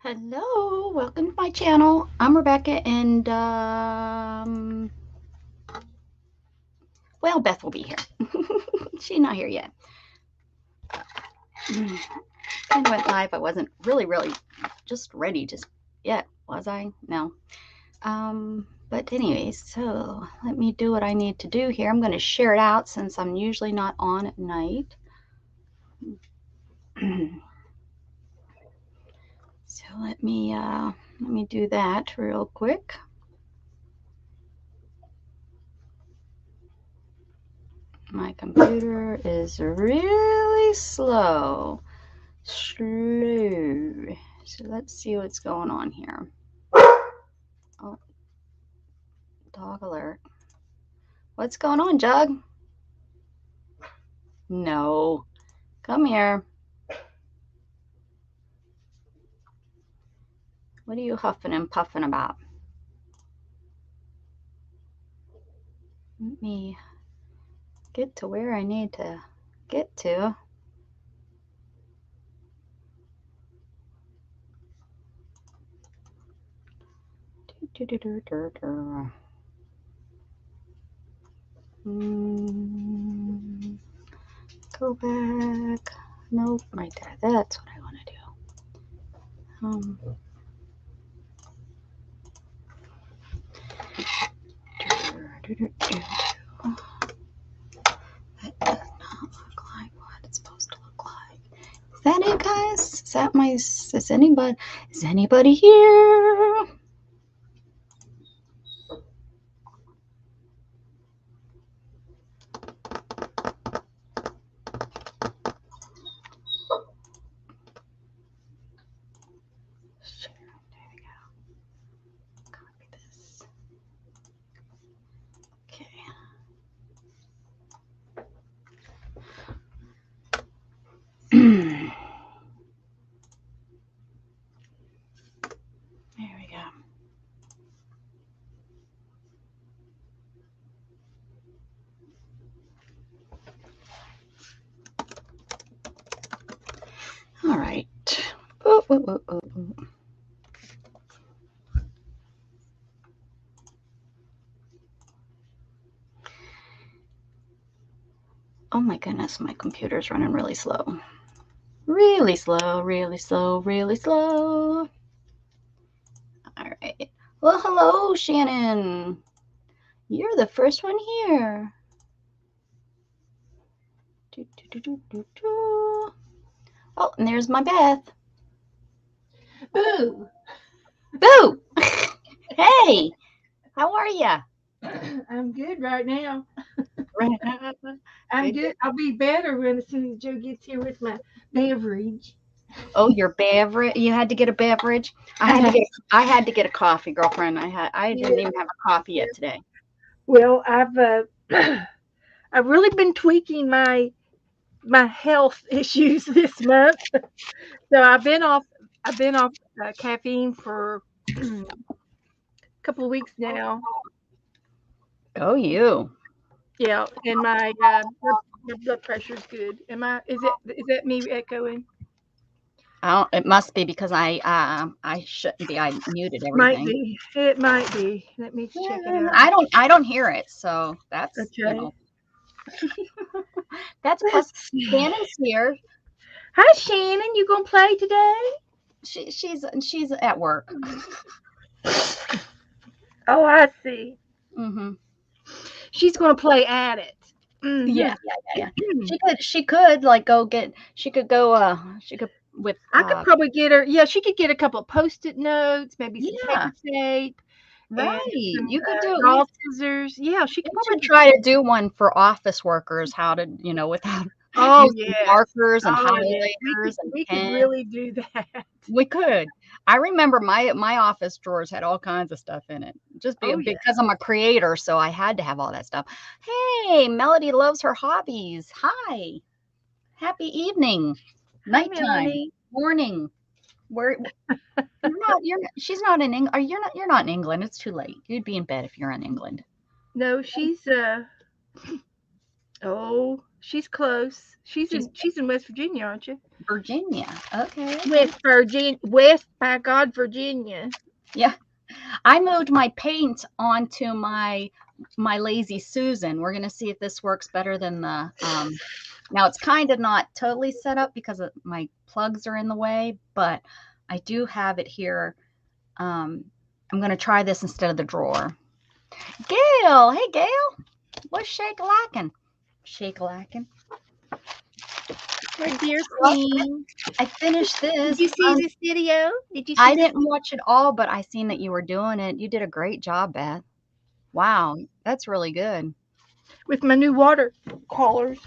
Hello, welcome to my channel. I'm Rebecca, and well, Beth will be here. She's not here yet. Kind of went live. I wasn't really just ready just yet, was I? No. But anyways, so let me do what I need to do here. I'm going to share it out since I'm usually not on at night. So let me do that real quick. My computer is really slow. So let's see what's going on here. Oh, dog alert. What's going on, Jug? No. Come here. What are you huffing and puffing about? Let me get to where I need to get to. Go back. Nope, right there. That's what I want to do. That does not look like what it's supposed to look like. Is that it, guys? Is that my? Is anybody here? All right. Oh my goodness, my computer's running really slow. Really slow, really slow, really slow. All right. Well, hello, Shannon. You're the first one here. Oh, and there's my Beth. Boo! Boo! Hey, how are you? I'm good right now. I'm good. I'll be better as soon as Joe gets here with my beverage. Oh, your beverage. You had to get a beverage. I had to get a coffee, girlfriend. I didn't even have a coffee yet today. Well, I've really been tweaking my health issues this month. So I've been off caffeine for a couple of weeks now. Oh, you. Yeah, and my blood pressure's good. Is that me echoing? It must be because I shouldn't be. I muted Might everything. be. It might be. Let me check it out. I don't hear it, so that's Okay. that's plus Let's see. Shannon's here. Hi, Shannon. You gonna play today? She's at work. Oh, I see. Mm-hmm. She's gonna play at it. Yeah, Mm-hmm. yeah. She could like go get. She could go. She could with. I could probably get her. Yeah, she could get a couple of post-it notes, maybe some Yeah. paper tape, and Right. some You could do. draw scissors. Yeah, she You could. She should could. try to do one for office workers. How to without Oh using yes. markers and Oh yes. We could. highlighters and We could pens. really do that. We could. I remember my office drawers had all kinds of stuff in it. Just Oh yeah. because I'm a creator, so I had to have all that stuff. Hey, Melody loves her hobbies. Hi. Happy evening. Hi, Nighttime. Melanie. Morning. Where she's not in England. You're not in England. It's too late. You'd be in bed if you're in England. No, she's Oh, she's close. She's in West Virginia, aren't you? Virginia. Okay. West, by God, Virginia. Yeah. I moved my paint onto my Lazy Susan. We're gonna see if this works better than the now it's kind of not totally set up because my plugs are in the way, but I do have it here. I'm gonna try this instead of the drawer. Gail, hey Gail, what's shake-a-lackin'? Shake-a-lackin'. My dear queen. I finished this. Did you see this video? I didn't watch it all, but I seen that you were doing it. You did a great job, Beth. Wow, that's really good. With my new watercolors.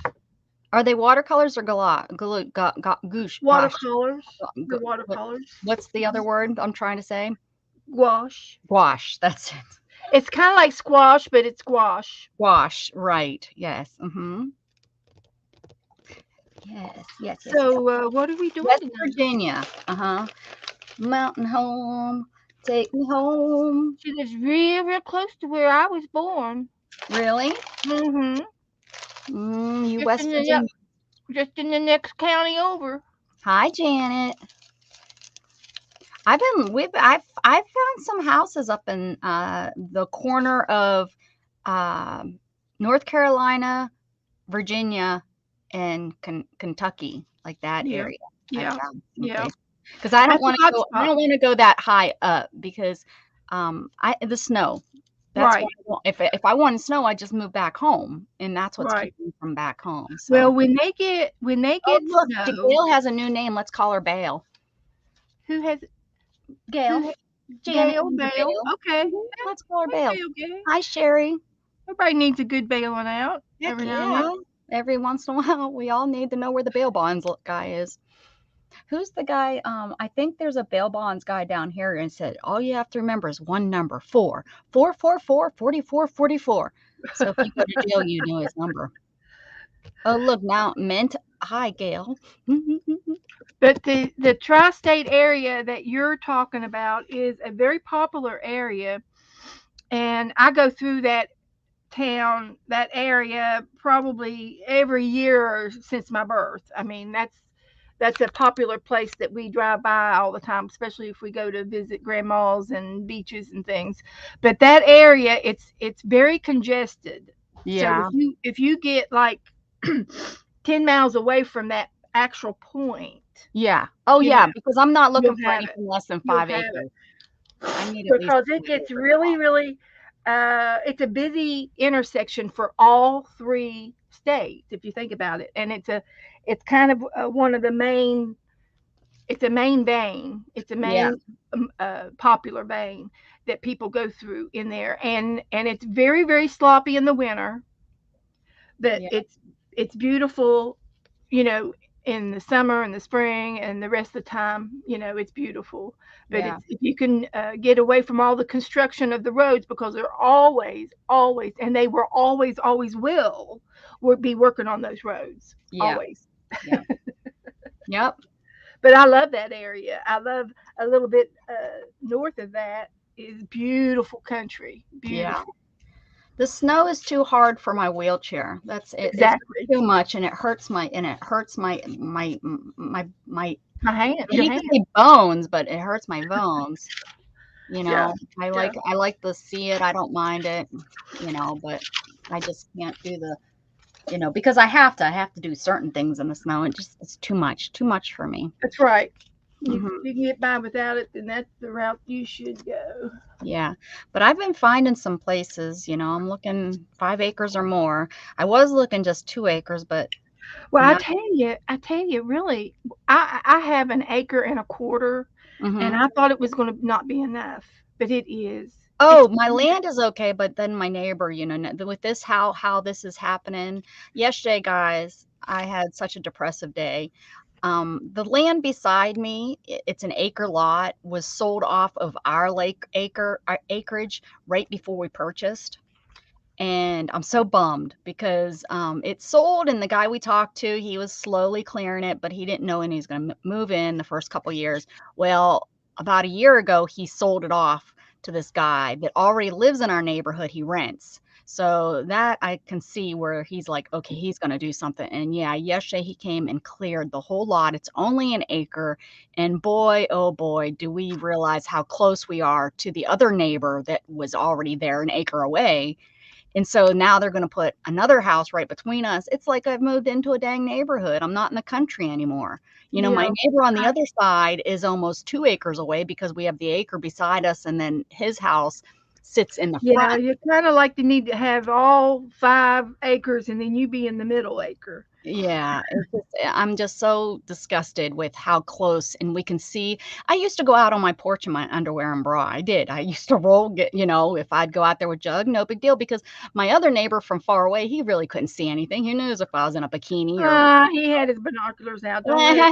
Are they watercolors or goosh? Watercolors. The watercolors. What's the other word I'm trying to say? Gouache. Gouache, that's it. It's kind of like squash, but it's gouache. Gouache, right. Yes. Mm-hmm. Yes. So, what are we doing? West Virginia. Mountain home. Take me home. She lives real, real close to where I was born. Really? Mm-hmm. You West Virginia. Just in the next county over. Hi, Janet. I've found some houses up in the corner of North Carolina, Virginia, and Kentucky, like that area. Yeah. Because I don't want to go that high up because the snow. That's right. Why if I want snow, I just move back home, and that's what's keeping me from back home. So. Well, when they get look, snow, Gail has a new name. Let's call her Bale. Who has Gail? Bale. Okay. Let's call her Bale. Hi, Sherry. Everybody needs a good bailing out every now and then. Every once in a while, we all need to know where the bail bonds guy is. Who's the guy? I think there's a bail bonds guy down here and said, all you have to remember is one number, 444-4444. So if you go to jail, you know his number. Oh, look, now Mint. Hi, Gail. But the Tri-State area that you're talking about is a very popular area. And I go through that area probably every year since my birth. I mean, that's a popular place that we drive by all the time, especially if we go to visit grandmas and beaches and things. But that area, it's very congested. Yeah. So if you get like 10 miles away from that actual point. Yeah. Oh, yeah, because I'm not looking for anything less than 5 acres. I need because it gets really, really, it's a busy intersection for all 3 states, if you think about it. And it's kind of one of the main, it's a main vein. It's a main popular vein that people go through in there. And it's very, very sloppy in the winter. But it's beautiful, in the summer and the spring and the rest of the time, it's beautiful. But if you can get away from all the construction of the roads, because they're always, and they were always will be working on those roads. Always. Yeah. Yep. But I love that area. I love a little bit north of that is beautiful country. Beautiful. Yeah. The snow is too hard for my wheelchair. That's it. Exactly. It's too much, and it hurts my hand. Bones, but it hurts my bones. I like to see it. I don't mind it. But I just can't do because I have to do certain things in the snow. It's too much for me. That's right. You can get by without it, then that's the route you should go. Yeah, but I've been finding some places, I'm looking 5 acres or more. I was looking just 2 acres, but I tell you, really, I have 1.25 acres, and I thought it was going to not be enough, but it is. Oh, my land is okay, but then my neighbor, with this, how this is happening. Yesterday, guys, I had such a depressive day. The land beside me, it's an acre lot, was sold off of our acreage right before we purchased. And I'm so bummed because it sold, and the guy we talked to, he was slowly clearing it, but he didn't know when he was going to move in the first couple of years. Well, about a year ago, he sold it off to this guy that already lives in our neighborhood. He rents. So that I can see where he's like, okay, he's going to do something. And yeah, yesterday he came and cleared the whole lot. It's only an acre. And boy, oh boy, do we realize how close we are to the other neighbor that was already there an acre away. And so now they're going to put another house right between us. It's like I've moved into a dang neighborhood. I'm not in the country anymore. My neighbor on the other side is almost 2 acres away because we have the acre beside us, and then his house sits in the front. You kind of like to need to have all 5 acres and then you be in the middle acre. Yeah, I'm just so disgusted with how close, and we can see. I used to go out on my porch in my underwear and bra. I did. I used to if I'd go out there with Jug, no big deal, because my other neighbor from far away, he really couldn't see anything. Who knows if I was in a bikini or. He had his binoculars out. But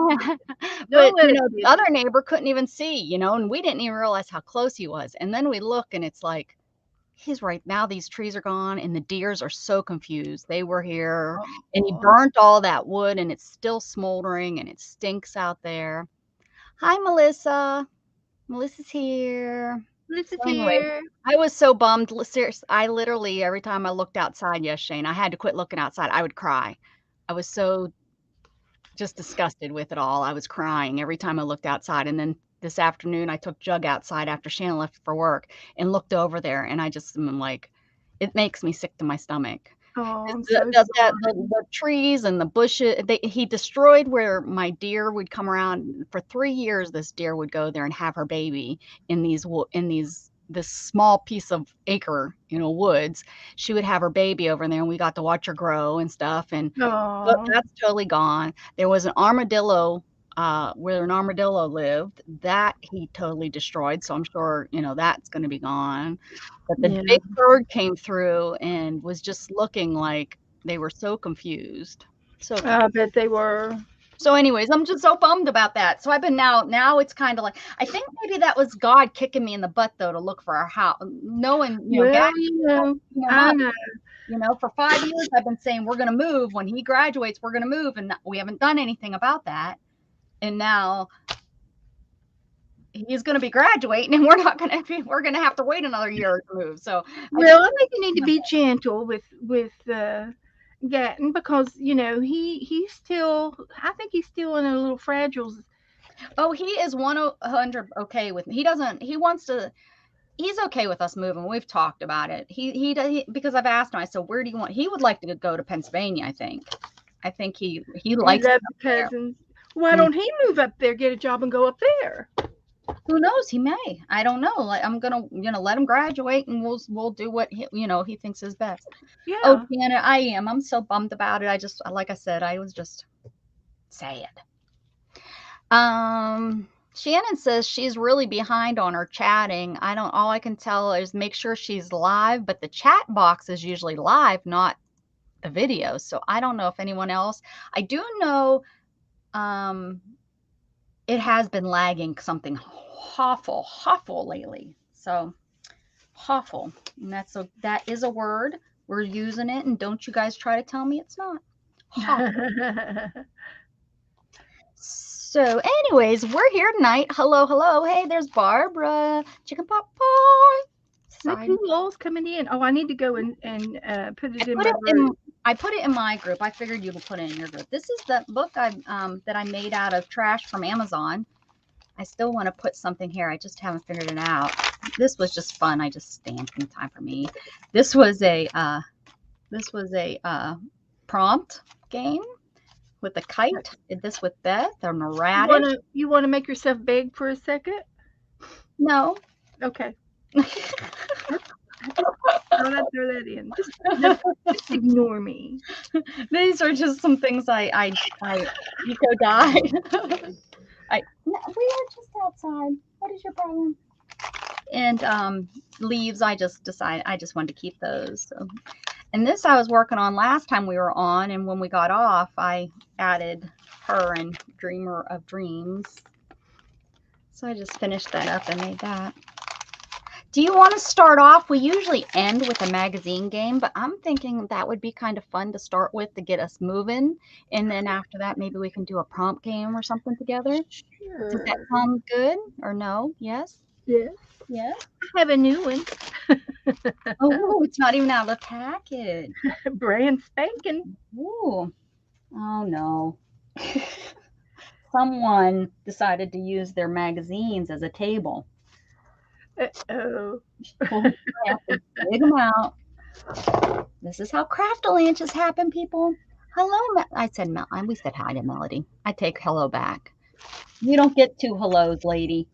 the other neighbor couldn't even see, and we didn't even realize how close he was. And then we look, and it's like, he's right now. These trees are gone, and the deers are so confused. They were here, and he burnt all that wood, and it's still smoldering, and it stinks out there. Hi, Melissa. Melissa's here. Here. I was so bummed. Seriously, I literally, every time I looked outside yesterday, and I had to quit looking outside, I would cry. I was so just disgusted with it all. I was crying every time I looked outside. And then this afternoon, I took Jug outside after Shannon left for work and looked over there, and I just am like, it makes me sick to my stomach. Oh, the trees and the bushes, he destroyed where my deer would come around. For 3 years, this deer would go there and have her baby in this small piece of acre, woods. She would have her baby over there, and we got to watch her grow and stuff. And but that's totally gone. There was an armadillo where an armadillo lived, that he totally destroyed. So I'm sure, that's going to be gone. But the big bird came through and was just looking like they were so confused. So I bet they were. So anyways, I'm just so bummed about that. So I've been now it's kind of like, I think maybe that was God kicking me in the butt, though, to look for our house, knowing, God, I know. For 5 years, I've been saying we're going to move. When he graduates, we're going to move. And we haven't done anything about that. And now he's going to be graduating, and we're going to have to wait another year to move. So I think you need to be gentle with Gatton, because he's still, I think he's still in a little fragile. Oh, he is 100 okay with me. He's okay with us moving. We've talked about it. He because I've asked him, I said, where do you want? He would like to go to Pennsylvania, I think he likes the cousins. Why don't he move up there, get a job, and go up there? Who knows? He may. I don't know. Like, I'm gonna, let him graduate, and we'll do what he thinks is best. Yeah. Oh, Deanna, I am. I'm so bummed about it. I just, like I said, I was just sad. Shannon says she's really behind on her chatting. All I can tell is make sure she's live, but the chat box is usually live, not the video. So I don't know if anyone else. I do know. It has been lagging something awful lately. So awful. And that is a word. We're using it, and don't you guys try to tell me it's not. So anyways, we're here tonight. Hello. Hey, there's Barbara. Chicken pot pie. Look who all's coming in. Oh, I need to go and put it in my group. I put it in my group. I figured you would put it in your group. This is the book that I made out of trash from Amazon. I still want to put something here. I just haven't figured it out. This was just fun. I just stamped in time for me. This was a prompt game with a kite. Did this with Beth or radish. You want to make yourself big for a second? No. Okay. I'll not throw that in. Just ignore me. These are just some things I eco dyed. We are just outside. What is your problem? And leaves, I just wanted to keep those. So. And this I was working on last time we were on, and when we got off, I added her and Dreamer of Dreams. So I just finished that up and made that. Do you want to start off? We usually end with a magazine game, but I'm thinking that would be kind of fun to start with to get us moving. And then after that, maybe we can do a prompt game or something together. Sure. Does that sound good or no? Yes? Yes. Yeah. I have a new one. Oh, it's not even out of the package. Brand spanking. Ooh. Oh, no. Someone decided to use their magazines as a table. Uh-oh. Dig them out. This is how crafty lunches happen, people. Hello, I said Mel. We said hi to Melody. I take hello back. You don't get two hellos, lady.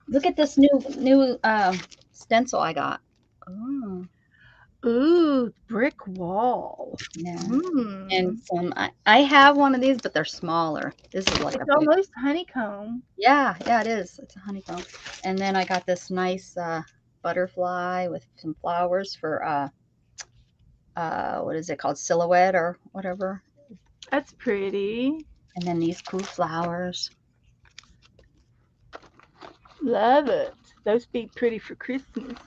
Look at this new stencil I got. Oh. Ooh, brick wall. Yeah. Mm. And some I have one of these, but they're smaller. This is like it's almost honeycomb. Yeah, it is. It's a honeycomb. And then I got this nice butterfly with some flowers for what is it called? Silhouette or whatever. That's pretty. And then these cool flowers. Love it. Those be pretty for Christmas.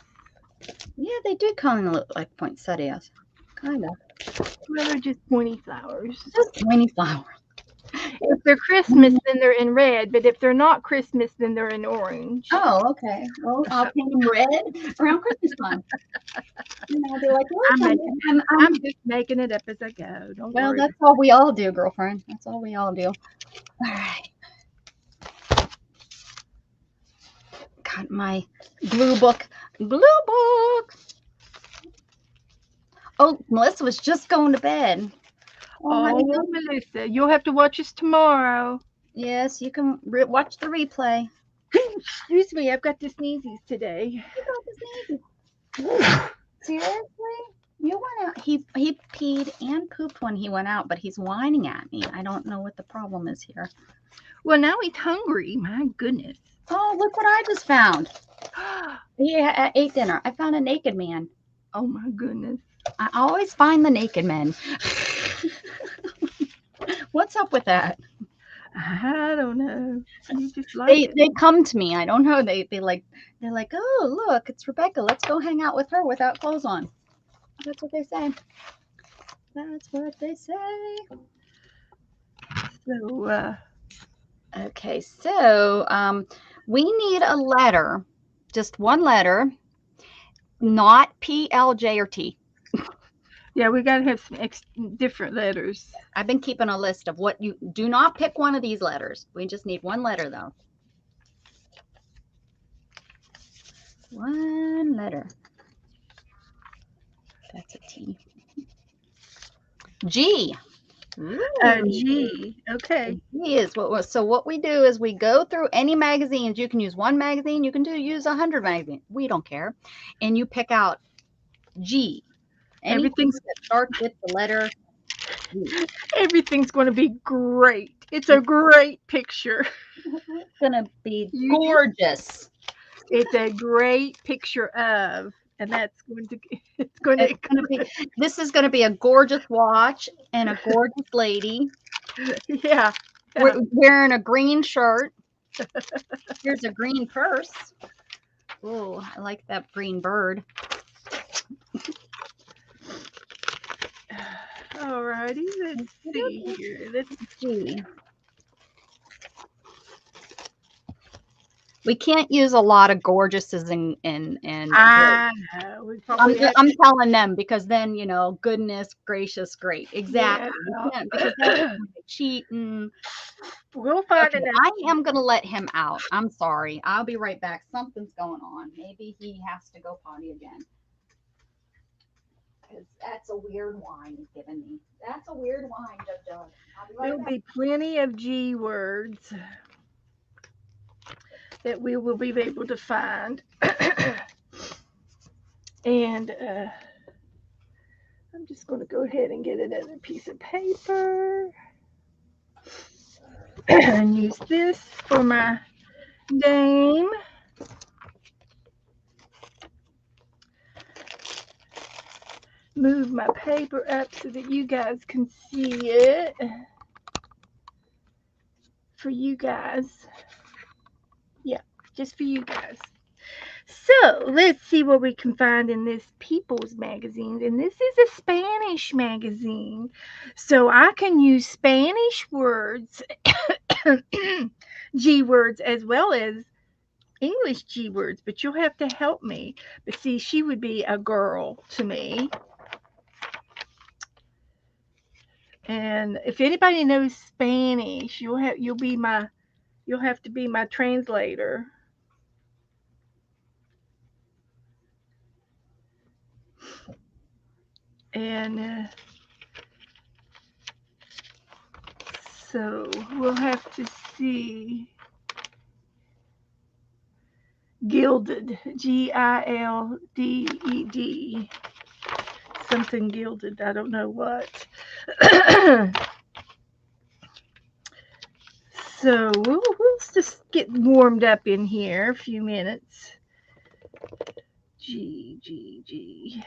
Yeah, they do kind of look like poinsettias. Kind of. Well, they're just pointy flowers. Just pointy flowers. If they're Christmas, then they're in red. But if they're not Christmas, then they're in orange. Oh, okay. Well, I'll paint them red around Christmas time. And I'll be like, I'm just making it up as I go. Don't worry. That's all we all do, girlfriend. That's all we all do. All right. Got my glue book. Oh, Melissa was just going to bed. Oh, Melissa, you'll have to watch us tomorrow. Yes, you can watch the replay. Excuse me, I've got the sneezies today. You got the sneezies. Seriously? You went out. He peed and pooped when he went out, but he's whining at me. I don't know what the problem is here. Well, now he's hungry. My goodness. Oh, look what I just found. He ate dinner. I found a naked man. Oh, my goodness. I always find the naked men. What's up with that? I don't know. You just like they come to me. I don't know. They're like, oh, look, it's Rebecca. Let's go hang out with her without clothes on. That's what they say. That's what they say. So, okay, so we need a letter, just one letter, not P, L, J, or T. Yeah, we got to have some different letters. I've been keeping a list of what you do not pick one of these letters. We just need one letter, though. One letter. That's a T. G. G. Okay. G is so what we do is we go through any magazines. You can use one magazine. You can use 100 magazines. We don't care. And you pick out G. Everything that starts with the letter G. Everything's going to be great. It's a great picture. It's going to be gorgeous. It's a great picture of, and that's going to be. This is going to be a gorgeous watch and a gorgeous lady. Yeah. We're wearing a green shirt. Here's a green purse. Oh, I like that green bird. All righty, let's see here. Let's see. We can't use a lot of gorgeouses and I know. I'm telling them, because then, you know, goodness gracious, great. Exactly. Yeah. Because that's cheating. We'll find it. I am going to let him out. I'm sorry. I'll be right back. Something's going on. Maybe he has to go potty again. Because that's a weird whine he's giving me. That's a weird whine, Jojo. There'll be plenty of G words that we will be able to find. And I'm just going to go ahead and get another piece of paper and use this for my name. Move my paper up so that you guys can see it. For you guys. Yeah, just for you guys. So let's see what we can find in this People's magazine. And this is a Spanish magazine. So I can use Spanish words, G words, as well as English G words, but you'll have to help me. But see, she would be a girl to me. And if anybody knows Spanish, you'll have to be my translator. And so we'll have to see. Gilded, Gilded, something gilded, I don't know what. So we'll just get warmed up in here a few minutes. G.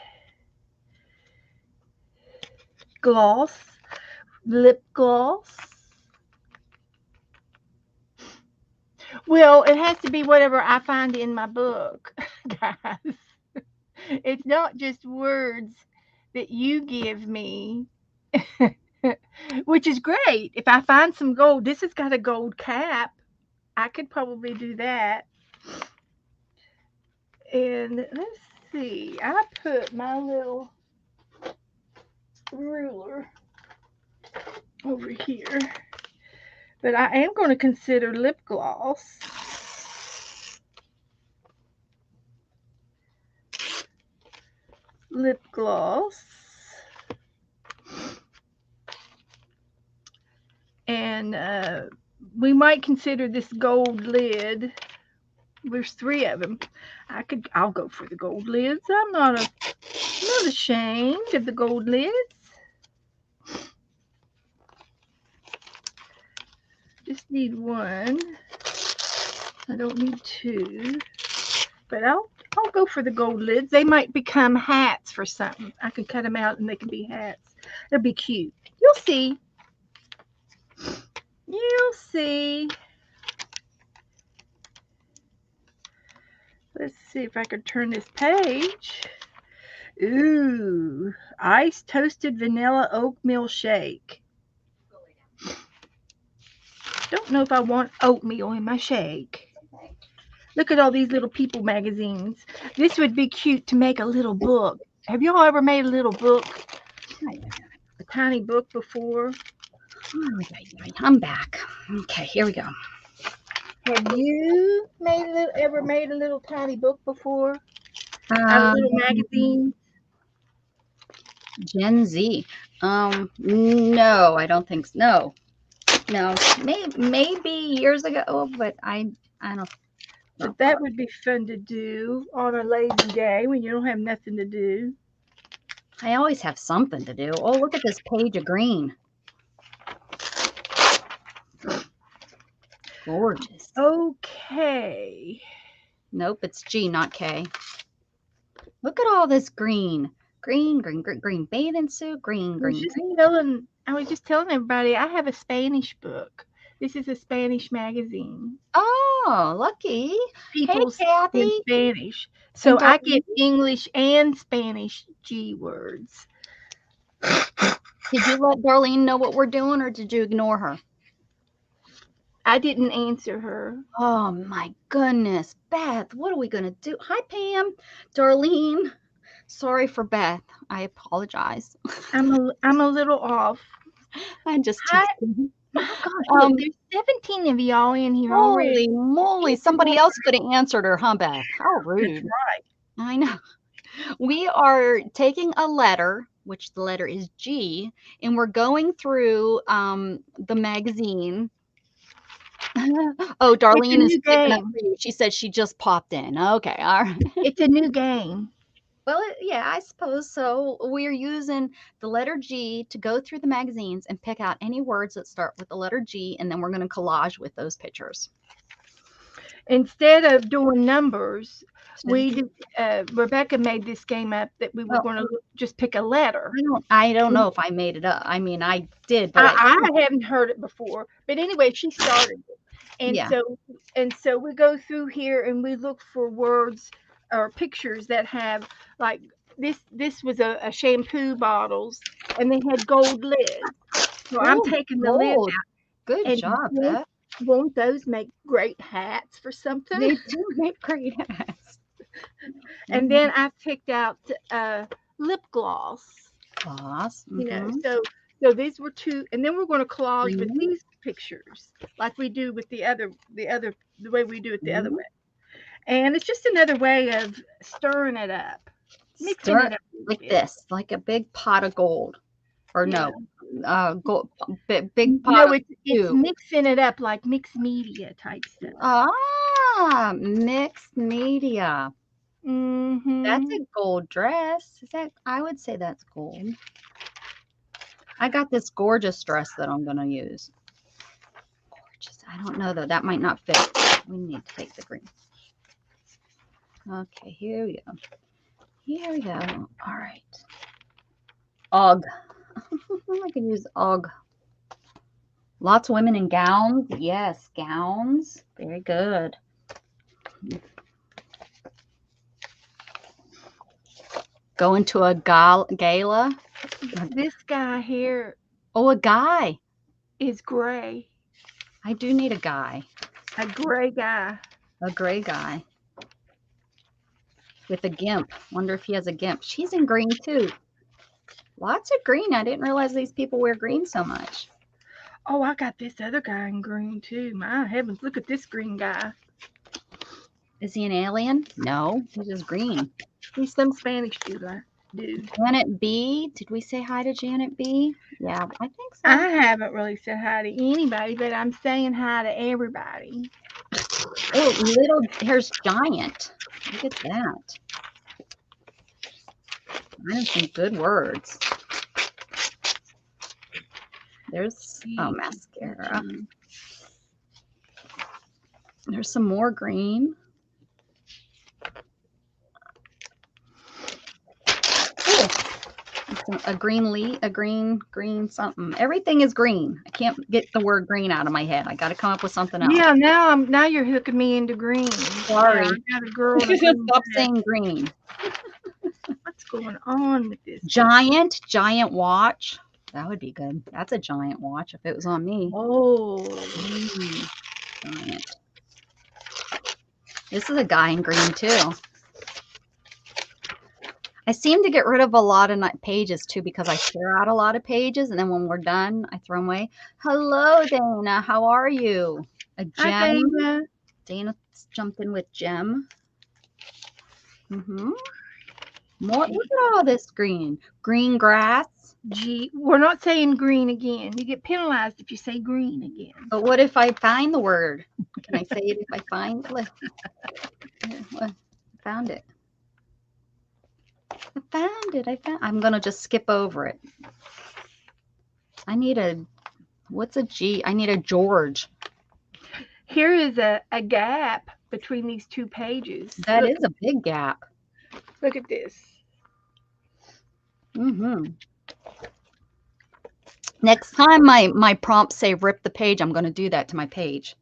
Gloss, lip gloss. Well, it has to be whatever I find in my book, guys. It's not just words that you give me, which is great. If I find some gold, this has got a gold cap. I could probably do that. And let's see, I put my little ruler over here. But I am going to consider lip gloss. Lip gloss. And we might consider this gold lid. There's 3 of them. I'll go for the gold lids. I'm not ashamed of the gold lids. Just need 1. I don't need 2. But I'll go for the gold lids. They might become hats for something. I can cut them out and they can be hats. They'll be cute. You'll see. You'll see. Let's see if I can turn this page. Ooh, iced toasted vanilla oatmeal shake. Don't know if I want oatmeal in my shake. Look at all these little people magazines. This would be cute to make a little book. Have you all ever made a little book? A tiny book before? I'm back. Okay, here we go. Have you ever made a little tiny book before? A little magazine? Gen Z. No, I don't think so. No, maybe years ago, but I don't. But that would be fun to do on a lazy day when you don't have nothing to do. I always have something to do. Oh, look at this page of green. Gorgeous. Okay. Nope, it's G, not K. Look at all this green. Green bathing suit, green. I was just telling everybody I have a Spanish book. This is a Spanish magazine. Oh, lucky. People hey, Kathy. in Spanish. So I get English and Spanish G words. Did you let Darlene know what we're doing, or did you ignore her? I didn't answer her. Oh, my goodness. Beth, what are we going to do? Hi, Pam. Darlene. Sorry for Beth. I apologize. I'm a little off. I'm just teasing. Oh, gosh, look, there's 17 of y'all in here already. Holy moly. Somebody else could have answered her, huh, Beth? How rude. That's right. I know. We are taking a letter, which the letter is G, and we're going through the magazine. Oh, Darlene is picking up for you. She said she just popped in. Okay, all right. It's a new game. Well, yeah, I suppose so. We're using the letter G to go through the magazines and pick out any words that start with the letter G, and then we're going to collage with those pictures. Instead of doing numbers, Rebecca made this game up that we were going to just pick a letter. I don't know if I made it up. I mean, I did, but I haven't heard it before. But anyway, she started it. And so we go through here and we look for words or pictures that have, like, this was a shampoo bottles, and they had gold lids. So I'm taking the lid out. Good job, Beth. Won't those make great hats for something? They do make great hats. And then I picked out lip gloss. Gloss. You know, so these were two, and then we're going to collage with Green. these pictures, like we do with the way we do it the other way. And it's just another way of stirring it up, mixing it up like this, like a big pot of gold, or no, gold, big pot. No, it's mixing it up like mixed media type stuff. Ah, mixed media. Mm-hmm. That's a gold dress. Is that? I would say that's gold. I got this gorgeous dress that I'm gonna use. Gorgeous. I don't know though. That might not fit. We need to take the green. Okay, here we go. Here we go. All right. UGG. I can use UGG. Lots of women in gowns. Yes, gowns. Very good. Going to a gala. This guy here. Oh, a guy. Is gray. I do need a guy. A gray guy. A gray guy. With a gimp. Wonder if he has a gimp. She's in green too. Lots of green. I didn't realize these people wear green so much. Oh, I got this other guy in green too. My heavens, look at this green guy. Is he an alien? No, he's just green. He's some Spanish dude. Janet B. Did we say hi to Janet B? Yeah, I think so. I haven't really said hi to anybody, but I'm saying hi to everybody. Oh, here's Giant. Look at that. I have some good words. There's mascara. There's some more green. A green leaf, a green something. Everything is green. I can't get the word green out of my head. I got to come up with something else. Yeah, now you're hooking me into green. Sorry. Yeah, I got a girl. Stop saying green. What's going on with this? Giant watch. That would be good. That's a giant watch if it was on me. Oh. Giant. This is a guy in green too. I seem to get rid of a lot of pages too because I share out a lot of pages, and then when we're done, I throw them away. Hello, Dana. How are you? A gem. Hi, Dana. Dana jumped in with gem. More. Look at all this green. Green grass. We're not saying green again. You get penalized if you say green again. But what if I find the word? Can I say it if I find it? I found it. I'm going to just skip over it. I need what's a G? I need a George. Here is a gap between these two pages. That is a big gap. Look at this. Next time my prompts say rip the page, I'm going to do that to my page.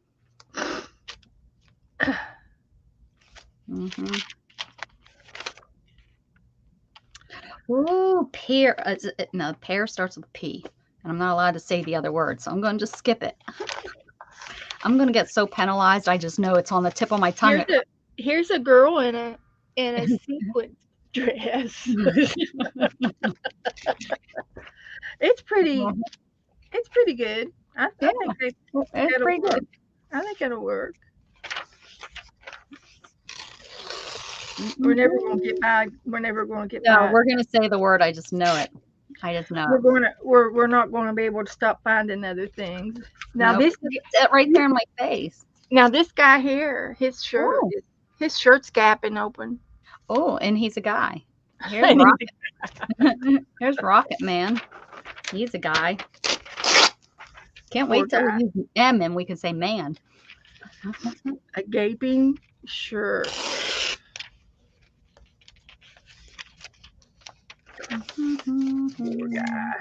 Ooh, pear. No, pear starts with P. And I'm not allowed to say the other word, so I'm going to just skip it. I'm going to get so penalized. I just know it's on the tip of my tongue. Here's a girl in a sequin dress. It's pretty good. I think it's pretty good. I think it'll work. We're never going to get by. We're never going to get by. No, we're going to say the word. I just know it. I just know. We're not going to be able to stop finding other things. Now this right there in my face. Now this guy here, his shirt's gapping open. Oh, and he's a guy. Here's Rocket. Here's Rocket Man. He's a guy. Can't wait till we use M and we can say man. A gaping shirt. Poor guy.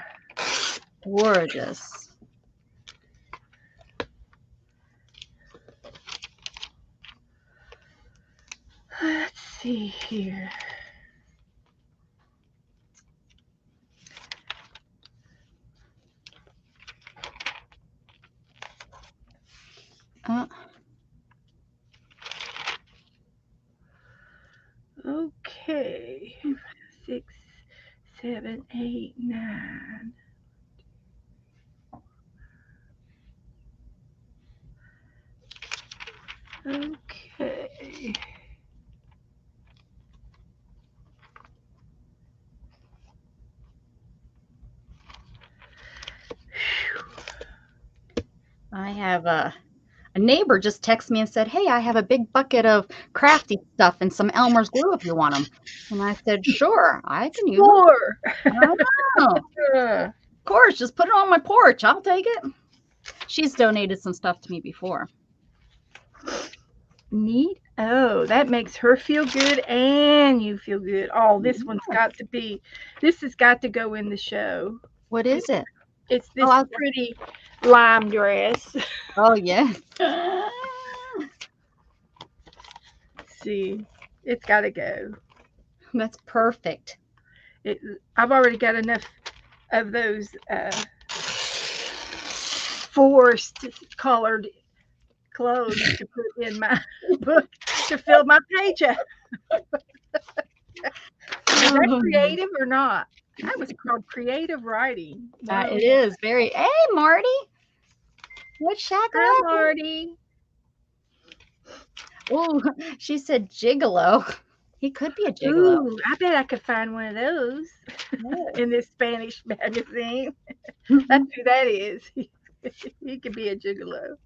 Gorgeous. Let's see here. Okay. 6, 7, 8, 9. Okay. I have a neighbor just texted me and said, "Hey, I have a big bucket of crafty stuff and some Elmer's glue if you want them." And I said, "Sure, I can use them." Sure. I know. Of course, just put it on my porch. I'll take it. She's donated some stuff to me before. Neat. Oh, that makes her feel good and you feel good. Oh, this one's got to be, this has got to go in the show. What is it? It's this pretty lime dress. Oh, yeah. See, it's got to go. That's perfect. I've already got enough of those forced colored clothes to put in my book to fill my page up. Is that creative or not? That was called creative writing. It is very. Hey, Marty. What's shack? Hi, Marty. Oh, she said gigolo. He could be a gigolo. Ooh, I bet I could find one of those in this Spanish magazine. That's who that is. He could be a gigolo.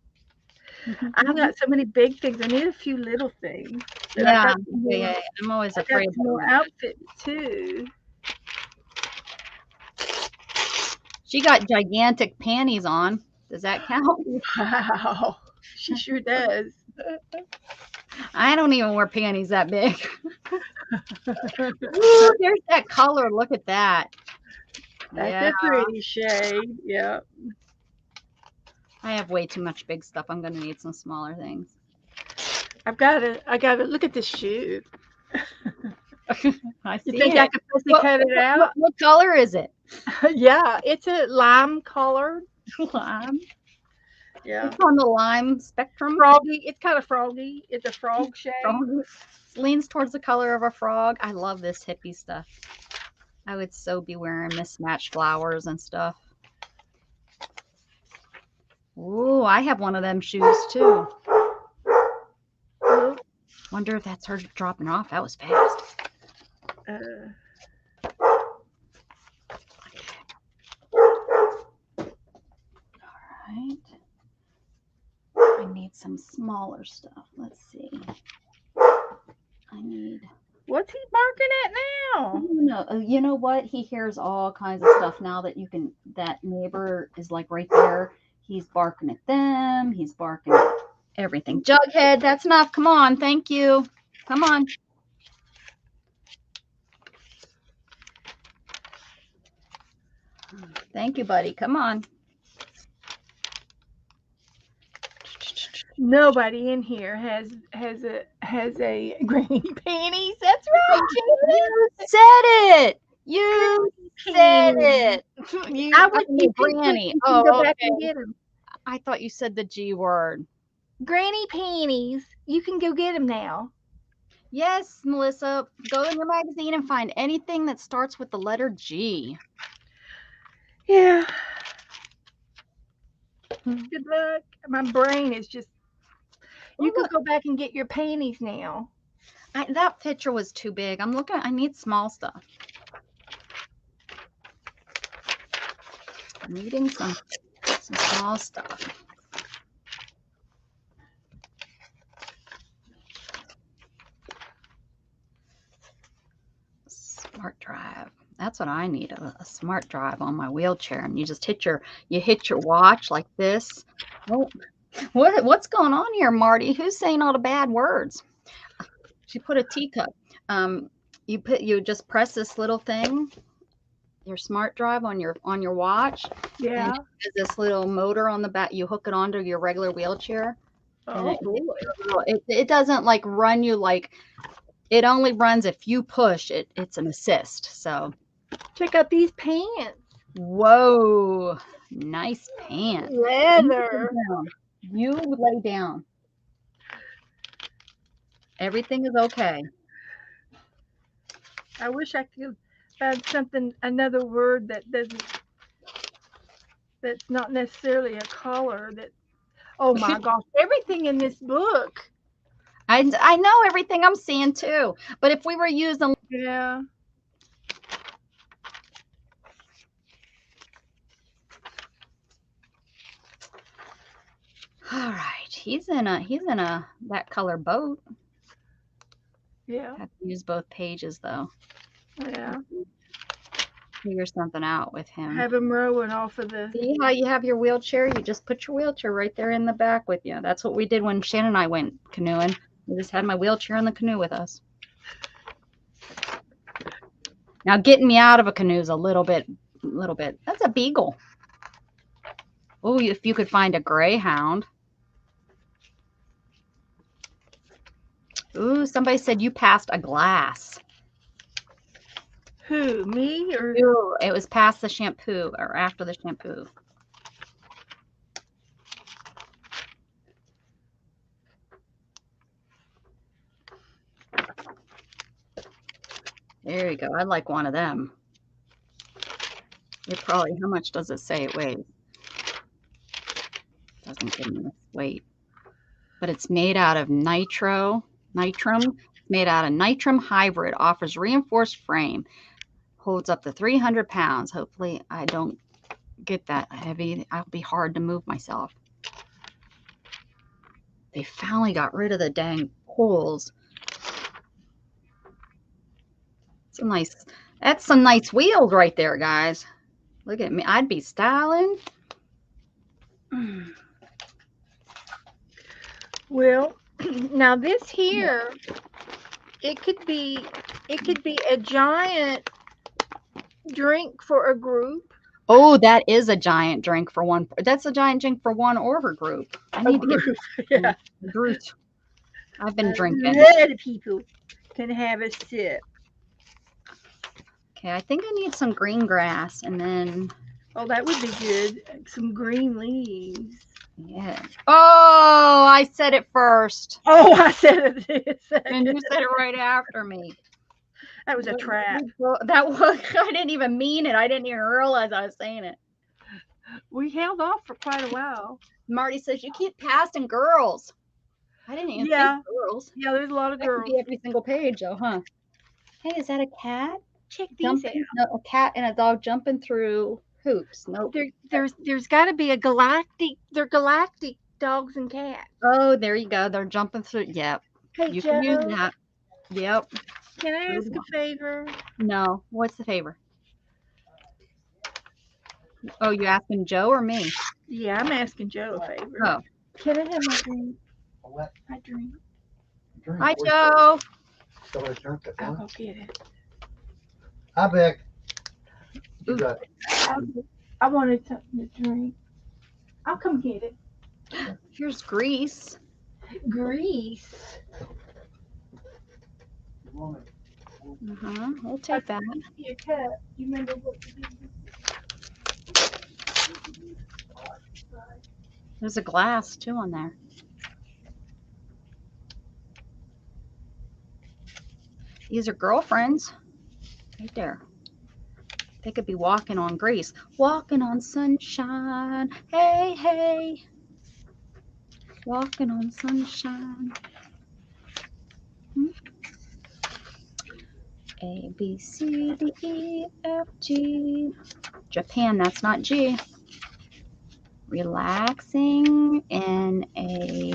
I've got so many big things. I need a few little things. Yeah. I'm always afraid of more outfits too. She got gigantic panties on. Does that count? Wow. She sure does. I don't even wear panties that big. Ooh, there's that color. Look at that. That's a pretty shade. Yeah. I have way too much big stuff. I'm going to need some smaller things. I gotta look at this shoe. I see you think it. I could possibly cut it out? What color is it? Yeah, it's a lime colored. Lime? Yeah. It's on the lime spectrum. Froggy. It's kind of froggy. It's a frog shade. Leans towards the color of a frog. I love this hippie stuff. I would so be wearing mismatched flowers and stuff. Ooh, I have one of them shoes too. Wonder if that's her dropping off. That was fast. All right. I need some smaller stuff. Let's see. I need. What's he barking at now? No, you know what? He hears all kinds of stuff now that you can. That neighbor is like right there. He's barking at them. He's barking at everything. Jughead, that's enough. Come on. Thank you. Come on. Thank you, buddy. Come on. Nobody in here has a granny panties. That's right, Joni. You said it. You said it. I would be granny. Oh, go back and get them. I thought you said the G word. Granny panties. You can go get them now. Yes, Melissa. Go in your magazine and find anything that starts with the letter G. Yeah. Good luck. My brain is just. You could go back and get your panties now. That picture was too big. I'm looking. I need small stuff. I'm needing some small stuff. Smart drive. That's what I need, a smart drive on my wheelchair. And you just hit your watch like this. Oh, what's going on here, Marty? Who's saying all the bad words? She put a teacup. You just press this little thing, your smart drive on your watch. Yeah. And there's this little motor on the back. You hook it onto your regular wheelchair. Oh, it doesn't like run you like. It only runs if you push it. It's an assist. So check out these pants. Whoa, nice pants. Leather. You lay down. Everything is okay. I wish I could find another word that's not necessarily a color. Oh my gosh, everything in this book. I know everything I'm seeing too. But if we were using, yeah. All right, he's in a that color boat. Yeah. Have to use both pages though. Yeah. Figure something out with him. Have him rowing off of the. See how you have your wheelchair? You just put your wheelchair right there in the back with you. That's what we did when Shannon and I went canoeing. We just had my wheelchair in the canoe with us. Now getting me out of a canoe is a little bit. That's a beagle. Oh, if you could find a greyhound. Ooh, somebody said you passed a glass. Who, me or? Ooh, it was past the shampoo or after the shampoo. There you go. I'd like one of them. It probably, how much does it say it weighs? Doesn't give me the weight. But it's made out of nitrum. It's made out of nitrum hybrid, offers reinforced frame, holds up to 300 pounds. Hopefully I don't get that heavy. I'll be hard to move myself. They finally got rid of the dang poles. That's some nice wheels right there, guys. Look at me. I'd be styling. Well, now this here, it could be a giant drink for a group. Oh, that is a giant drink for one. That's a giant drink for one or her group. I need to get a group. I've been drinking. A lot of people can have a sip. Okay, I think I need some green grass and then. Oh, that would be good. Some green leaves. Yeah. Oh, I said it first. Oh, I said it. And you said it right after me. That was a trap. That was. I didn't even mean it. I didn't even realize I was saying it. We held off for quite a while. Marty says you keep passing girls. I didn't even think girls. Yeah, there's a lot of girls. That could be every single page, though, huh? Hey, is that a cat? Check these out. No, a cat and a dog jumping through hoops. Nope. There's got to be a galactic. They're galactic dogs and cats. Oh, there you go. They're jumping through. Yep. Hey, you Joe, can use that. Yep. Can I ask a favor? No. What's the favor? Oh, you asking Joe or me? Yeah, I'm asking Joe a favor. Oh. Can I have my drink? What? My drink. Hi, Joe. I'll go get it. Hi, Beck. You got it. I wanted something to drink. I'll come get it. Here's grease. Grease. We'll take that. Your cup. You remember what to do? There's a glass too on there. These are girlfriends. Right there. They could be walking on grease. Walking on sunshine. Hey, hey. Walking on sunshine. A, B, C, D, E, F, G. Japan, that's not G. Relaxing in a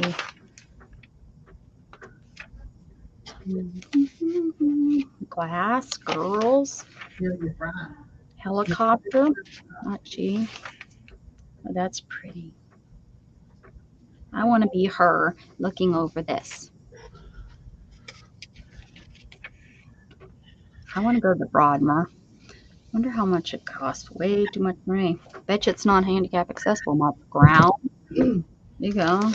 glass, girls. Helicopter, not G. Oh, that's pretty. I want to be her looking over this. I want to go to the Broadmoor. Wonder how much it costs. Way too much for me. Bet you it's not handicap accessible. My ground. There you go.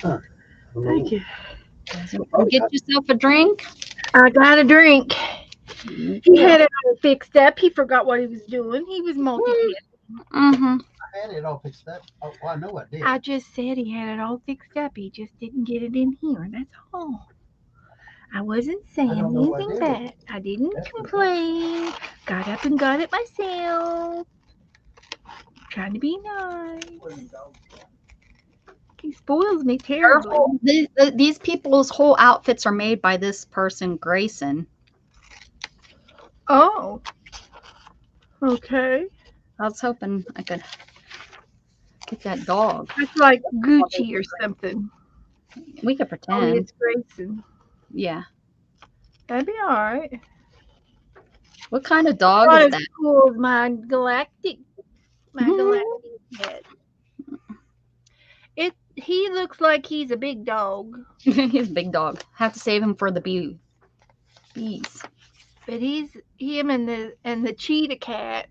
Thank you. Get yourself a drink. I got a drink. He had it all fixed up. He forgot what he was doing. He was multitasking. Mm-hmm. I had it all fixed up. Oh, well, I know I did. I just said he had it all fixed up. He just didn't get it in here. That's all. I wasn't saying don't know what anything did it. bad. I didn't That's the complain. Got up and got it myself. Trying to be nice. He spoils me terribly. These people's whole outfits are made by this person, Grayson. Oh. Okay. I was hoping I could get that dog. It's like Gucci or something. We could Oh, pretend. it's Grayson. Yeah. That'd be all right. What kind of dog Not is as that? cool as my galactic pet. He looks like he's a big dog, He's a big dog. Have to save him for the bees. but he's him and the cheetah cat.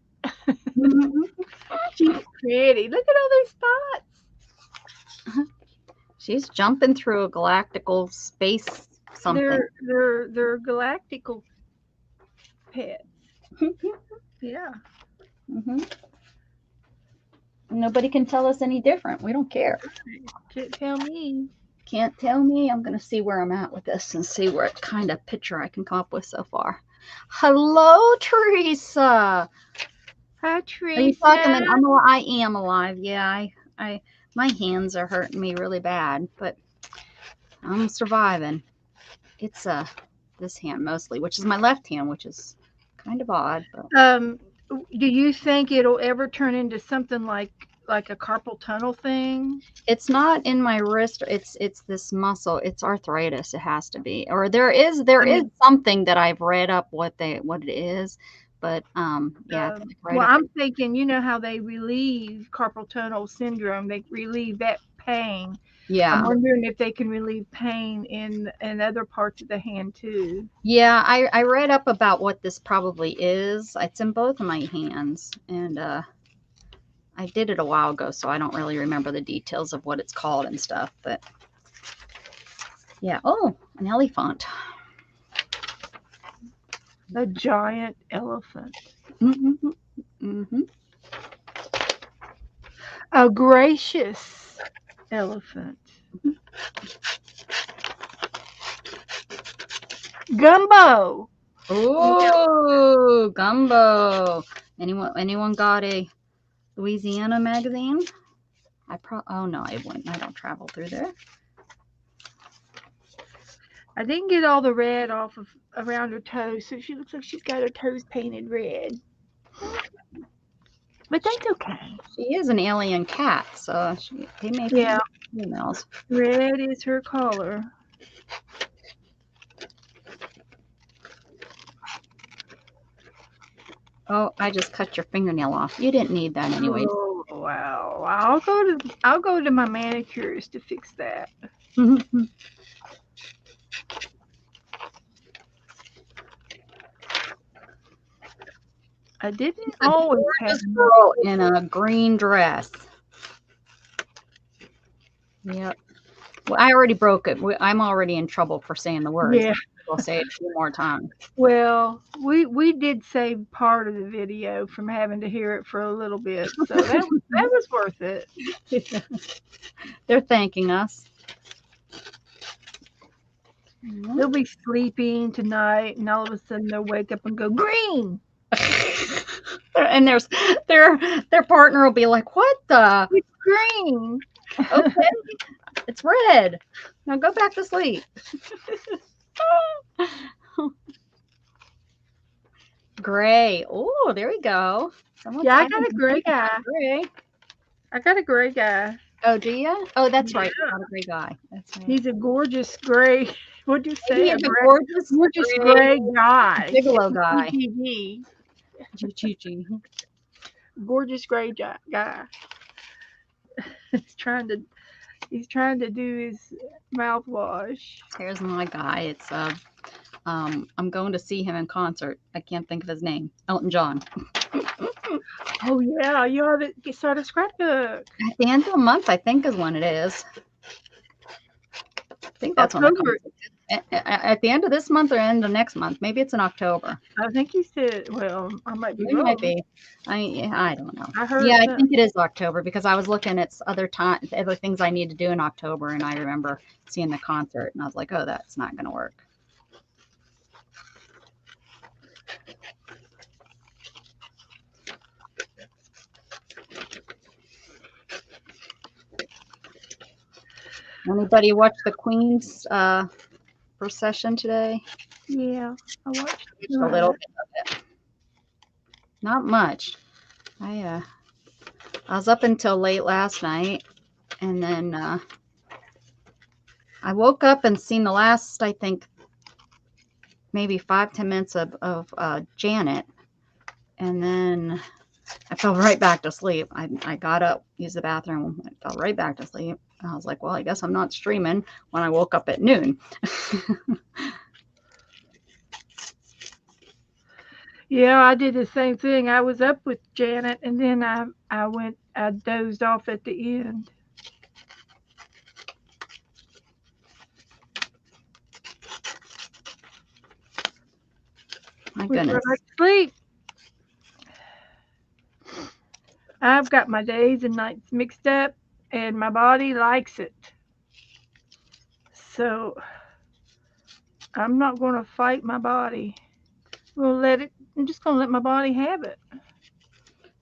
Mhm. She's pretty. Look at all those spots. She's jumping through a galactical space something. They're galactical pets. Yeah. Mm-hmm. Nobody can tell us any different. We don't care. Can't tell me. Can't tell me. I'm going to see where I'm at with this and see what kind of picture I can come up with so far. Hello, Theresa. Hi, Are Theresa. you talking? I am alive. Yeah, I my hands are hurting me really bad, but I'm surviving. It's this hand mostly, which is my left hand, which is kind of odd. But Do you think it'll ever turn into something like a carpal tunnel thing? it's not in my wrist. It's this muscle. It's arthritis. It has to be, or there is something that I've read up what it is, but yeah. It's like well, I'm thinking, you know how they relieve carpal tunnel syndrome? They relieve that pain. Yeah. I'm wondering if they can relieve pain in other parts of the hand too. Yeah, I read up about what this probably is. It's in both of my hands, and I did it a while ago, so I don't really remember the details of what it's called and stuff. But yeah, oh, an elephant. A giant elephant. Mm-hmm. Mm-hmm. A gracious elephant. Gumbo. Oh, gumbo. Anyone got a Louisiana magazine? Oh no, I wouldn't. I don't travel through there. I didn't get all the red off of around her toes, so she looks like she's got her toes painted red. But that's okay. She is an alien cat, so they may be females. Red is her color. Oh, I just cut your fingernail off. You didn't need that anyway. Oh wow! I'll go to my manicurist to fix that. I didn't always have this girl in a green dress. Yep. Well, I already broke it. I'm already in trouble for saying the words. Yeah. I'll say it 2 more times. Well, we did save part of the video from having to hear it for a little bit, so that was worth it. They're thanking us. They'll be sleeping tonight, and all of a sudden they'll wake up and go green. And their partner will be like, "What the? It's green." Okay, it's red. Now go back to sleep. Gray. Oh, there we go. Yeah, I got a gray guy. I got a gray guy. Oh, do you? Oh, that's right. You got a gray guy. That's right. He's a gorgeous gray. What'd you say? He's a gorgeous gray guy. Gigolo guy. Gigi. Gigi. Gorgeous gray guy. He's trying to do his mouthwash. Here's my guy. It's I'm going to see him in concert. I can't think of his name. Elton John. Oh yeah, you ought to start a scrapbook. At the end of the month, I think is when it is. I think that's when it comes. at the end of this month or end of next month. Maybe it's in October. I think he said, well, I might be It wrong. might be. I don't know. I heard Yeah, I that. think it is October because I was looking at other things I need to do in October, and I remember seeing the concert, and I was like, oh, that's not going to work. Anybody watch the Queen's procession today? Yeah, I watched A little bit of it. Not much. I was up until late last night, and then I woke up and seen the last, I think, maybe 5-10 minutes of Janet, and then I fell right back to sleep. I got up, used the bathroom, I fell right back to sleep. And I was like, well, I guess I'm not streaming when I woke up at noon. Yeah, I did the same thing. I was up with Janet, and then I dozed off at the end. My goodness. Right to sleep. I've got my days and nights mixed up, and my body likes it. So I'm not going to fight my body. I'm just going to let my body have it.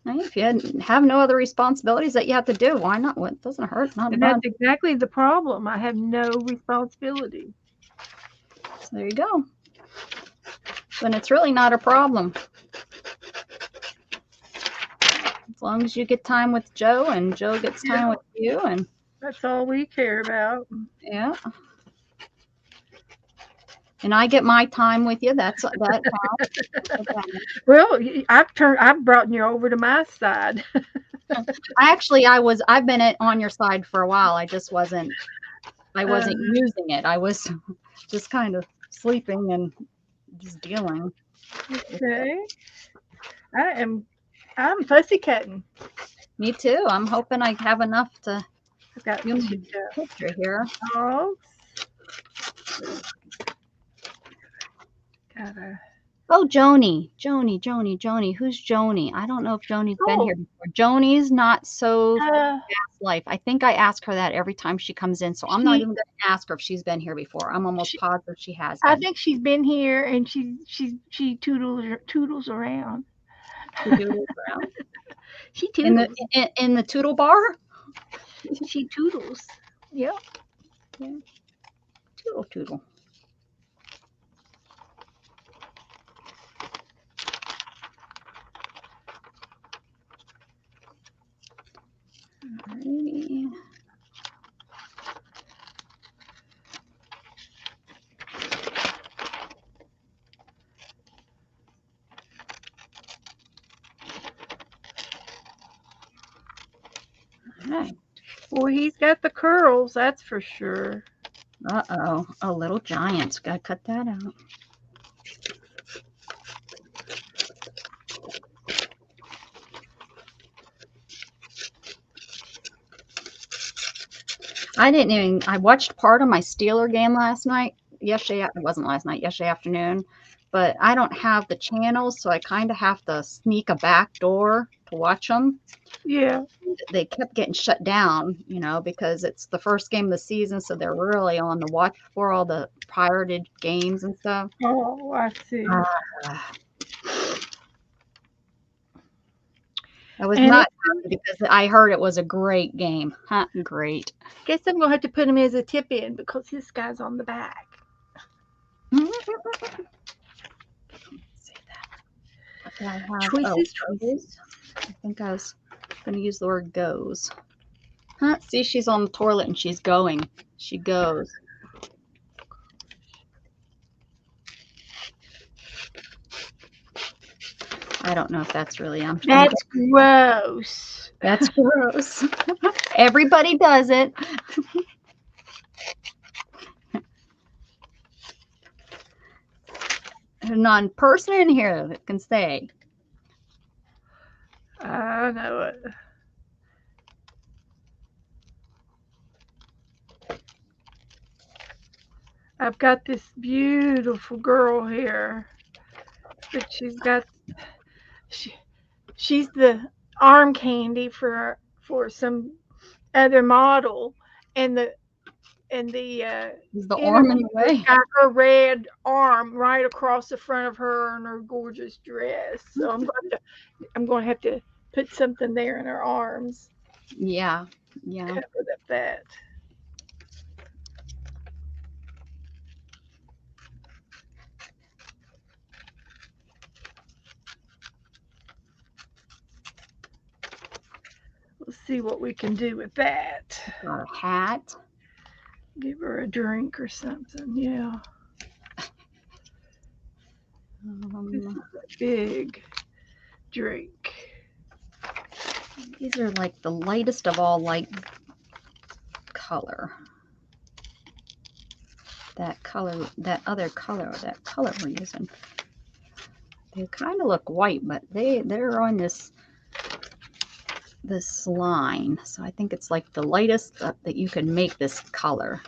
If you have no other responsibilities that you have to do, why not? What doesn't hurt? Not And that's exactly the problem. I have no responsibility. So there you go. Then it's really not a problem. As long as you get time with Joe and Joe gets time with you, and that's all we care about. Yeah. And I get my time with you. That's that. Well, I've brought you over to my side. I've been on your side for a while. I wasn't using it. I was just kind of sleeping and just dealing. Okay. I'm pussycatting. Me too. I'm hoping I have enough to I've got picture here. Oh, Joni. Who's Joni? I don't know if Joni's been here before. Joni's not so fast life. I think I ask her that every time she comes in, so I'm not even going to ask her if she's been here before. I'm almost positive she has. I think she's been here, and she toodles around. She doodles around. She toodles in the Toodle Bar. She toodles. Yep. Yeah. Toodle. Alrighty. Okay. Well, he's got the curls, that's for sure. Uh-oh. Oh, Little Giants. Gotta cut that out. I watched part of my Steeler game last night. Yesterday, it wasn't last night, yesterday afternoon. But I don't have the channels, so I kind of have to sneak a back door to watch them. Yeah. They kept getting shut down, because it's the first game of the season, so they're really on the watch for all the pirated games and stuff. Oh, I see. I was not happy because I heard it was a great game. Great. Guess I'm going to have to put him as a tip in because this guy's on the back. Choices. I think I was going to use the word goes. See, she's on the toilet and she's going. She goes. I don't know if that's really That's gross. That's gross. Everybody does it. There's not a person in here that can say. I know it. I've got this beautiful girl here, but she's the arm candy for some other model, and the Is the arm in interview the way? got her red arm right across the front of her in her gorgeous dress. So I'm going to have to put something there in her arms. Yeah. Cover that. Let's see what we can do with that. Got a hat. Give her a drink or something. Yeah. This is a big drink. These are like the lightest of all light color. That other color we're using. They kind of look white, but they're on this line. So I think it's like the lightest that you can make this color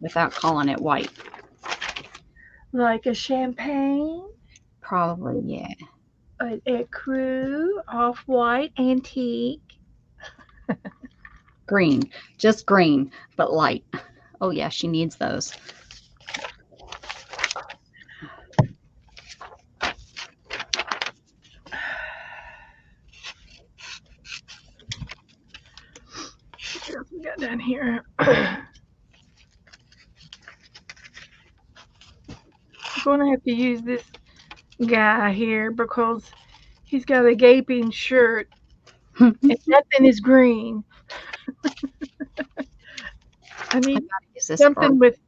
without calling it white. Like a champagne? Probably, yeah. A crew, off-white, antique. Green, just green, but light. Oh yeah, she needs those. What else we got down here? I'm going to have to use this guy here because he's got a gaping shirt and nothing is green. I need something with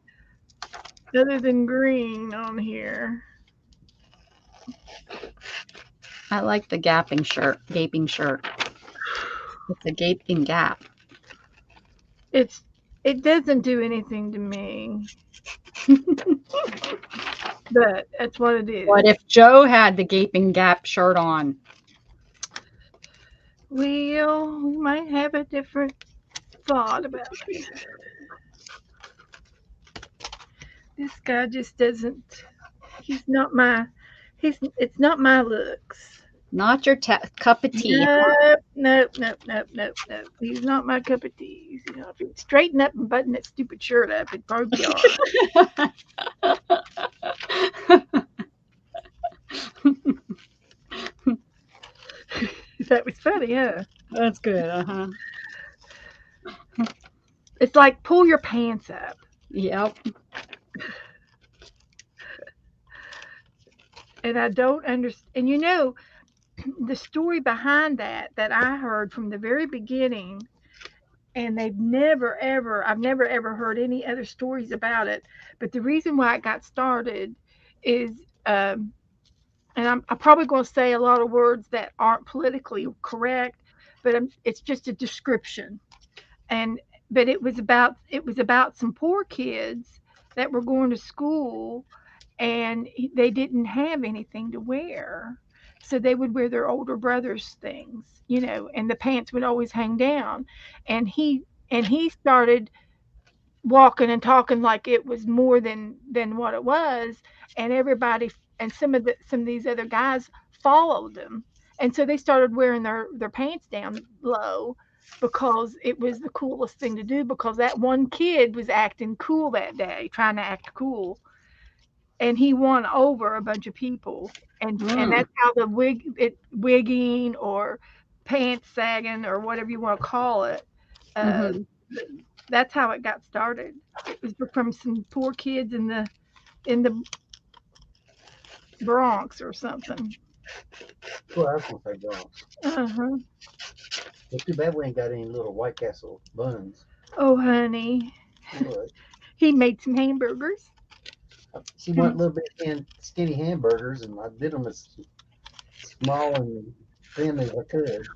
other than green on here. I like the gaping shirt. It's a gaping gap. It doesn't do anything to me. But that's what it is. What if Joe had the gaping gap shirt on? Well, we might have a different thought about it. This guy just doesn't. It's not my looks. Not your cup of tea. Nope. He's not my cup of tea. You know, if he'd straighten up and button that stupid shirt up, it'd probably be all right. That was funny, huh? That's good, It's like pull your pants up. Yep. And I don't understand. And you know, the story behind that I heard from the very beginning, and I've never ever heard any other stories about it. But the reason why it got started is, and I'm probably going to say a lot of words that aren't politically correct, but it's just a description. But it was about some poor kids that were going to school, and they didn't have anything to wear. So they would wear their older brother's things, you know, and the pants would always hang down. And he started walking and talking like it was more than what it was. And everybody, and some of these other guys followed them. And so they started wearing their pants down low because it was the coolest thing to do, because that one kid was acting cool that day, trying to act cool. And he won over a bunch of people, and that's how the wigging or pants sagging or whatever you want to call it. That's how it got started. It was from some poor kids in the Bronx or something. Well, I was gonna say Bronx. It's too bad we ain't got any little White Castle buns. Oh, honey. What? He made some hamburgers. She wanted a little bit skinny hamburgers, and I did them as small and thin as I could.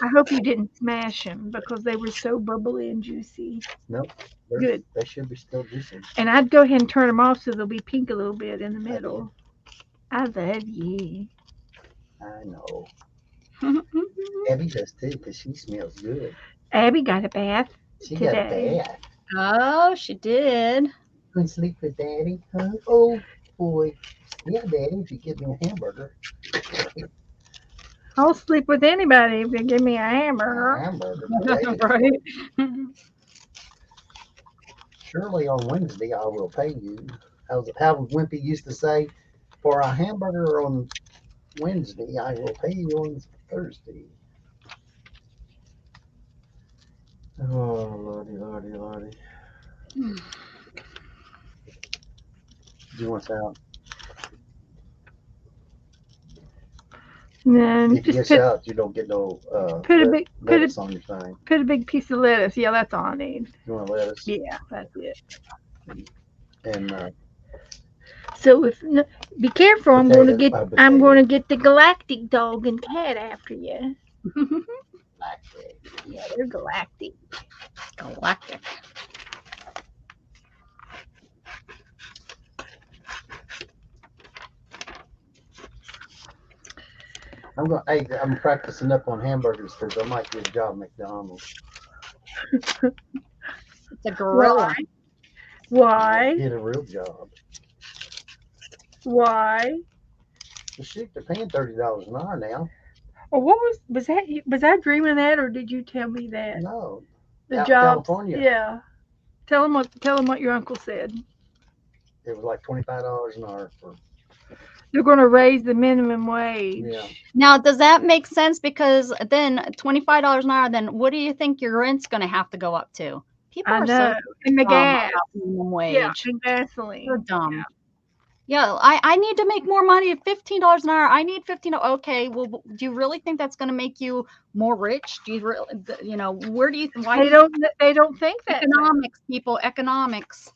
I hope you didn't smash them because they were so bubbly and juicy. Nope. Good. They should be still juicy. And I'd go ahead and turn them off so they'll be pink a little bit in the middle. I love you. I know. Abby does too, because she smells good. Abby got a bath She today. got a bath. Oh, she did. Can sleep with Daddy, huh? Oh boy. Yeah, Daddy, if you give me a hamburger. I'll sleep with anybody if you give me a A hamburger. hamburger. Daddy. Right? Surely on Wednesday I will pay you. How Wimpy used to say, for a hamburger on Wednesday, I will pay you on Thursday. Oh, lordy, lordy, lordy. Do you want that? And then If you just get out, you don't get no put a big lettuce on your thing. put a big piece of lettuce. Yeah, that's all I need. You want lettuce? Yeah, that's it. And So if be careful, I'm potato, going to get the galactic dog and cat after you. Yeah, they're galactic. Galactic. I'm practicing up on hamburgers because I might get a job at McDonald's. It's a gorilla. Why? Get a real job. Why? Well, shoot, they're paying $30 an hour now. Or what was that? Was I dreaming that, or did you tell me that? No, The out in job. California. Yeah. Tell him what your uncle said. It was like $25 an hour for. They're going to raise the minimum wage. Yeah. Now, does that make sense? Because then $25 an hour, then what do you think your rent's going to have to go up to? People I are know. so And the dumb gas. about minimum wage. Yeah, and gasoline. So dumb. Yeah, I need to make more money at $15 an hour. I need $15. Okay, well, do you really think that's going to make you more rich? Do you really, where do you? Why They don't think that. Economics, people, economics.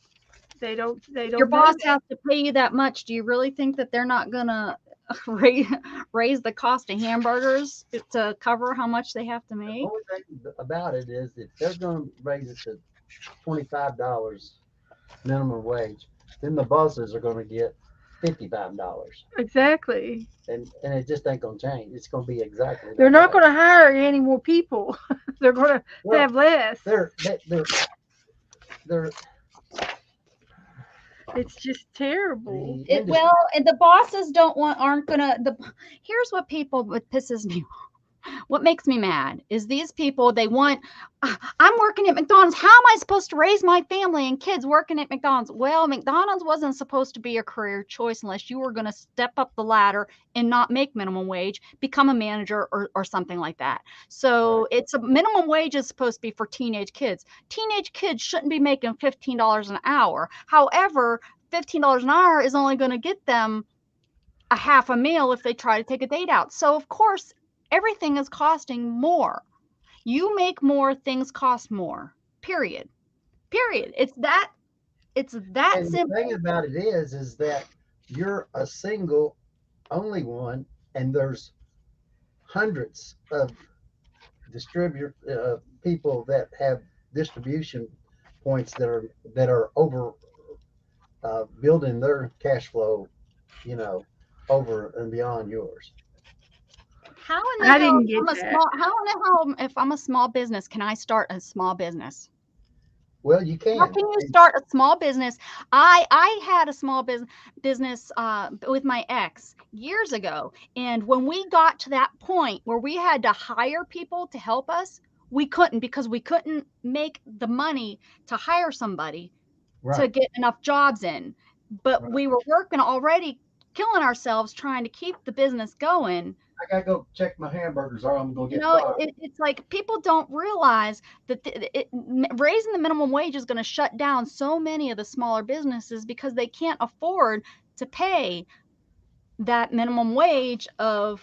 They don't. Your boss has to pay you that much. Do you really think that they're not gonna raise the cost of hamburgers to cover how much they have to make? The only thing about it is if they're going to raise it to $25 minimum wage, then the bosses are going to get $55. Exactly. And it just ain't going to change. It's going to be exactly. They're not going to hire any more people. They're going to have less. They're It's just terrible. And the bosses aren't gonna. Here's what pisses me off. What makes me mad is these people, they want, I'm working at McDonald's. How am I supposed to raise my family and kids working at McDonald's? Well, McDonald's wasn't supposed to be a career choice unless you were going to step up the ladder and not make minimum wage, become a manager or something like that. So it's a minimum wage is supposed to be for teenage kids. Teenage kids shouldn't be making $15 an hour. However, $15 an hour is only going to get them a half a meal if they try to take a date out. So of course, everything is costing more. You make more, things cost more. Period. It's that and simple. The thing about it is that you're a single only one, and there's hundreds of people that have distribution points that are over building their cash flow, over and beyond yours. How in the hell, if I'm a small business, can I start a small business? Well, you can. How can you start a small business? I had a small business with my ex years ago, and when we got to that point where we had to hire people to help us, we couldn't because we couldn't make the money to hire somebody to get enough jobs in. But we were working already, killing ourselves trying to keep the business going. I gotta go check my hamburgers, or I'm gonna get it's like people don't realize that raising the minimum wage is going to shut down so many of the smaller businesses because they can't afford to pay that minimum wage of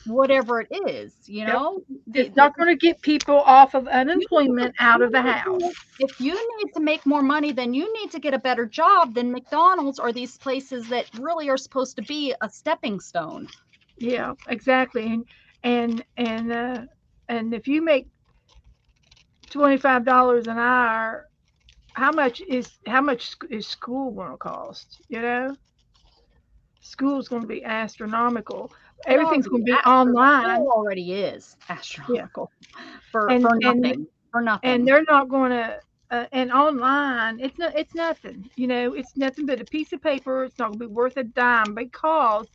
whatever it is. It's not going to get people off of unemployment out of the house. If you need to make more money, then you need to get a better job than McDonald's or these places that really are supposed to be a stepping stone. Yeah, exactly. And if you make $25 an hour, how much is school going to cost? School's going to be astronomical. Everything's going to be online. It already is astronomical for nothing. And they're not going to and online, it's nothing. It's nothing but a piece of paper. It's not going to be worth a dime because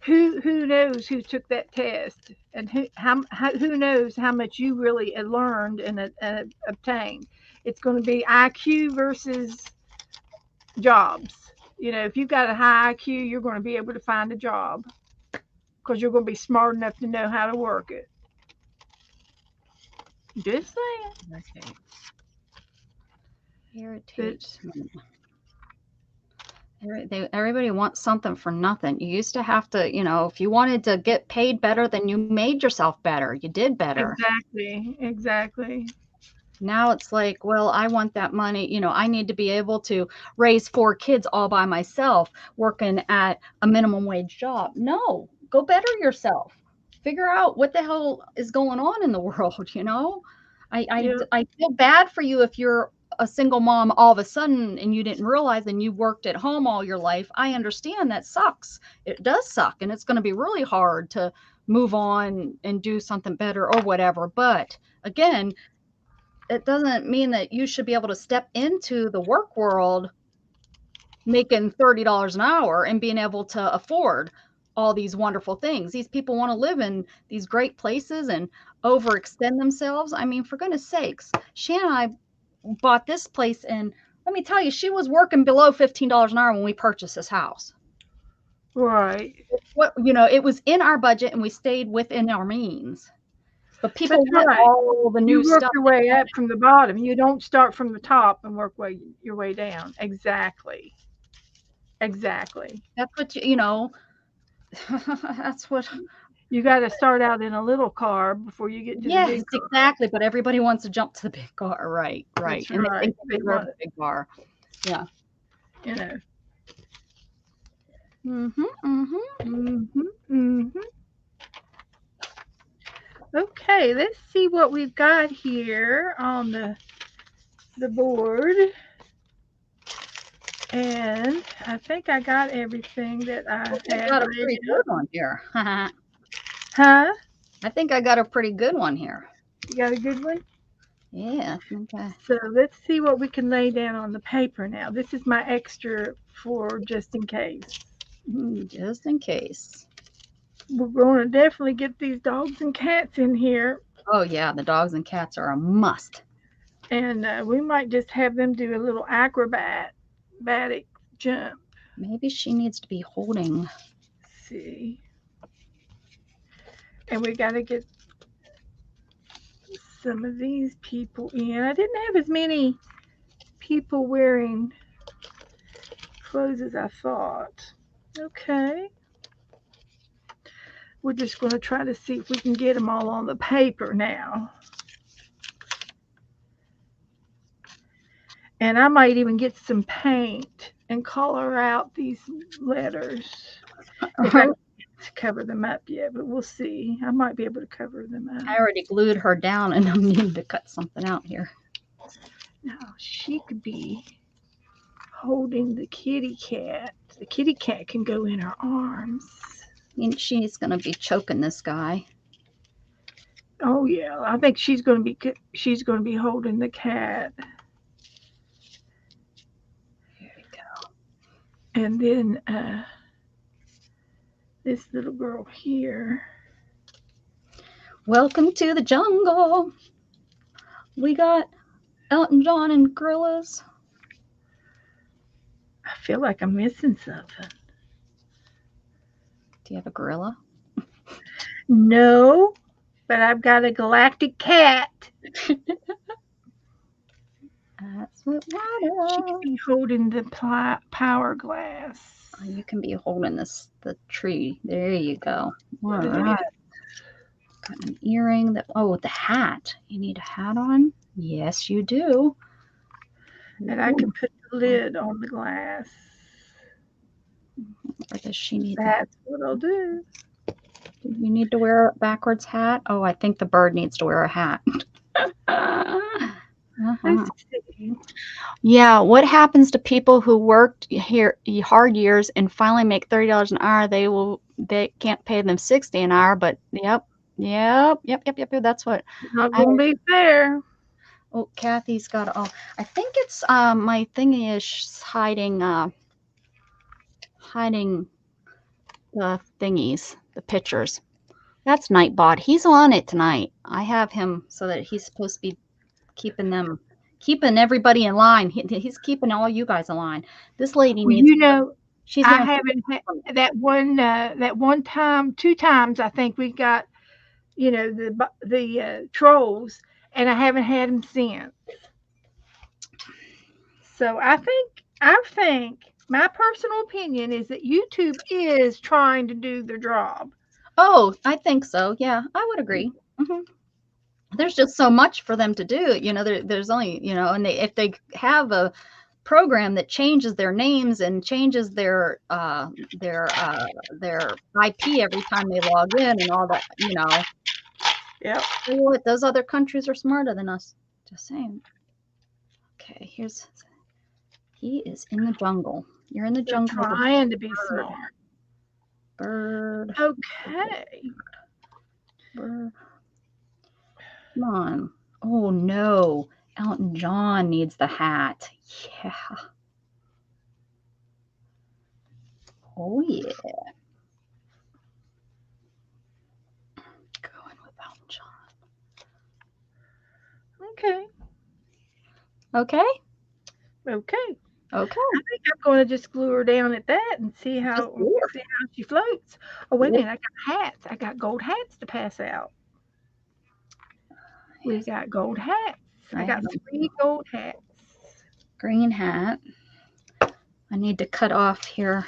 who knows who took that test, and who knows how much you really learned and obtained. It's going to be IQ versus jobs. If you've got a high IQ, you're going to be able to find a job because you're going to be smart enough to know how to work it. Just saying. Okay. Irritates me. Everybody wants something for nothing. You used to have to, if you wanted to get paid better, then you made yourself better. You did better. Exactly. Now it's like, well, I want that money. I need to be able to raise 4 kids all by myself working at a minimum wage job. No, go better yourself. Figure out what the hell is going on in the world, I feel bad for you if you're a single mom all of a sudden and you didn't realize and you worked at home all your life. I understand that sucks. It does suck, and it's going to be really hard to move on and do something better or whatever. But again, it doesn't mean that you should be able to step into the work world making $30 an hour and being able to afford all these wonderful things. These people want to live in these great places and overextend themselves. I mean, for goodness sakes, Shannon and I bought this place, and let me tell you, she was working below $15 an hour when we purchased this house. Right. It was in our budget, and we stayed within our means. But people want all the new stuff. You work your way up from the bottom. You don't start from the top and work your way down. Exactly. That's what that's what. You got to start out in a little car before you get to the big car. Exactly. But everybody wants to jump to the big car, right? That's and right. They want the big car. Yeah. Okay, let's see what we've got here on the board. And I think I got everything that I had. I got a pretty good one here. Huh? I think I got a pretty good one here. You got a good one? Yeah. Okay. So let's see what we can lay down on the paper now. This is my extra for just in case. Just in case. We're going to definitely get these dogs and cats in here. Oh, yeah. The dogs and cats are a must. And we might just have them do a little acrobatic jump. Maybe she needs to be holding. Let's see. And we got to get some of these people in. I didn't have as many people wearing clothes as I thought. Okay. We're just going to try to see if we can get them all on the paper now. And I might even get some paint and color out these letters. I can't cover them up yet, but we'll see. I might be able to cover them up. I already glued her down, and I'm needing to cut something out here. Now, she could be holding the kitty cat. The kitty cat can go in her arms. She's going to be choking this guy. Oh yeah, I think she's going to be holding the cat. Here we go. And then this little girl here. Welcome to the jungle. We got Elton John and gorillas. I feel like I'm missing something. Do you have a gorilla? No, but I've got a galactic cat. That's what matters. She can be holding the power glass. Oh, you can be holding the tree. There you go. All right. Got an earring. The hat. You need a hat on? Yes, you do. And I can put the lid on the glass. Or does she need That's what I'll do. Do you need to wear a backwards hat? Oh, I think the bird needs to wear a hat. Let's see. Yeah, what happens to people who worked here hard years and finally make $30 an hour? They can't pay them $60 an hour, but yep. That's what. Not gonna be fair. Oh, Kathy's got all. I think it's my thingy is hiding the thingies, the pictures. That's Nightbot. He's on it tonight. I have him so that he's supposed to be keeping everybody in line. He's keeping all you guys in line. This lady Well, needs. She's I going. haven't had that one time, 2 times. I think we got the trolls, and I haven't had them since. So I think my personal opinion is that YouTube is trying to do their job. Oh, I think so. Yeah, I would agree. There's just so much for them to do. There's only, and if they have a program that changes their names and changes their IP every time they log in and all that, Yeah. What, those other countries are smarter than us. Just saying. Okay, he is in the jungle. You're in the jungle. Trying to be smart. Bird. Okay. Bird. Come on. Oh no. Elton John needs the hat. Yeah. Oh yeah. Going with Elton John. Okay. Okay. Okay. Okay. I think I'm going to just glue her down at that and see how she floats. Oh, wait a minute. I got hats. I got gold hats to pass out. We got gold hats. I got 3 gold hats. Green hat. I need to cut off here.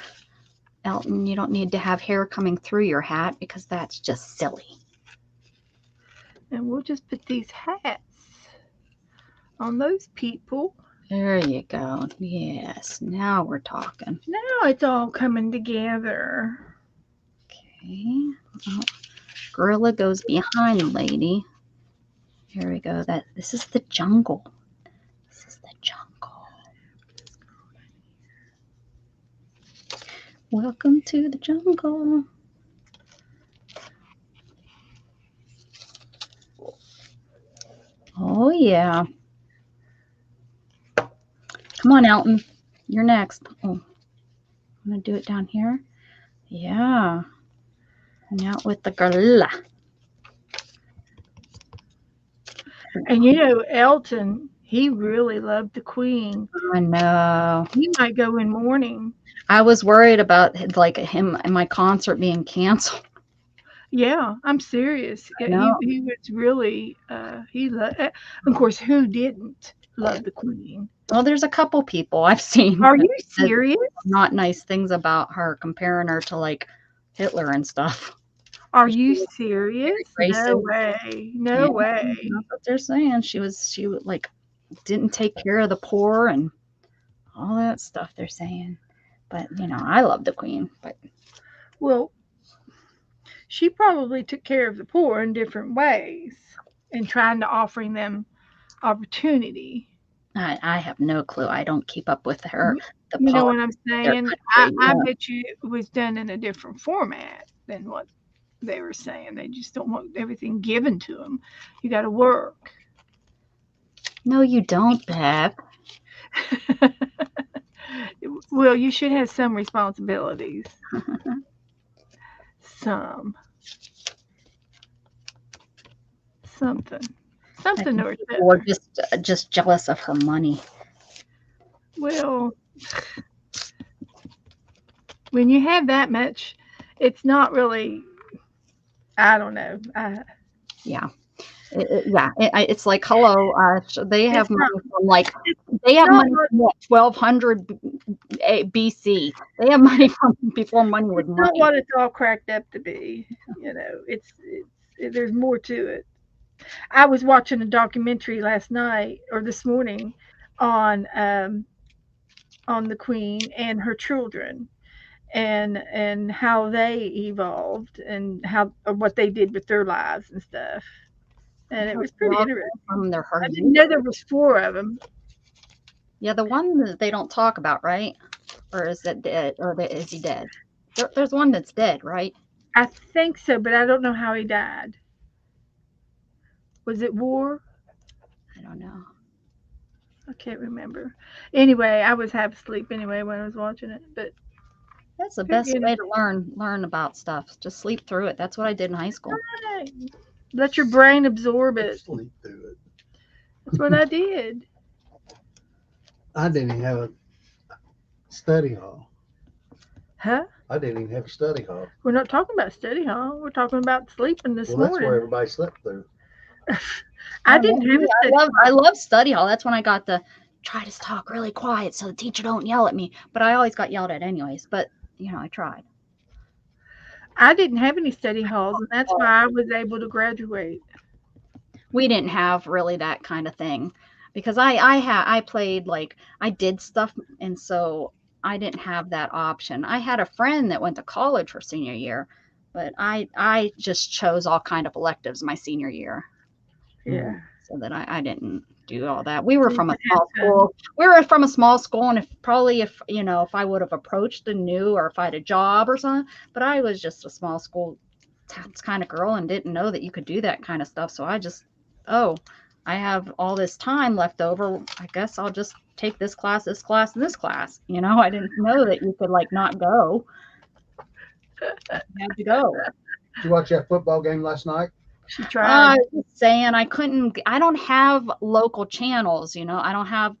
Elton, you don't need to have hair coming through your hat because that's just silly. And we'll just put these hats on those people. There you go. Yes, now we're talking. Now it's all coming together. Okay. Oh, gorilla goes behind the lady. Here we go. This is the jungle. This is the jungle. Welcome to the jungle. Oh yeah. Come on, Elton. You're next. Oh, I'm gonna do it down here. Yeah. Hang out with the gorilla. And Elton, he really loved the Queen. I know. He might go in mourning. I was worried about him and my concert being canceled. Yeah, I'm serious. He was really of course, who didn't love the Queen? Well, there's a couple people I've seen. Are you serious? Not nice things about her, comparing her to Hitler and stuff. Are you serious? No way. No way. That's what they're saying. She didn't take care of the poor and all that stuff they're saying. But I love the Queen. But well, she probably took care of the poor in different ways and trying to offering them opportunity. I have no clue. I don't keep up with her. You know what I'm saying? I bet you it was done in a different format than what they were saying. They just don't want everything given to them. You got to work. No, you don't, Beth. Well, you should have some responsibilities. Something or just jealous of her money. Well, when you have that much, it's not really, I don't know. Yeah. It's like, hello, they have money from they have money from 1200 BC. They have money from before money was money. Not what it's all cracked up to be. It's there's more to it. I was watching a documentary last night or this morning on the Queen and her children and how they evolved and what they did with their lives and stuff. And it was pretty interesting. I didn't know there was 4 of them. Yeah, the one that they don't talk about, right? Or is it dead? Or is he dead? There's one that's dead, right? I think so, but I don't know how he died. Was it war? I don't know. I can't remember. Anyway, I was half asleep anyway when I was watching it, but That's the best way to learn about stuff. Just sleep through it. That's what I did in high school. Let your brain absorb it. Sleep through it. That's what I did. I didn't even have a study hall. Huh? I didn't even have a study hall. We're not talking about study hall. We're talking about sleeping this Well, morning. that's where everybody slept through. I didn't have a study hall. I love study hall. That's when I got the try to talk really quiet so the teacher don't yell at me. But I always got yelled at anyways. But I tried. I didn't have any study halls, and that's why I was able to graduate. We didn't have really that kind of thing because I played, like, I did stuff, and so I didn't have that option. I had a friend that went to college for senior year, but I just chose all kind of electives my senior year. Yeah. So that I didn't do all that. We were from a small school. We were from a small school, and if I would have approached and knew, or if I had a job or something, but I was just a small school kind of girl and didn't know that you could do that kind of stuff. So I just, I have all this time left over. I guess I'll just take this class, and this class. I didn't know that you could not go. You had to go. Did you watch that football game last night? She tried. I was saying I don't have local channels, I don't have,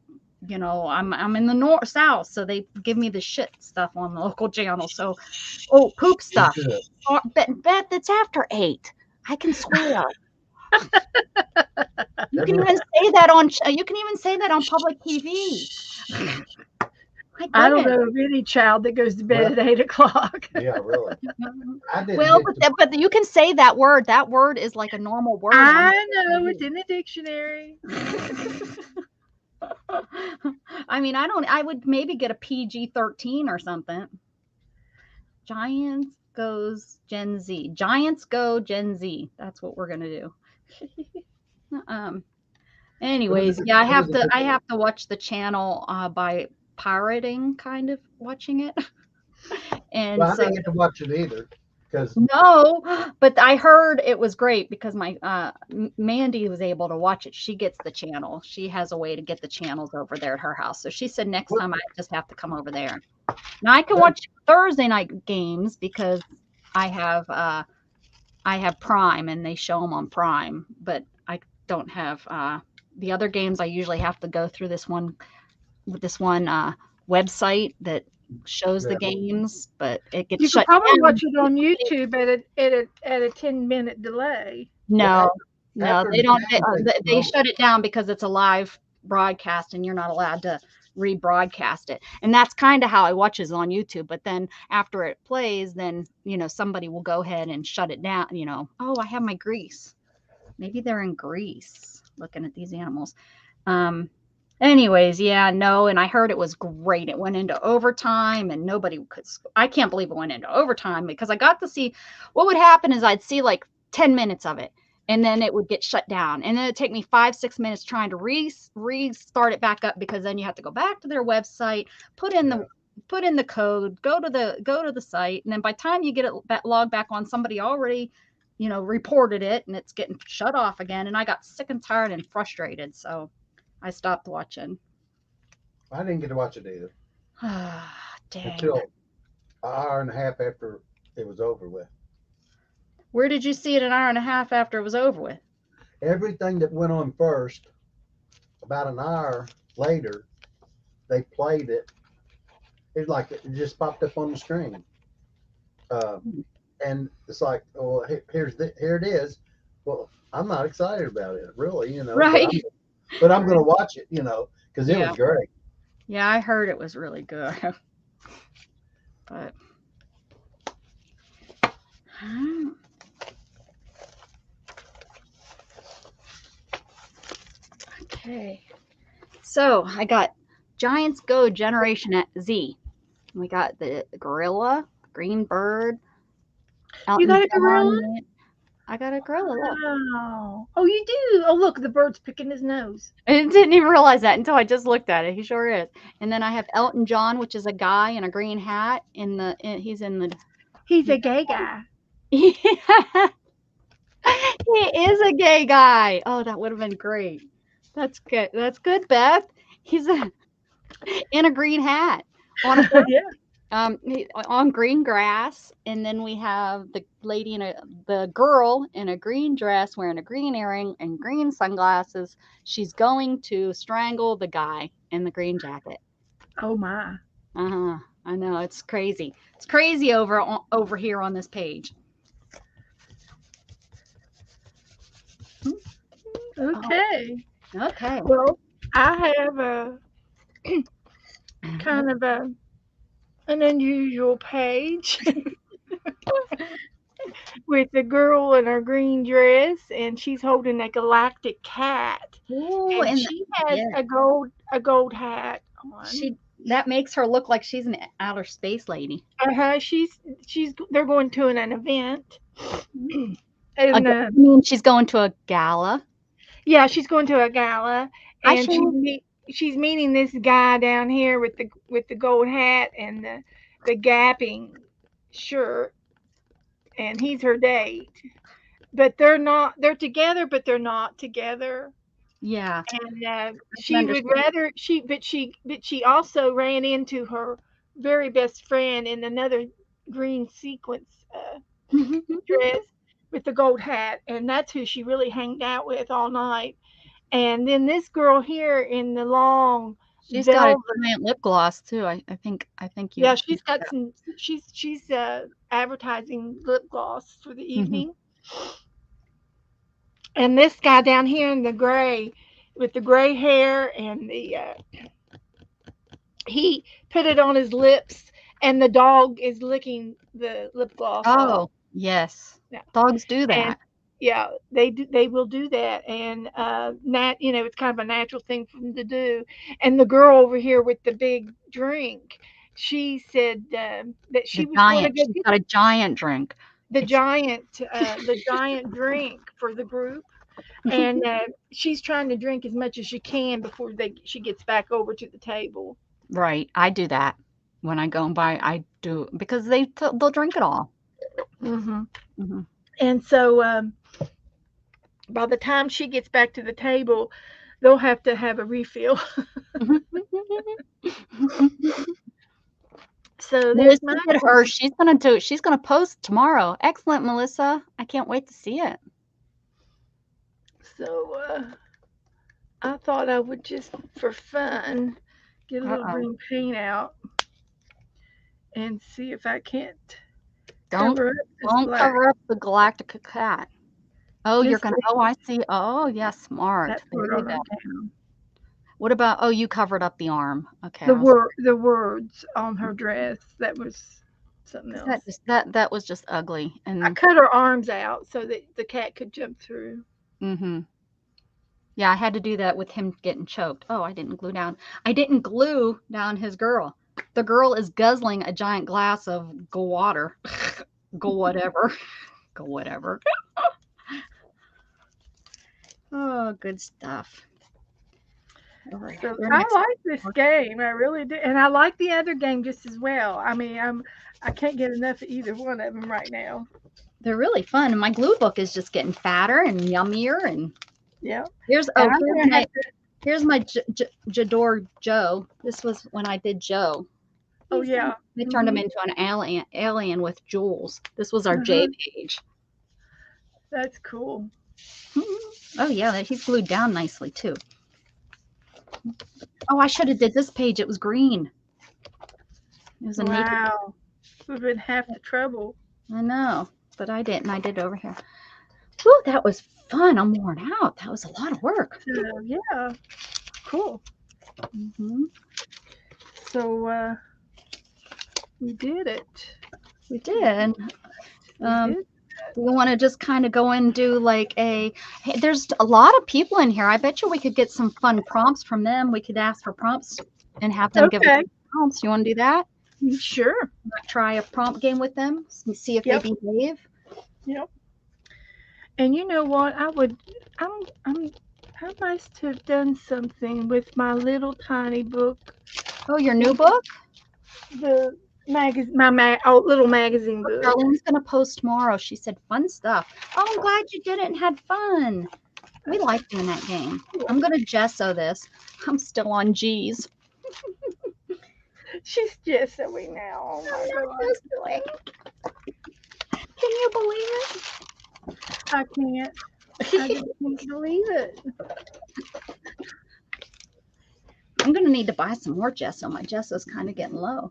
I'm in the south, so they give me the shit stuff on the local channel. So, poop stuff. Beth, it's after 8. I can swear. You can even say that on public TV. I don't know of any child that goes to bed at 8 o'clock. Yeah, really. But you can say that word. That word is like a normal word. I know, it's in the dictionary. I mean, I would maybe get a PG-13 or something. Giants goes Gen Z. Giants go Gen Z. That's what we're gonna do. Anyways, yeah, I have to watch the channel by pirating, kind of watching it. And I didn't get to watch it either. No, but I heard it was great because my Mandy was able to watch it. She gets the channel. She has a way to get the channels over there at her house. So she said next time I just have to come over there. Now I can watch Thursday night games because I have Prime and they show them on Prime, but I don't have the other games. I usually have to go through this one website that shows the games, but it gets shut down. You can probably watch it on YouTube at a 10-minute delay. No, they don't. They shut it down because it's a live broadcast and you're not allowed to rebroadcast it. And that's kind of how I watch it on YouTube. But then after it plays, then somebody will go ahead and shut it down. I have my Greece. Maybe they're in Greece looking at these animals. Anyways, and I heard it was great. It went into overtime and nobody could. I can't believe it went into overtime because I got to see what would happen is I'd see like 10 minutes of it and then it would get shut down. And then it'd take me 5-6 minutes trying to restart it back up because then you have to go back to their website, put in the code, go to the site. And then by the time you get it logged back on, somebody already, reported it and it's getting shut off again. And I got sick and tired and frustrated. So I stopped watching. I didn't get to watch it either. Dang. Until an hour and a half after it was over with. Where did you see it an hour and a half after it was over with? Everything that went on first, about an hour later, they played it. It's like it just popped up on the screen. And it's like, well, here it is. Well, I'm not excited about it, really, Right. But I'm going to watch it, because it was great. Yeah, I heard it was really good. But okay. So I got Giants Go Generation Z. We got the gorilla, green bird. You got a gorilla? I got a gorilla. Wow. Oh, you do? Oh, look, the bird's picking his nose. I didn't even realize that until I just looked at it. He sure is. And then I have Elton John, which is a guy in a green hat. He's a gay guy. He is a gay guy. Oh, that would have been great. That's good. That's good, Beth. He's in a green hat on a on green grass, and then we have the lady the girl in a green dress wearing a green earring and green sunglasses. She's going to strangle the guy in the green jacket. Oh my. I know, it's crazy. It's crazy over here on this page. Okay. Oh, okay. Well, I have a kind of an unusual page with a girl in her green dress, and she's holding a galactic cat. Ooh, And she has a gold hat on. That makes her look like she's an outer space lady. They're going to an event. And I mean, she's going to a gala. Yeah, she's going to a gala, and she's meeting this guy down here with the gold hat and the gapping shirt, and he's her date. But they're together, but they're not together. Yeah. And she would rather but she also ran into her very best friend in another green sequence dress with the gold hat, and that's who she really hanged out with all night. And then this girl here in the long, she's got a giant lip gloss too. I think you. Yeah, she's got some. She's advertising lip gloss for the evening. And this guy down here in the gray, with the gray hair and he put it on his lips, and the dog is licking the lip gloss. Oh, yes. Yeah. Dogs do that. And, yeah, they do. They will do that, and it's kind of a natural thing for them to do. And the girl over here with the big drink, she said that she was going to get. She's got a giant drink. The giant drink for the group, and she's trying to drink as much as she can before she gets back over to the table. Right, I do that when I go and buy. I do because they'll drink it all. And so by the time she gets back to the table, they'll have to have a refill. So there's her. She's gonna post tomorrow. Excellent, Melissa. I can't wait to see it. So I thought I would just for fun get a little green paint out and see if I can't cover up the galactic cat. Oh, you're gonna. Oh, I see. Oh, yeah, smart. What about? You covered up the arm. Okay. The words on her dress. That was something else. That was just ugly. And I cut her arms out so that the cat could jump through. Yeah, I had to do that with him getting choked. Oh, I didn't glue down his girl. The girl is guzzling a giant glass of go water. Go whatever. Go whatever. Oh, good stuff. So I like this game. I really do. And I like the other game just as well. I mean, I can't get enough of either one of them right now. They're really fun. And my glue book is just getting fatter and yummier. And yeah. Here's my Jador Joe. This was when I did Joe. Oh, yeah. They turned him into an alien with jewels. This was our J page. That's cool. Oh, yeah. He's glued down nicely, too. Oh, I should have did this page. It was green. It was a wow. Would have been half the trouble. I know, but I didn't. I did over here. Whew, that was fun. I'm worn out. That was a lot of work. Yeah. Cool. So we did it. We did. We want to just kind of go and do like hey, there's a lot of people in here. I bet you we could get some fun prompts from them. We could ask for prompts and have them give us prompts. You want to do that? Sure. Try a prompt game with them and see if they behave. Yep. And you know what? I must have done something with my little tiny book. Oh, your new book? The magazine, my little magazine book. Darlene's gonna post tomorrow. She said fun stuff. Oh, I'm glad you did it and had fun. We like doing that game. I'm going to gesso this. I'm still on G's. She's gessoing now. Oh my God. Can you believe it? I can't. I just can't believe it. I'm going to need to buy some more gesso. My gesso's kind of getting low.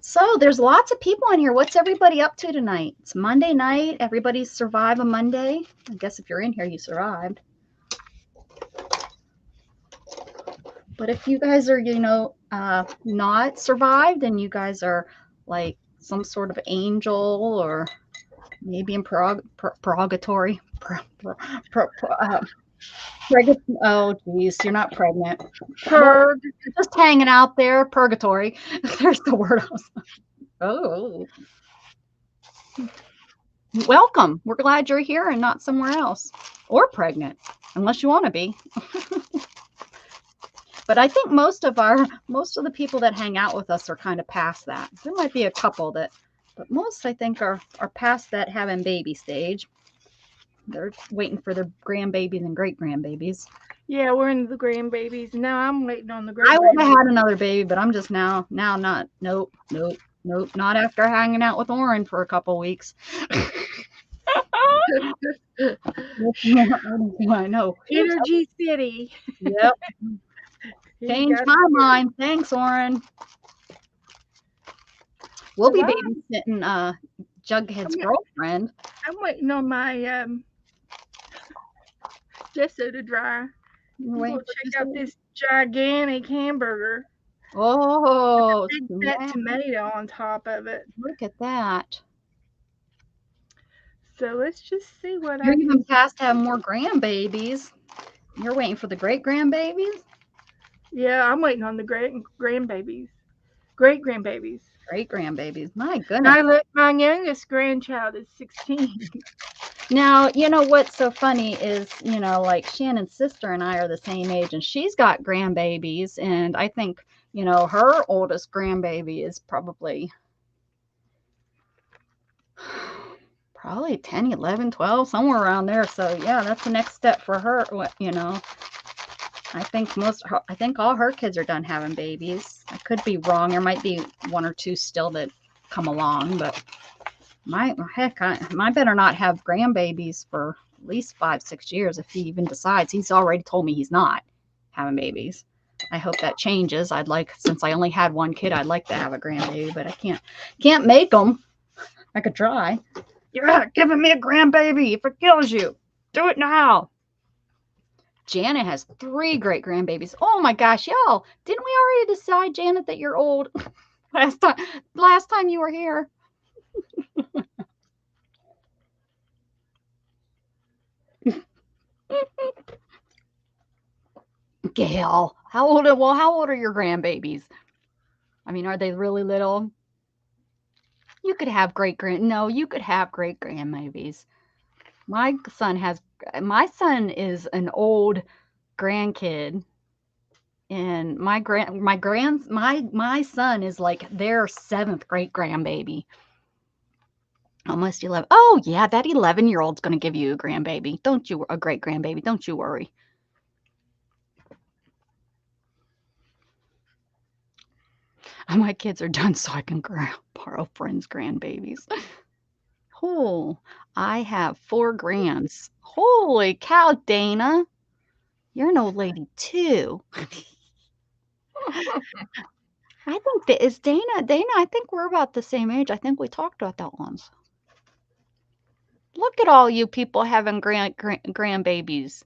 So there's lots of people in here. What's everybody up to tonight? It's Monday night. Everybody's survived a Monday. I guess if you're in here, you survived. But if you guys are, not survived and you guys are like some sort of angel or maybe in purgatory. Oh, geez, you're not pregnant. You're just hanging out there, purgatory. There's the word. Oh. Welcome. We're glad you're here and not somewhere else. Or pregnant, unless you want to be. But I think most of the people that hang out with us are kind of past that. There might be a couple but most I think are past that having baby stage. They're waiting for their grandbabies and great grandbabies. Yeah, we're in the grandbabies. Now I'm waiting on the great. I would have had another baby, but I'm just now not. Nope. Not after hanging out with Oren for a couple weeks. I know. Energy City. Yep. Changed my mind. Thanks, Oren. We'll be babysitting Jughead's girlfriend. I'm waiting on my gesso to dry. We'll check out this gigantic hamburger. Oh, that tomato on top of it. Look at that. So let's just see what you're even past having more grandbabies. You're waiting for the great grandbabies? Yeah, I'm waiting on the great grandbabies. Great grandbabies. Great grandbabies. My goodness. My youngest grandchild is 16. Now, you know what's so funny is, like Shannon's sister and I are the same age, and she's got grandbabies, and I think, her oldest grandbaby is probably 10, 11, 12, somewhere around there. So yeah, that's the next step for her. I think all her kids are done having babies. I could be wrong. There might be one or two still that come along, but I better not have grandbabies for at least 5-6 years if he even decides. He's already told me he's not having babies. I hope that changes. Since I only had one kid, I'd like to have a grandbaby, but I can't make them. I could try. You're not giving me a grandbaby if it kills you. Do it now. Janet has 3 great grandbabies. Oh my gosh, y'all. Didn't we already decide, Janet, that you're old? Last time you were here. Gail, how old are your grandbabies? I mean, are they really little? You could have great grandbabies. My son is an old grandkid, and my son is like their 7th great grandbaby. Almost 11. Oh yeah, that 11-year-old's going to give you a grandbaby. A great grandbaby. Don't you worry. My kids are done so I can borrow friends' grandbabies. Oh, I have 4 grands. Holy cow, Dana. You're an old lady too. I think that is Dana. I think we're about the same age. I think we talked about that once. Look at all you people having grandbabies.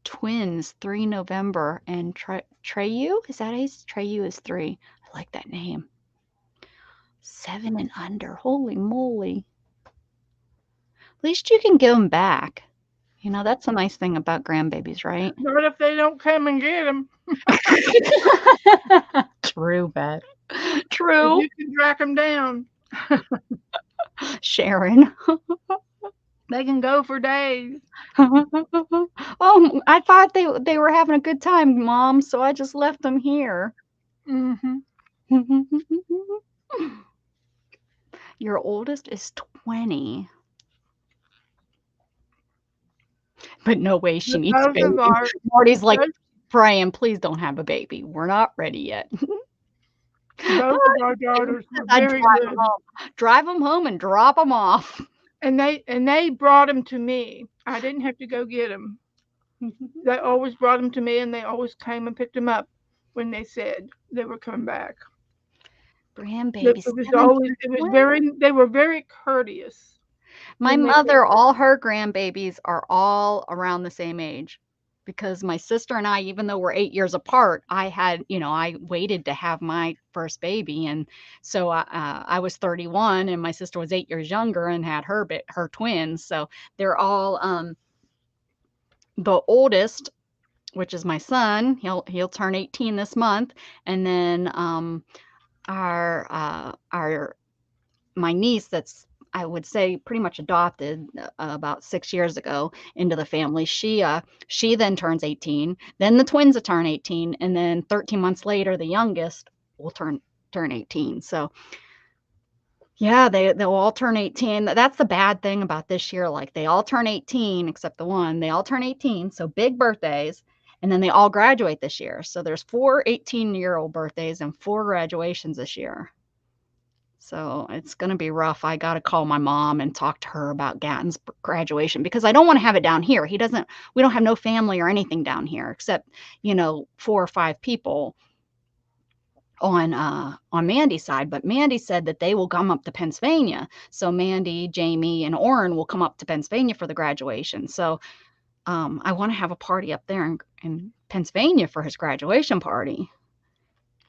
Twins, 3 November, and Treyu? Is that his? Treyu is 3. I like that name. 7 and under. Holy moly. At least you can give them back. That's a nice thing about grandbabies, right? Not if they don't come and get them. True, Beth. True. You can track them down. Sharon. They can go for days. Oh, I thought they were having a good time, Mom, so I just left them here. Mm-hmm. Your oldest is 20. But no way she needs a Both baby. of our Marty's like both, praying, please don't have a baby. We're not ready yet. both of our daughters were I very good. drive them home and drop them off. And they brought them to me. I didn't have to go get them. They always brought them to me, and they always came and picked them up when they said they were coming back. Grandbabies. They were very courteous. My mother, all her grandbabies are all around the same age. Because my sister and I, even though we're 8 years apart, I waited to have my first baby. And so I was 31 and my sister was 8 years younger and had her twins. So they're all, the oldest, which is my son, he'll turn 18 this month. And then my niece that's, I would say, pretty much adopted about 6 years ago into the family. She then turns 18. Then the twins will turn 18, and then 13 months later, the youngest will turn 18. So, yeah, they'll all turn 18. That's the bad thing about this year. Like they all turn 18 except the one. They all turn 18, so big birthdays, and then they all graduate this year. So there's 4 18-year-old birthdays and 4 graduations this year. So it's going to be rough. I got to call my mom and talk to her about Gatton's graduation because I don't want to have it down here. We don't have no family or anything down here except, 4 or 5 people on Mandy's side. But Mandy said that they will come up to Pennsylvania. So Mandy, Jamie, and Orrin will come up to Pennsylvania for the graduation. So I want to have a party up there in Pennsylvania for his graduation party.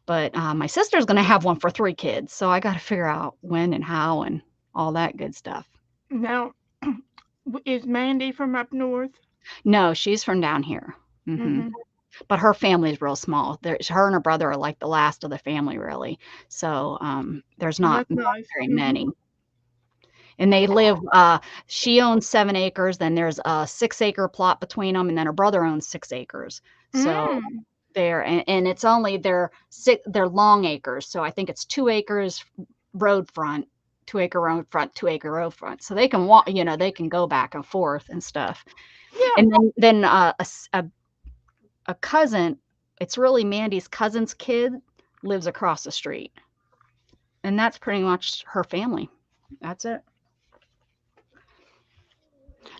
But my sister's going to have one for 3 kids. So I got to figure out when and how and all that good stuff. Now, is Mandy from up north? No, she's from down here. Mm-hmm. But her family is real small. Her and her brother are like the last of the family, really. So there's not very many. And they live, she owns 7 acres. Then there's a 6-acre plot between them. And then her brother owns 6 acres. So there, and it's only they're long acres, so I think it's 2 acres road front, 2 acre road front, 2 acre road front, so they can walk, they can go back and forth and stuff. Yeah. And then a cousin, it's really Mandy's cousin's kid, lives across the street, and that's pretty much her family. That's it.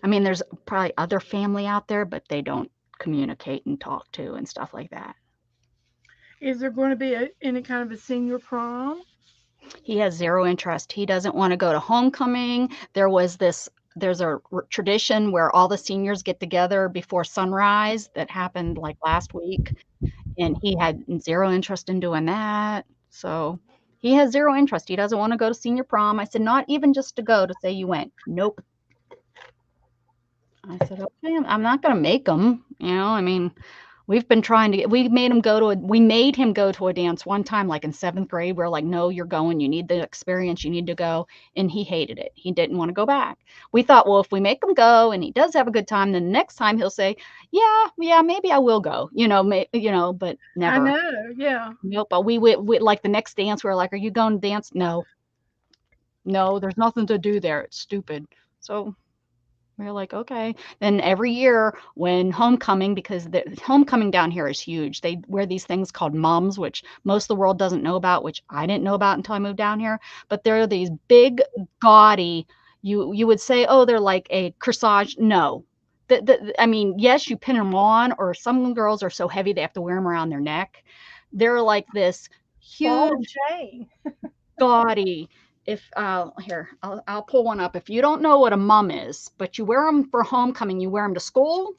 I mean, there's probably other family out there, but they don't communicate and talk to and stuff like that. Is there going to be any kind of a senior prom? He has 0 interest. He doesn't want to go to homecoming. There's a tradition where all the seniors get together before sunrise that happened like last week, and he had 0 interest in doing that. So he has 0 interest. He doesn't want to go to senior prom. I said, not even just to go to say you went. Nope. I said, okay, I'm not going to make him, I mean, we've been trying to we made him go to a dance one time, like in 7th grade. We're like, no, you're going, you need the experience, you need to go. And he hated it. He didn't want to go back. We thought, well, if we make him go and he does have a good time, then the next time he'll say, yeah, maybe I will go, but never. I know. Yeah. Nope. But we like the next dance, we were like, are you going to dance? No, there's nothing to do there. It's stupid. So we're like, okay. Then every year when homecoming, because the homecoming down here is huge, they wear these things called mums, which most of the world doesn't know about, which I didn't know about until I moved down here. But they're these big, gaudy, you would say, oh, they're like a corsage. No. I mean, yes, you pin them on, or some girls are so heavy they have to wear them around their neck. They're like this huge, gaudy. If here, I'll pull one up. If you don't know what a mum is, but you wear them for homecoming, you wear them to school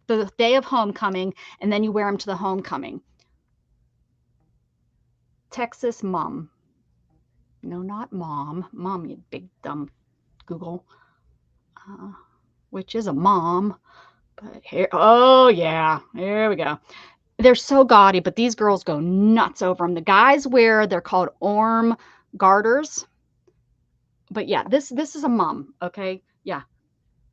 the day of homecoming, and then you wear them to the homecoming. Texas mum. No, not mom. Mom, you big dumb Google. Which is a mom. But here, oh yeah, here we go. They're so gaudy, but these girls go nuts over them. The guys they're called arm garters. But yeah, this is a mum, okay? Yeah.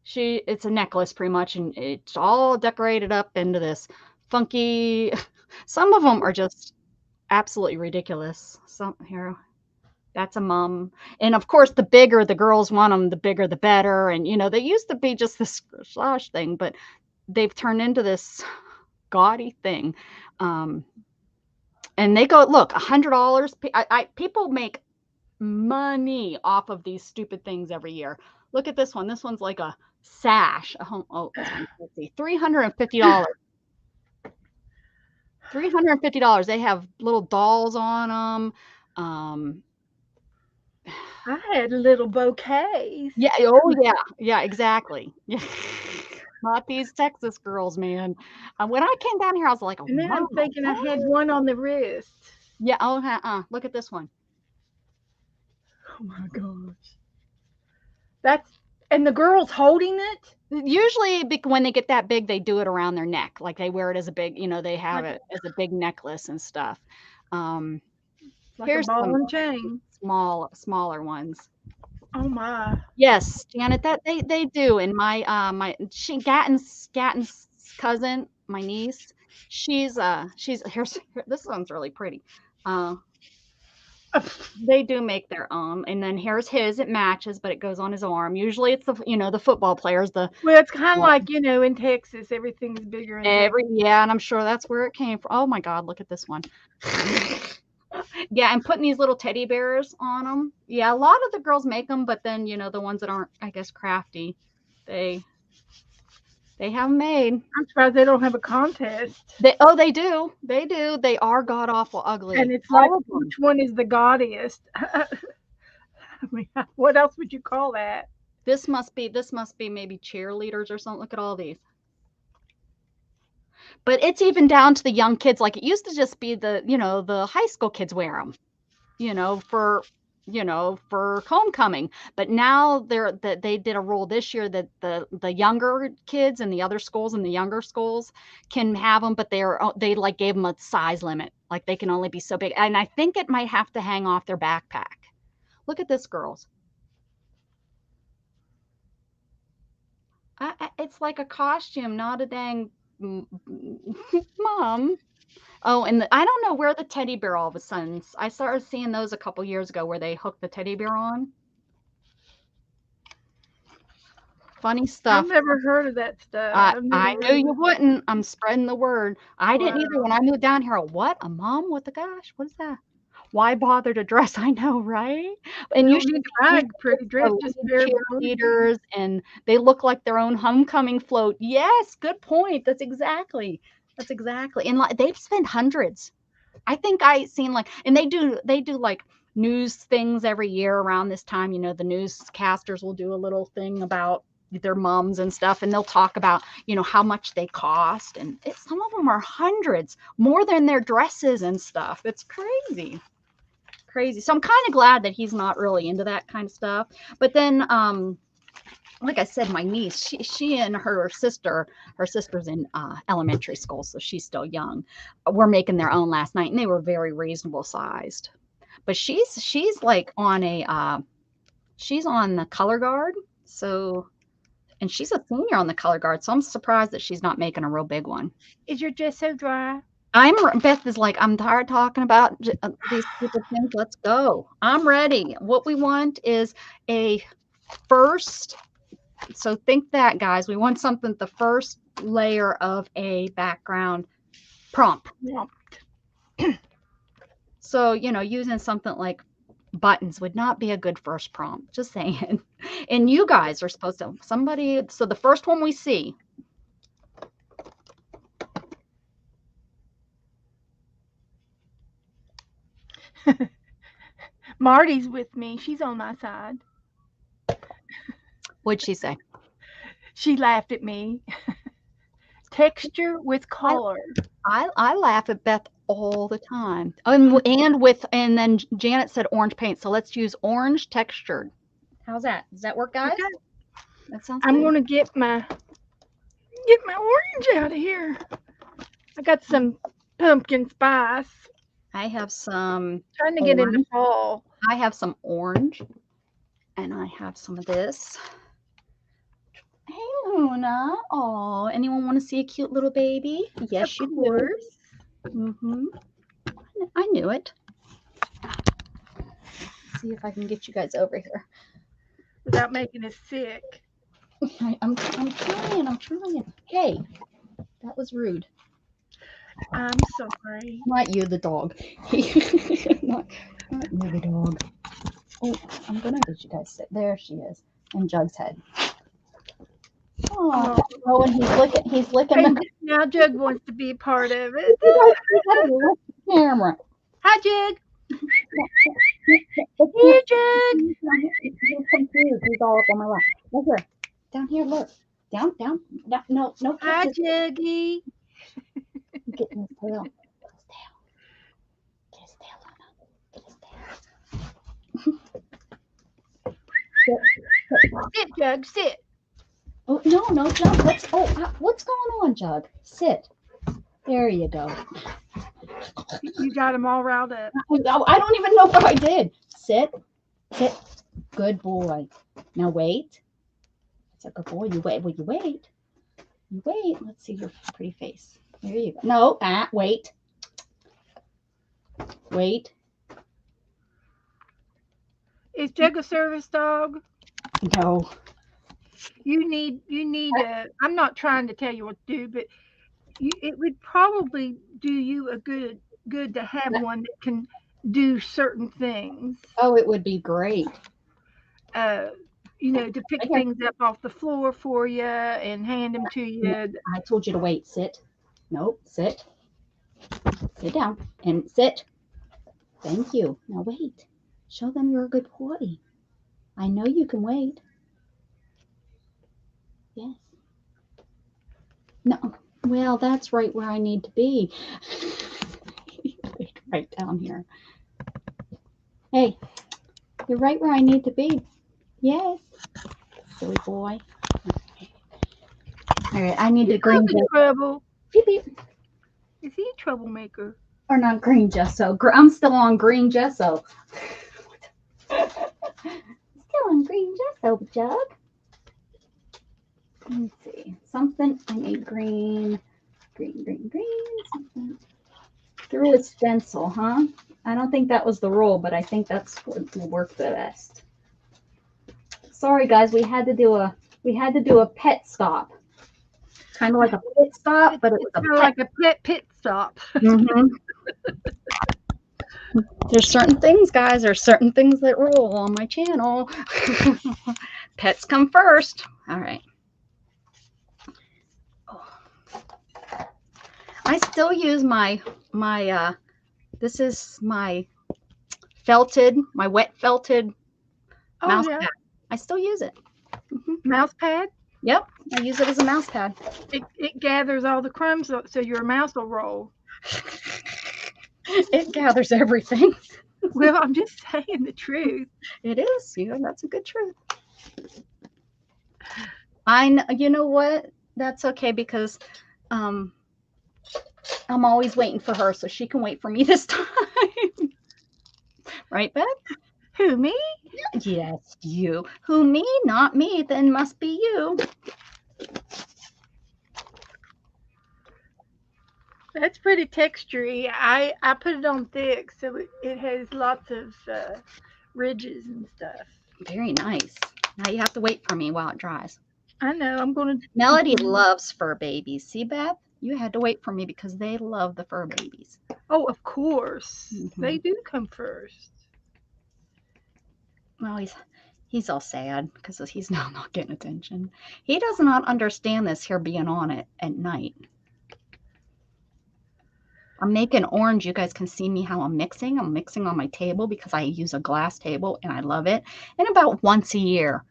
It's a necklace pretty much, and it's all decorated up into this funky. Some of them are just absolutely ridiculous. Some here, that's a mom, and of course, the bigger the girls want them, the bigger the better. And they used to be just this slash thing, but they've turned into this gaudy thing. And they go, look, $100. People make money off of these stupid things every year. Look at this one. This one's like a sash. Let's see, $350. $350. They have little dolls on them. I had little bouquets. Yeah. Oh, yeah. Yeah, exactly. Yeah. Not these Texas girls, man. When I came down here, I was like, oh, and then I'm thinking I had one on the wrist. Yeah. Oh, look at this one. Oh my gosh. And the girl's holding it? Usually when they get that big, they do it around their neck. Like they wear it as a big, they have it as a big necklace and stuff. Like here's a ball some and chain. Smaller ones. Oh my. Yes, Janet, that they do. And Gatton's cousin, my niece, she's this one's really pretty. They do make their own, and then here's his. It matches, but it goes on his arm. Usually, it's the football players. Well, it's kind of like in Texas, everything's bigger. Yeah, and I'm sure that's where it came from. Oh my God, look at this one. Yeah, and putting these little teddy bears on them. Yeah, a lot of the girls make them, but then the ones that aren't, I guess, crafty, they have them made. I'm surprised they don't have a contest. They do. They are god awful ugly. And it's like which one is the gaudiest? I mean, what else would you call that? This must be maybe cheerleaders or something. Look at all these. But it's even down to the young kids. Like it used to just be the high school kids wear them, for homecoming. But now they did a rule this year that the younger kids in the other schools and the younger schools can have them, but they like gave them a size limit. Like they can only be so big. And I think it might have to hang off their backpack. Look at this, girls. It's like a costume, not a dang mom. Oh, and I don't know where the teddy bear all of a sudden. I started seeing those a couple years ago where they hooked the teddy bear on. Funny stuff. I've never heard of that stuff. I knew you wouldn't. I'm spreading the word. I didn't either when I moved down here. What? A mom? What the gosh? What is that? Why bother to dress? I know, right? And you should be pretty dressed, just cheerleaders, and they look like their own homecoming float. Yes, good point. That's exactly. And they've spent hundreds. I think I seen and they do like news things every year around this time. The newscasters will do a little thing about their moms and stuff, and they'll talk about how much they cost, and some of them are hundreds more than their dresses and stuff. It's crazy. So I'm kind of glad that he's not really into that kind of stuff. But then like I said, my niece, she and her sister's in elementary school, so she's still young, were making their own last night, and they were very reasonable sized. But she's like on she's on the color guard, so, and she's a senior on the color guard, so I'm surprised that she's not making a real big one. Is your dress so dry? Beth is like, I'm tired talking about these stupid things. Let's go. I'm ready. What we want is a first. So think that, guys. We want something, the first layer of a background prompt. So, using something like buttons would not be a good first prompt. Just saying. And you guys are supposed to, so the first one we see. Marty's with me. She's on my side. What'd she say? She laughed at me. Texture with color. I laugh at Beth all the time. And then Janet said orange paint. So let's use orange textured. How's that? Does that work, guys? Okay. That sounds good. I'm gonna get my orange out of here. I got some pumpkin spice. I have some. Trying to get into fall. I have some orange, and I have some of this. Hey, Luna. Oh, anyone want to see a cute little baby? Yes, you do. Mm-hmm. I knew it. Let's see if I can get you guys over here without making us sick. I'm trying. Hey, that was rude. I'm sorry. Not you, the dog. not you, the dog. Oh, I'm gonna let you guys sit. There she is, in Jug's head. Oh, and he's licking. And now Jug wants to be a part of it. Camera. Hi, Jug. Here, Jug. He's all up on my lap. Right here. Down here, look. Down. No. Hi, Juggy. Getting his tail. Get his tail, Luna. Get his tail. Sit, Jug, sit. Oh, no, Jug. What's going on, Jug? Sit. There you go. You got him all riled up. I don't even know what I did. Sit. Good boy. Now wait. It's a good boy. You wait. Will you wait? You wait. Let's see your pretty face. There you go. No, wait. Wait. Is Jug a service dog? No. You need I'm not trying to tell you what to do, but it would probably do you a good to have one that can do certain things. Oh, it would be great. To pick things up off the floor for you and hand them to you. I told you to wait. Sit. Nope. Sit. Sit down and sit. Thank you. Now wait. Show them you're a good boy. I know you can wait. Yes. No. Well, that's right where I need to be. Wait right down here. Hey, you're right where I need to be. Yes. Silly boy. All right, I need to green trouble. Beep, beep. Is he a troublemaker? Or not green gesso. I'm still on green gesso. Still on green gesso, Jug. Let's see. Something I need green. Something. Through a stencil, huh? I don't think that was the rule, but I think that's what will work the best. Sorry guys, we had to do a pet stop. Kind of like a pit stop, but it was like a pit stop. Mm-hmm. There's certain things, guys. There's certain things that rule on my channel. Pets come first. All right. I still use my this is my wet felted mouse pad. I still use it. Mouse pad? Yep, I use it as a mouse pad. It gathers all the crumbs so your mouse will roll. It gathers everything. Well, I'm just saying the truth. It is. That's a good truth. You know what? That's okay because I'm always waiting for her, so she can wait for me this time. Right, Beth? Who, me? Yes, you. Who, me? Not me. Then must be you. That's pretty textury. I put it on thick, so it has lots of ridges and stuff. Very nice. Now you have to wait for me while it dries. I know. I'm going to... Melody loves fur babies. See, Beth? You had to wait for me because they love the fur babies. Oh, of course. Mm-hmm. They do come first. Well, he's all sad because he's now not getting attention. He does not understand this here being on it at night. I'm making orange. You guys can see me how I'm mixing. I'm mixing on my table because I use a glass table and I love it. And about once a year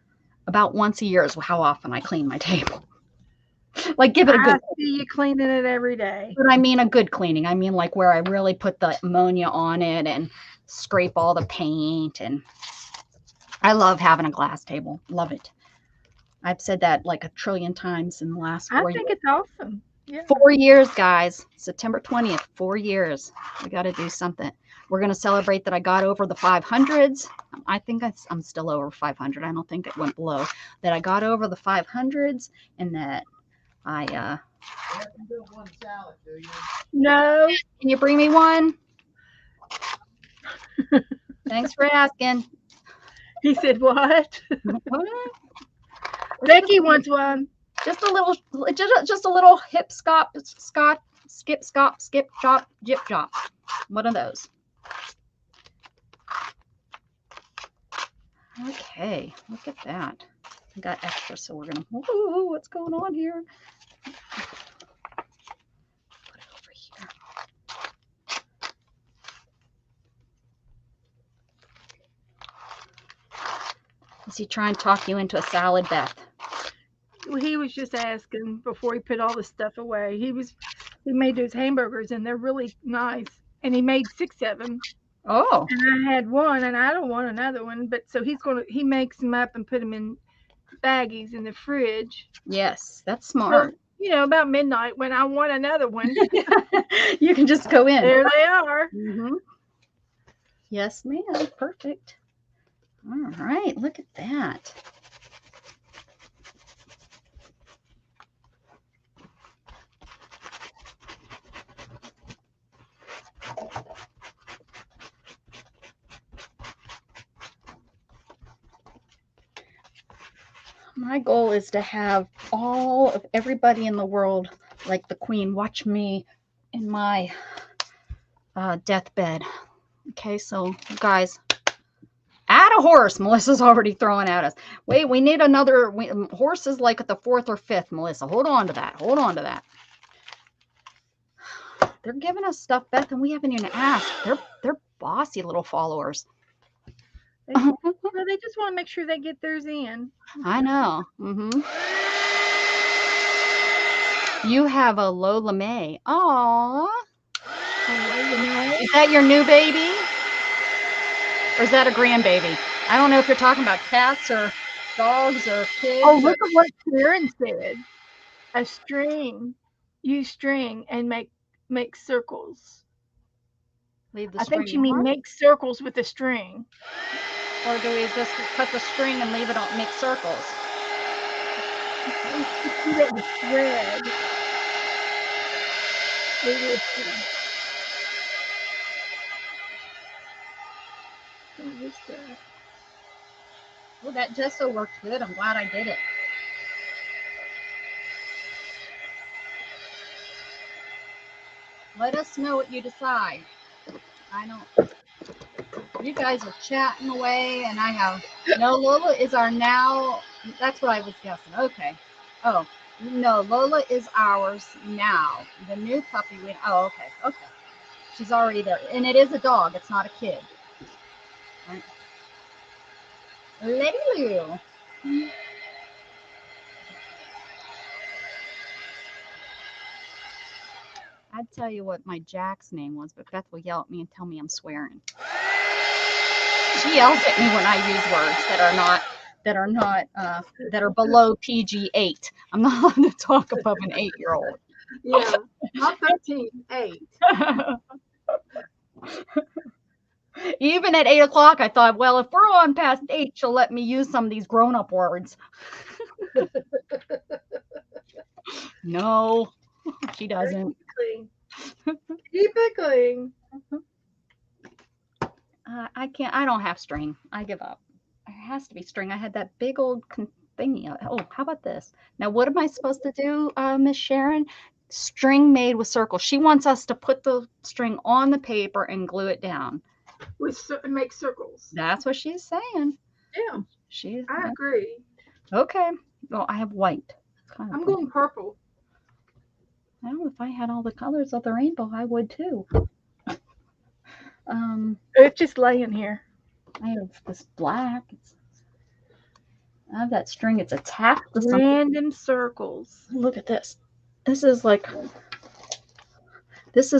is how often I clean my table. Like give it a good. I see you cleaning it every day. But I mean a good cleaning. I mean like where I really put the ammonia on it and scrape all the paint. And I love having a glass table. Love it. I've said that like a trillion times in the last 4 years. I think it's awesome. Yeah. 4 years, guys. September 20th, 4 years. We got to do something. We're going to celebrate that I got over the 500s. I think I'm still over 500. I don't think it went below. That I got over the 500s and that I, You haven't built one salad, do you? No. can you bring me one? Thanks for asking. He said, what? What? Becky wants one. Just a little hip skip, chop, jip chop. One of those. Okay, look at that. I got extra, so we're gonna. Ooh, what's going on here? Put it over here. Is he trying to talk you into a salad, Beth? He was just asking before he put all the stuff away. He made those hamburgers and they're really nice. And he made 6 of them. Oh. And I had one and I don't want another one. But so he makes them up and put them in baggies in the fridge. Yes, that's smart. So, you know, about midnight when I want another one. You can just go in. There they are. Mm-hmm. Yes, ma'am. Perfect. All right, look at that. My goal is to have all of everybody in the world, like the Queen, watch me in my deathbed. Okay, so guys, add a horse. Melissa's already throwing at us. Wait, we need another. Horse is like at the 4th or 5th, Melissa. Hold on to that. Hold on to that. They're giving us stuff, Beth, and we haven't even asked. They're bossy little followers. Well, they just want to make sure they get theirs in. I know. Mm-hmm. You have a Lola May. Aww. Is that your new baby? Or is that a grandbaby? I don't know if you're talking about cats or dogs or kids. Oh, look at what Karen said. A string. Use string and make circles. Leave the I string think she means make circles with a string. Or do we just cut the string and leave it on, make circles? That was thread. Well, that gesso worked good. I'm glad I did it. Let us know what you decide. I don't. You guys are chatting away, and I have no. Lola is our now. That's what I was guessing. Okay. Oh no, Lola is ours now. The new puppy. Oh, okay. Okay. She's already there, and it is a dog. It's not a kid. Right. Lady Lou. I'd tell you what my Jack's name was, but Beth will yell at me and tell me I'm swearing. She yells at me when I use words that are below PG-8. I'm not allowed to talk above an 8-year-old. Yeah, not 13, 8. Even at 8 o'clock, I thought, well, if we're on past 8, she'll let me use some of these grown-up words. No, she doesn't. Keep it clean. I can't. I don't have string. I give up. It has to be string. I had that big old thingy. Oh, how about this? Now, what am I supposed to do, Miss Sharon? String made with circles. She wants us to put the string on the paper and glue it down. Make circles. That's what she's saying. Yeah. I agree. Okay. Well, I have white. I'm going purple. Well, if I had all the colors of the rainbow, I would too. It's just laying here. I have this black. I have that string. It's attached to something. Random circles. Look at this. This is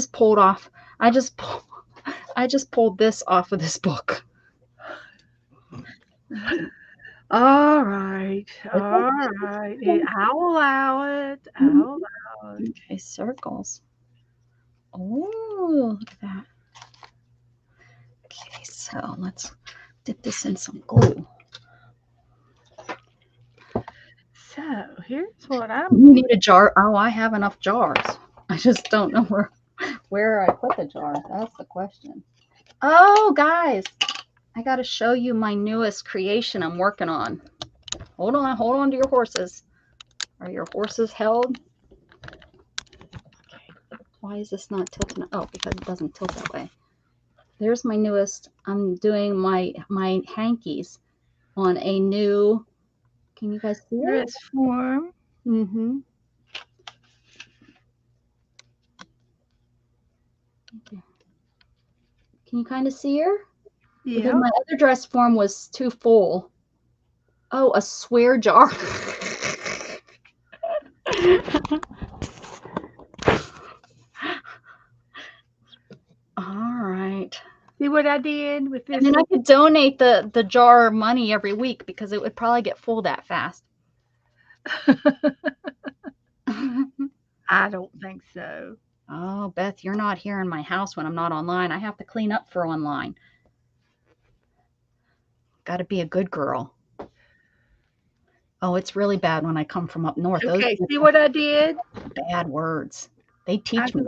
pulled off. I just pulled this off of this book. All right. I'll allow it. Okay, circles. Oh, look at that. Okay, so let's dip this in some glue. So here's what I'm. You need a jar. Oh, I have enough jars. I just don't know where I put the jars. That's the question. Oh, guys, I got to show you my newest creation I'm working on. Hold on to your horses. Are your horses held? Okay. Why is this not tilting? Oh, because it doesn't tilt that way. There's my newest. I'm doing my hankies on a new. Can you guys see it? Dress form. Mm-hmm. Can you kind of see her? Yeah. Because my other dress form was too full. Oh, a swear jar. All right. See what I did with this? And then I could donate the jar money every week because it would probably get full that fast. I don't think so. Oh, Beth, you're not here in my house when I'm not online. I have to clean up for online. Got to be a good girl. Oh, it's really bad when I come from up north. Okay, see what I did? Bad words. They teach me.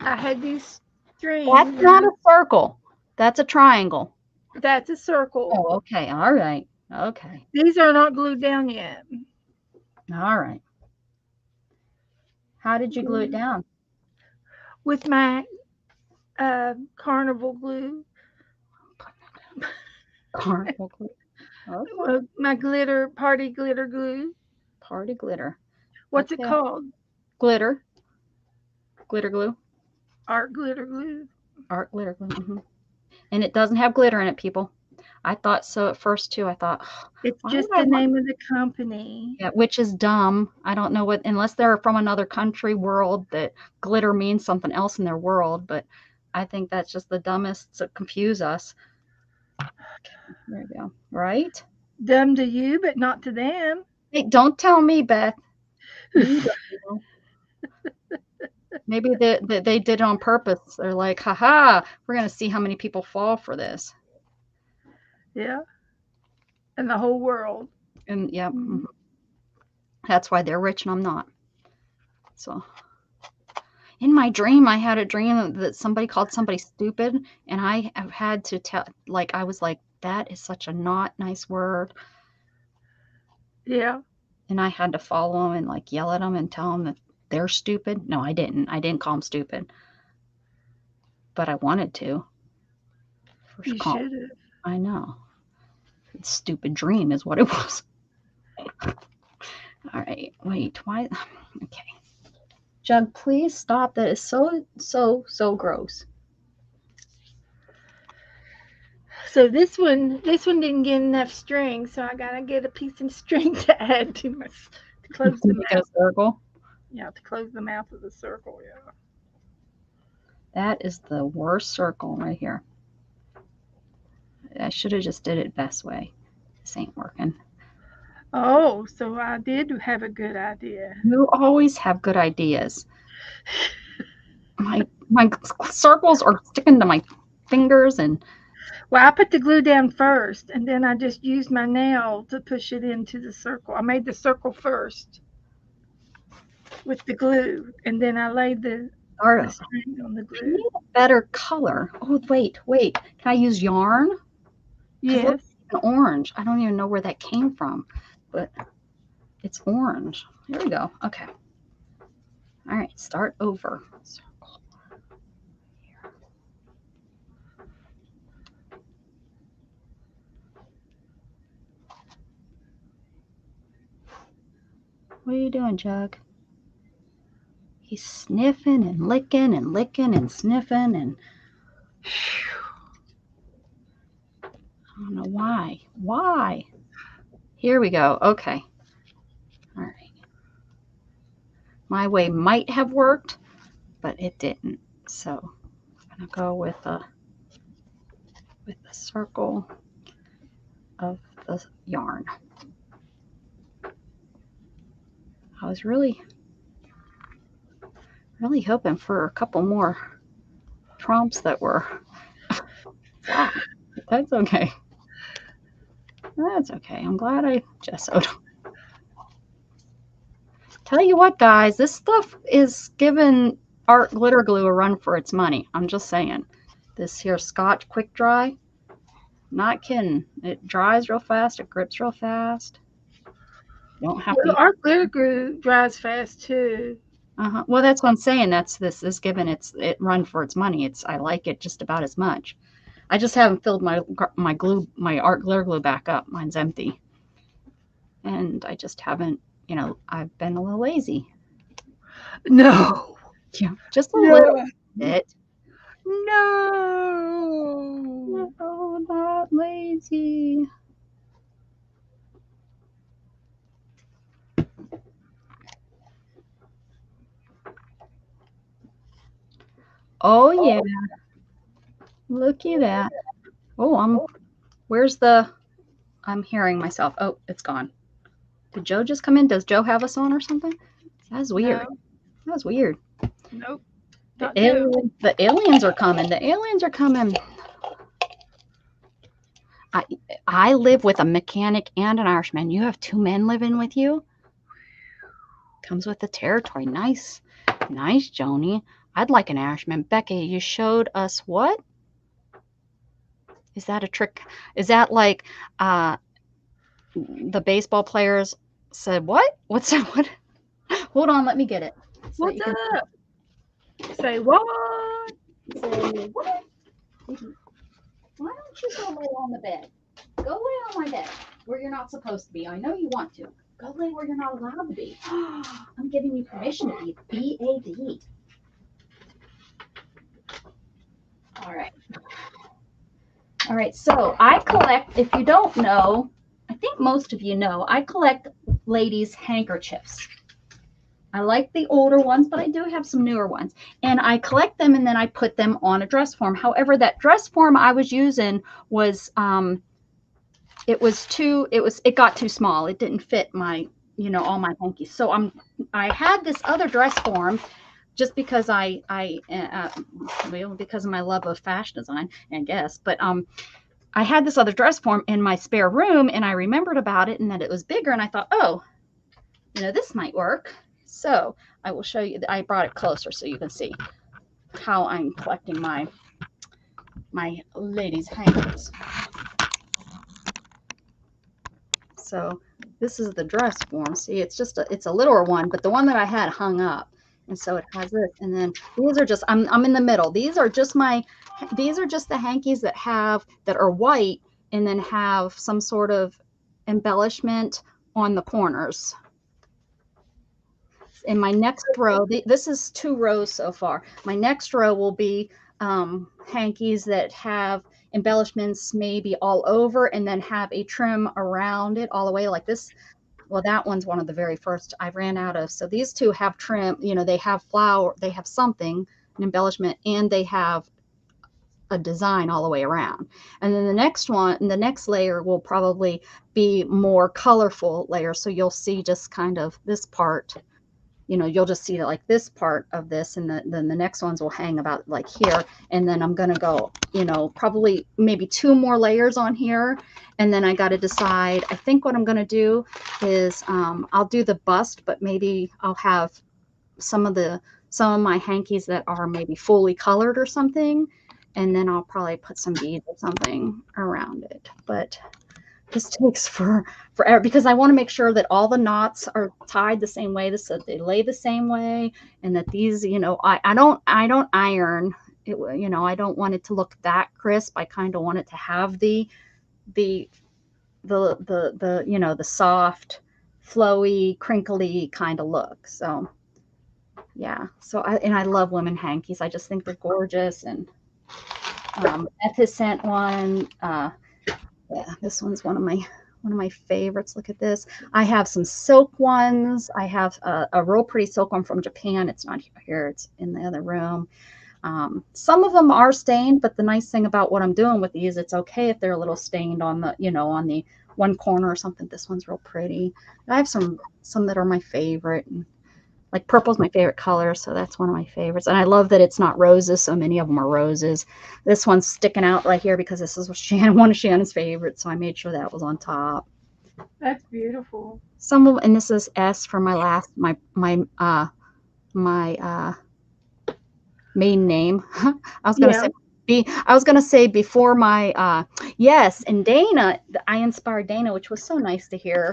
I had these strings. That's not a circle. That's a triangle. That's a circle. Oh, okay. All right. Okay. These are not glued down yet. All right. How did you glue it down? With my carnival glue. Carnival glue. Okay. My party glitter glue. Party glitter. What's it called? Glitter. Glitter glue. Art glitter glue. Art glitter glue. Mm-hmm. And it doesn't have glitter in it, people. I thought so at first too. I thought it's just the name of the company. Yeah, which is dumb. I don't know what, unless they're from another country world, that glitter means something else in their world. But I think that's just the dumbest to confuse us. Okay, there we go. Right? Dumb to you, but not to them. Hey, don't tell me, Beth. Maybe they did it on purpose. They're like, haha, we're going to see how many people fall for this. Yeah. And the whole world. And yeah, that's why they're rich and I'm not. So in my dream, I had a dream that somebody called somebody stupid, and I have had to tell, like, I was like, that is such a not nice word. Yeah. And I had to follow them and like yell at them and tell them that they're stupid. No, I didn't. I didn't call them stupid. But I wanted to. You should have. I know. Stupid dream is what it was. All right. Wait. Why? Okay. Jug, please stop. That is so gross. So this one didn't get enough string, so I gotta get a piece of string to add to my to close the mouth. A circle. Yeah, to close the mouth of the circle. Yeah. That is the worst circle right here. I should have just did it Beth's way. This ain't working. Oh, so I did have a good idea. You always have good ideas. My circles are sticking to my fingers and. Well, I put the glue down first, and then I just used my nail to push it into the circle. I made the circle first with the glue, and then I laid the string on the glue. I need a better color. Oh, wait. Can I use yarn? Yes. An orange. I don't even know where that came from, but it's orange. Here we go. Okay. All right. Start over. Circle. Here. What are you doing, Jug? He's sniffing and licking and licking and sniffing and. I don't know why. Why? Here we go. Okay. All right. My way might have worked, but it didn't. So I'm going to go with the circle of the yarn. I was really Really hoping for a couple more trumps that were flat. That's okay. That's okay. I'm glad I gessoed. Tell you what, guys, this stuff is giving art glitter glue a run for its money. I'm just saying. This here Scotch Quick Dry, not kidding. It dries real fast. It grips real fast. You don't have to. Our glitter glue dries fast too. Well, that's what I'm saying. This is giving it run for its money. I like it just about as much. I just haven't filled my art glitter glue back up. Mine's empty, and I just haven't. I've been a little lazy. No. Yeah, just a little bit. No. No, not lazy. Oh yeah. Look at that. Oh, I'm hearing myself. Oh, it's gone. Did Joe just come in? Does Joe have us on or something? That's weird. No. That's weird. Nope. The aliens are coming. The aliens are coming. I live with a mechanic and an Irishman. You have 2 men living with you? Comes with the territory. Nice. Nice, Joni. I'd like an Irishman. Becca, you showed us what? Is that a trick? Is that like the baseball players said, what? What's that? What? Hold on, let me get it. What's up? Say what? Say what? Why don't you go lay on the bed? Go lay on my bed where you're not supposed to be. I know you want to. Go lay where you're not allowed to be. I'm giving you permission to be B-A-D. All right. All right, so I collect, if you don't know, I think most of you know, I collect ladies' handkerchiefs. I like the older ones, but I do have some newer ones. And I collect them and then I put them on a dress form. However, that dress form I was using was, it got too small. It didn't fit my, all my hankies. So I had this other dress form just because because of my love of fashion design, I guess. But I had this other dress form in my spare room and I remembered about it and that it was bigger. And I thought, oh, this might work. So I will show you. I brought it closer so you can see how I'm collecting my ladies' hangers. So this is the dress form. See, it's a littler one, but the one that I had hung up. And so it has this. And then these are just, I'm in the middle. These are just the hankies that are white and then have some sort of embellishment on the corners. In my next row, this is 2 rows so far. My next row will be hankies that have embellishments maybe all over and then have a trim around it all the way like this. Well, that one's one of the very first I ran out of. So these 2 have trim, they have flower, they have something, an embellishment, and they have a design all the way around. And then the next layer will probably be more colorful layer. So you'll see just kind of this part, you'll just see like this part of this, and then the next ones will hang about like here. And then I'm going to go, probably maybe 2 more layers on here. And then I got to decide, I think what I'm going to do is I'll do the bust, but maybe I'll have some of my hankies that are maybe fully colored or something. And then I'll probably put some beads or something around it. But this takes forever because I want to make sure that all the knots are tied the same way, so they lay the same way, and that these, I don't iron it. I don't want it to look that crisp. I kind of want it to have the soft, flowy, crinkly kind of look. So yeah. So I love women hankies. I just think they're gorgeous. And Beth sent one. Yeah, this one's one of my favorites. Look at this. I have some silk ones. I have a real pretty silk one from Japan. It's not here. It's in the other room. Some of them are stained, but the nice thing about what I'm doing with these, it's okay if they're a little stained on the, on the one corner or something. This one's real pretty. I have some that are my favorite. And Like purple's my favorite color, so that's one of my favorites. And I love that it's not roses. So many of them are roses. This one's sticking out right here because this is one of Shannon's favorites. So I made sure that was on top. That's beautiful. And this is S for my last my main name. I was gonna say before my yes, and Dana, I inspired Dana, which was so nice to hear.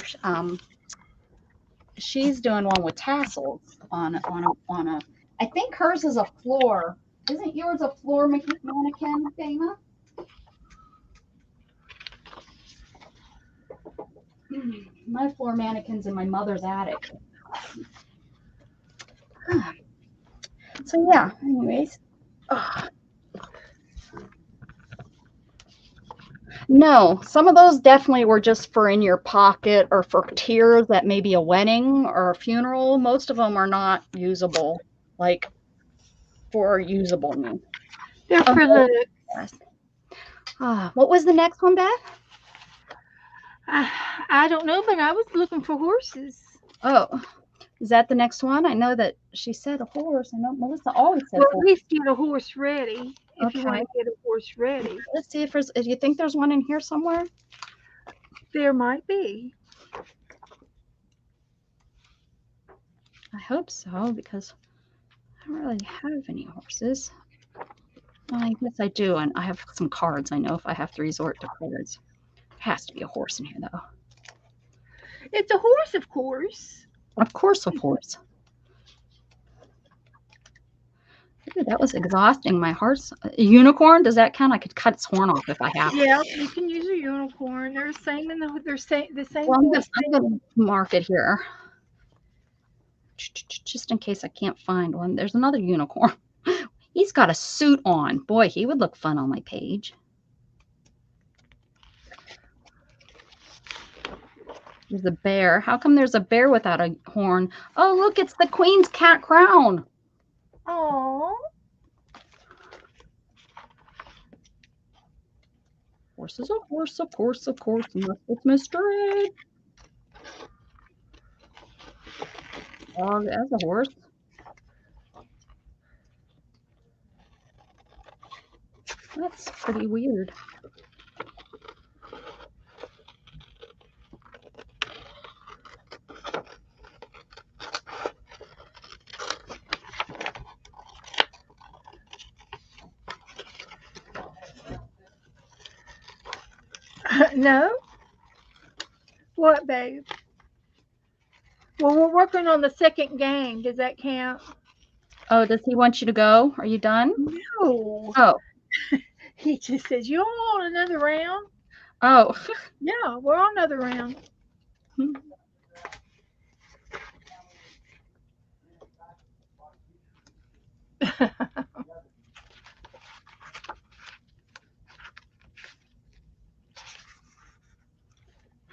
She's doing one with tassels on a. I think hers is a floor. Isn't yours a floor mannequin, Dana? My floor mannequin's in my mother's attic. So yeah. Anyways. No, some of those definitely were just for in your pocket or for tiers at maybe a wedding or a funeral. Most of them are not usable, like for usable me. They're for the. What was the next one, Beth? I don't know, but I was looking for horses. Oh, is that the next one? I know that she said a horse. I know Melissa always said. Well, at least get a horse ready. If you want to get a horse ready. Let's see if you think there's one in here somewhere. There might be. I hope so, because I don't really have any horses. Well, I guess I do, and I have some cards. I know if I have to resort to cards. There has to be a horse in here, though. It's a horse, of course. Of course, a horse. Ooh, that was exhausting. My heart's a unicorn. Does that count? I could cut its horn off if I have to. Yeah, you can use a unicorn. They're the same the same. Well, I'm going to mark it here, just in case I can't find one. There's another unicorn. He's got a suit on. Boy, he would look fun on my page. There's a bear. How come there's a bear without a horn? Oh, look, it's the Queen's cat crown. Oh. Horse is a horse, of course, unless it's Mr. Ed. Oh, that's a horse. That's pretty weird. No? What, babe? Well, we're working on the second game. Does that count? Oh, does he want you to go? Are you done? No. Oh. He just says, you don't want another round? Oh. Yeah, we're on another round.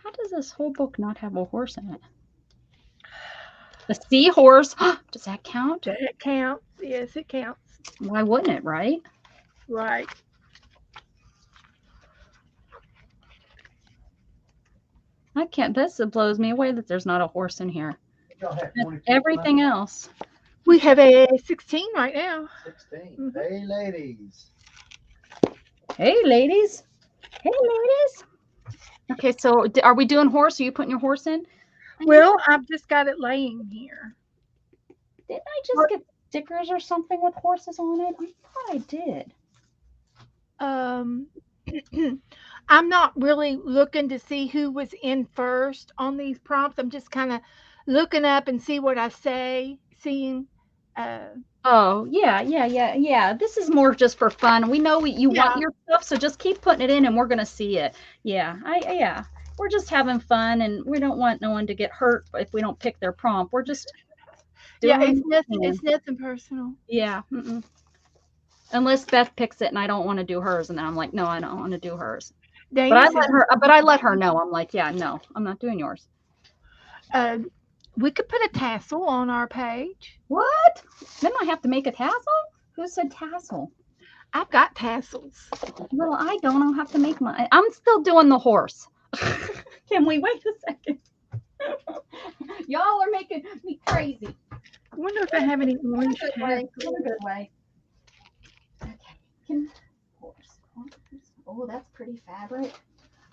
How does this whole book not have a horse in it? The seahorse. Does that count? That counts. Yes, it counts. Why wouldn't it, right? Right. I can't. This blows me away that there's not a horse in here. Everything else. We have a 16 right now. 16. Mm-hmm. Hey, ladies. Hey, ladies. Hey, ladies. Okay, so are we doing horse? Are you putting your horse in? Well, I've just got it laying here. Didn't I just get stickers or something with horses on it? I thought I did. I'm not really looking to see who was in first on these prompts. I'm just kind of looking up and see what I say, seeing. Oh, yeah. This is more just for fun. We know you want your stuff, so just keep putting it in and we're going to see it. Yeah. We're just having fun and we don't want no one to get hurt if we don't pick their prompt. We're just doing it's nothing personal. Yeah. Unless Beth picks it and I don't want to do hers, and then I'm like, no, I don't want to do hers. But I let her know. I'm like, yeah, no, I'm not doing yours. We could put a tassel on our page. What? Then I have to make a tassel? Who said tassel? I've got tassels. Well, I don't. I'll have to make mine. I'm still doing the horse. Can we wait a second? Y'all are making me crazy. I wonder if I have any orange Good tassels. way. Another good way. Okay. Oh, that's pretty fabric.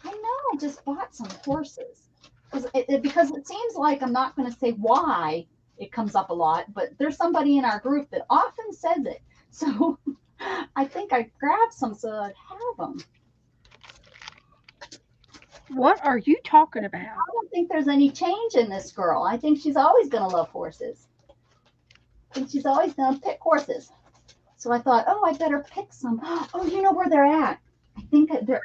I know. I just bought some horses because it seems like I'm not going to say why it comes up a lot, but there's somebody in our group that often says it. So I think I grabbed some so I'd have them. What are you talking about? I don't think there's any change in this girl. I think she's always going to love horses. I think she's always going to pick horses. So I thought, oh, I better pick some. Oh, you know where they're at? I think they're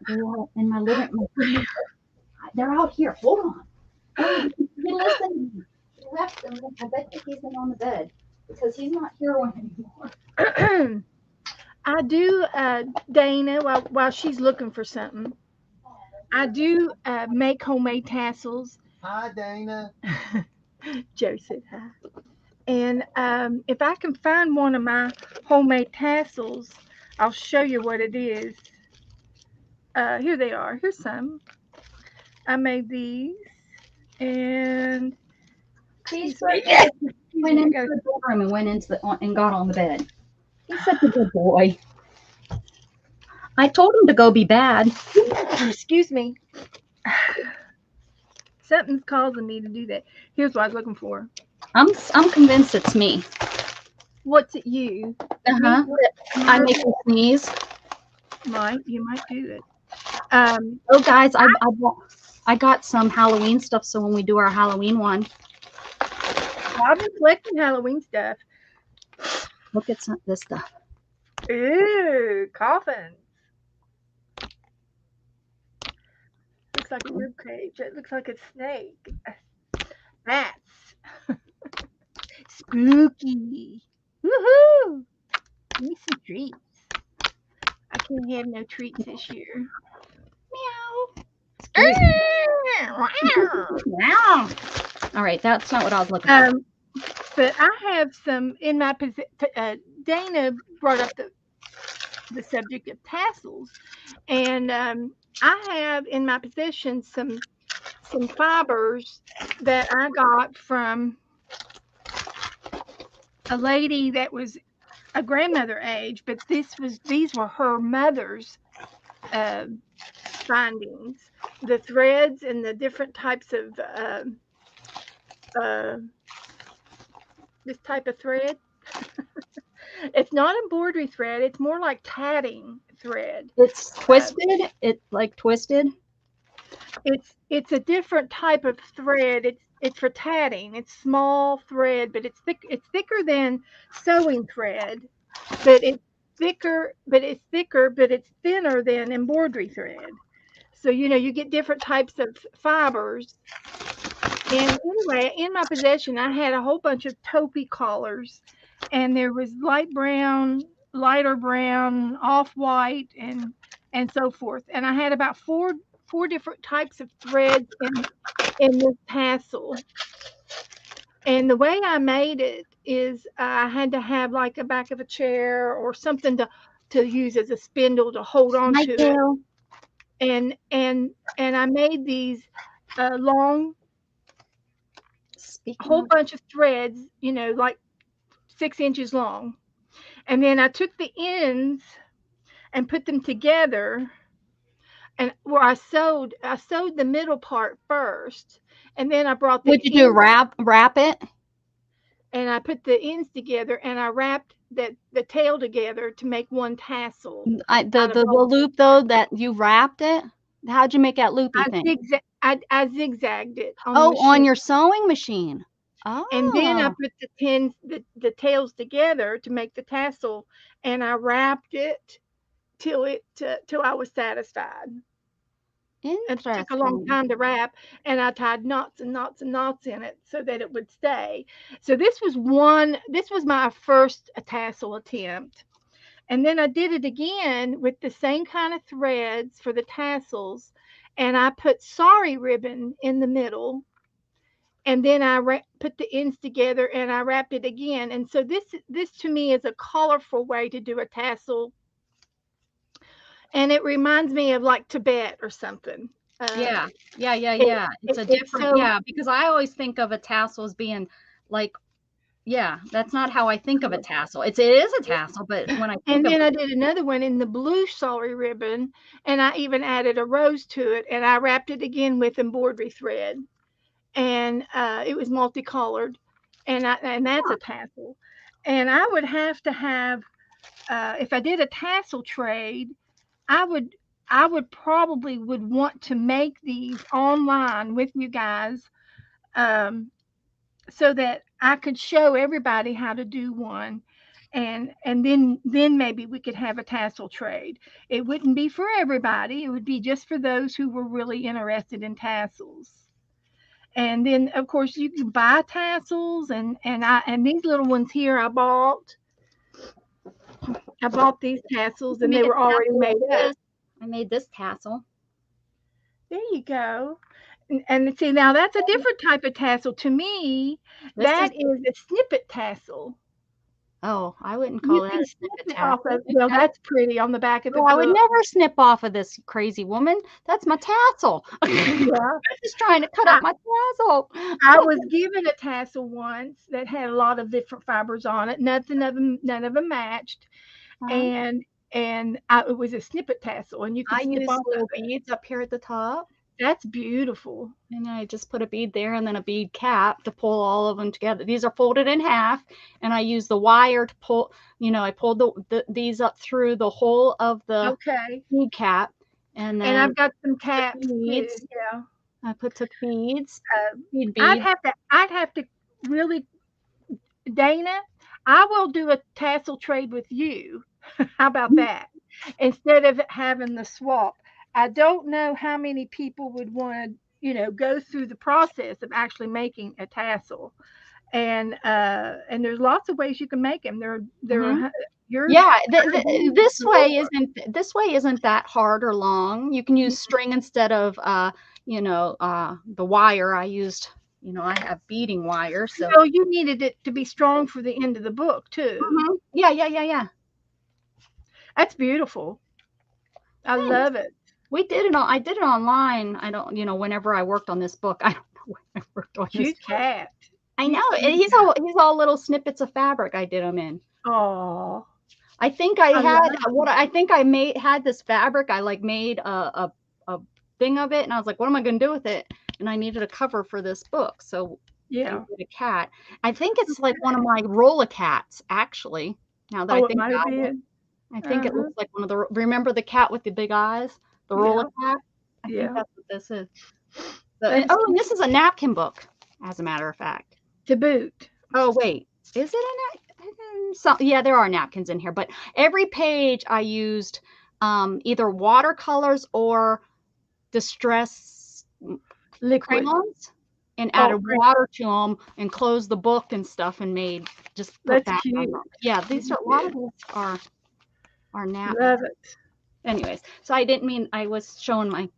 in my living room. They're out here. Hold on. Oh, you listen. He left them. I bet he's in on the bed because he's not here anymore. I do, Dana, while she's looking for something, I do make homemade tassels. Hi, Dana. Joe said hi. And if I can find one of my homemade tassels, I'll show you what it is. Here they are. Here's some. I made these, and He went into the bedroom and got on the bed. He's such a good boy. I told him to go be bad. Excuse me. Something's causing me to do that. Here's what I was looking for. I'm convinced it's me. What's it you? Uh-huh. I make him sneeze. You might do it. Oh, guys, I got some Halloween stuff, so when we do our Halloween one. I've been collecting Halloween stuff. Look at this stuff. Ooh, coffins. Looks like a rib cage. It looks like a snake. Bats. Spooky. Woohoo! Give me some treats. I can't have no treats this year. Meow. Meow. All right, that's not what I was looking for. But I have some in my possession. Dana brought up the subject of tassels, and I have in my possession some fibers that I got from a lady that was a grandmother age, but these were her mother's findings. The threads and the different types of this type of thread. It's not embroidery thread. It's more like tatting thread. It's twisted. It's like twisted. It's a different type of thread. It's for tatting. It's small thread, but it's thick. It's thicker than sewing thread, but it's thicker. But it's thinner than embroidery thread. So you get different types of fibers. And anyway, in my possession, I had a whole bunch of taupey collars, and there was light brown, lighter brown, off-white, and so forth. And I had about four different types of threads in this tassel. And the way I made it is I had to have like a back of a chair or something to use as a spindle to hold on to it. And I made these long, whole bunch of threads, like 6 inches long. And then I took the ends and put them together, and where I sewed the middle part first, and then I brought the What'd you do? Wrap it? And I put the ends together, and I wrapped the tail together to make one tassel. The loop though that you wrapped it. How'd you make that loopy thing? I zigzagged it. On your sewing machine. Oh. And then I put the tails together to make the tassel, and I wrapped it till I was satisfied. It took a long time to wrap, and I tied knots and knots and knots in it so that it would stay. So this was my first tassel attempt. And then I did it again with the same kind of threads for the tassels, and I put sari ribbon in the middle, and then I put the ends together and I wrapped it again. And so this to me is a colorful way to do a tassel. And it reminds me of like Tibet or something. Yeah. It's a different, because I always think of a tassel as being like Yeah, that's not how I think of a tassel. It is a tassel, but when I think And of then I did another one in the blue sari ribbon, and I even added a rose to it, and I wrapped it again with embroidery thread, and it was multicolored, and that's a tassel. And I would have to have, if I did a tassel trade, I would probably would want to make these online with you guys, um, so that I could show everybody how to do one, and then maybe we could have a tassel trade. It wouldn't be for everybody. It would be just for those who were really interested in tassels. And then of course you can buy tassels, and these little ones here I bought. I bought these tassels and they were already made up. I made this tassel. There you go. And see, now that's a different type of tassel. To me, This that is a snippet tassel. Oh, I wouldn't call that a snippet tassel. Well, that's pretty on the back of the book. I would never snip off of this crazy woman. That's my tassel. Yeah. I'm just trying to cut up my tassel. I was given a tassel once that had a lot of different fibers on it. None of them matched. And it was a snippet tassel, and you could snip off little beads up here at the top. That's beautiful. And I just put a bead there and then a bead cap to pull all of them together. These are folded in half, and I use the wire to pull, I pulled these up through the whole of the bead cap. And then I've got some caps beads. Too. Yeah. I took beads. Beads. I'd have to really, Dana, I will do a tassel trade with you. How about that? Instead of having the swap. I don't know how many people would want to, go through the process of actually making a tassel. And there's lots of ways you can make them. This way isn't that hard or long. You can use string instead of the wire. I used, I have beading wire. So you needed it to be strong for the end of the book too. Yeah. That's beautiful. I love it. We did it. I did it online. I don't, whenever I worked on this book, I don't know when I worked on this cat. I know. And he's all little snippets of fabric I did them in. Oh. I think I had this fabric. I made a thing of it, and I was like, what am I going to do with it? And I needed a cover for this book. So I did a cat. I think it's like one of my roller cats, actually. Now that I think about it. I think it looks like one of the, remember the cat with the big eyes? The roller cat? I think that's what this is. And this is a napkin book, as a matter of fact. To boot. Oh, wait. Is it a napkin? Yeah, there are napkins in here. But every page I used either watercolors or distress crayons and added water to them and closed the book and stuff and made just put that on them. Yeah, these are a lot of these are napkins. Love it. Anyways, so I didn't mean, I was showing my,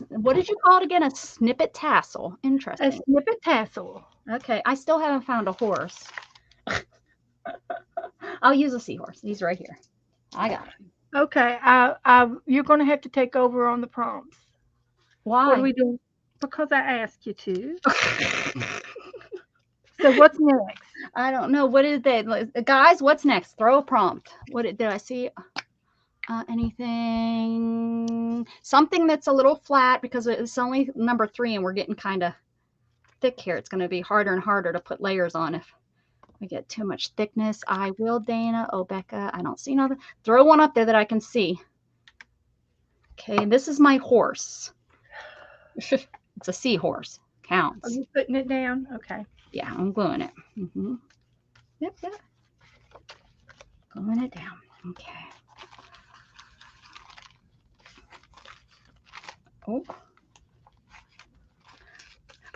what did you call it again? A snippet tassel. Interesting. A snippet tassel. Okay, I still haven't found a horse. I'll use a seahorse. He's right here. I got him. Okay, you're going to have to take over on the prompts. Why? What are we doing? Because I asked you to. So what's next? I don't know. What is that? Guys, what's next? Throw a prompt. What did I see? Anything? Something that's a little flat because it's only number 3 and we're getting kind of thick here. It's going to be harder and harder to put layers on if we get too much thickness. I will, Dana. Oh, Becca, I don't see nothing. Throw one up there that I can see. Okay, this is my horse. It's a seahorse. Counts. Are you putting it down? Okay. Yeah, I'm gluing it. Yep. Gluing it down. Okay.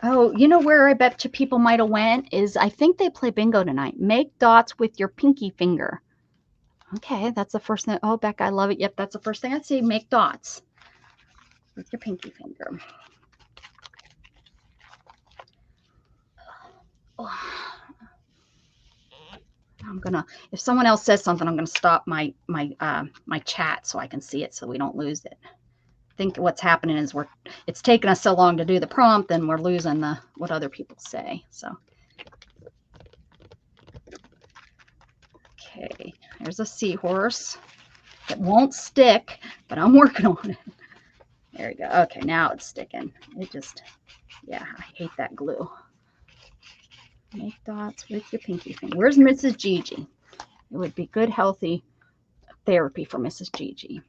Oh, you know where I bet you people might have went is I think they play bingo tonight. Make dots with your pinky finger. Okay, that's the first thing. Oh, Becca, I love it. Yep, that's the first thing I see. Make dots with your pinky finger. I'm gonna, if someone else says something, I'm gonna stop my chat so I can see it so we don't lose it. I think what's happening is it's taking us so long to do the prompt and we're losing what other people say. So There's a seahorse. It won't stick, but I'm working on it. There we go. Okay, now it's sticking. It just, yeah, I hate that glue. Make dots with your pinky finger. Where's Mrs. Gigi? It would be good, healthy therapy for Mrs. Gigi.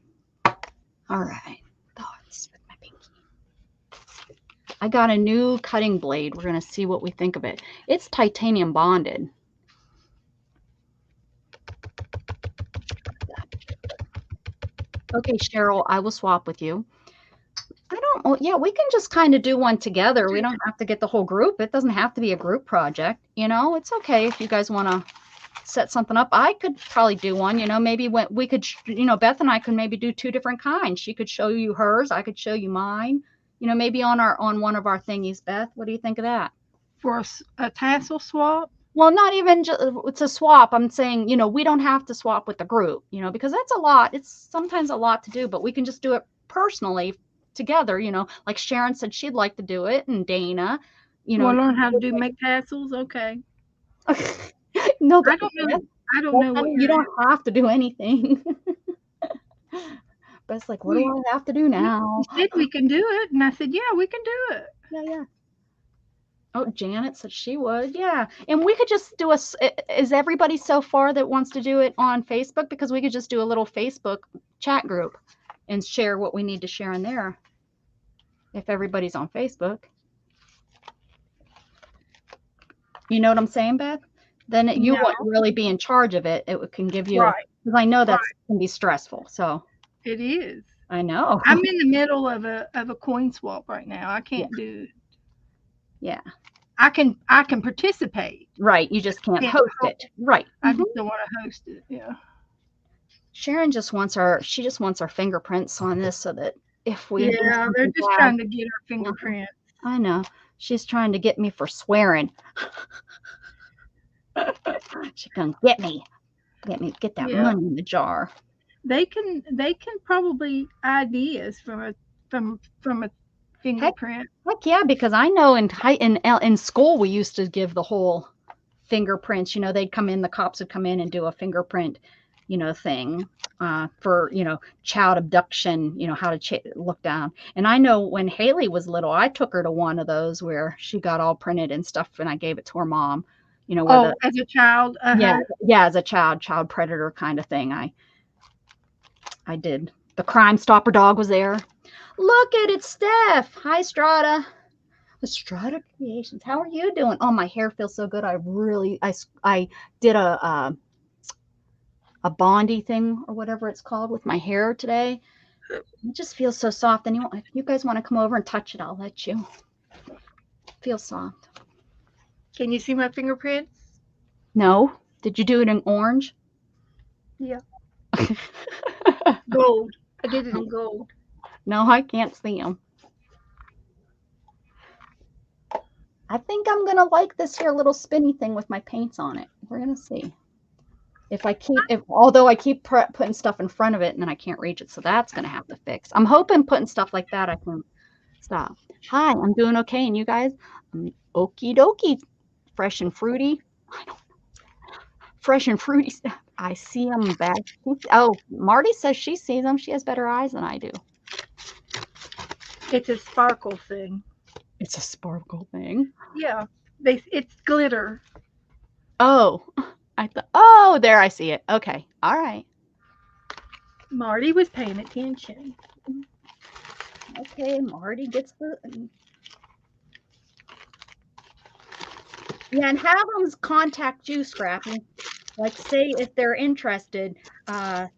All right, dots with my pinky. I got a new cutting blade. We're going to see what we think of it. It's titanium bonded. Okay, Cheryl, I will swap with you. Yeah, we can just kind of do one together. We don't have to get the whole group. It doesn't have to be a group project. You know, it's okay if you guys want to set something up. I could probably do one, you know, maybe when we could, you know, Beth and I could maybe do 2 different kinds. She could show you hers. I could show you mine, you know, maybe on one of our thingies. Beth, what do you think of that? For a tassel swap? Well, not even just, it's a swap. I'm saying, you know, we don't have to swap with the group, you know, because that's a lot. It's sometimes a lot to do, but we can just do it personally together, you know, like Sharon said she'd like to do it, and Dana, you know. We'll learn how to make tassels. Okay. No, I don't know. I don't know what you don't have to do anything. But it's like, what do I have to do now? You said we can do it, and I said, yeah, we can do it. Yeah. Oh, Janet said she would. Yeah, and we could just do is everybody so far that wants to do it on Facebook? Because we could just do a little Facebook chat group and share what we need to share in there. If everybody's on Facebook. You know what I'm saying, Beth? Then you won't really be in charge of it. It can give you, because I know that can be stressful. So it is. I know. I'm in the middle of a coin swap right now. I can't do it. Yeah. I can participate. Right. You just can't host it. Right. I just don't want to host it. Yeah. Sharon just wants our fingerprints on this so that if we they're just trying to get our fingerprints. I know. She's trying to get me for swearing. She can get that money in the jar. They can probably ideas from a fingerprint. Heck yeah, because I know in school we used to give the whole fingerprints. You know, the cops would come in and do a fingerprint, you know, thing for, you know, child abduction, you know, how to look down. And I know when Haley was little, I took her to one of those where she got all printed and stuff, and I gave it to her mom, you know. As a child? Yeah, as a child predator kind of thing. I did. The Crime Stopper dog was there. Look at it, Steph. Hi, Strata. Strata Creations. How are you doing? Oh, my hair feels so good. I did a Bondi thing or whatever it's called with my hair today. It just feels so soft. And if you guys want to come over and touch it, I'll let you. Feels soft. Can you see my fingerprints? No. Did you do it in orange? Yeah. Gold. I did it in gold. No, I can't see them. I think I'm going to like this here little spinny thing with my paints on it. We're going to see. Although I keep putting stuff in front of it and then I can't reach it. So that's going to have to fix. I'm hoping putting stuff like that I can stop. Hi, I'm doing okay. And you guys? Okie dokie. Fresh and fruity. I don't know. Fresh and fruity stuff. I see them back. Oh, Marty says she sees them. She has better eyes than I do. It's a sparkle thing. It's a sparkle thing? Yeah. It's glitter. Oh. Oh, there, I see it. Okay. All right. Marty was paying attention. Okay, Marty gets the... Yeah, and have them contact you, Scrappy. Like, say if they're interested,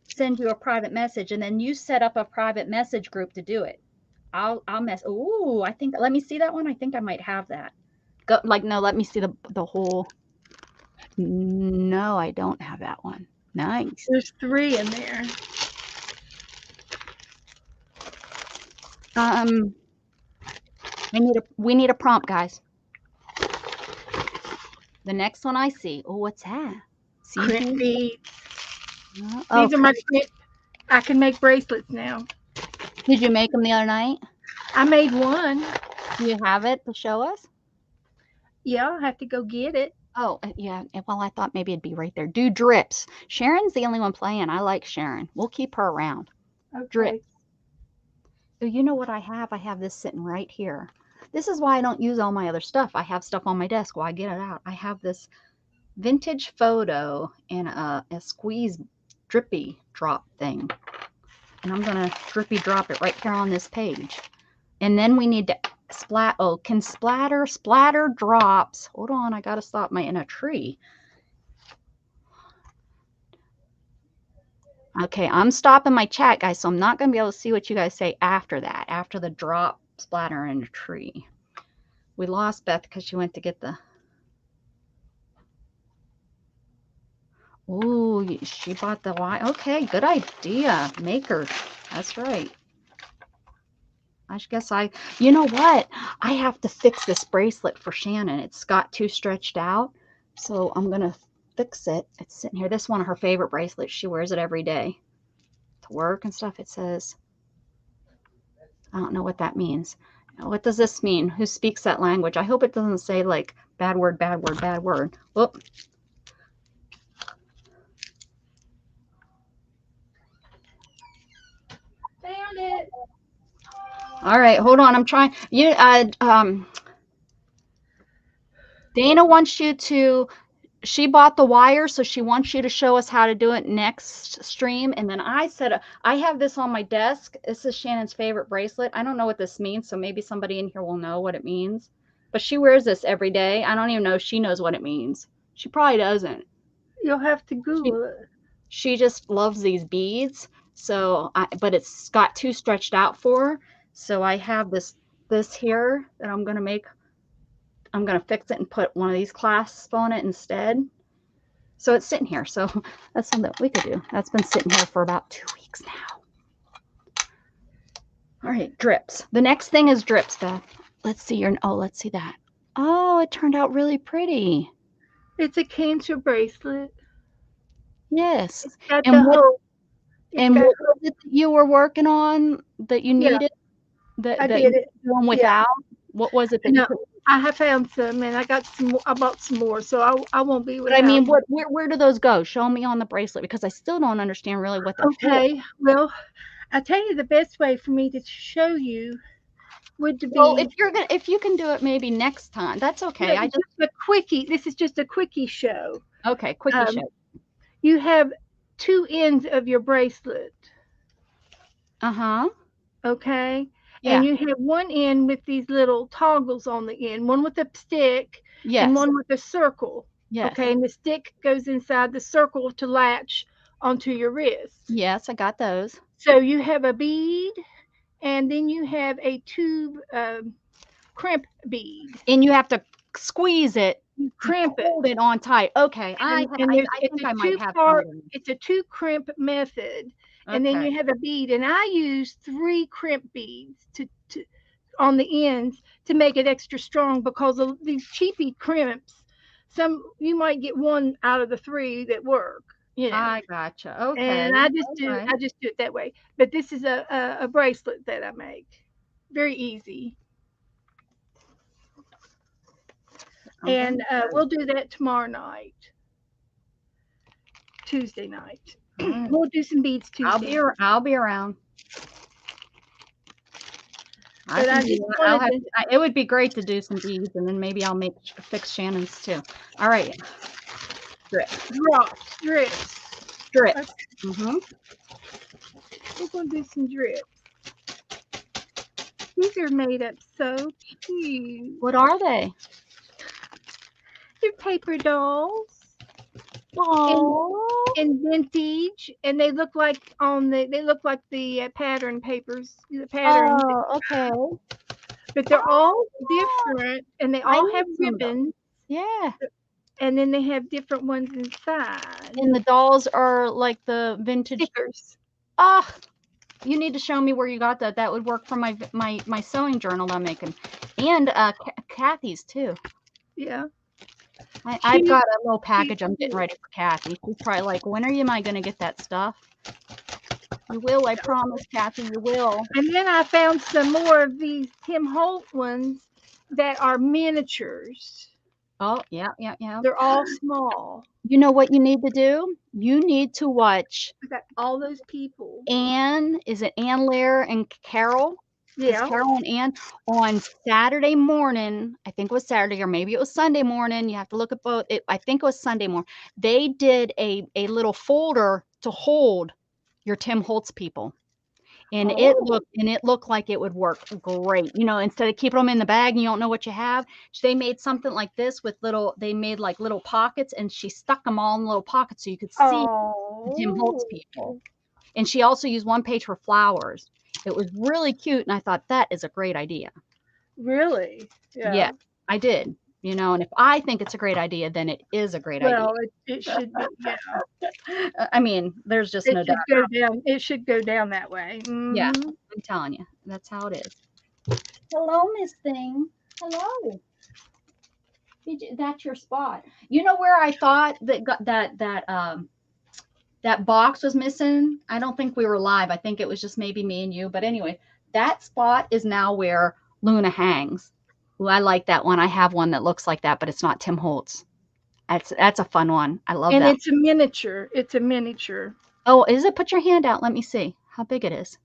send you a private message, and then you set up a private message group to do it. I'll mess. Ooh, let me see that one. I think I might have that. No, let me see the whole... No, I don't have that one. Nice. There's 3 in there. We need a prompt, guys. The next one I see. Oh, what's that? Print beads. These are my print. I can make bracelets now. Did you make them the other night? I made one. Do you have it to show us? Yeah, I'll have to go get it. Oh, yeah. Well, I thought maybe it'd be right there. Do drips. Sharon's the only one playing. I like Sharon. We'll keep her around. Drips. Okay. Oh, you know what I have? I have this sitting right here. This is why I don't use all my other stuff. I have stuff on my desk while I get it out. I have this vintage photo in a squeeze drippy drop thing. And I'm going to drippy drop it right here on this page. And then we need to splatter drops. Hold on, I got to stop my in a tree. Okay, I'm stopping my chat, guys, so I'm not going to be able to see what you guys say after that, after the drop splatter in a tree. We lost Beth because she went to get the... Ooh, she bought the wine. Okay, good idea. Maker. That's right. I guess you know what? I have to fix this bracelet for Shannon. It's got too stretched out. So I'm going to fix it. It's sitting here. This is one of her favorite bracelets. She wears it every day to work and stuff. It says, I don't know what that means. What does this mean? Who speaks that language? I hope it doesn't say like bad word, bad word, bad word. Whoop. Found it. All right, hold on. I'm trying. Dana wants you to. She bought the wire, so she wants you to show us how to do it next stream. And then I said, I have this on my desk. This is Shannon's favorite bracelet. I don't know what this means, so maybe somebody in here will know what it means. But she wears this every day. I don't even know if she knows what it means. She probably doesn't. You'll have to Google it. She just loves these beads. So, but it's got too stretched out for her. So I have this here that I'm going to make. I'm going to fix it and put one of these clasps on it instead. So it's sitting here. So that's something that we could do. That's been sitting here for about 2 weeks now. All right, drips. The next thing is drips, Beth. Let's see let's see that. Oh, it turned out really pretty. It's a cancer bracelet. Yes. It's got and what was it that you were working on that you needed? Yeah, I did it. Going without? Yeah. What was it that you I have found some, and I got some. I bought some more, so I won't be without. But I mean, where do those go? Show me on the bracelet, because I still don't understand really what they're for. Okay, well, I tell you the best way for me to show you would be. Well, if you can do it maybe next time, that's okay. I just a quickie. This is just a quickie show. Okay, quickie show. You have 2 ends of your bracelet. Okay. Yeah. And you have one end with these little toggles on the end, one with a stick, and one with a circle. Yes. Okay, and the stick goes inside the circle to latch onto your wrist. Yes, I got those. So you have a bead, and then you have a tube crimp bead. And you have to squeeze it. You crimp it. Hold it on tight. Okay. I think I might have some. It's a 2 crimp method. And then you have a bead, and I use 3 crimp beads to on the ends to make it extra strong, because of these cheapy crimps. You might get 1 out of the 3 that work. You know. I gotcha. Okay. And I just do it that way. But this is a bracelet that I make. Very easy. And we'll do that tomorrow night, Tuesday night. We'll do some beads Tuesday. I'll be around. It would be great to do some beads, and then maybe I'll fix Shannon's too. All right. Drips. Drips. We're going to do some drips. These are made up so cute. What are they? They're paper dolls. In vintage, and they look like the pattern papers. The patterns. Oh, okay. But they're all different, and they all have ribbons. Yeah. And then they have different ones inside. And the dolls are like the vintage stickers. Oh, you need to show me where you got that. That would work for my sewing journal I'm making, and Kathy's too. Yeah. I've got a little package I'm getting ready for Kathy. She's probably like, when am I going to get that stuff? You will, I promise, Kathy, you will. And then I found some more of these Tim Holt ones that are miniatures. Oh, yeah. They're all small. You know what you need to do? You need to watch I got all those people. Is it Ann Lair and Carol? It's Yeah. Carol and Ann on Saturday morning. I think it was Saturday or maybe it was Sunday morning. You have to look at both. I think it was Sunday morning. They did a little folder to hold your Tim Holtz people. And it looked like it would work great. You know, instead of keeping them in the bag and you don't know what you have, they made something like this with they made like little pockets, and she stuck them all in little pockets so you could see the Tim Holtz people. And she also used one page for flowers. It was really cute, and I thought that is a great idea. Really? Yeah, I did. You know, and if I think it's a great idea, then it is a great idea. Well, it should be, yeah. I mean, there's just no doubt. It should go down that way. Yeah, I'm telling you, that's how it is. Hello, Miss Thing. Hello. That's your spot. You know where I thought that box was missing? I don't think we were live. I think it was just maybe me and you. But anyway, that spot is now where Luna hangs. Ooh, I like that one. I have one that looks like that, but it's not Tim Holtz. That's a fun one. I love that. And it's a miniature. It's a miniature. Oh, is it? Put your hand out. Let me see how big it is.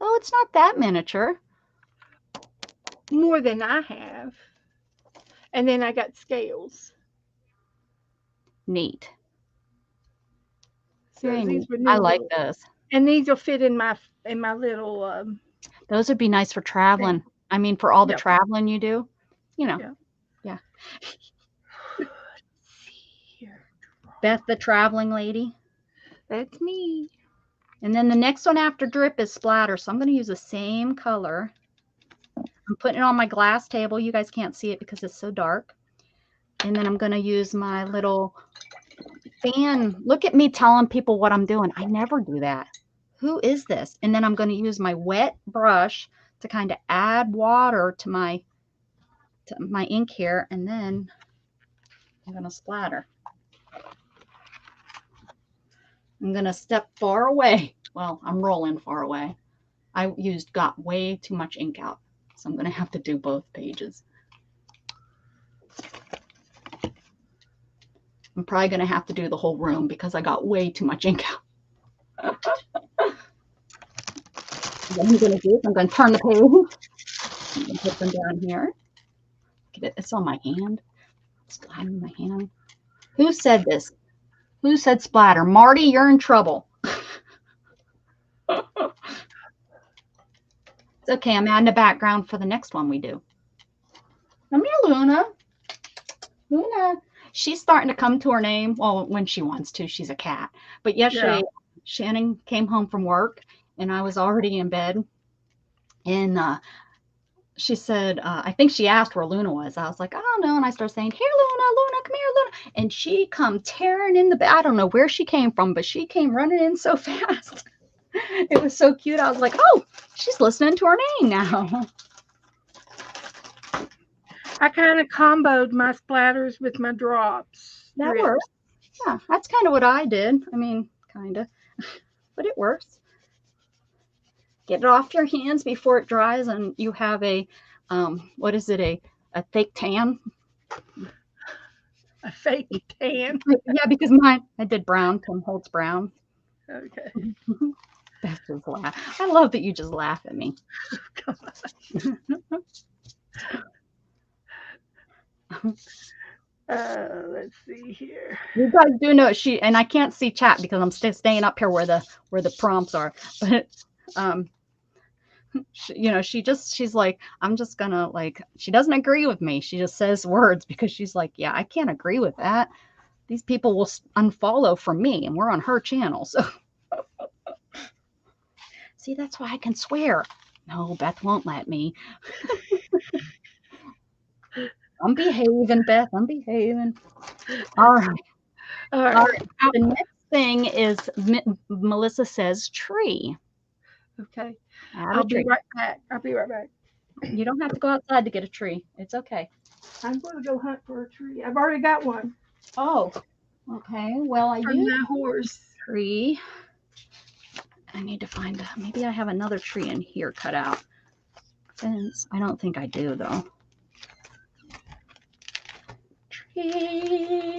Oh, it's not that miniature. More than I have. And then I got scales. Neat. So I like this. And these will fit in my little those would be nice for traveling. Thing. I mean, for all the traveling you do, you know. Yeah. Beth, the traveling lady. That's me. And then the next one after drip is splatter. So I'm going to use the same color. I'm putting it on my glass table. You guys can't see it because it's so dark. And then I'm going to use my little fan. Look at me telling people what I'm doing. I never do that. Who is this? And then I'm going to use my wet brush to kind of add water to my ink here. And then I'm going to splatter. I'm going to step far away. Well, I'm rolling far away. I got way too much ink out. So I'm going to have to do both pages. I'm probably going to have to do the whole room because I got way too much ink out. What I'm going to do is I'm going to turn the page. I'm going to put them down here. It's on my hand. It's in my hand. Who said this? Who said splatter? Marty, you're in trouble. It's okay. I'm adding a background for the next one we do. Come here, Luna. Luna. She's starting to come to her name. Well, when she wants to. She's a cat. But yesterday, Shannon came home from work, and I was already in bed. And she said, I think she asked where Luna was. I was like, I don't know. And I started saying, here, Luna, come here, Luna. And she come tearing in the bed. I don't know where she came from, but she came running in so fast. It was so cute. I was like, oh, she's listening to her name now. I kind of comboed my splatters with my drops. That works. Yeah, that's kind of what I did. I mean, kind of, but it works. Get it off your hands before it dries, and you have a, what is it, a fake tan? A fake tan? Yeah, because I did brown, Tim Holtz brown. Okay. That's just laugh. I love that you just laugh at me. Let's see here. You guys do know and I can't see chat because I'm still staying up here where the prompts are, but she's like, I'm just gonna she doesn't agree with me. She just says words because she's like, yeah, I can't agree with that. These people will unfollow from me, and we're on her channel. So see, that's why I can swear. No, Beth won't let me. I'm behaving, Beth. I'm behaving. All right. The next thing is Melissa says tree. Okay. I'll be right back. You don't have to go outside to get a tree. It's okay. I'm going to go hunt for a tree. I've already got one. Oh, okay. Well, I use my horse tree. I need to find maybe I have another tree in here cut out. Fence. I don't think I do though.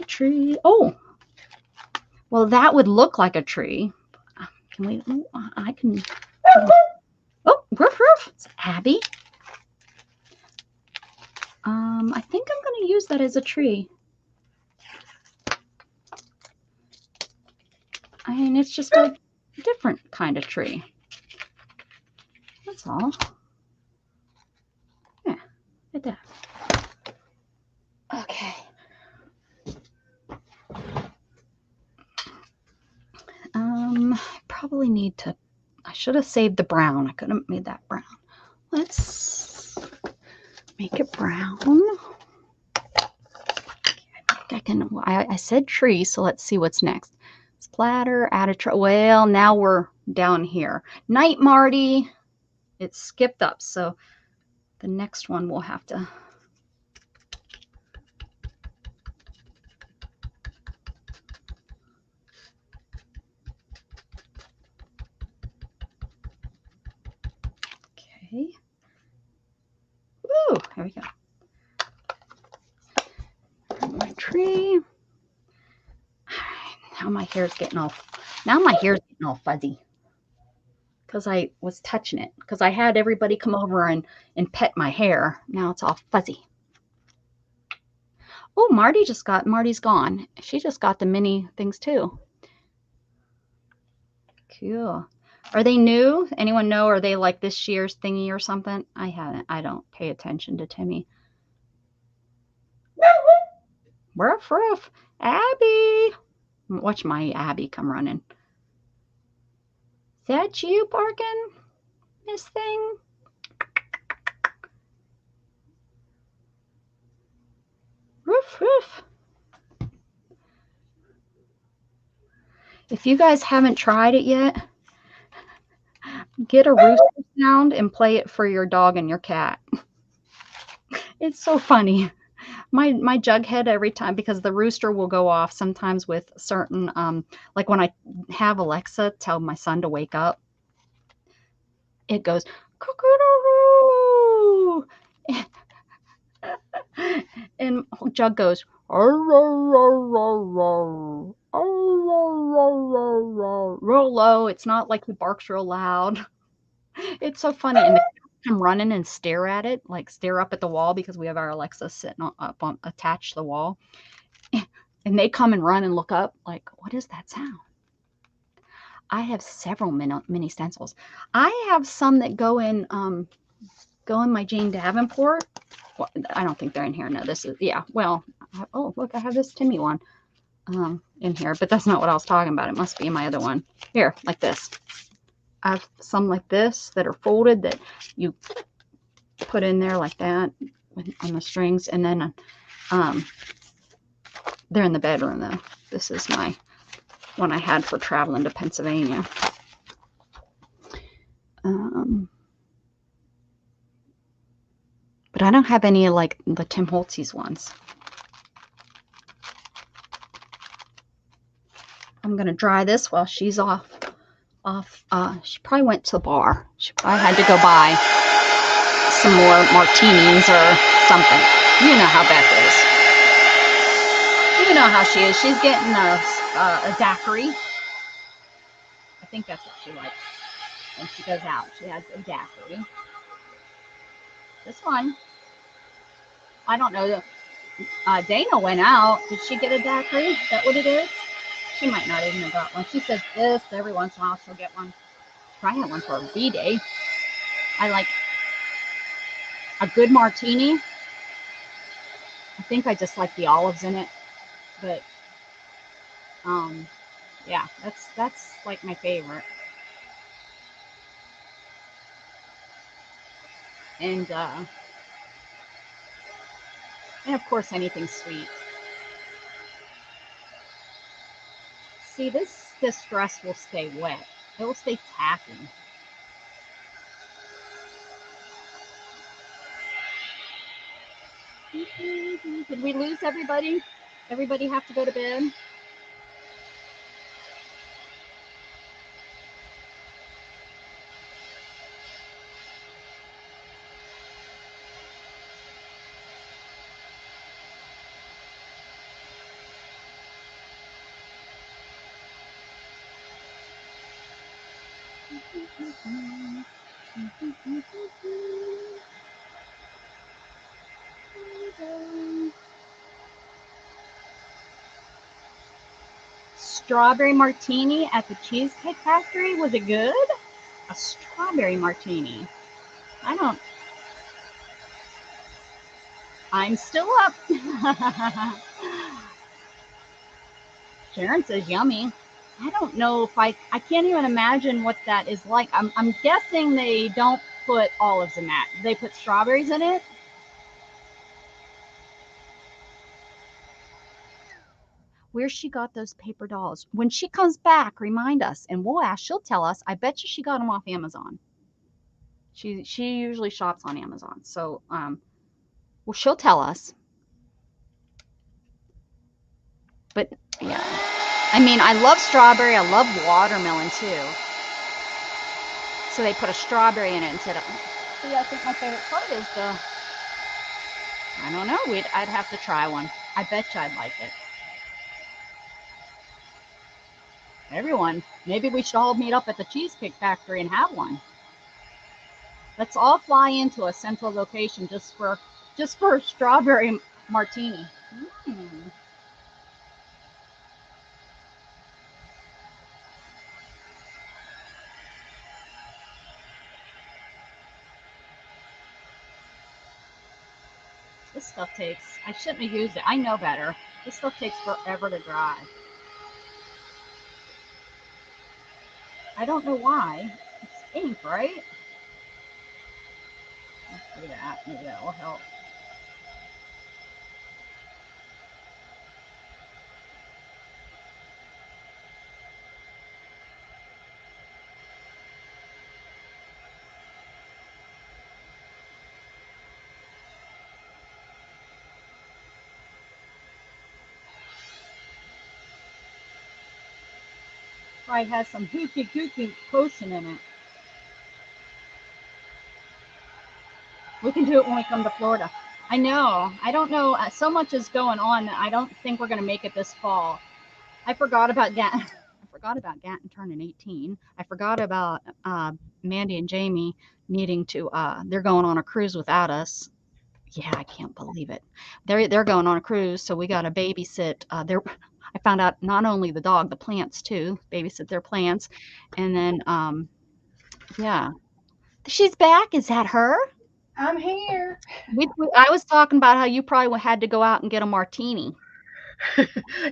Tree. Oh, well, that would look like a tree. Can we? I can. Oh, roof, roof. It's Abby. I think I'm going to use that as a tree. I mean, it's just a different kind of tree. That's all. Yeah, like that. Okay. Probably need to, I should have saved the brown. I could have made that brown. Let's make it brown. I said tree, so let's see what's next. Splatter, add a tree. Well, now we're down here. Night, Marty. It skipped up, so the next one we'll have to. Okay. Woo, here we go. My tree. Now my hair's getting all fuzzy because I was touching it, because I had everybody come over and pet my hair. Now it's all fuzzy. Oh, Marty's gone. She just got the mini things too. Cool. Are they new? Anyone know? Are they like this year's thingy or something? I don't pay attention to Timmy. Ruff, ruff. Abby. Watch my Abby come running. Is that you barking, Miss Thing? Roof, roof. If you guys haven't tried it yet, get a rooster sound and play it for your dog and your cat. It's so funny. My Jughead, every time, because the rooster will go off sometimes with certain, like when I have Alexa tell my son to wake up, it goes, cuckoo, and Jug goes, real low. It's not like he barks real loud. It's so funny. And the cats come running and stare at it, like stare up at the wall, because we have our Alexa sitting attached to the wall. And they come and run and look up like, what is that sound? I have several mini stencils. I have some that go in my Jane Davenport. Well, I don't think they're in here. No, this is, yeah. Well, oh, look, I have this Timmy one in here, but that's not what I was talking about. It must be in my other one. Here, like this. I have some like this that are folded that you put in there like that on the strings, and then they're in the bedroom though. This is my one I had for traveling to Pennsylvania. But I don't have any like the Tim Holtze's ones. I'm gonna dry this while she's off. She probably went to the bar. I had to go buy some more martinis or something. You know how Beth is. You know how she is. She's getting a daiquiri. I think that's what she likes when she goes out. She has a daiquiri. This one. I don't know. Dana went out. Did she get a daiquiri? Is that what it is? She might not even have got one. She says this every once in a while she'll get one. Probably had one for a B-Day. I like a good martini. I think I just like the olives in it. But yeah, that's like my favorite. And of course anything sweet. See, this dress will stay wet. It will stay tacky. Did we lose everybody? Everybody have to go to bed? Strawberry martini at the Cheesecake Factory. Was it good? A strawberry martini. I'm still up. Sharon says yummy. I don't know if I can't even imagine what that is like. I'm guessing they don't put olives in that. They put strawberries in it. Where she got those paper dolls. When she comes back, remind us, and we'll ask. She'll tell us. I bet you she got them off Amazon. She usually shops on Amazon. So, well, she'll tell us. But yeah, I mean, I love strawberry. I love watermelon too. So they put a strawberry in it instead of. See, I think my favorite part is the. I don't know. I'd have to try one. I bet you I'd like it. Everyone, maybe we should all meet up at the Cheesecake Factory and have one. Let's all fly into a central location just for a strawberry martini. This stuff takes, I shouldn't have used it. I know better. This stuff takes forever to dry. I don't know why. It's ink, right? Let's do that. Maybe that will help. Probably has some hooky cookie potion in it. We can do it when we come to Florida. I know. I don't know. So much is going on. I don't think we're going to make it this fall. I forgot about Gatton. I forgot about Gatton turning 18. I forgot about Mandy and Jamie needing to. They're going on a cruise without us. Yeah, I can't believe it. They're going on a cruise, so we got to babysit. I found out not only the dog, the plants too. Babysit their plants, and then yeah, she's back. Is that her? I'm here. I was talking about how you probably had to go out and get a martini.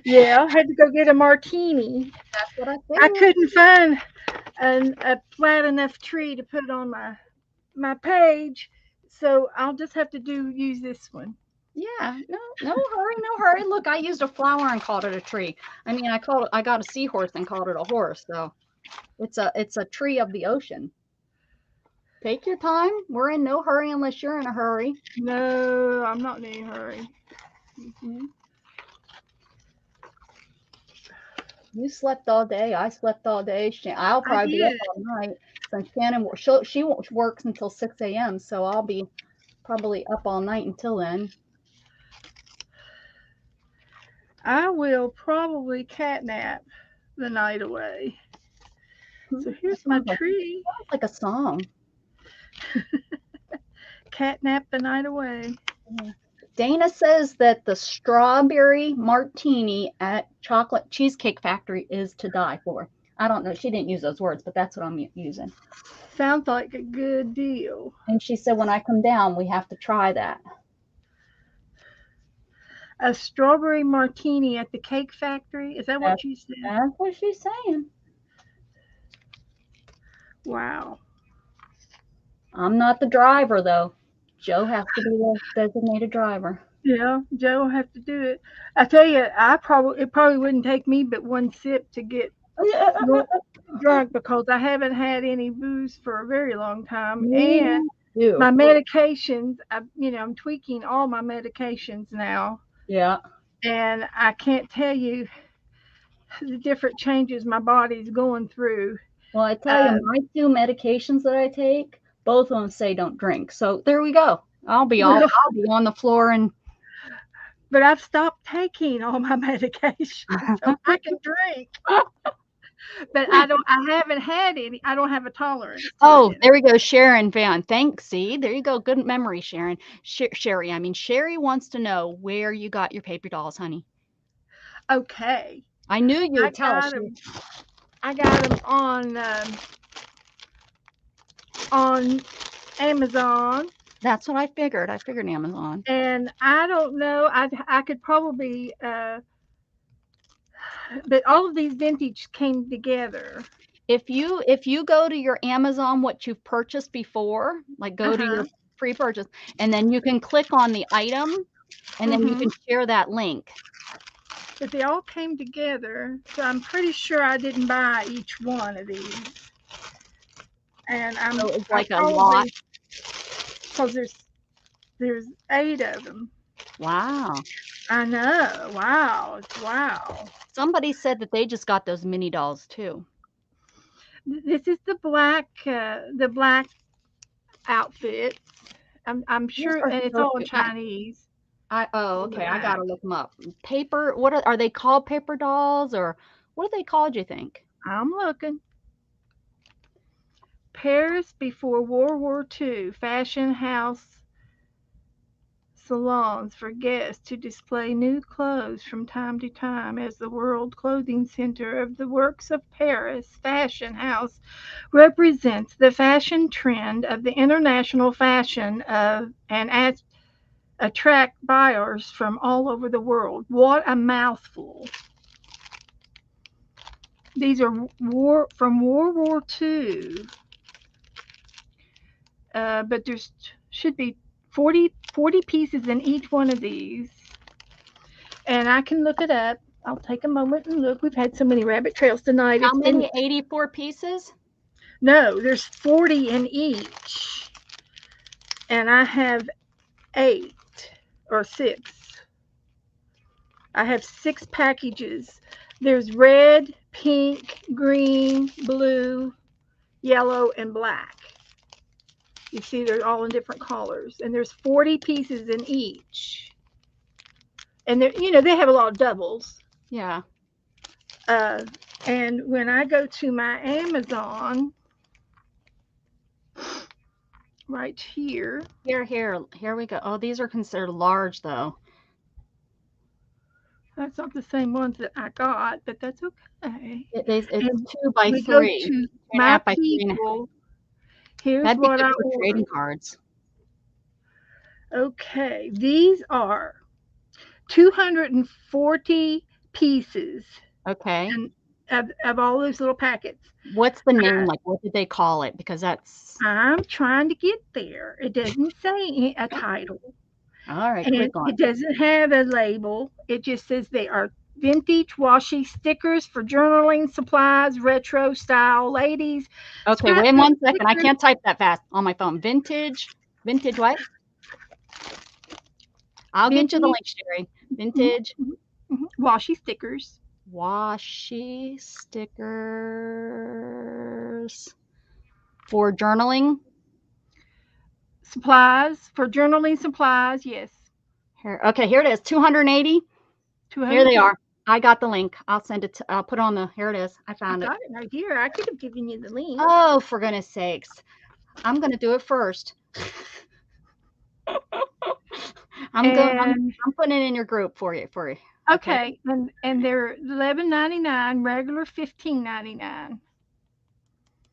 Yeah, I had to go get a martini. That's what I think. I couldn't find a flat enough tree to put on my page, so I'll just have to use this one. Yeah, no hurry. Look, I used a flower and called it a tree. I mean, I got a seahorse and called it a horse. So it's a tree of the ocean. Take your time. We're in no hurry unless you're in a hurry. No, I'm not in any hurry. Mm-hmm. You slept all day. I slept all day. I'll probably be up all night. Since Shannon, she works until 6 a.m. So I'll be probably up all night until then. I will probably catnap the night away. So here's my tree. Sounds like a song. Catnap the night away. Dana says that the strawberry martini at Chocolate Cheesecake Factory is to die for. I don't know. She didn't use those words, but that's what I'm using. Sounds like a good deal. And she said when I come down, we have to try that. A strawberry martini at the cake factory? Is that what you said? That's what she's saying. Wow. I'm not the driver, though. Joe has to be the designated driver. Yeah, Joe will have to do it. I tell you, it probably wouldn't take me but one sip to get drunk because I haven't had any booze for a very long time. And my medications, I'm tweaking all my medications now. Yeah. And I can't tell you the different changes my body's going through. Well, I tell you, my 2 medications that I take, both of them say don't drink. So there we go. I'll be on the floor and. But I've stopped taking all my medications, so I can drink. But I haven't had any. I don't have a tolerance to Oh, it. there we go. Sharon Van. Thanks. See, there you go. Good memory, Sharon. Sherry. I mean, Sherry wants to know where you got your paper dolls, honey. Okay. I knew you would tell us. I got them on Amazon. That's what I figured. I figured Amazon. And I don't know. I could probably, but all of these vintage came together. If you go to your Amazon, what you've purchased before, like go to your pre-purchase, and then you can click on the item, and then you can share that link. But they all came together, so I'm pretty sure I didn't buy each one of these. And so it's like a lot, because there's 8 of them. Wow. I know. Wow. Somebody said that they just got those mini dolls too. This is the black outfit. I'm sure, and it's all in Chinese. Okay. I gotta look them up. Paper. What are they called? Paper dolls, or what are they called? You think? I'm looking. Paris before World War II. Fashion house salons for guests to display new clothes from time to time as the World Clothing Center of the Works of Paris Fashion House represents the fashion trend of the international fashion and attract buyers from all over the world. What a mouthful. These are from World War II, but there's should be 40 pieces in each one of these. And I can look it up. I'll take a moment and look. We've had so many rabbit trails tonight. How many? 84 pieces? No, there's 40 in each. And I have 8 or 6. I have 6 packages. There's red, pink, green, blue, yellow, and black. You see, they're all in different colors. And there's 40 pieces in each. And they have a lot of doubles. Yeah. And when I go to my Amazon, right here. Here we go. Oh, these are considered large, though. That's not the same ones that I got, but that's okay. It's 2 by 3. Go to my people. Here's That'd what be good I for ordered. trading cards. Okay, these are 240 pieces. Okay. Of all those little packets. What's the name? Like, what did they call it? Because I'm trying to get there. It doesn't say a title. All right, and click on it doesn't have a label. It just says they are vintage washi stickers for journaling supplies, retro style ladies. Okay, wait 1 second. I can't type that fast on my phone. Vintage what? I'll get you the link, Sherry. Vintage washi stickers. Washi stickers for journaling supplies. For journaling supplies, yes. Here it is. 280. Here they are. I got the link. I'll send it. I'll put on the. Here it is. I found it. Got it right here. I could have given you the link. Oh, for goodness sakes! I'm gonna do it first. I'm putting it in your group for you. Okay, and they're $11.99, regular $15.99.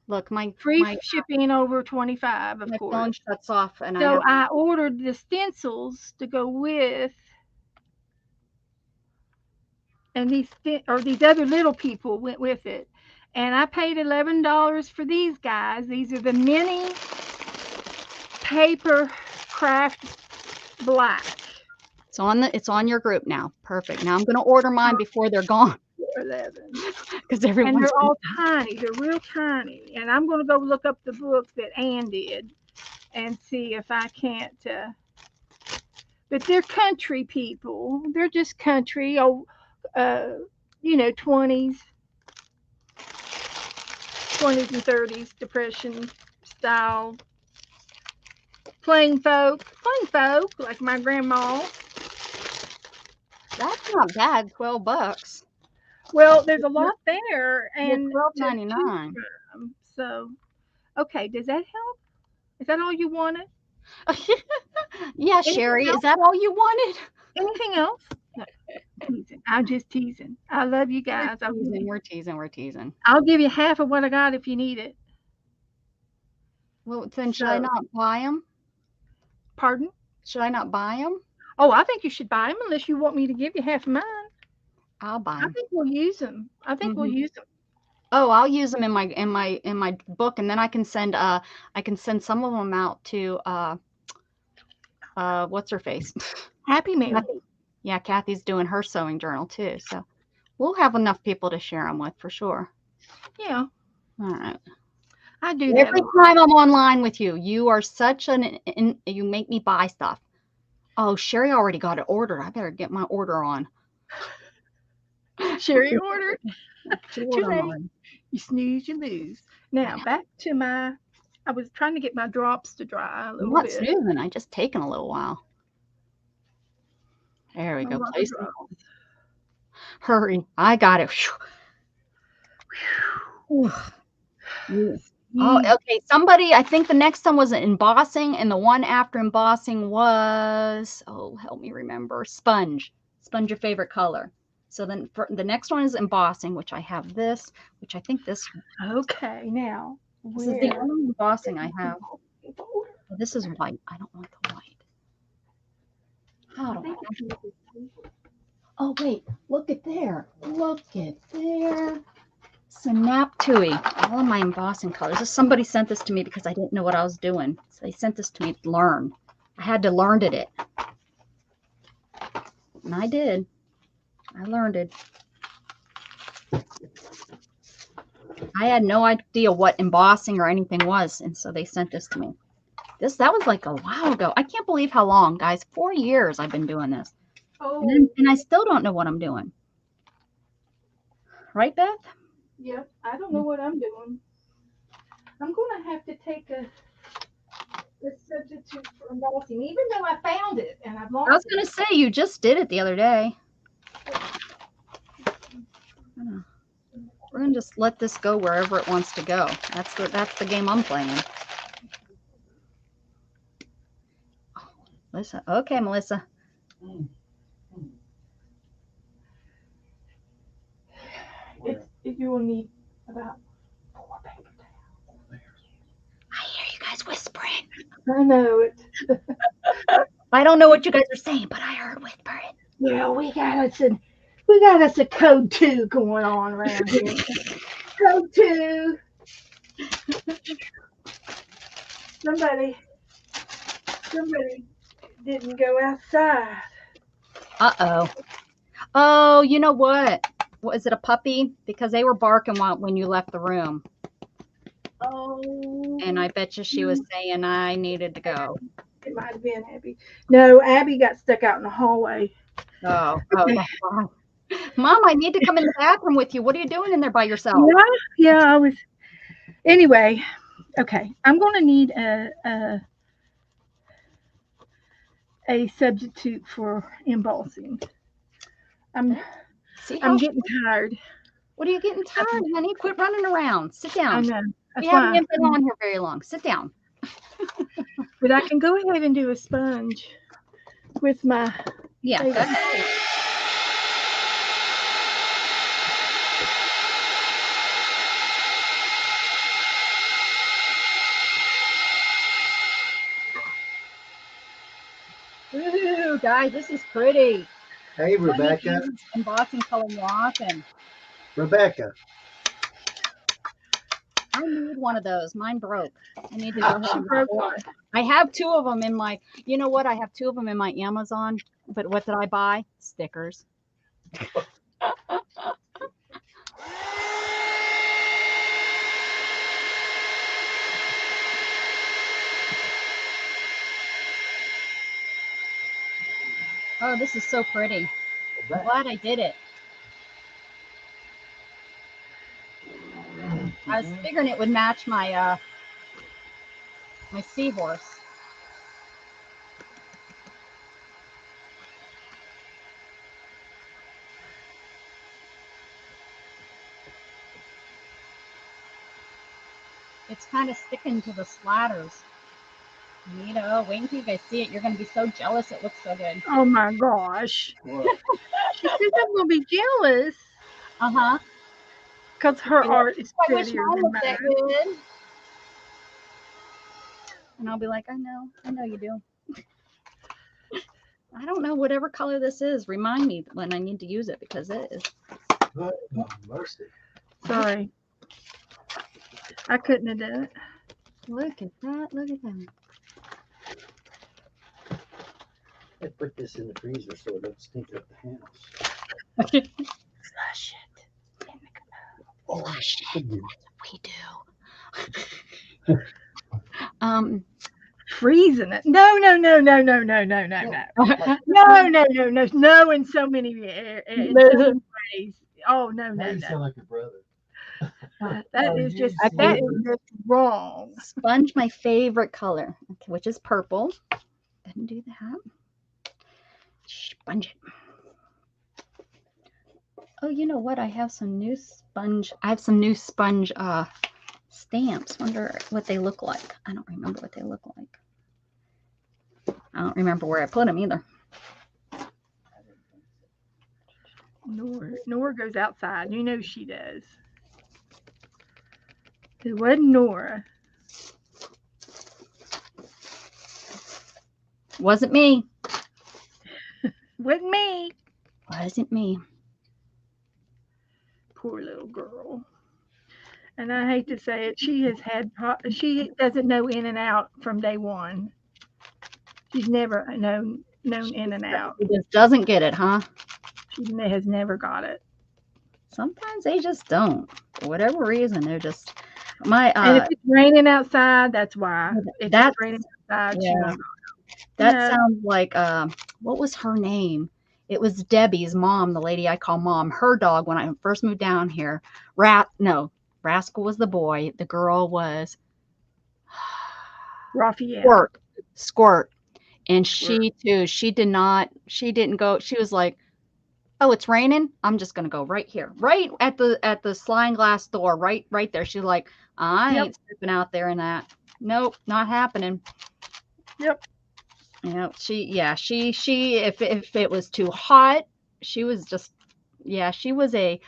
Look, my shipping over $25, of course. My phone shuts off, and so I ordered the stencils to go with, and these other little people went with it, and I paid $11 for these guys. These are the mini paper craft black. It's on your group now. Perfect. Now I'm going to order mine before they're gone. 11. Because everyone's. And they're all tiny. They're real tiny. And I'm going to go look up the book that Ann did and see if I can't. But they're country people. They're just country. 20s and 30s Depression style. Plain folk like my grandma. That's not bad. $12. Well, there's a lot there, and $12.99. so okay. Does that help? Is that all you wanted? Yeah, Anything Sherry, else? is that all you wanted? Anything else? No, teasing. I'm just teasing. I love you guys. We're teasing. I'll give you half of what I got if you need it. Well, then should I So, not buy them? pardon? Should I not buy them? Oh, I think you should buy them unless you want me to give you half of mine. I'll buy I them. think we'll use them. I think we'll use them. Oh, I'll use them in my book, and then I can send some of them out to what's her face? Happy Mail. Kathy. Yeah, Kathy's doing her sewing journal too, so we'll have enough people to share them with for sure. Yeah. All right. I do that Every time I'm online with you, you are such you make me buy stuff. Oh, Sherry already got it ordered. I better get my order on. Sherry ordered. Too late. On. You snooze, you lose. Now back to I was trying to get my drops to dry a little bit. Snoozing. I just taken a little while. There we go. Place Hurry. I got it. Oh, okay. Somebody, I think the next one was embossing, and the one after embossing was, oh, help me remember, sponge. Sponge, your favorite color. So then the next one is embossing, which I have this, which I think this. Okay, now. This is the only embossing I have. Oh, this is white. I don't want the white. Oh, wait. Look at there. Look at there. Snap Tui. All of my embossing colors. Somebody sent this to me because I didn't know what I was doing. So they sent this to me to learn. I had to learn it. And I did. I learned it. I had no idea what embossing or anything was, and so they sent this to me. That was like a while ago. I can't believe how long, guys. 4 years I've been doing this. Oh. And I still don't know what I'm doing. Right, Beth? Yep. I don't know what I'm doing. I'm going to have to take a substitute for embossing, even though I found it and I've lost it. I was going to say, you just did it the other day. We're going to just let this go wherever it wants to go. That's the game I'm playing. Oh, Melissa. Okay, Melissa. You will need about 4 paper towels. I hear you guys whispering. I know it. I don't know what you guys are saying, but I heard whispering. Yeah, we got us a code 2 going on around here. Code 2. Somebody didn't go outside. Uh-oh. Oh, you know what? Is it a puppy? Because they were barking when you left the room. Oh. And I bet you she was saying I needed to go. It might have been Abby. No, Abby got stuck out in the hallway. Oh. Mom, I need to come in the bathroom with you. What are you doing in there by yourself? Yeah, I was. Anyway, okay. I'm going to need a substitute for embossing. I'm getting tired. What are you getting tired, honey? Quit running around. Sit down. I know. We haven't been on here very long. Sit down. But I can go ahead and do a sponge with my. Yeah. Ooh, guys, this is pretty. Hey, Rebecca. Embossing color more often. Rebecca. I need one of those. Mine broke. I need to go ahead and I have 2 of them in my, you know what? I have 2 of them in my Amazon. But what did I buy? Stickers. Oh, this is so pretty. I'm glad I did it. I was figuring it would match my my seahorse. kind of sticking to the splatters. Wait until you guys see it. You're going to be so jealous. It looks so good. Oh my gosh. She says I'm going to be jealous. Uh-huh. Because her art is I wish prettier mine than looked that mine. good. And I'll be like, I know you do. I don't know whatever color this is. Remind me when I need to use it because it is. Mercy. Sorry. I couldn't have done it. Look at that. Look at that. I put this in the freezer so it doesn't stink up the house. Flush it. Flush it. We do. Freezing it. No. No in so many ways. Oh, no. You sound like your brother. That is just wrong. Sponge, my favorite color, okay, which is purple. Didn't do that. Sponge it. Oh, you know what? I have some new sponge. Stamps. Wonder what they look like. I don't remember what they look like. I don't remember where I put them either. Nora goes outside. You know she does. It wasn't Nora. Wasn't me. Wasn't me. Wasn't me. Poor little girl. And I hate to say it, she doesn't know in and out from day one. She's never known in and out. She just doesn't get it, huh? She has never got it. Sometimes they just don't. For whatever reason, they're just and if it's raining outside, that's why. If it's raining outside, yeah. That sounds like what was her name? It was Debbie's mom, the lady I call mom. Her dog, when I first moved down here, Rascal was the boy. The girl was Raphael. Squirt. And she too, she didn't go. She was like, oh, it's raining. I'm just going to go right here, right at the sliding glass door, right there. She's like, I ain't stepping out there in that. Nope, not happening. Yep. She if it was too hot, she was just, she was a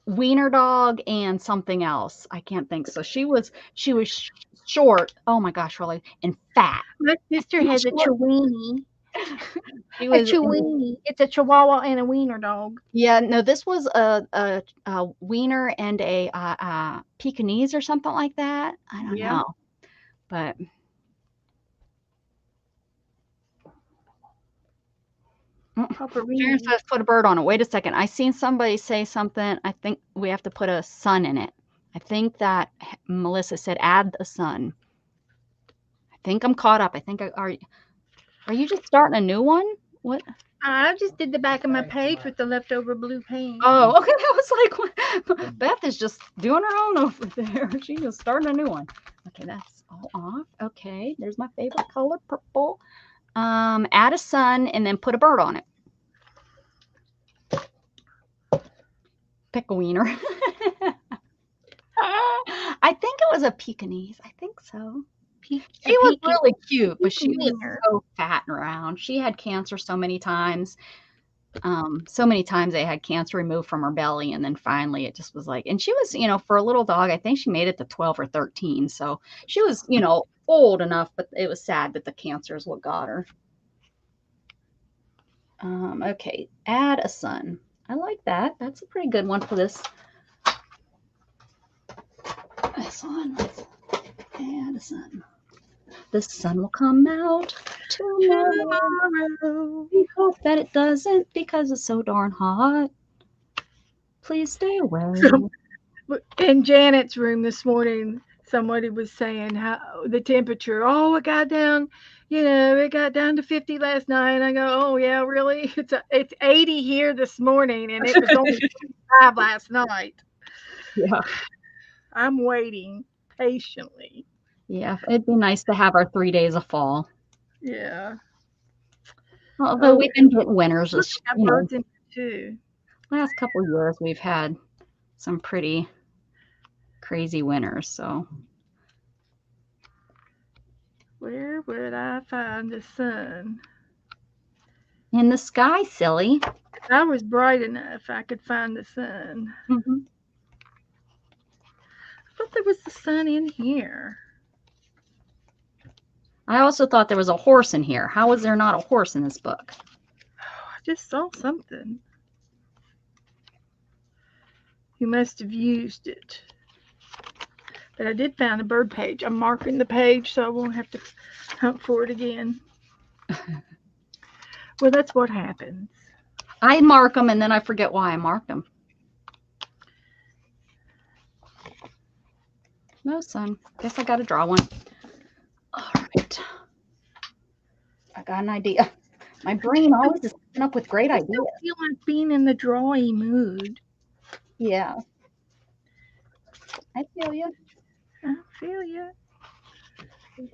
wiener dog and something else. I can't think. So she was short. Oh my gosh, really, and fat. My sister has a Chiweenie. It's a Chihuahua and a wiener dog. Yeah, no, this was a wiener and a Pekingese or something like that. I don't know, but. Sharon says put a bird on it. Wait a second. I seen somebody say something. I think we have to put a sun in it. I think that Melissa said add a sun. I think I'm caught up. I think are you just starting a new one? What? I just did the back of my page with the leftover blue paint. Oh, okay. I was like, Beth is just doing her own over there. She's just starting a new one. Okay, that's all off. Okay, there's my favorite color, purple. Add a sun and then put a bird on it. Pick a wiener. I think it was a Pekingese. I think so. She was really cute, but she was so fat and round. She had cancer so many times. So many times they had cancer removed from her belly, and then finally it just was like, and she was, for a little dog, I think she made it to 12 or 13. So she was, old enough, but it was sad that the cancer is what got her. Okay, add a sun. I like that. That's a pretty good one for this. This one. Let's add a sun. The sun will come out tomorrow. We hope that it doesn't because it's so darn hot. Please stay away. In Janet's room this morning, somebody was saying how the temperature, it got down, it got down to 50 last night. I go, oh yeah, really? It's 80 here this morning, and it was only 55 last night. Yeah. I'm waiting patiently. Yeah, it'd be nice to have our 3 days of fall. Yeah. Although we've been getting winters. Birds in too. Last couple of years, we've had some pretty crazy winters. So Where would I find the sun? in the sky, silly. If I was bright enough, I could find the sun. Mm-hmm. I thought there was the sun in here. I also thought there was a horse in here. How is there not a horse in this book? Oh, I just saw something. You must have used it. But I did find a bird page. I'm marking the page so I won't have to hunt for it again. Well, that's what happens. I mark them and then I forget why I marked them. No, son. Guess I got to draw one. All right. I got an idea. My brain always is coming up with great ideas. I don't feel like being in the drawing mood. Yeah. I feel you. I feel you. We'll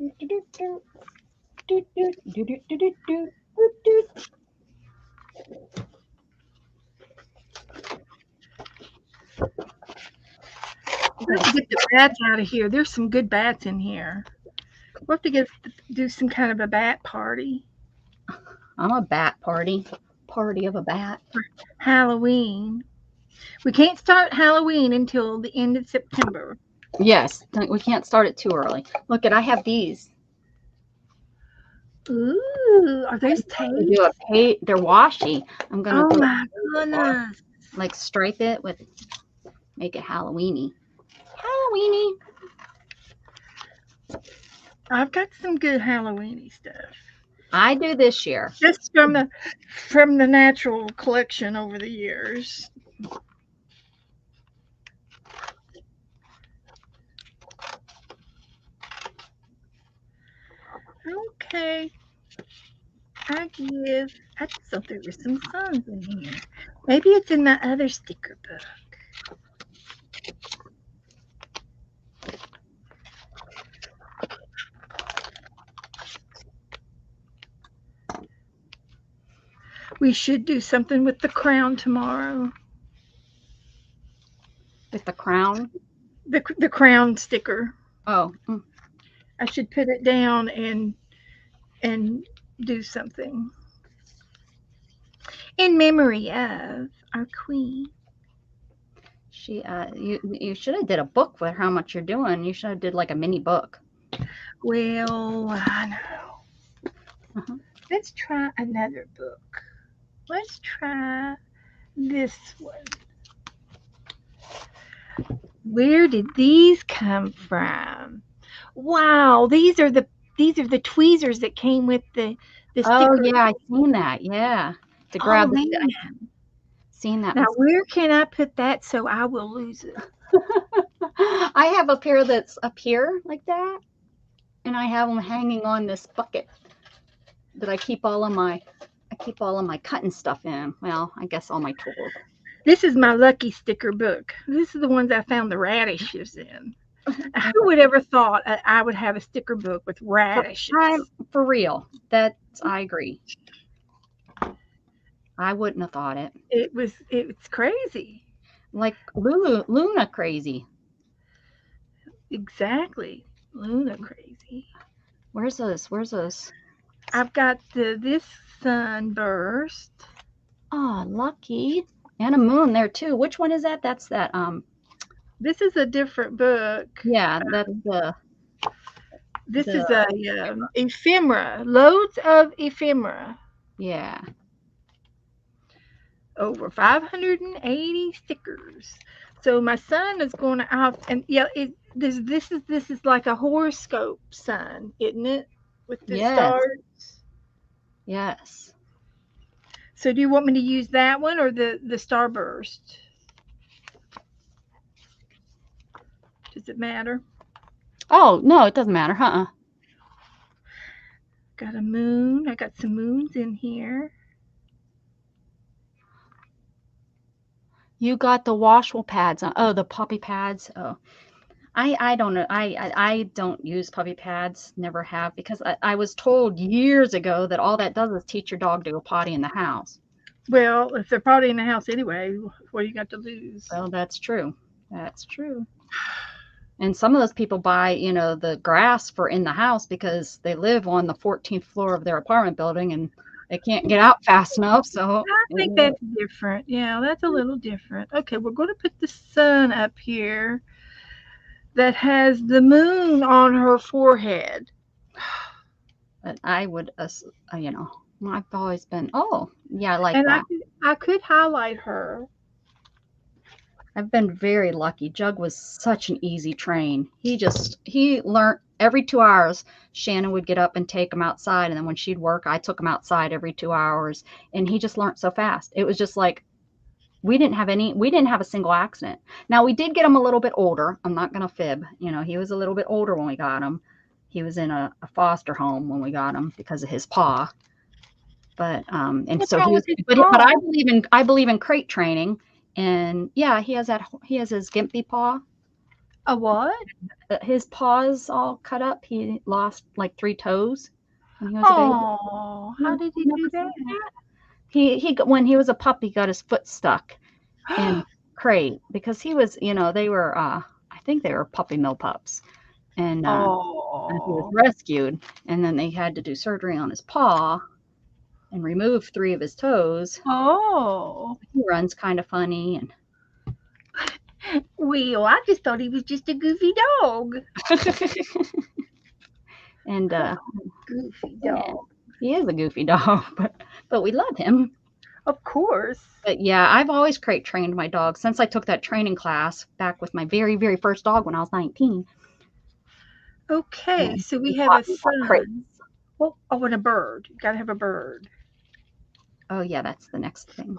have to get the bats out of here. There's some good bats in here. We'll have to do some kind of a bat party. I'm a bat party. Party of a bat. Halloween. We can't start Halloween until the end of September. Yes. We can't start it too early. Look, I have these. Ooh, are those tapes? They're washi. I'm going to Oh my goodness. Like stripe it with, make it Halloweeny. Halloweeny. I've got some good Halloweeny stuff. I do this year. Just from the natural collection over the years. Okay. I just thought there were some suns in here. Maybe it's in the other sticker book. We should do something with the crown tomorrow. With the crown? The crown sticker. Oh. I should put it down and do something in memory of our queen. She you should have did a book for how much you're doing. You should have did like a mini book. Well, I know. Let's try another book. Let's try this one. Where did these come from? Wow, these are the tweezers that came with the sticker. Oh yeah, I've seen that. Yeah, to grab the seen that. Now where can I put that so I will lose it? I have a pair that's up here like that, and I have them hanging on this bucket that I keep all of my cutting stuff in. Well, I guess all my tools. This is my lucky sticker book. This is the ones I found the radishes in. Who would ever thought I would have a sticker book with radishes? For real. I agree. I wouldn't have thought it. It's crazy. Like Luna crazy. Exactly. Luna crazy. Where's those? I've got this sunburst. Oh, lucky. And a moon there too. Which one is that? That's that this is a different book. Yeah, that's this is a ephemera. Loads of ephemera. Yeah. Over 580 stickers. So my son is going out, and yeah, this is like a horoscope sun, isn't it? With the stars. Yes. So do you want me to use that one or the starburst? Does it matter? Oh, no, it doesn't matter. Got a moon. I got some moons in here. You got the washable pads. Oh, the puppy pads. Oh, I don't know. I don't use puppy pads. Never have, because I was told years ago that all that does is teach your dog to go potty in the house. Well, if they're potty in the house anyway, what do you got to lose? Well, that's true. That's true. And some of those people buy, you know, the grass for in the house because they live on the 14th floor of their apartment building and they can't get out fast enough. So I think that's different. Yeah, that's a little different. Okay, we're going to put the sun up here that has the moon on her forehead. but I would, you know, I've always been, oh, yeah, I like And that. I could highlight her. I've been very lucky. Jug was such an easy train. He learned every 2 hours. Shannon would get up and take him outside. And then when she'd work, I took him outside every 2 hours. And he just learned so fast. It was just like, we didn't have a single accident. Now we did get him a little bit older. I'm not going to fib. You know, he was a little bit older when we got him. He was in a foster home when we got him because of his paw. But, and so he was, but I believe in crate training. And yeah, he has his gimpy paw. A what? His paws all cut up. He lost like 3 toes when he was a baby. Oh, how did he do that? He when he was a pup, he got his foot stuck in crate because he was, you know, they were I think they were puppy mill pups. And he was rescued, and then they had to do surgery on his paw and remove 3 of his toes. Oh. He runs kind of funny. And well, I just thought he was just a goofy dog. And goofy dog. He is a goofy dog, but we love him. Of course. But yeah, I've always crate trained my dog since I took that training class back with my very, very first dog when I was 19. Okay, so we have a sun. Oh, and a bird. You gotta have a bird. Oh yeah, that's the next thing.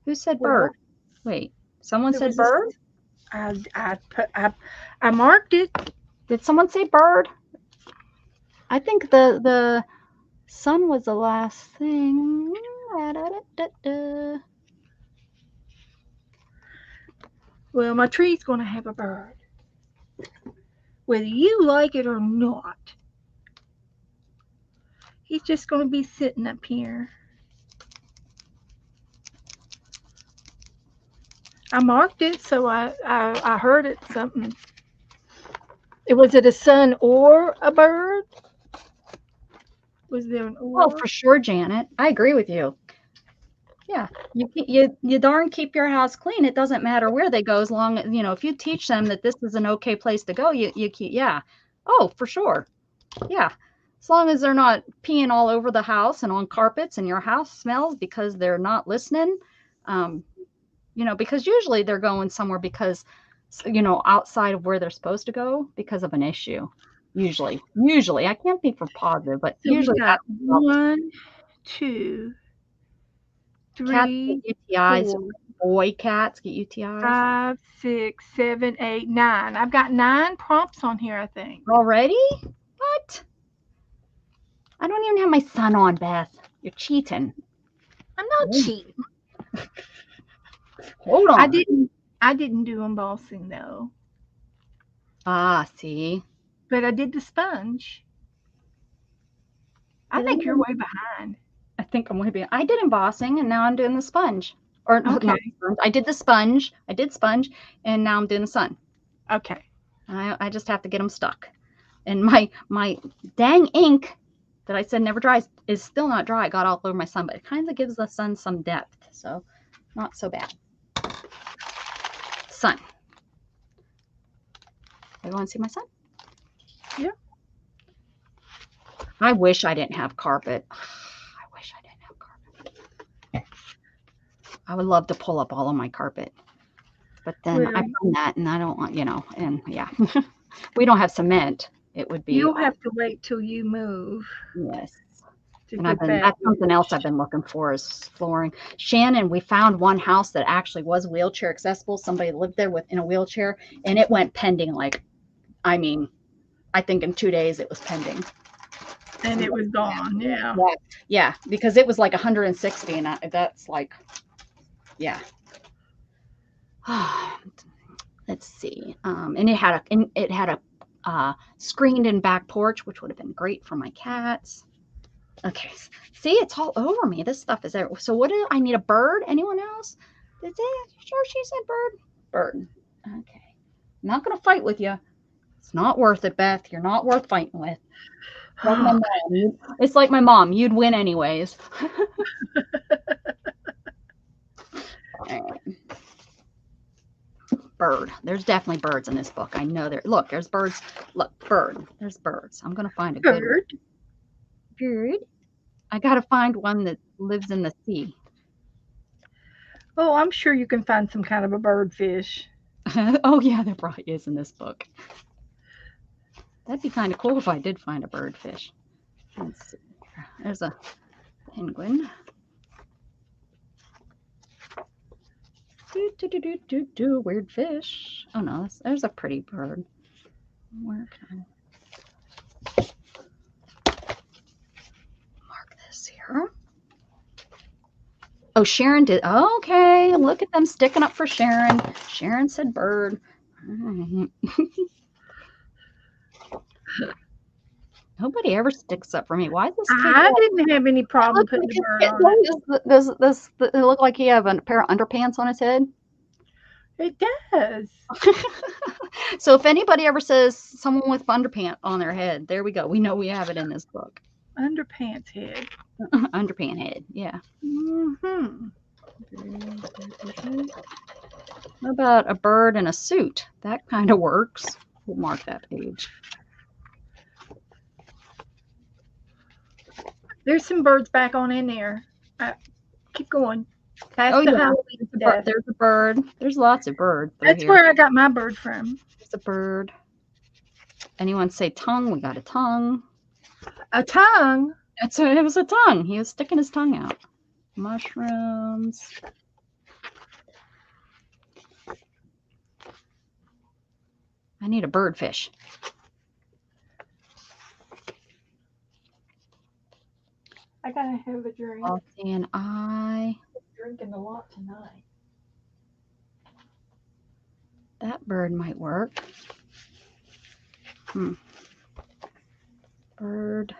Who said bird? Wait, someone said bird. I marked it. Did someone say bird? I think the sun was the last thing. Well, my tree's gonna have a bird, whether you like it or not. He's just gonna be sitting up here. I marked it, so I heard it something. Was it a sun or a bird? Was there an or? Oh, for sure, Janet. I agree with you. Yeah, you darn keep your house clean. It doesn't matter where they go, as long as, you know, if you teach them that this is an okay place to go, you keep, yeah. Oh, for sure. Yeah. As long as they're not peeing all over the house and on carpets and your house smells because they're not listening. You know, because usually they're going somewhere because, you know, outside of where they're supposed to go because of an issue. Usually, I can't be for positive, but so usually that's 1, 2, 3, cats get UTIs. 4, boy cats get UTIs. 5, 6, 7, 8, 9. I've got 9 prompts on here, I think. Already? What? I don't even have my sun on, Beth. You're cheating. I'm not cheating. Hold on. I didn't do embossing though. Ah, see. But I did the sponge. I think you're way behind. I think I'm way behind. I did embossing and now I'm doing the sponge. Or okay. I did the sponge. I did sponge and now I'm doing the sun. Okay. I just have to get them stuck. And my dang ink that I said never dries is still not dry. It got all over my sun, but it kind of gives the sun some depth. So not so bad. Sun. Everyone see my sun? Yeah. I wish I didn't have carpet. I wish I didn't have carpet. I would love to pull up all of my carpet. But then I've done that and I don't want, you know, and yeah. We don't have cement. It would be. You'll have to wait till you move. Yes. And that's something else I've been looking for is flooring. Shannon, we found one house that actually was wheelchair accessible. Somebody lived there in a wheelchair and it went pending. Like, I mean, I think in 2 days it was pending. And it was gone. Yeah. Yeah. Because it was like 160 and that's like, yeah. Let's see. And it had a screened in back porch, which would have been great for my cats. Okay, see, it's all over me. This stuff is there. So what do I need? A bird? Anyone else? Sure, she said bird. Bird. Okay. I'm not going to fight with you. It's not worth it, Beth. You're not worth fighting with. Like my mom. It's like my mom. You'd win anyways. Bird. There's definitely birds in this book. I know there. Look, there's birds. Look, bird. There's birds. I'm gonna find a good one. Bird. I gotta find one that lives in the sea. Oh, I'm sure you can find some kind of a birdfish. Oh yeah, there probably is in this book. That'd be kind of cool if I did find a birdfish. Let's see. There's a penguin. Weird fish. Oh no, there's a pretty bird. Where can I mark this here? Oh, Sharon did. Oh, okay, look at them sticking up for Sharon. Sharon said bird. Nobody ever sticks up for me. Why is this kid? I didn't have any problem putting the bird on it. Does it look like he have a pair of underpants on his head? It does. So if anybody ever says someone with underpants on their head, there we go. We know we have it in this book. Underpants head. Underpant head, yeah. What about a bird in a suit? That kind of works. We'll mark that page. There's some birds back on in there. Keep going. Oh, yeah. There's a bird. There's lots of birds. That's where I got my bird from. There's a bird. Anyone say tongue? We got a tongue. A tongue? It was a tongue. He was sticking his tongue out. Mushrooms. I need a birdfish. I gotta have a drink. I'll see an eye. I'm drinking a lot tonight. That bird might work. Bird.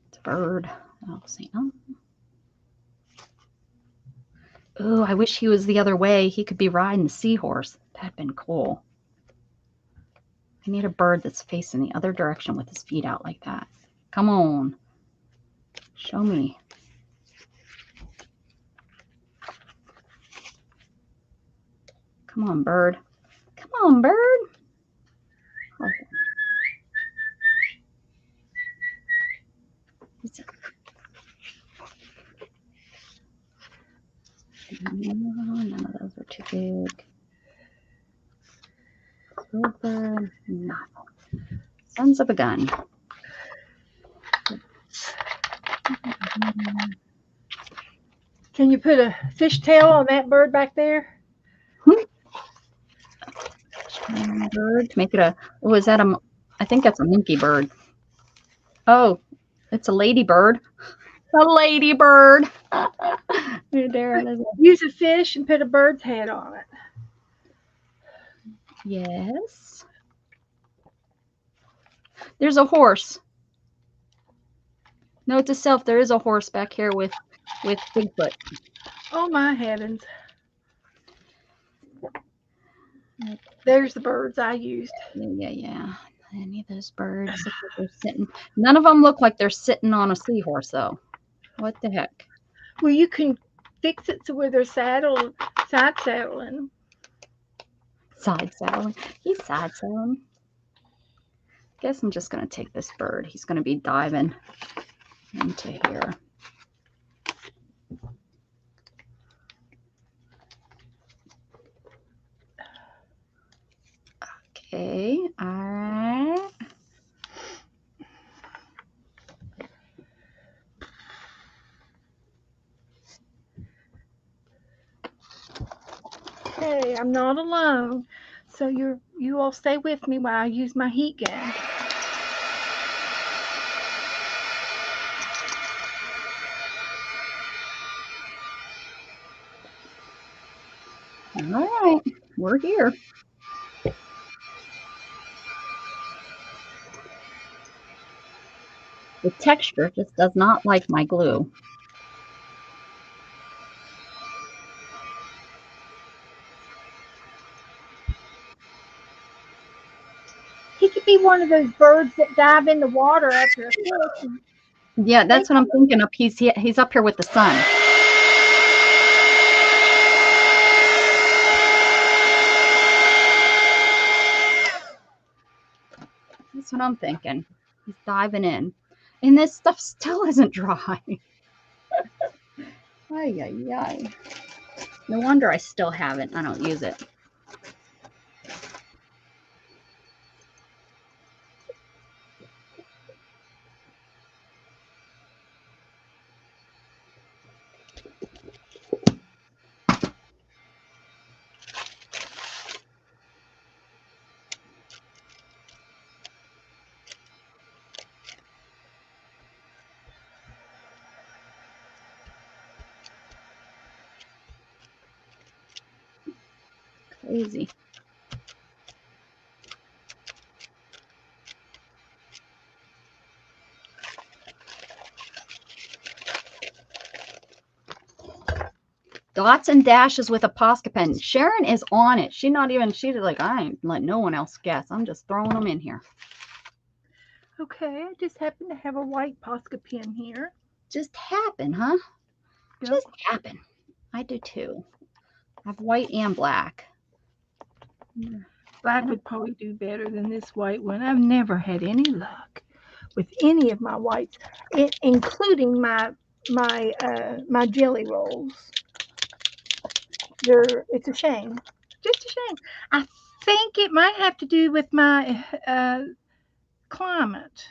It's a bird. I'll see. Oh, I wish he was the other way. He could be riding the seahorse. That'd been cool. I need a bird that's facing the other direction with his feet out like that. Come on. Show me. Come on, bird. Come on, bird. Oh. None of those are too big. Silver, no. Sons of a gun. Can you put a fishtail on that bird back there? Bird to make it a. Oh, is that a? I think that's a monkey bird. Oh, it's a ladybird. A ladybird. Use a fish and put a bird's head on it. Yes. There's a horse. Note to self: there is a horse back here with Bigfoot. Oh my heavens! There's the birds I used. Yeah. Any of those birds? They're sitting. None of them look like they're sitting on a seahorse, though. What the heck? Well, you can fix it to where they're side saddling. Side saddling. He's side saddling. Guess I'm just gonna take this bird. He's gonna be diving into here. Okay, all right. Hey, I'm not alone. So you all stay with me while I use my heat gun. All right, we're here. The texture just does not like my glue. He could be one of those birds that dive in the water after a fish. Yeah, that's what I'm thinking of. He's up here with the sun. That's what I'm thinking. He's diving in. And this stuff still isn't dry. Ay, ay, ay. No wonder I still haven't. I don't use it. Crazy. Dots and dashes with a Posca pen. Sharon is on it. She's like, I ain't letting no one else guess. I'm just throwing them in here. Okay, I just happen to have a white Posca pen here. Just happen, huh? Yep. Just happen. I do too. I have white and black. Black would probably do better than this white one. I've never had any luck with any of my whites, including my jelly rolls. It's a shame. Just a shame. I think it might have to do with my climate.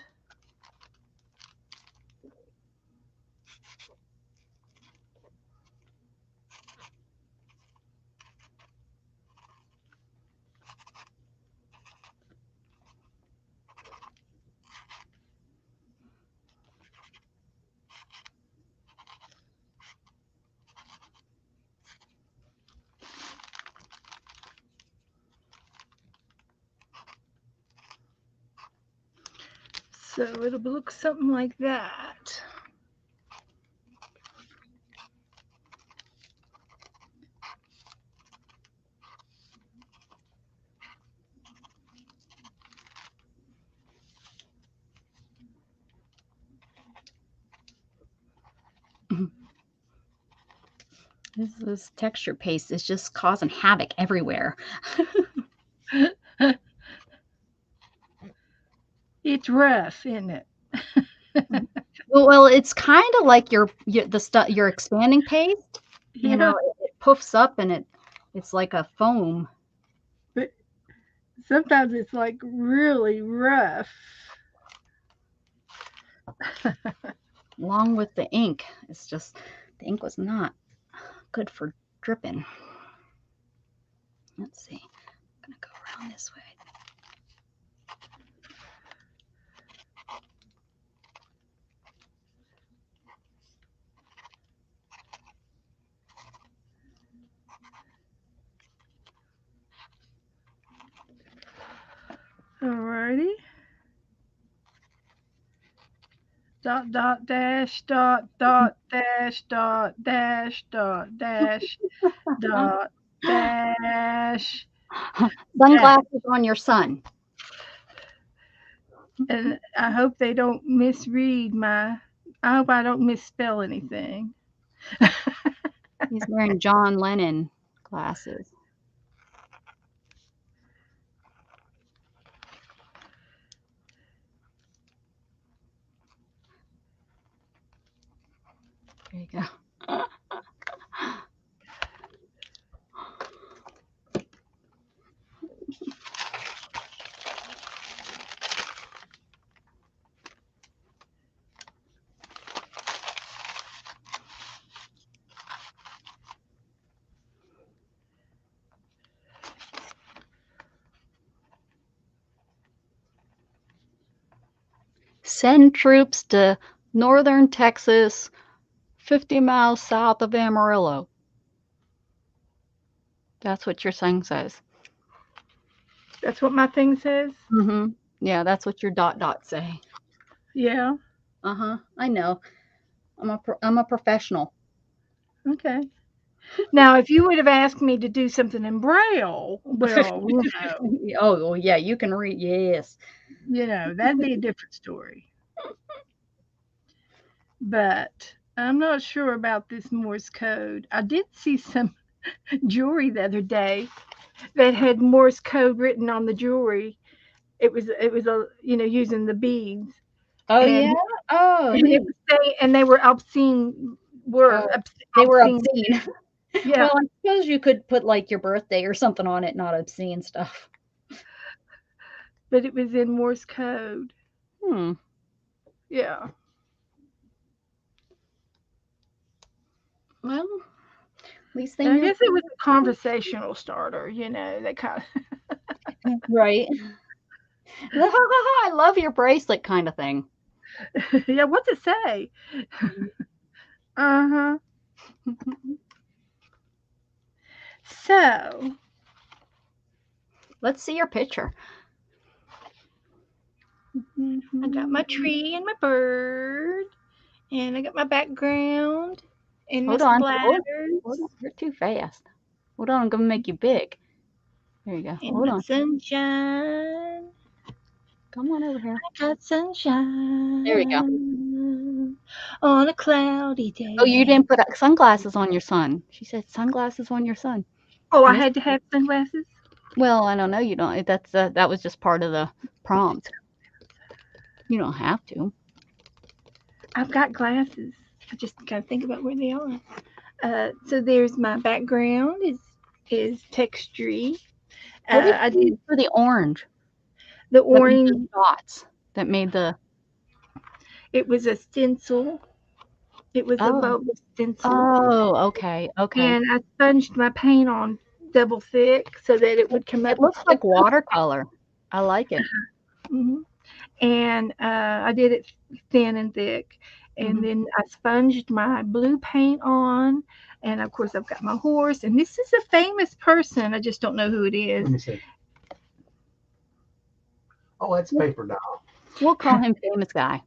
So it'll look something like that. This texture paste is just causing havoc everywhere. It's rough, isn't it? Well, it's kind of like your expanding paste. Yeah. You know, it puffs up and it's like a foam. But sometimes it's like really rough. Along with the ink, it's just the ink was not good for dripping. Let's see. I'm gonna go around this way. Alrighty. Dot, dot, dash, dot, dot, dash, dot, dash, dot, dash, dot, dash. Sunglasses on your son. And I hope they don't misread I hope I don't misspell anything. He's wearing John Lennon glasses. There you go. Send troops to northern Texas, 50 miles south of Amarillo. That's what your thing says. That's what my thing says? Mm-hmm. Yeah, that's what your dots say. Yeah. Uh-huh. I know. I'm a professional. Okay. Now, if you would have asked me to do something in Braille, well, Oh, well, yeah, you can read. Yes. that'd be a different story. But I'm not sure about this Morse code. I did see some jewelry the other day that had Morse code written on the jewelry. It was a using the beads. Oh, And yeah. Oh, and neat. they were obscene Oh, they were obscene. Yeah. Well, I suppose you could put like your birthday or something on it, not obscene stuff. But it was in Morse code. Yeah. Well, at least they I knew. guess it was a conversational starter, that kind of. Right. I love your bracelet kind of thing. Yeah, what's it say? Uh-huh. So, let's see your picture. I got my tree and my bird, and I got my background and my splatters. Hold on. You're too fast. Hold on, I'm going to make you big. There you go. And Hold my on. sunshine. Come on over here. I got sunshine. There we go. On a cloudy day. Oh, you didn't put sunglasses on your son. She said sunglasses on your son. Oh, I had to have sunglasses? Well, I don't know. You don't. That was just part of the prompt. You don't have to. I've got glasses. I just gotta think about where they are. So there's my background is textury. I did for the orange. The orange dots that made the. It was a stencil. It was a bubble stencil. Oh, okay, okay. And I sponged my paint on double thick so that it would come up. It looks like watercolor. I like it. Mm-hmm. And I did it thin and thick. And then I sponged my blue paint on. And of course, I've got my horse. And this is a famous person. I just don't know who it is. Let me see. Oh, that's Paper Doll. We'll call him famous guy.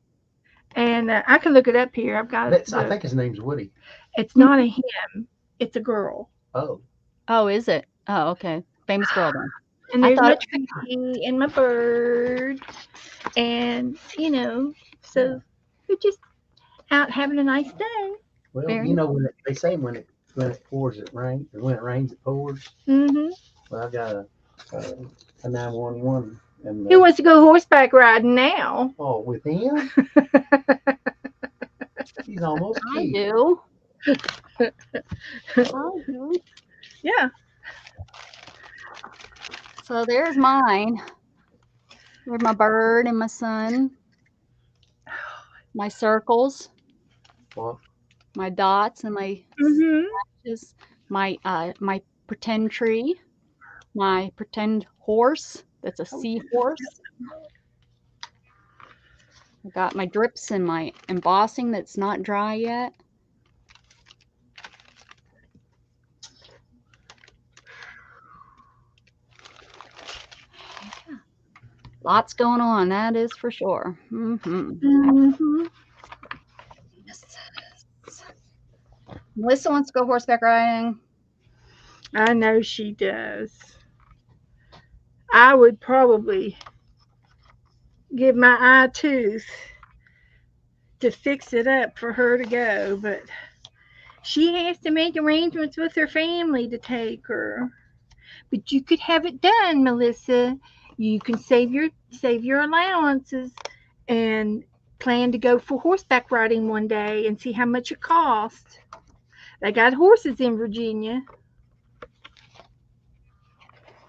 And I can look it up here. I've got it. I think his name's Woody. It's not a him. It's a girl. Oh. Oh, is it? Oh, okay. Famous girl then. And there's my tree and my bird. And, so we're just out having a nice day. Well, when they say when it pours, it rains. Or when it rains, it pours. Mm-hmm. Well, I've got a 911. And, who wants to go horseback riding now? Oh, with him? He's almost I do. Yeah. So there's mine. There's my bird and my sun. My circles. What? My dots and my slashes. My my pretend tree. My pretend horse. That's a seahorse. I got my drips and my embossing that's not dry yet. Yeah. Lots going on, that is for sure. Melissa wants to go horseback riding. I know she does. I would probably give my eye tooth to fix it up for her to go, but she has to make arrangements with her family to take her. But you could have it done, Melissa. You can save your allowances and plan to go for horseback riding one day and see how much it costs. They got horses in Virginia.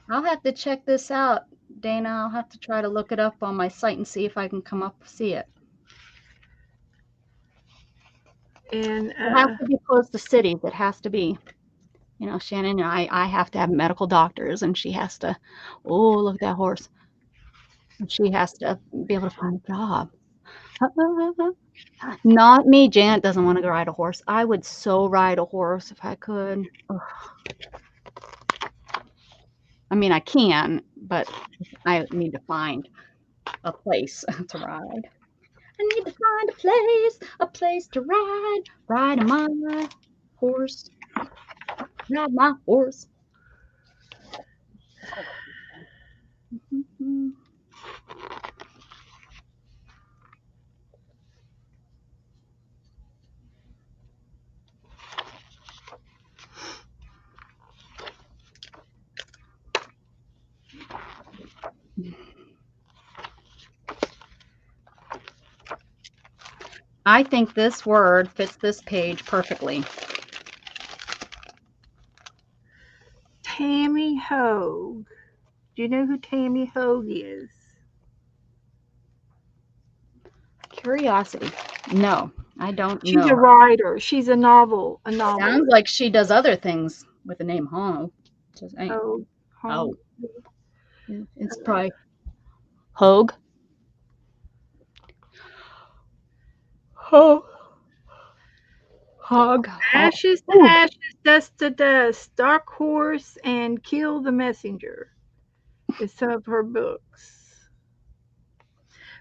I'll have to check this out, Dana. I'll have to try to look it up on my site and see if I can come up and see it. And it has to be close to cities. It has to be. Shannon and I have to have medical doctors, and she has to, look at that horse. And she has to be able to find a job. Not me. Janet doesn't want to go ride a horse. I would so ride a horse if I could. Ugh. I mean, I can, but I need to find a place to ride. I need to find a place to ride on my horse. Ride my horse. I think this word fits this page perfectly. Tammy Hogue. Do you know who Tammy Hogue is? Curiosity. No, I don't know. She's a writer. She's a novel. Sounds like she does other things with the name Hogue. Just ain't. Oh. It's probably Hogue. Hog. Ashes to ashes, dust to dust, Dark Horse and Kill the Messenger is some of her books.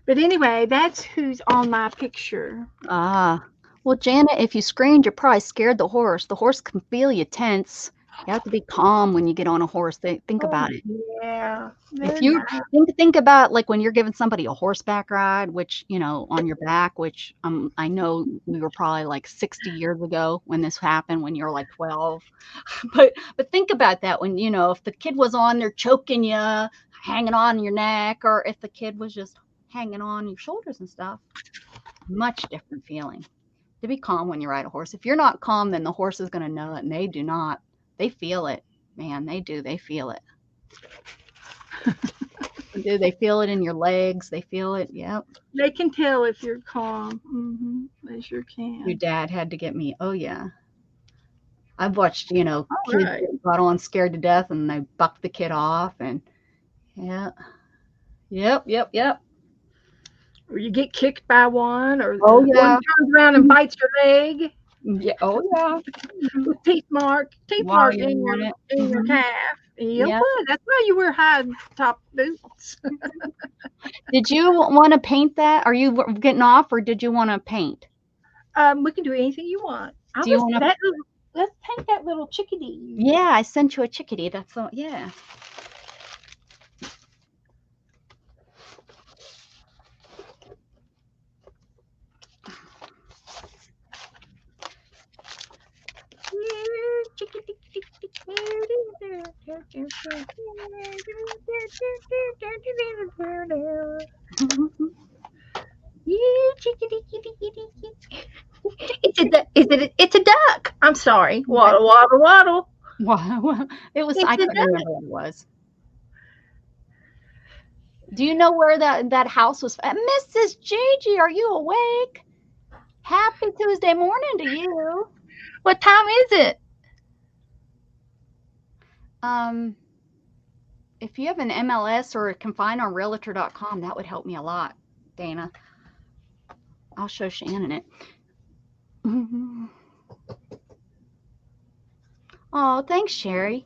But anyway, that's who's on my picture. Well, Janet, if you screamed, you're probably scared the horse. The horse can feel you tense. You have to be calm when you get on a horse. Think about it. Yeah. If you think about like when you're giving somebody a horseback ride, which, you know, on your back, which I know we were probably like 60 years ago when this happened, when you're like 12. But think about that when, you know, if the kid was on there choking you, hanging on your neck, or if the kid was just hanging on your shoulders and stuff, much different feeling. To be calm when you ride a horse. If you're not calm, then the horse is going to know it, and they do not. They feel it, man. They do. They feel it. Do they feel it in your legs? They feel it. Yep. They can tell if you're calm. They sure can. Your dad had to get me. Oh yeah. I've watched, you know, kids got on scared to death, and they bucked the kid off, and yeah. Yep. Or you get kicked by one, or one turns around and bites your leg. Yeah. Oh yeah. With teeth mark in your calf. Yep. That's why you wear high top boots. Did you want to paint that? Are you getting off, or did you want to paint? We can do anything you want. Do you want to? Let's paint that little chickadee. Yeah, I sent you a chickadee. That's so yeah. It's a duck. I'm sorry. Waddle. Wow. It was. I couldn't remember what it was. Do you know where that house was? Mrs. Gigi, are you awake? Happy Tuesday morning to you. What time is it? If you have an MLS or can find on realtor.com, that would help me a lot, Dana. I'll show Shannon it. Oh, thanks, Sherry.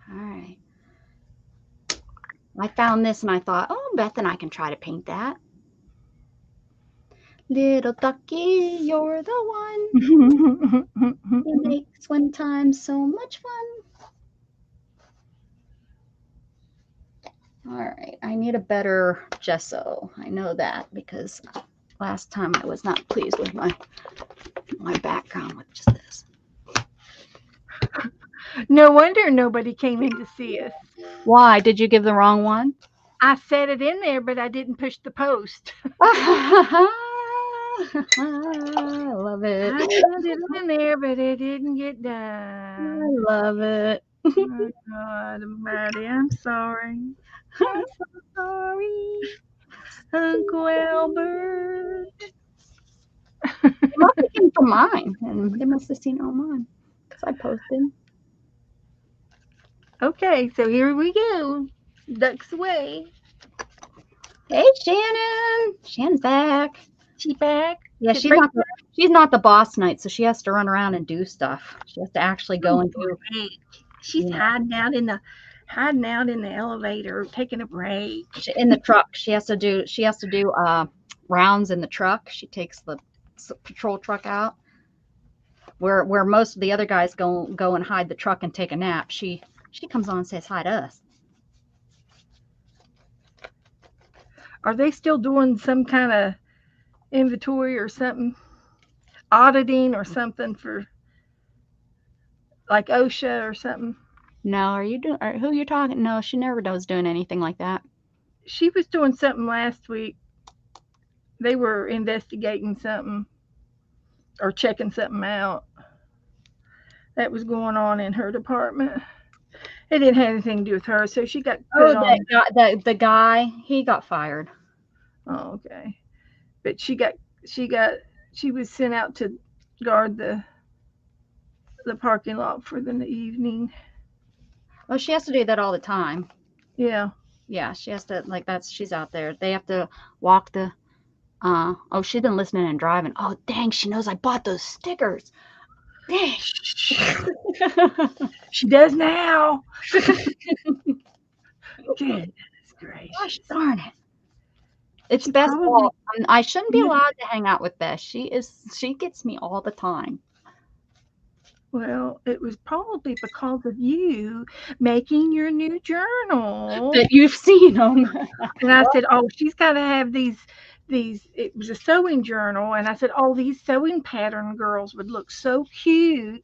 All right. I found this and I thought, oh, Beth and I can try to paint that. Little ducky, you're the one who makes one time so much fun. All right, I need a better gesso. I know that because last time I was not pleased with my background with just this. No wonder nobody came in to see us. Why? Did you give the wrong one? I set it in there, but I didn't push the post. I love it. I put it in there, but it didn't get done. I love it. Oh, God, Maddie, I'm sorry. I'm so sorry, Uncle Albert. They must have came from mine, and they must have seen it on mine because I posted. Okay, so here we go. Ducks away. Hey, Shannon. Shannon's back. She back? Yeah, she's not the boss tonight, so she has to run around and do stuff. She has to actually go and do. She's hiding out in the elevator, taking a break. In the truck, she has to do rounds in the truck. She takes the patrol truck out. where most of the other guys go and hide the truck and take a nap. She comes on and says hi to us. Are they still doing some kind of inventory or something? Auditing or something for like OSHA or something? No, are you doing? Who you're talking? No, she never does doing anything like that. She was doing something last week. They were investigating something or checking something out that was going on in her department. It didn't have anything to do with her, so she got put on. The guy, he got fired. Oh, okay. But she was sent out to guard the parking lot for the evening. Oh, she has to do that all the time. Yeah. Yeah, she has to, like, she's out there. They have to walk the, oh, she's been listening and driving. Oh, dang, she knows I bought those stickers. Dang. She does now. Goodness gracious. Gosh darn it. It's Beth's fault. I shouldn't be allowed to hang out with Beth. She gets me all the time. Well, it was probably because of you making your new journal. That you've seen them. And I said, oh, she's got to have these, it was a sewing journal. And I said, oh, these sewing pattern girls would look so cute.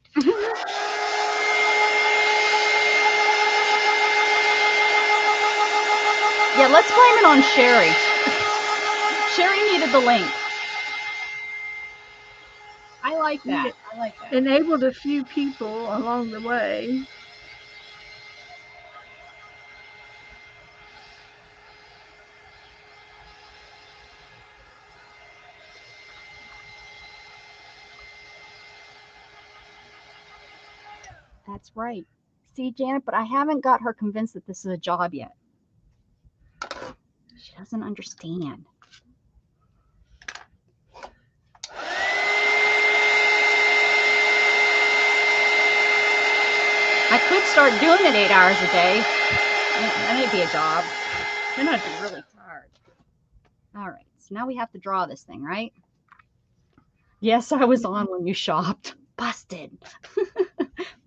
Yeah, let's blame it on Sherry. Sherry needed the link. I like that. Enabled a few people along the way. That's right. See, Janet, but I haven't got her convinced that this is a job yet. She doesn't understand. I could start doing it 8 hours a day. That may be a job. Then I'd be really tired. All right, so now we have to draw this thing, right? Yes, I was on when you shopped. Busted.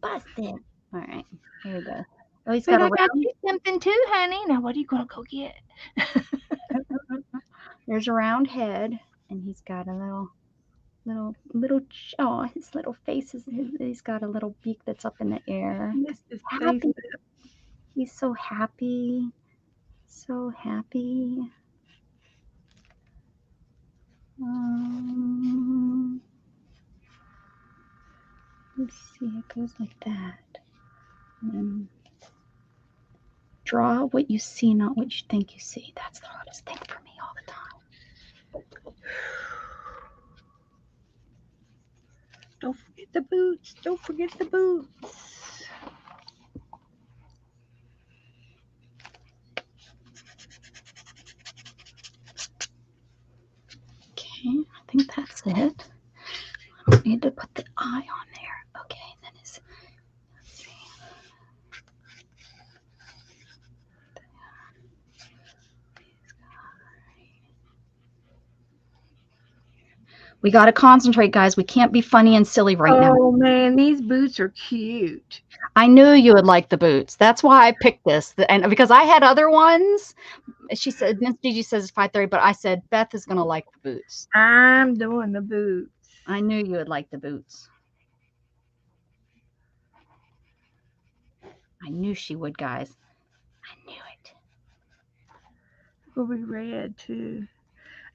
Busted. All right, here we go. Oh, he's got I got you something too, honey. Now, what are you going to go get? There's a round head, and he's got a little, oh, his little face he's got a little beak that's up in the air. Happy. He's so happy. So happy. Let's see, it goes like that. And then draw what you see, not what you think you see. That's the hardest thing for me all the time. Don't forget the boots. Don't forget the boots. Okay, I think that's it. I need to put the eye on there. Okay, then let's see. We got to concentrate, guys. We can't be funny and silly right now. Oh, man, these boots are cute. I knew you would like the boots. That's why I picked this. And because I had other ones, she said, Miss Gigi says it's 5:30, but I said, Beth is going to like the boots. I'm doing the boots. I knew you would like the boots. I knew she would, guys. I knew it. Will be red, too.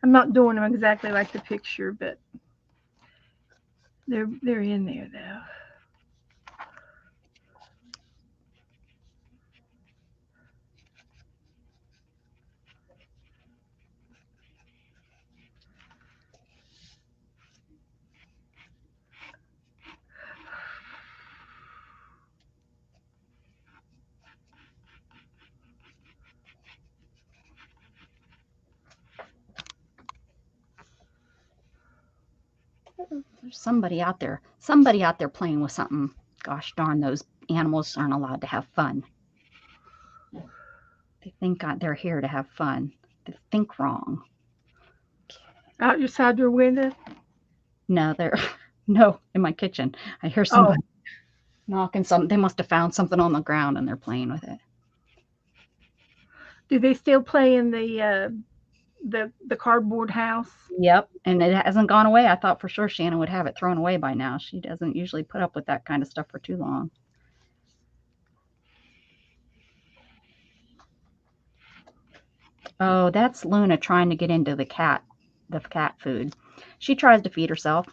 I'm not doing them exactly like the picture, but they're in there, though. There's somebody out there playing with something. Gosh darn, those animals aren't allowed to have fun. They think they're here to have fun. They think wrong. Outside your window? No, No, in my kitchen. I hear somebody knocking something. They must have found something on the ground and they're playing with it. Do they still play in the cardboard house? Yep, and it hasn't gone away. I thought for sure Shannon would have it thrown away by now. She doesn't usually put up with that kind of stuff for too long. Oh, that's Luna trying to get into the cat food. She tries to feed herself.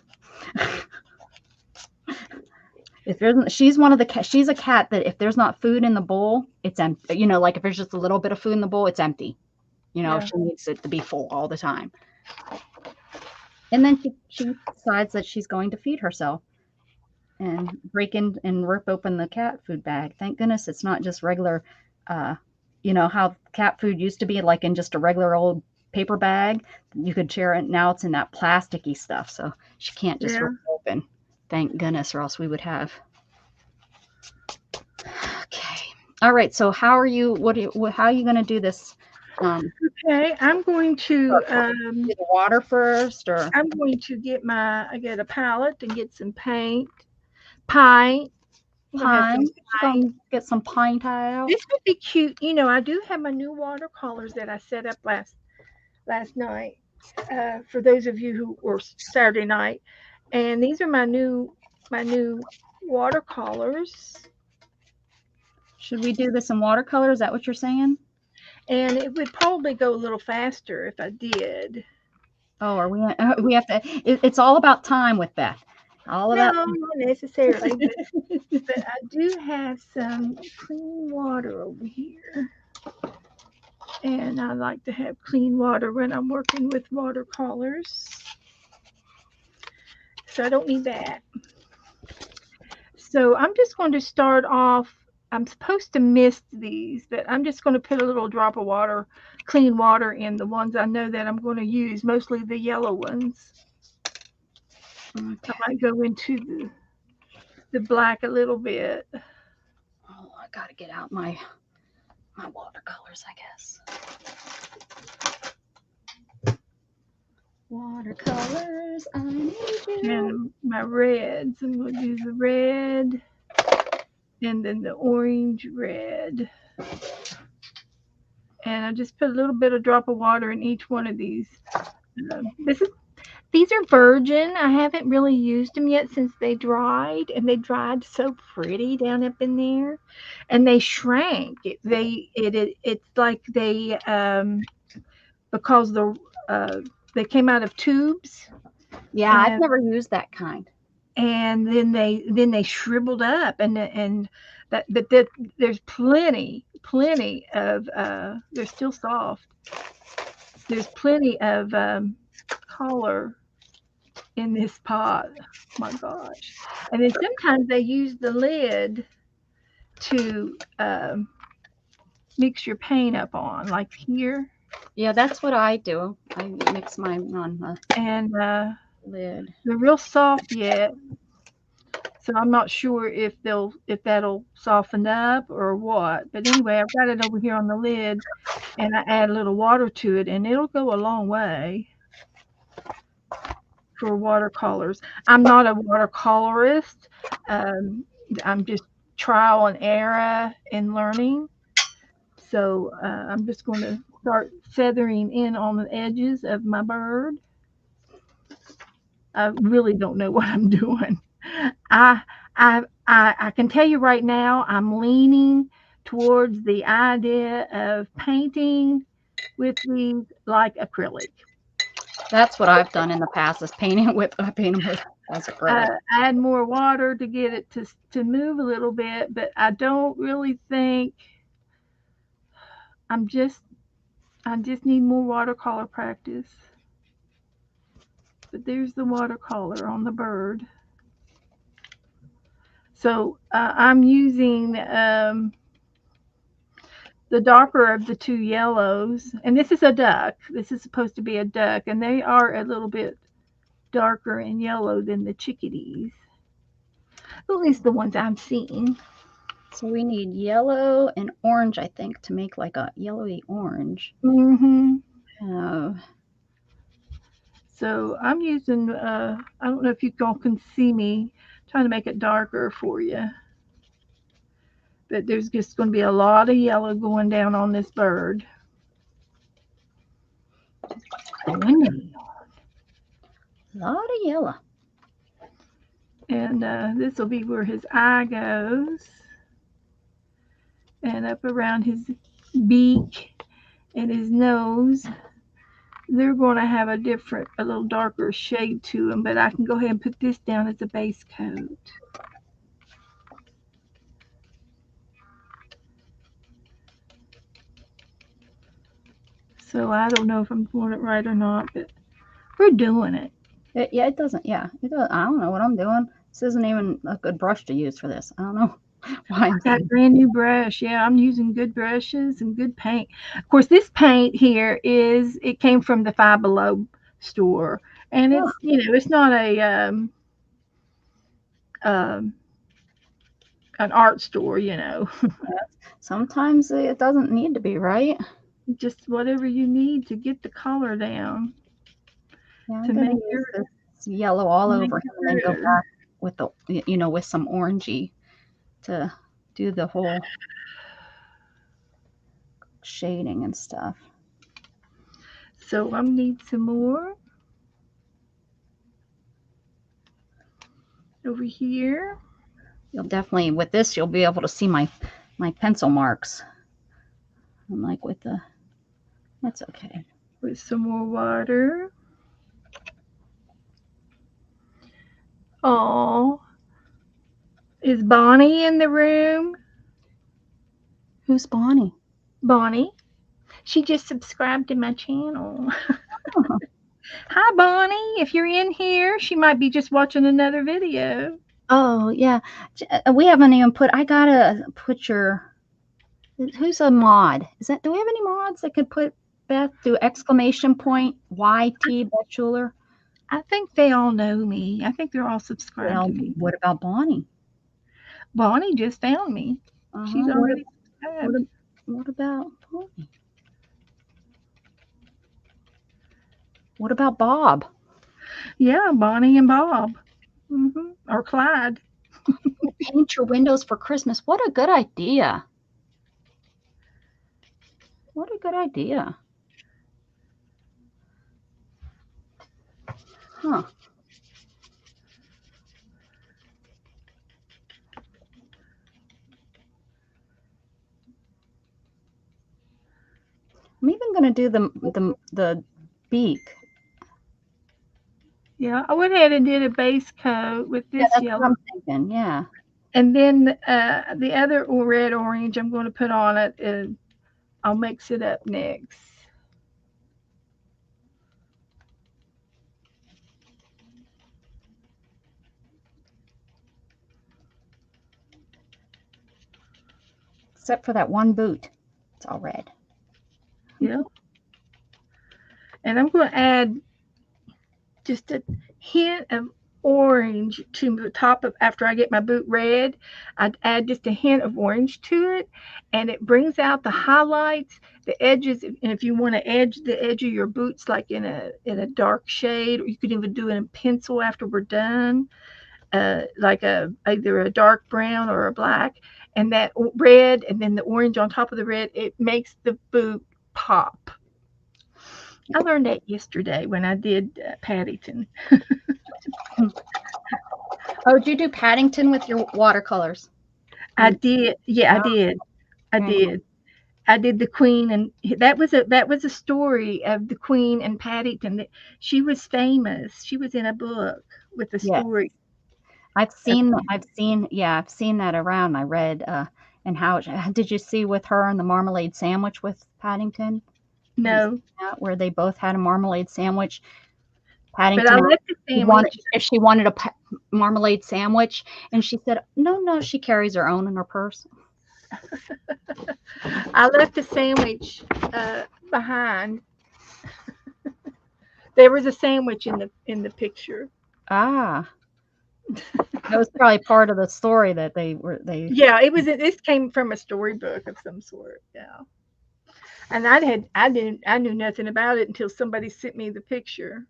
She's one of the she's a cat that if there's not food in the bowl, it's empty. You know, like if there's just a little bit of food in the bowl, it's empty. You know, she needs it to be full all the time. And then she decides that she's going to feed herself and break in and rip open the cat food bag. Thank goodness it's not just regular, you know, how cat food used to be like in just a regular old paper bag. You could share it. Now it's in that plasticky stuff. So she can't just rip it open. Thank goodness, or else we would have. Okay. All right. So how are you? How are you going to do this? Okay, I'm going to do the water first, or I'm going to get a palette and get some paint. Pine. Get some paint out. This would be cute. You know, I do have my new watercolors that I set up last night. For those of you who were Saturday night, and these are my new watercolors. Should we do this in watercolor? Is that what you're saying? And it would probably go a little faster if I did. Oh, are we have to, it's all about time with Beth. All of that. No, not necessarily. but I do have some clean water over here. And I like to have clean water when I'm working with watercolors. So I don't need that. So I'm just going to start off. I'm supposed to mist these, but I'm just going to put a little drop of water, clean water, in the ones I know that I'm going to use, mostly the yellow ones. Okay. I might go into the black a little bit. Oh, I got to get out my watercolors, I guess. Watercolors, I need you. And my reds, I'm going to do the red. And then the orange red. And I just put a little bit of drop of water in each one of these. These are virgin. I haven't really used them yet since they dried, and they dried so pretty down up in there, and they shrank. It's like they because they came out of tubes. Yeah, I've never used that kind. And then they shriveled up, and there's plenty of they're still soft. There's plenty of color in this pot. My gosh. And then sometimes they use the lid to mix your paint up on, like here. Yeah, that's what I do. I mix mine on the lid. They're real soft yet, so I'm not sure if that'll soften up or what. But anyway, I've got it over here on the lid, and I add a little water to it, and it'll go a long way for watercolors. I'm not a watercolorist. I'm just trial and error in learning. So I'm just going to start feathering in on the edges of my bird. I really don't know what I'm doing. I can tell you right now, I'm leaning towards the idea of painting with these like acrylic. That's what I've done in the past, is paint them with as acrylic. Add more water to get it to move a little bit, but I don't really think I just need more watercolor practice. But there's the watercolor on the bird. So I'm using the darker of the two yellows. And this is a duck. This is supposed to be a duck. And they are a little bit darker in yellow than the chickadees. At least the ones I'm seeing. So we need yellow and orange, I think, to make like a yellowy orange. Mm-hmm. So I'm using, I don't know if you all can see me, trying to make it darker for you. But there's just going to be a lot of yellow going down on this bird. A lot of yellow. And this will be where his eye goes. And up around his beak and his nose. They're going to have a little darker shade to them. But I can go ahead and put this down as a base coat. So I don't know if I'm doing it right or not, but we're doing it. Yeah, it doesn't. Yeah, it does. I don't know what I'm doing. This isn't even a good brush to use for this. I don't know why I'm got a brand new brush. Yeah, I'm using good brushes and good paint. Of course, this paint here it came from the Five Below store, and it's it's not a an art store, Sometimes it doesn't need to be, right? Just whatever you need to get the color down. Yeah, to make this yellow all over him, and then go back with the with some orangey to do the whole shading and stuff. So I need some more over here. You'll definitely, with this, you'll be able to see my pencil marks. I'm like with the, that's okay. With some more water. Oh, is Bonnie in the room? Who's Bonnie? Bonnie. She just subscribed to my channel. Oh. Hi, Bonnie. If you're in here, she might be just watching another video. Oh, yeah. We haven't even I gotta put your, who's a mod? Do we have any mods that could put Beth through exclamation point YT Beth Schuler? I think they all know me. I think they're all subscribed to me. What about Bonnie? Bonnie just found me. She's already subscribed. What about Bonnie? What about Bob? Yeah, Bonnie and Bob. Or Clyde. Paint your windows for Christmas. What a good idea. What a good idea. Huh. I'm even going to do the beak. Yeah, I went ahead and did a base coat with this that's yellow. What I'm thinking, yeah. And then the other red orange I'm going to put on it, and I'll mix it up next. Except for that one boot. It's all red. Yeah. And I'm going to add just a hint of orange to the top of, after I get my boot red, I'd add just a hint of orange to it, and it brings out the highlights, the edges. And if you want to edge the edge of your boots like in a dark shade, or you could even do it in pencil after we're done, like either a dark brown or a black, and that red and then the orange on top of the red, it makes the boot pop. I learned that yesterday when I did Paddington. Oh, did you do Paddington with your watercolors? I did. Yeah, I did. I did the Queen, and that was a story of the Queen and Paddington. She was famous. She was in a book with a story. I've seen that around. I read and how did you see with her and the marmalade sandwich with Paddington? No. Where they both had a marmalade sandwich. Paddington, but I like the sandwich. If she wanted a marmalade sandwich, and she said, no, she carries her own in her purse. I left the sandwich behind. There was a sandwich in the picture. Ah. That was probably part of the story that they. Yeah, it was. This came from a storybook of some sort. Yeah. And I knew nothing about it until somebody sent me the picture.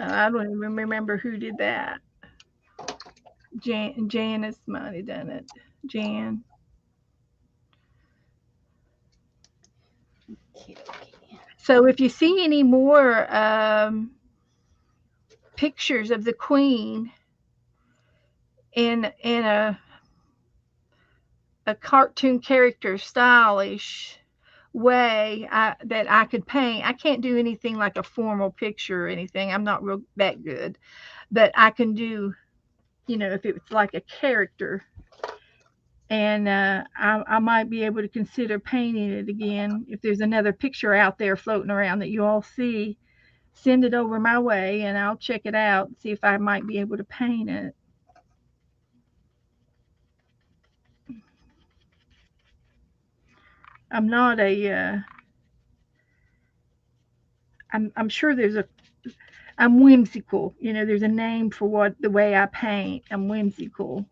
I don't even remember who did that. Janice might have done it. Jan. So if you see any more pictures of the Queen in a cartoon character stylish way that I could paint. I can't do anything like a formal picture or anything. I'm not real that good, but I can do, if it's like a character, and I might be able to consider painting it again. If there's another picture out there floating around that you all see, send it over my way and I'll check it out, see if I might be able to paint it. I'm not a I'm sure I'm whimsical. There's a name for the way I paint. I'm whimsical.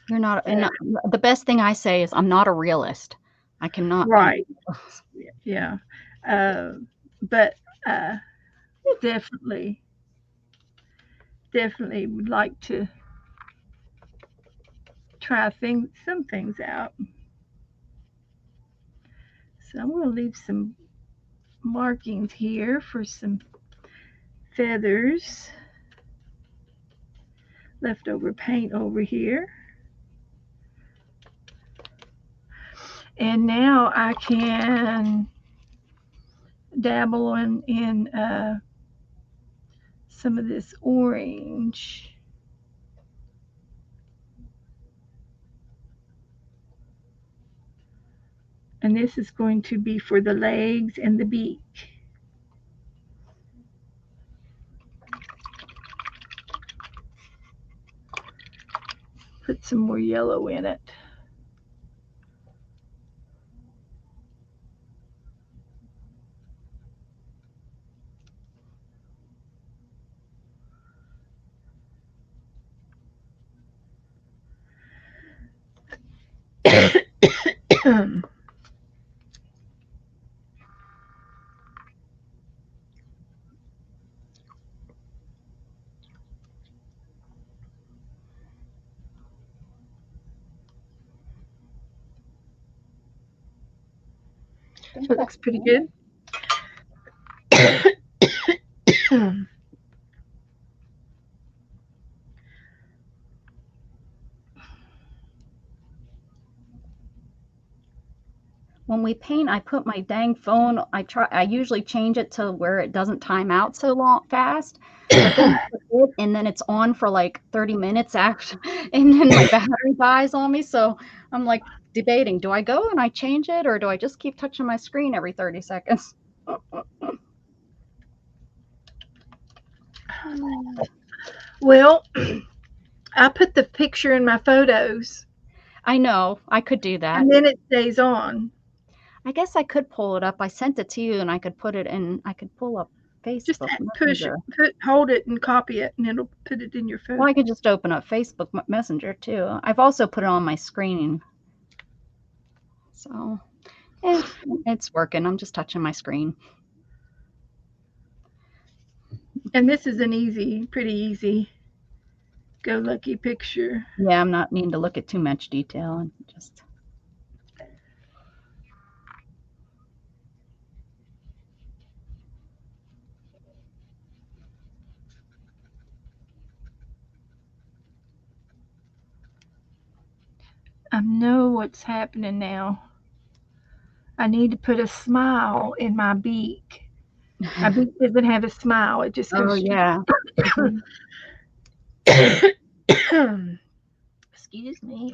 You're not, the best thing I say is I'm not a realist. I cannot. Right. Yeah. But definitely would like to try some things out. So I'm going to leave some markings here for some feathers. Leftover paint over here. And now I can dabble in some of this orange. And this is going to be for the legs and the beak. Put some more yellow in it. So it looks pretty good. When we paint, I put my dang phone, I usually change it to where it doesn't time out so fast. But then and then it's on for like 30 minutes after, and then my battery dies on me. So I'm like debating, do I go and I change it, or do I just keep touching my screen every 30 seconds? Well, I put the picture in my photos. I know, I could do that. And then it stays on. I guess I could pull it up. I sent it to you and I could put it in, I could pull up Facebook. Just push it, hold it and copy it, and it'll put it in your phone. Well, I could just open up Facebook Messenger too. I've also put it on my screen. So it's working. I'm just touching my screen. And this is an pretty easy go lucky picture. Yeah, I'm not needing to look at too much detail and just. I know what's happening now. I need to put a smile in my beak. My beak doesn't have a smile. It just goes. Oh, yeah. Excuse me.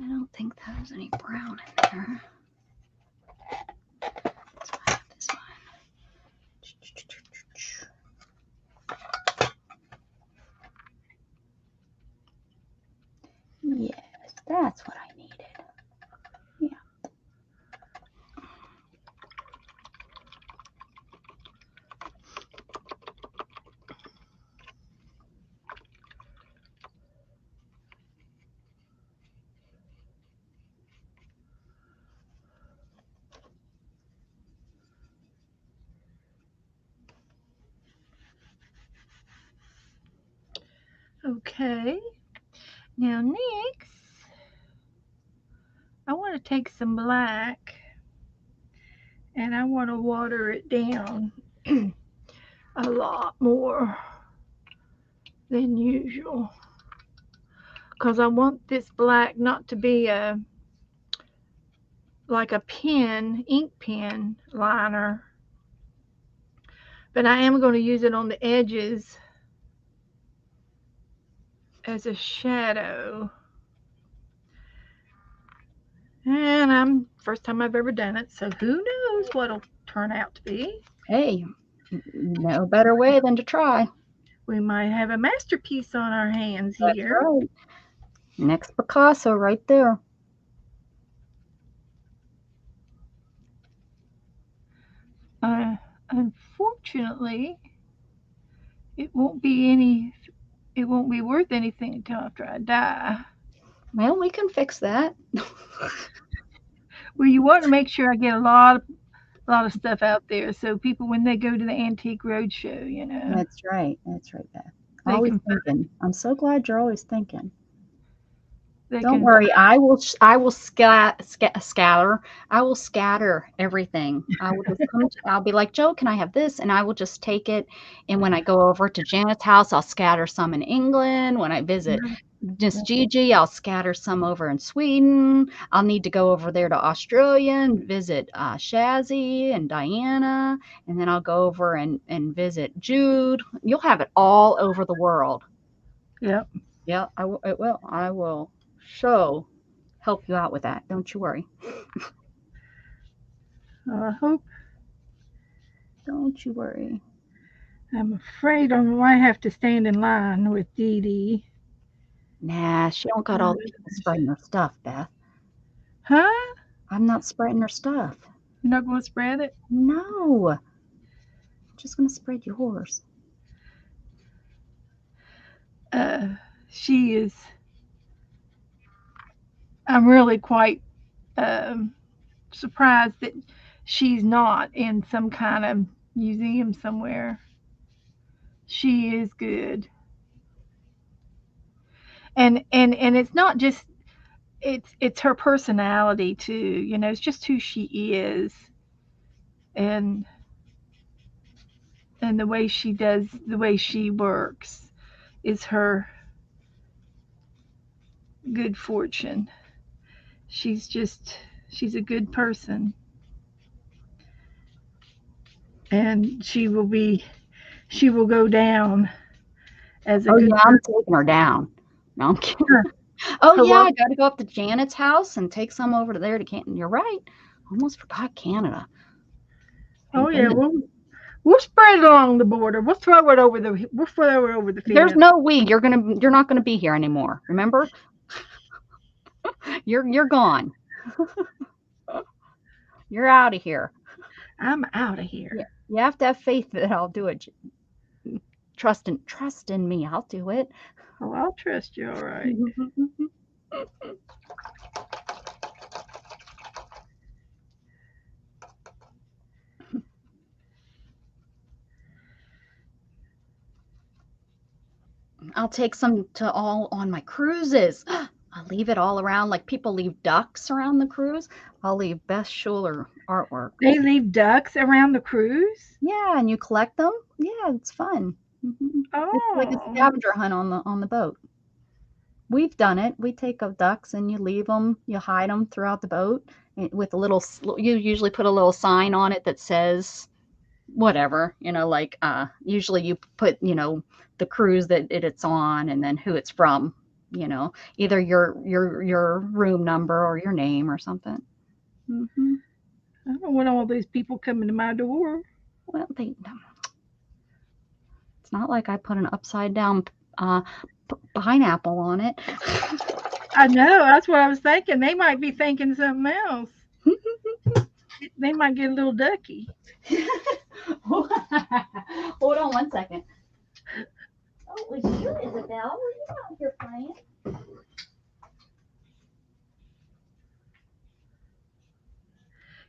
I don't think there's any brown in there. So I have this one. Yes, that's what I needed. Yeah. Okay. Now next, I want to take some black and I want to water it down a lot more than usual because I want this black not to be like a pen, ink pen liner, but I am going to use it on the edges as a shadow. And I'm first time I've ever done it, so who knows what'll turn out to be. Hey, no better way than to try. We might have a masterpiece on our hands That's here. right. Next Picasso right there. Unfortunately, it won't be worth anything until after I die. Well, we can fix that. Well, you want to make sure I get a lot of stuff out there, so people when they go to the antique roadshow, you know. That's right, Beth. They Always can thinking. I'm so glad you're always thinking. they Don't can worry, I will scatter. I will scatter everything. I will just come. I'll be like, Joe, can I have this? And I will just take it. And when I go over to Janet's house, I'll scatter some in England. When I visit just Gigi, I'll scatter some over in Sweden. I'll need to go over there to Australia and visit Shazzy and Diana. And then I'll go over and visit Jude. You'll have it all over the world. Yep. Yeah, it will. I will help you out with that. Don't you worry. I hope. Don't you worry. I'm afraid I might have to stand in line with Dee Dee. Nah, she don't got all the people spreading her stuff, Beth. Huh? I'm not spreading her stuff. You're not going to spread it? No. I'm just going to spread yours. She is. I'm really quite surprised that she's not in some kind of museum somewhere. She is good. And it's not just it's her personality too, you know, it's just who she is. And the way she works is her good fortune. She's a good person. And she will go down as a good yeah, I'm taking her down. No, I'm kidding. Oh, yeah, I got to go up to Janet's house and take some over to there to Canada. You're right. Almost forgot Canada. Oh, yeah, we'll spread it along the border. We'll throw it over the field. There's no we. You're not gonna be here anymore. Remember? You're gone. You're out of here. I'm out of here. Yeah. You have to have faith that I'll do it. Trust in me. I'll do it. Oh, I'll trust you, all right. I'll take some to all on my cruises. I'll leave it all around like people leave ducks around the cruise. I'll leave Beth Schuler artwork. They leave ducks around the cruise? Yeah, and you collect them. Yeah, it's fun. Oh. It's like a scavenger hunt on the boat. We've done it. We take ducks and you leave them, you hide them throughout the boat with a little. You usually put a little sign on it that says whatever, you know, like usually you put, you know, the cruise that it's on and then who it's from, you know, either your room number or your name or something. Mm-hmm. I don't want all these people coming to my door. Well, it's not like I put an upside down pineapple on it. I know, that's what I was thinking. They might be thinking something else. They might get a little ducky. Hold on one second. Oh, it was you, Isabel. Were you out here playing?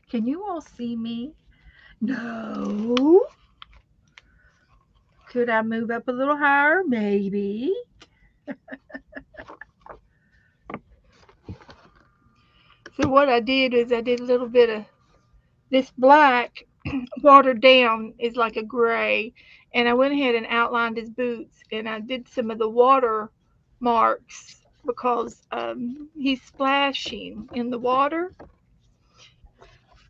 Can you all see me? No. Could I move up a little higher? Maybe. So what I did is I did a little bit of this black watered down is like a gray, and I went ahead and outlined his boots, and I did some of the water marks because he's splashing in the water.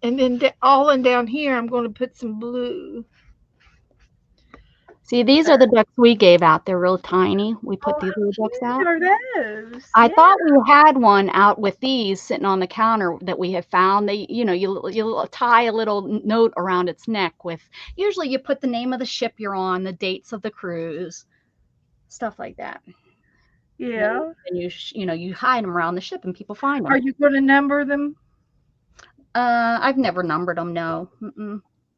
And then all in down here, I'm going to put some blue. See, these are the ducks we gave out. They're real tiny. We put these little ducks out. What are those? I thought we had one out with these sitting on the counter that we had found. They, you tie a little note around its neck with, usually you put the name of the ship you're on, the dates of the cruise, stuff like that. Yeah. And you hide them around the ship and people find them. Are you going to number them? I've never numbered them. No.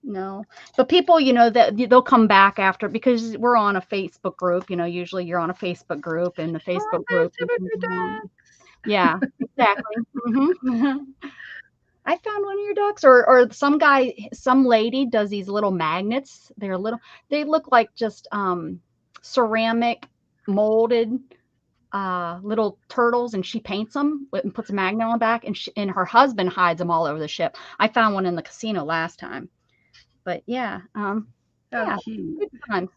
No, but people, that they'll come back after, because we're on a Facebook group. Usually you're on a Facebook group, and the Facebook group. Yeah, exactly. I found one of your ducks, or some lady does these little magnets. They look like just ceramic molded little turtles, and she paints them and puts a magnet on the back, and her husband hides them all over the ship. I found one in the casino last time. But yeah, yeah, cute. Good times.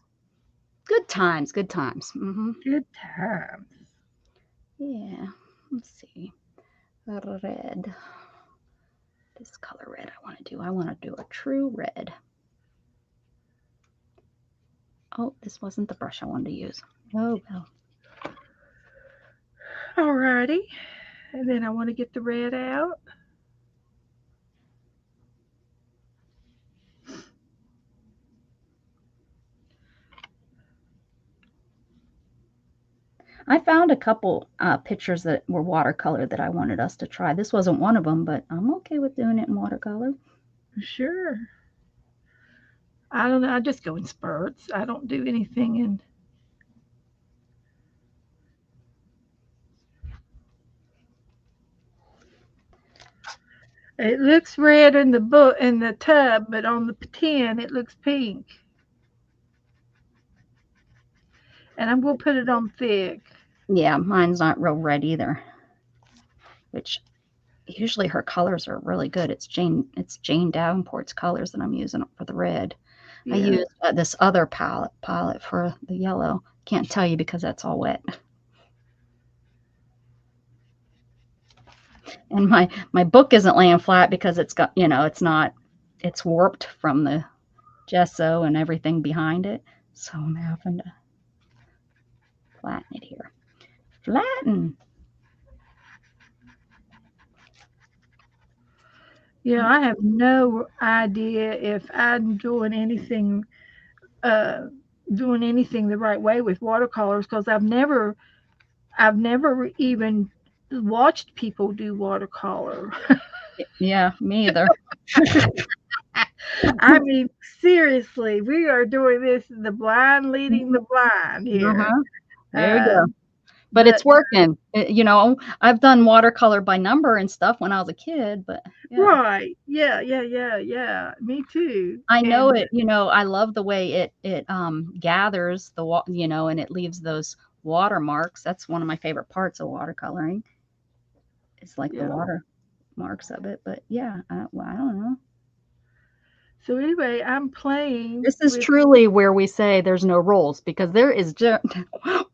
Good times. Good times. Good times. Yeah. Let's see. Red. This color red I want to do. I want to do a true red. Oh, this wasn't the brush I wanted to use. Oh, well. Alrighty. And then I want to get the red out. I found a couple pictures that were watercolor that I wanted us to try. This wasn't one of them, but I'm okay with doing it in watercolor. Sure. I don't know. I just go in spurts. I don't do anything in. It looks red in the tub, but on the tin it looks pink. And I'm going to put it on thick. Yeah, mine's not real red either. Which usually her colors are really good. It's Jane Davenport's colors that I'm using for the red. Yeah. I used this other palette for the yellow. Can't tell you because that's all wet. And my book isn't laying flat because it's got, it's warped from the gesso and everything behind it. So I'm having to flatten it here. Flatten. Yeah, I have no idea if I'm doing anything the right way with watercolors, because I've never even watched people do watercolor. Yeah, me either. I mean, seriously, we are doing this, the blind leading the blind here. There you go. But it's working. I've done watercolor by number and stuff when I was a kid, but yeah. Right. Yeah. Me too. I know it, I love the way it gathers the and it leaves those watermarks. That's one of my favorite parts of watercoloring. It's like the water marks of it, but yeah, I don't know. So anyway, I'm playing. This is truly where we say there's no rules, because there is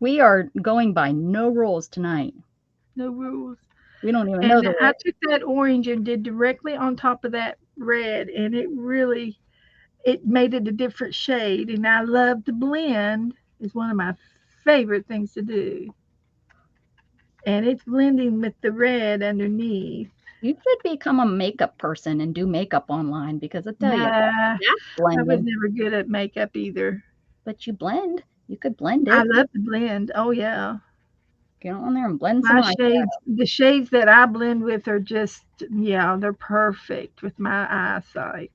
we are going by no rules tonight. No rules. We don't even know the rules. I took that orange and did directly on top of that red, and it made it a different shade. And I love to blend. It's one of my favorite things to do. And it's blending with the red underneath. You should become a makeup person and do makeup online, because I tell you, I was never good at makeup either. But you blend. You could blend it. I love to blend. Oh yeah. Get on there and blend some shades. The shades that I blend with are just they're perfect with my eyesight.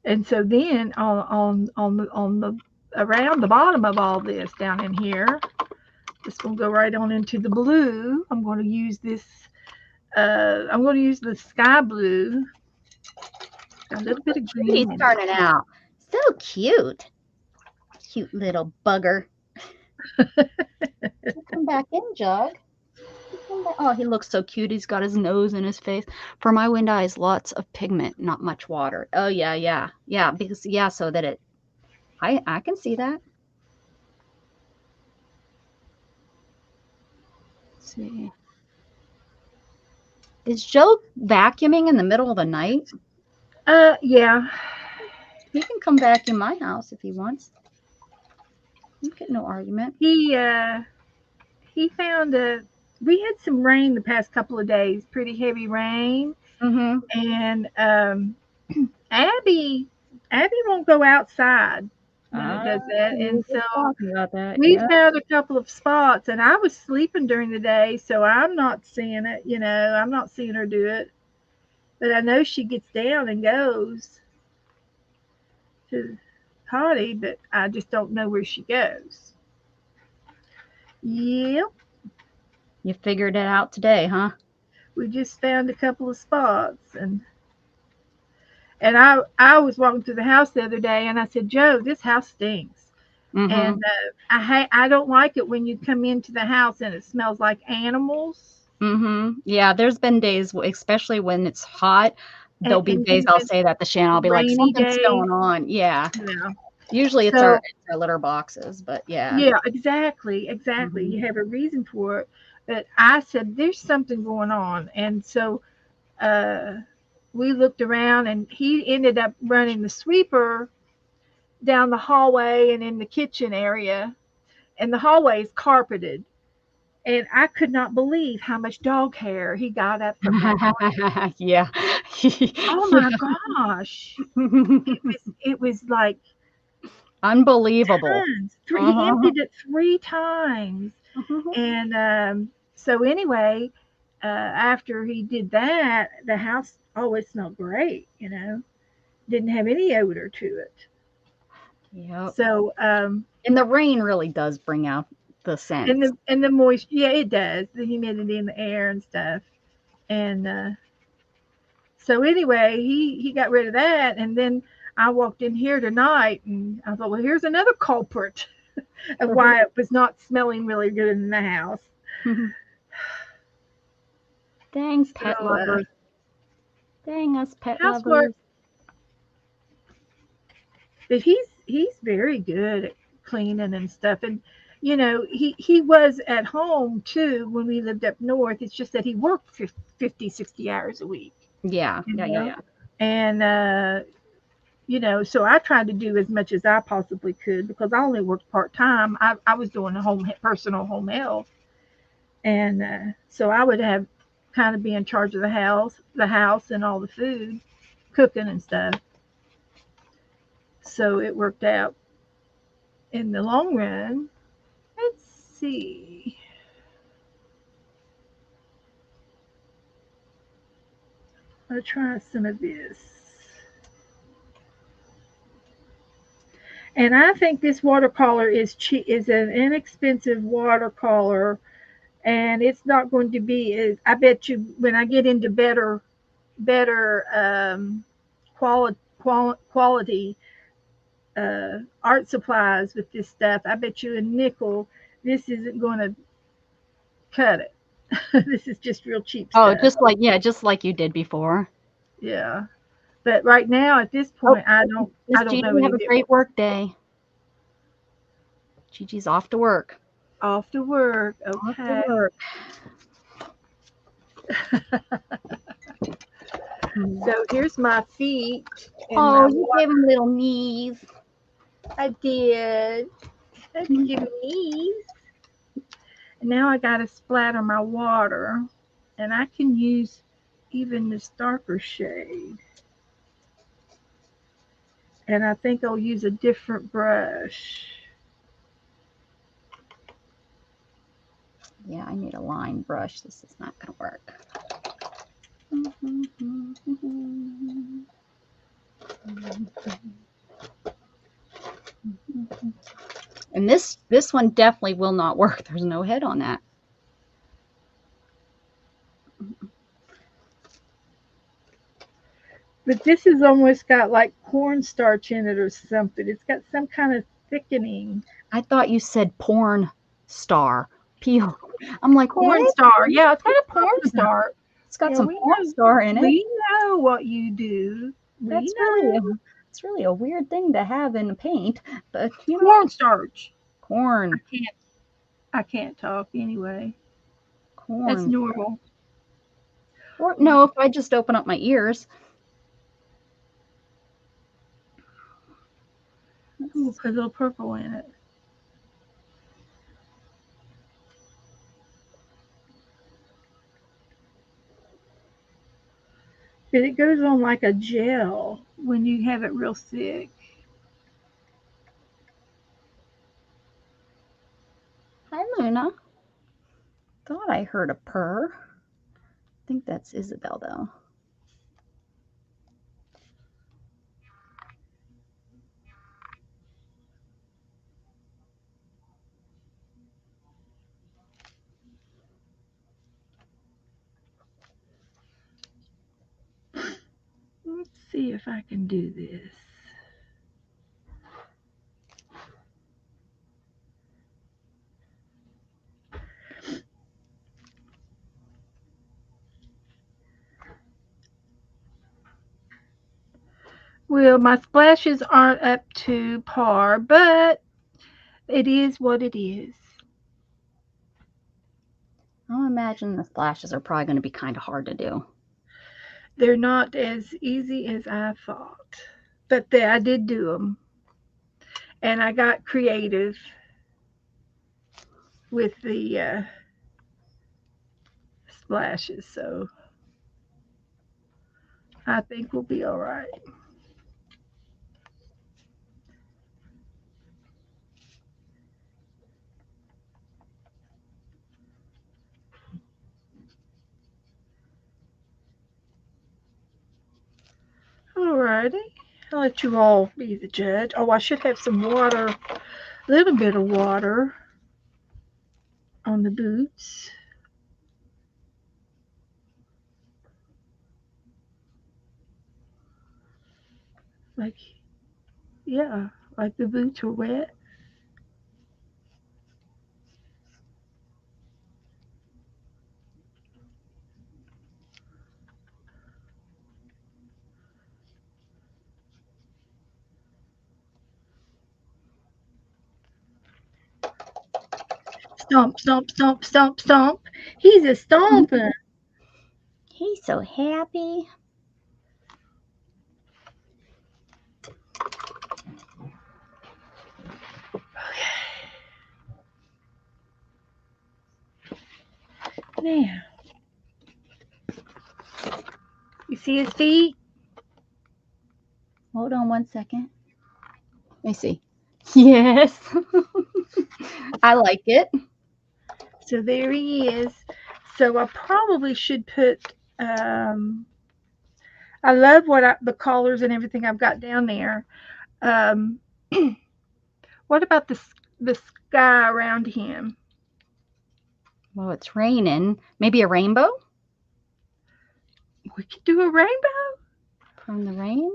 And so then on the around the bottom of all this down in here. Just going to go right on into the blue. I'm going to use this. I'm going to use the sky blue. A little bit of green. He's starting out. So cute. Cute little bugger. Come back in, Jug. Oh, he looks so cute. He's got his nose in his face. For my wind eyes, lots of pigment, not much water. Oh, yeah. Because, yeah, so that it, I can see that. Let's see. Is Joe vacuuming in the middle of the night? Yeah. He can come back in my house if he wants. You get no argument. He found we had some rain the past couple of days, pretty heavy rain. Mm-hmm. And Abby won't go outside when it does that. And so we found a couple of spots, and I was sleeping during the day, so I'm not seeing it, I'm not seeing her do it. But I know she gets down and goes to the potty, but I just don't know where she goes. Yep. You figured it out today, huh? We just found a couple of spots, and I was walking through the house the other day, and I said, Joe, this house stinks. Mm-hmm. And I don't like it when you come into the house and it smells like animals. Mm-hmm. Yeah, there's been days, especially when it's hot, there'll be days I'll say that to Shannon. I'll be like, something's going on. Yeah. Usually it's our litter boxes, but yeah. Yeah, exactly. Mm-hmm. You have a reason for it. But I said, there's something going on. And so we looked around, and he ended up running the sweeper down the hallway and in the kitchen area. And the hallway is carpeted. And I could not believe how much dog hair he got up from that. Yeah. Oh my gosh. It was like unbelievable. Tons. He emptied it 3 times. And so anyway, after he did that, the house always smelled great, didn't have any odor to it. Yeah. So and the rain really does bring out the scent. And the moisture, yeah, it does. The humidity in the air and stuff. And so anyway, he got rid of that, and then I walked in here tonight, and I thought, well, here's another culprit of why it was not smelling really good in the house. Dang, pet lovers. Dang us pet lovers. But he's very good at cleaning and stuff. And, he was at home, too, when we lived up north. It's just that he worked 50, 60 hours a week. Yeah. And, so I tried to do as much as I possibly could because I only worked part-time. I was doing personal home health. And so I would have kind of be in charge of the house and all the food, cooking and stuff. So it worked out in the long run. Let's see. I'll try some of this. And I think this watercolor is an inexpensive watercolor, and it's not going to be. I bet you when I get into better quality art supplies with this stuff, I bet you a nickel this isn't going to cut it. This is just real cheap stuff. Just like you did before. Yeah. But right now, at this point, I don't Gigi, know. Have a great work day. Gigi's off to work. Off to work. Okay. Off to work. So here's my feet. Oh, you gave him little knees. I did. I can give him knees. And now I got to splatter my water, and I can use even this darker shade. And I think I'll use a different brush. Yeah, I need a line brush. This is not going to work. And this one definitely will not work. There's no head on that. But this has almost got like cornstarch in it or something. It's got some kind of thickening. I thought you said porn star. Peel. I'm like, Porn what? star. Yeah, it's got a porn star. It's got Yeah, some we porn know. star in it. We know what you do. We know. It's really a weird thing to have in paint, but you know, Corn starch. corn, I can't talk anyway. That's corn. normal. Or no, if I just open up my ears. We'll put a little purple in it. But it goes on like a gel when you have it real thick. Hi, Luna. Thought I heard a purr. I think that's Isabel, though. Let's see if I can do this. Well, my splashes aren't up to par, but it is what it is. I'll imagine the splashes are probably going to be kind of hard to do. They're not as easy as I thought, but I did do them. And I got creative with the splashes, so I think we'll be all right. All righty. I'll let you all be the judge. Oh, I should have some water, a little bit of water on the boots. Like, yeah, like the boots are wet. Stomp, stomp, stomp, stomp, stomp. He's a stomping. He's so happy. Now, you see his feet? Hold on 1 second. Let me see. Yes. I like it. So there he is. So I probably should put. I love the colors and everything I've got down there. Um, what about the sky around him? Well, it's raining. Maybe a rainbow We could do a rainbow. from the rain.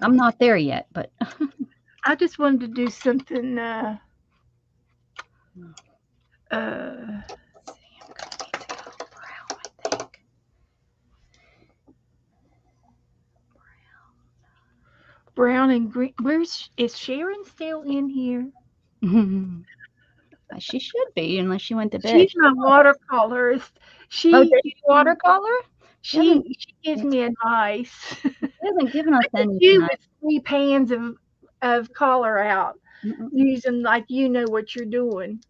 I'm not there yet, but I just wanted to do something. let's see, I'm gonna need to go brown, I think. Brown and green. Is Sharon still in here? She should be, unless she went to bed. She's my watercolorist. Oh, did you watercolor? She gives me advice. She hasn't given us any You tonight. with 3 pans of color out, using like you know what you're doing.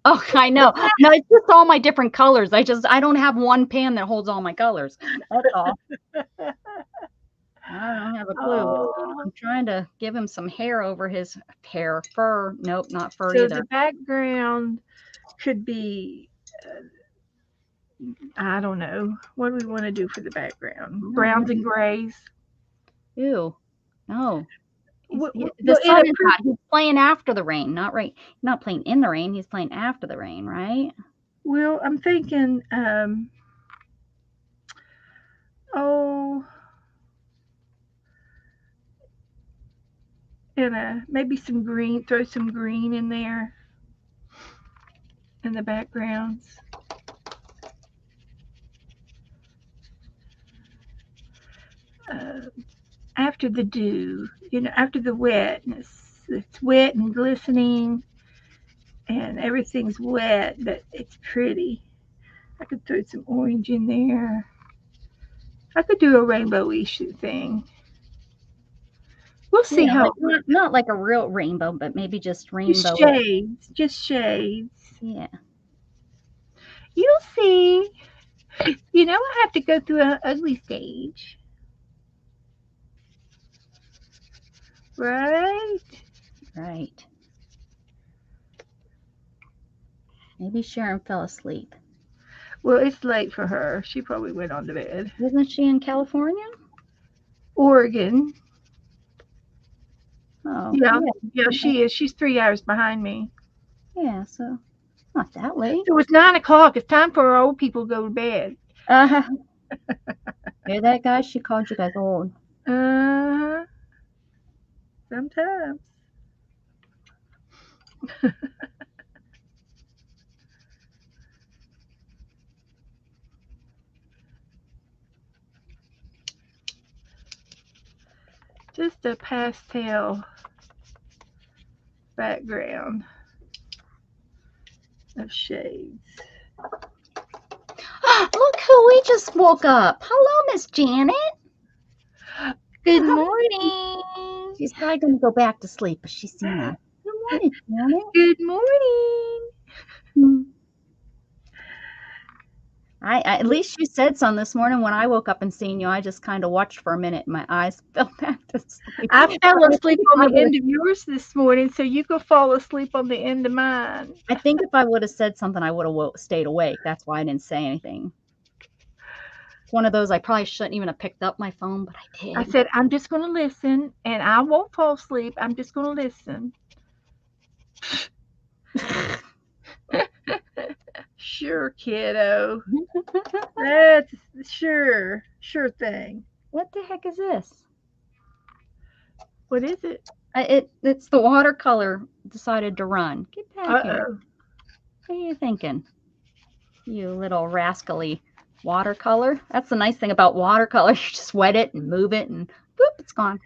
Oh, I know. No, it's just all my different colors. I don't have one pan that holds all my colors. That's all. I don't have a clue. Oh. I'm trying to give him some hair over his fur. Nope, not fur So either. the background could be, I don't know. What do we want to do for the background? Browns and grays. Ew. No. The The sun is out. He's playing after the rain, not right. Not playing in the rain. He's playing after the rain, right? Well, I'm thinking, gonna maybe some green, throw some green in there in the backgrounds. After the dew, after the wetness, it's wet and glistening and everything's wet, but it's pretty. I could throw some orange in there. I could do a rainbow-ish thing. We'll see how. Like, not like a real rainbow, but maybe just rainbow. Just shades. Yeah. You'll see. I have to go through an ugly stage. Right? Right. Maybe Sharon fell asleep. Well, it's late for her. She probably went on to bed. Isn't she in California? Oregon. Oh. Yeah, she is. She's 3 hours behind me. Yeah, so not that late. It was 9 o'clock. It's time for our old people to go to bed. Uh-huh. Hear that, guys? She called you guys old. Uh-huh. Sometimes. Just a pastel background of shades. Look who we just woke up. Hello, Miss Janet. Good morning. She's probably going to go back to sleep, but she's seen us. Good morning, Janet. Good morning. At least you said something this morning when I woke up and seen you. I just kind of watched for a minute and my eyes fell back to sleep. I fell asleep on the end of yours this morning, so you could fall asleep on the end of mine. I think if I would have said something, I would have stayed awake. That's why I didn't say anything. It's one of those I probably shouldn't even have picked up my phone, but I did. I said, I'm just going to listen, and I won't fall asleep. I'm just going to listen. Sure, kiddo. That's sure thing. What the heck is this? What is it? It's the watercolor decided to run. Get back here. What are you thinking? You little rascally watercolor. That's the nice thing about watercolor. You just wet it and move it and boop, it's gone.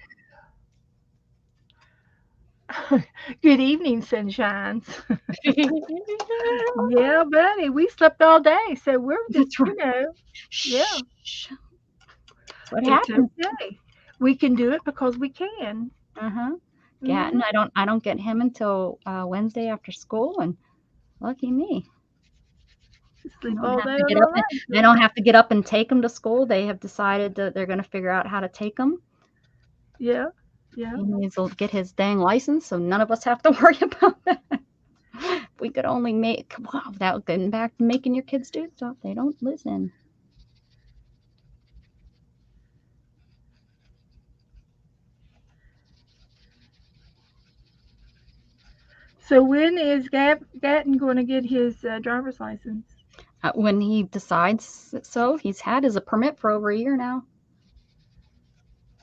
Good evening, sunshines. Yeah, buddy. We slept all day, so we're just, yeah. What happened? Okay. We can do it because we can. Yeah, and I don't get him until Wednesday after school, and lucky me. Sleep all day. I don't have to get up and take him to school. They have decided that they're going to figure out how to take him. Yeah. He needs to get his dang license, so none of us have to worry about that. We could only without getting back to making your kids do stuff. They don't listen. So when is Gatton going to get his driver's license? When he decides so. He's had his permit for over a year now.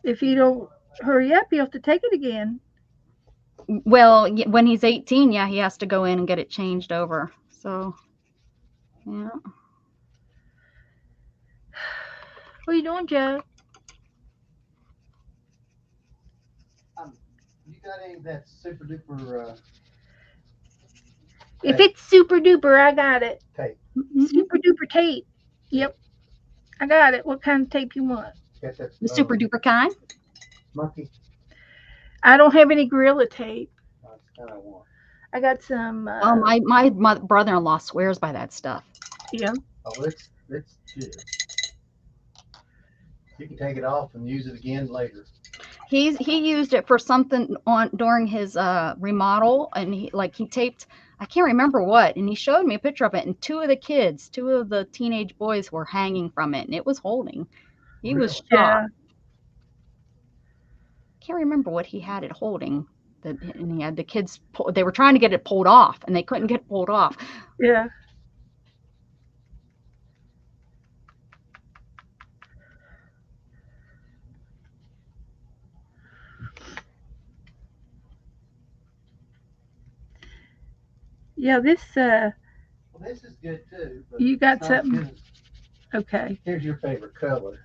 If he don't hurry up, he'll have to take it again. Well, when he's 18, yeah, he has to go in and get it changed over. So, yeah. What are you doing, Joe? You got any of that super duper? If it's super duper, I got it. Tape. Super duper tape. Yep, I got it. What kind of tape you want? The super duper kind. Monkey. I don't have any Gorilla tape. That's kind of one. I got some. My brother-in-law swears by that stuff. Yeah. Oh, it's good. You can take it off and use it again later. He used it for something during his remodel, and he taped. I can't remember what, and he showed me a picture of it, and two of the teenage boys were hanging from it, and it was holding. He was shocked. Yeah. Can't remember what he had it holding. And he had the kids. They were trying to get it pulled off, and they couldn't get it pulled off. Yeah. Yeah, this Well, this is good too. But you got it's not as something? good as- Okay. Here's your favorite color.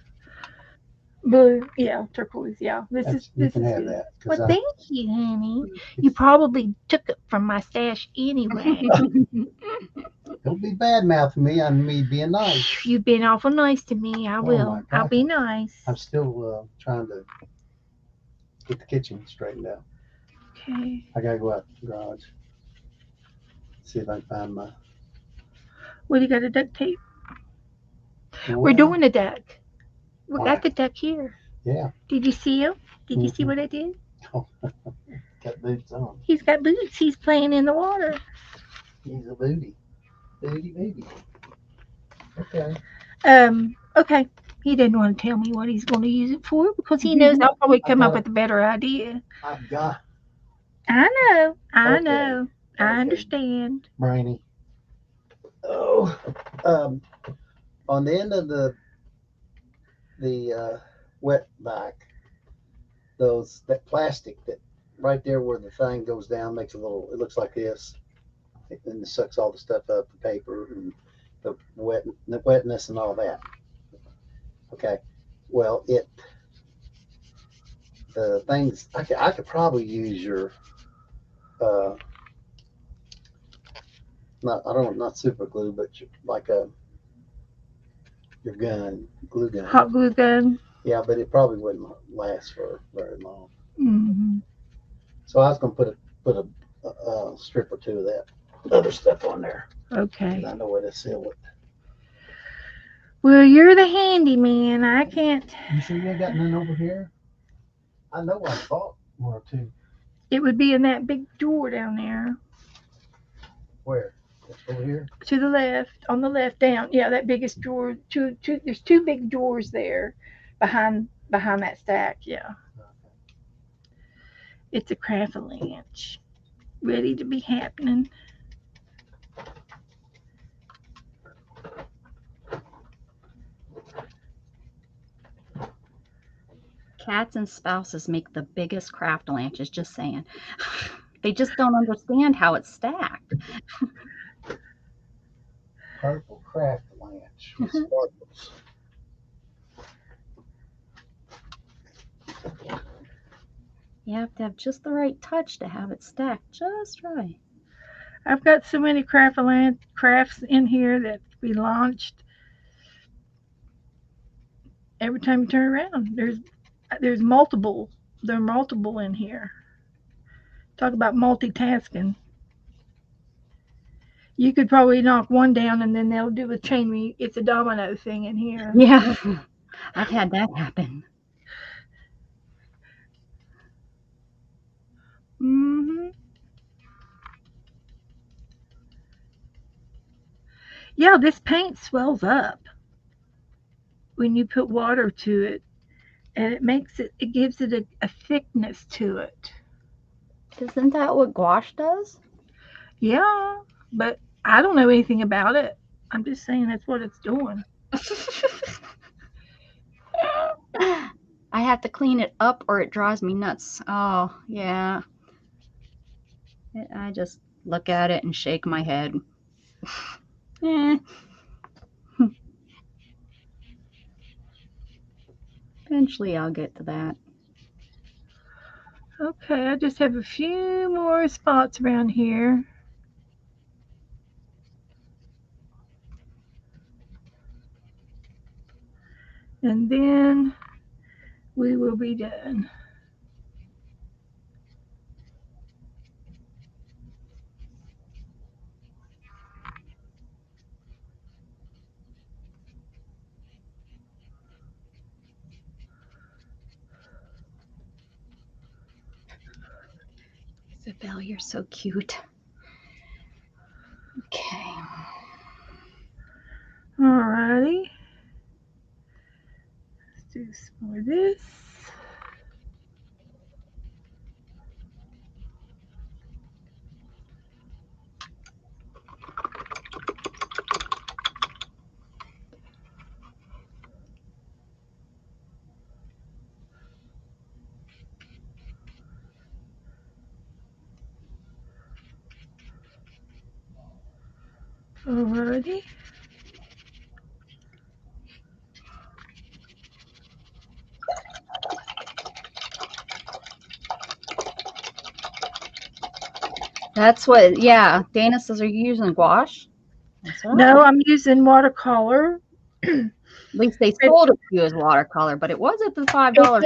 Blue, yeah, turquoise, yeah. You This can is have good. that. Well, thank you, honey. You probably took it from my stash anyway. Don't be bad mouthing me on me being nice. You've been awful nice to me. I Oh will. my I'll God. be nice. I'm still trying to get the kitchen straightened out. Okay. I gotta go out to the garage. See if I can find my. Well, you got a duct tape. We're Well, doing a duck. We Why? got the duck here. Yeah. Did you see him? Did you see Mhm. what I did? Got boots on. He's got boots. He's playing in the water. He's a booty. Booty. Okay. Okay. He didn't want to tell me what he's going to use it for because he knows I'll probably come up with a better idea. I've got I know. I Okay. know. I Okay. understand. Brainy. Oh, on the end of the wet back, that plastic that right there where the thing goes down makes a little. It looks like this, and it sucks all the stuff up, the paper and the wetness and all that. Okay. Well, the things I could probably use your not super glue, but like your glue gun. Hot glue gun. Yeah, but it probably wouldn't last for very long. Mm-hmm. So I was gonna put a strip or two of that other stuff on there. Okay. And I know where to seal it. Well, you're the handyman. I can't. You sure you ain't got none over here? I know I bought one or two. It would be in that big drawer down there. Where? Over here? To the left, on the left, down. Yeah, that biggest drawer. There's two big drawers there, behind that stack. Yeah, Okay. it's a craft lunch, ready to be happening. Cats and spouses make the biggest craft lunches, just saying. They just don't understand how it's stacked. Purple craft lunch with sparkles. You have to have just the right touch to have it stacked just right. I've got so many crafts in here that we launched. Every time you turn around, there's multiple. There are multiple in here. Talk about multitasking. You could probably knock one down and then they'll do a chain. It's a domino thing in here. Yeah, I've had that happen. Mm-hmm. Yeah, this paint swells up when you put water to it, and it gives it a thickness to it. Isn't that what gouache does? Yeah, but I don't know anything about it. I'm just saying that's what it's doing. I have to clean it up or it drives me nuts. Oh, yeah. I just look at it and shake my head. Eh. Eventually I'll get to that. Okay, I just have a few more spots around here. And then we will be done. Isabel, you're so cute. Okay. Alrighty. Let's do some more of this. Alrighty. That's what, yeah. Dana says, are you using gouache? That's right. No, I'm using watercolor. At least they sold it to you as watercolor, but it was at the $5 store.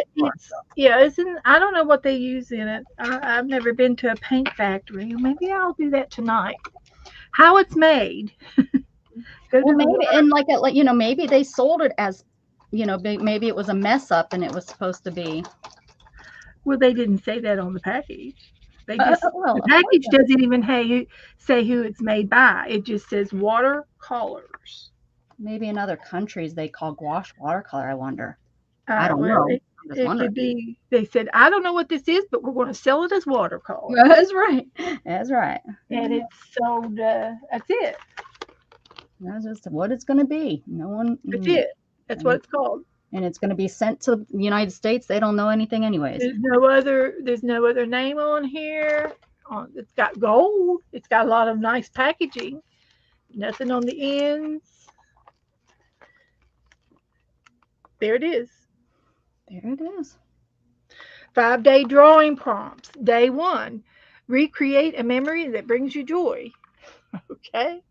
Yeah, isn't I don't know what they use in it. I've never been to a paint factory. Maybe I'll do that tonight. How it's made. Well, maybe, and like maybe they sold it as, maybe it was a mess up and it was supposed to be. Well, they didn't say that on the package. They just the package doesn't even say who it's made by. It just says watercolors. Maybe in other countries they call gouache watercolor. I wonder. I don't know. It could be. They said, I don't know what this is, but we're going to sell it as watercolor. That's right. That's right. And it's sold. That's it. That's just what it's going to be. No one. That's it. That's what it's called. And it's going to be sent to the United States. They don't know anything, anyways. There's no other name on here. It's got gold. It's got a lot of nice packaging. Nothing on the ends. There it is. There it is. 5-day drawing prompts. Day 1, recreate a memory that brings you joy. Okay.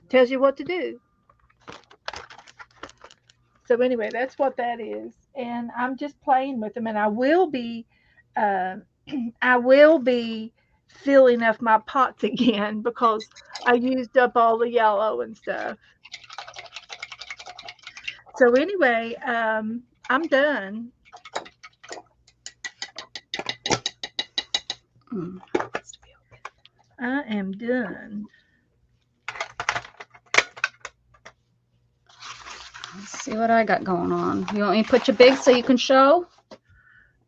Tells you what to do. So anyway, that's what that is. And I'm just playing with them. And I will be filling up my pots again because I used up all the yellow and stuff. So anyway, I'm done. I am done. Let's see what I got going on. You want me to put you big so you can show?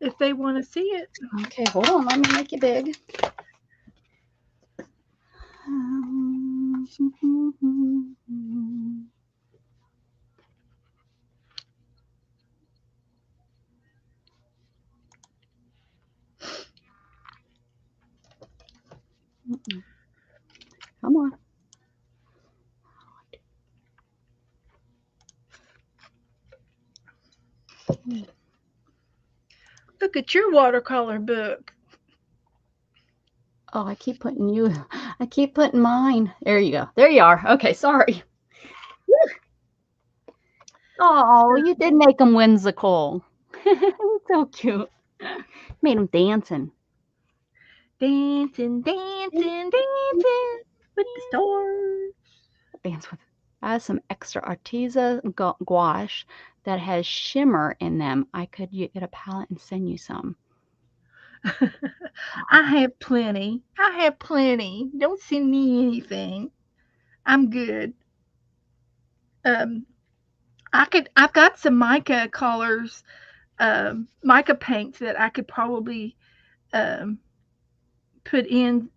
If they want to see it. Okay, hold on. Let me make you big. Come on. Look at your watercolor book. Oh, I keep putting mine. There you go. There you are. Okay, sorry. Oh, you did make them whimsical. So cute. Made them dancing. Dancing with the stars. Dance with. I have some extra Arteza gouache that has shimmer in them. I could get a palette and send you some. I have plenty. Don't send me anything. I'm good. I've got some mica colors, mica paints that I could probably put in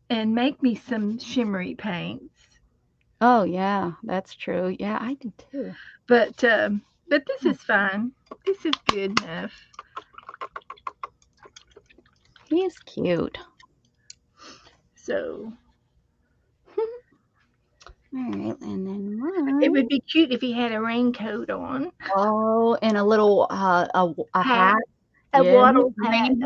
and make me some shimmery paints. Oh yeah, that's true. Yeah, I did too. But this is fine. This is good enough. He's cute. So. All right, and then mine. It would be cute if he had a raincoat on. Oh, and a little a hat. A little red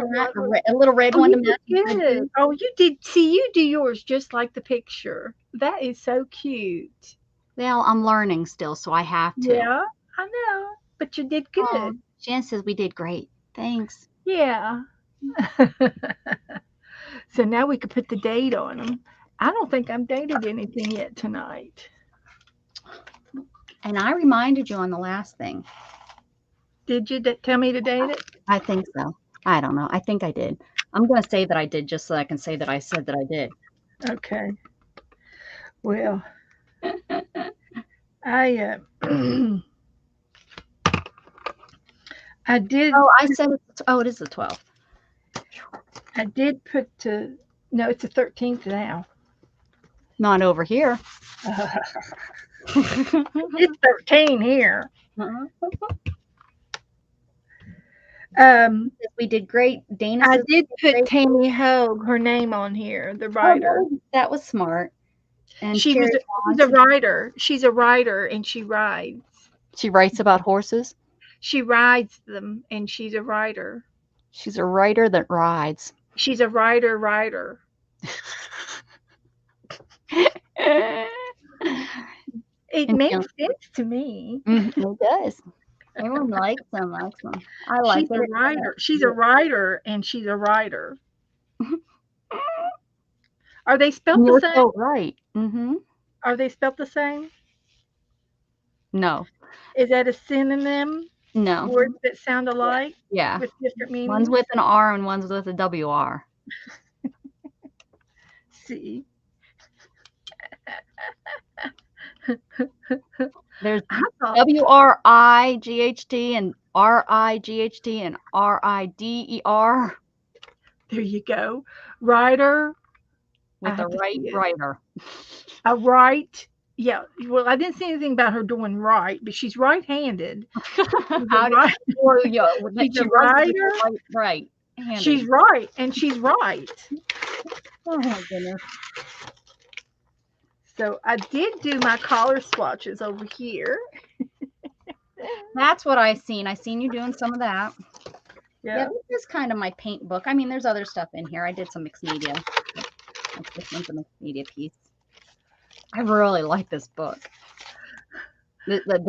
one to match. Good. Oh, you did. See, you do yours just like the picture. That is so cute. Well, I'm learning still, so I have to. Yeah, I know, but you did good. Oh, Jan says we did great. Thanks. Yeah. So now we could put the date on them. I don't think I've dated anything yet tonight. And I reminded you on the last thing. Did you tell me to date it? I think so. I don't know. I think I did. I'm going to say that I did just so I can say that I said that I did. Okay. Well, I did. Oh, I said, it is the 12th. I did put no, it's the 13th now. Not over here. It's 13 here. We did great. Dana. I did put Tammy Hogue, her name on here, the writer. Oh, that was smart. And She's a writer. She's a writer, and she rides. She writes about horses? She rides them, and she's a writer. She's a writer that rides. She's a writer. It makes sense to me. It does. Everyone likes them. I like She's a writer. She's a writer, and she's a writer. Are they spelled the same? So right. Mm-hmm. Are they spelled the same? No. Is that a synonym? No. Words that sound alike? Yeah. With different meanings? One's with an R and one's with a WR. See? There's WRIGHT and RIGHT and RIDER. There you go. Writer. With a right writer. A right. Yeah. Well, I didn't see anything about her doing right, but she's right-handed. She's a writer. Right. She's right, and she's right. Oh my goodness. So I did do my collar swatches over here. That's what I seen. I seen you doing some of that. Yeah. This is kind of my paint book. I mean, there's other stuff in here. I did some mixed media. This one's a mixed media piece. I really like this book.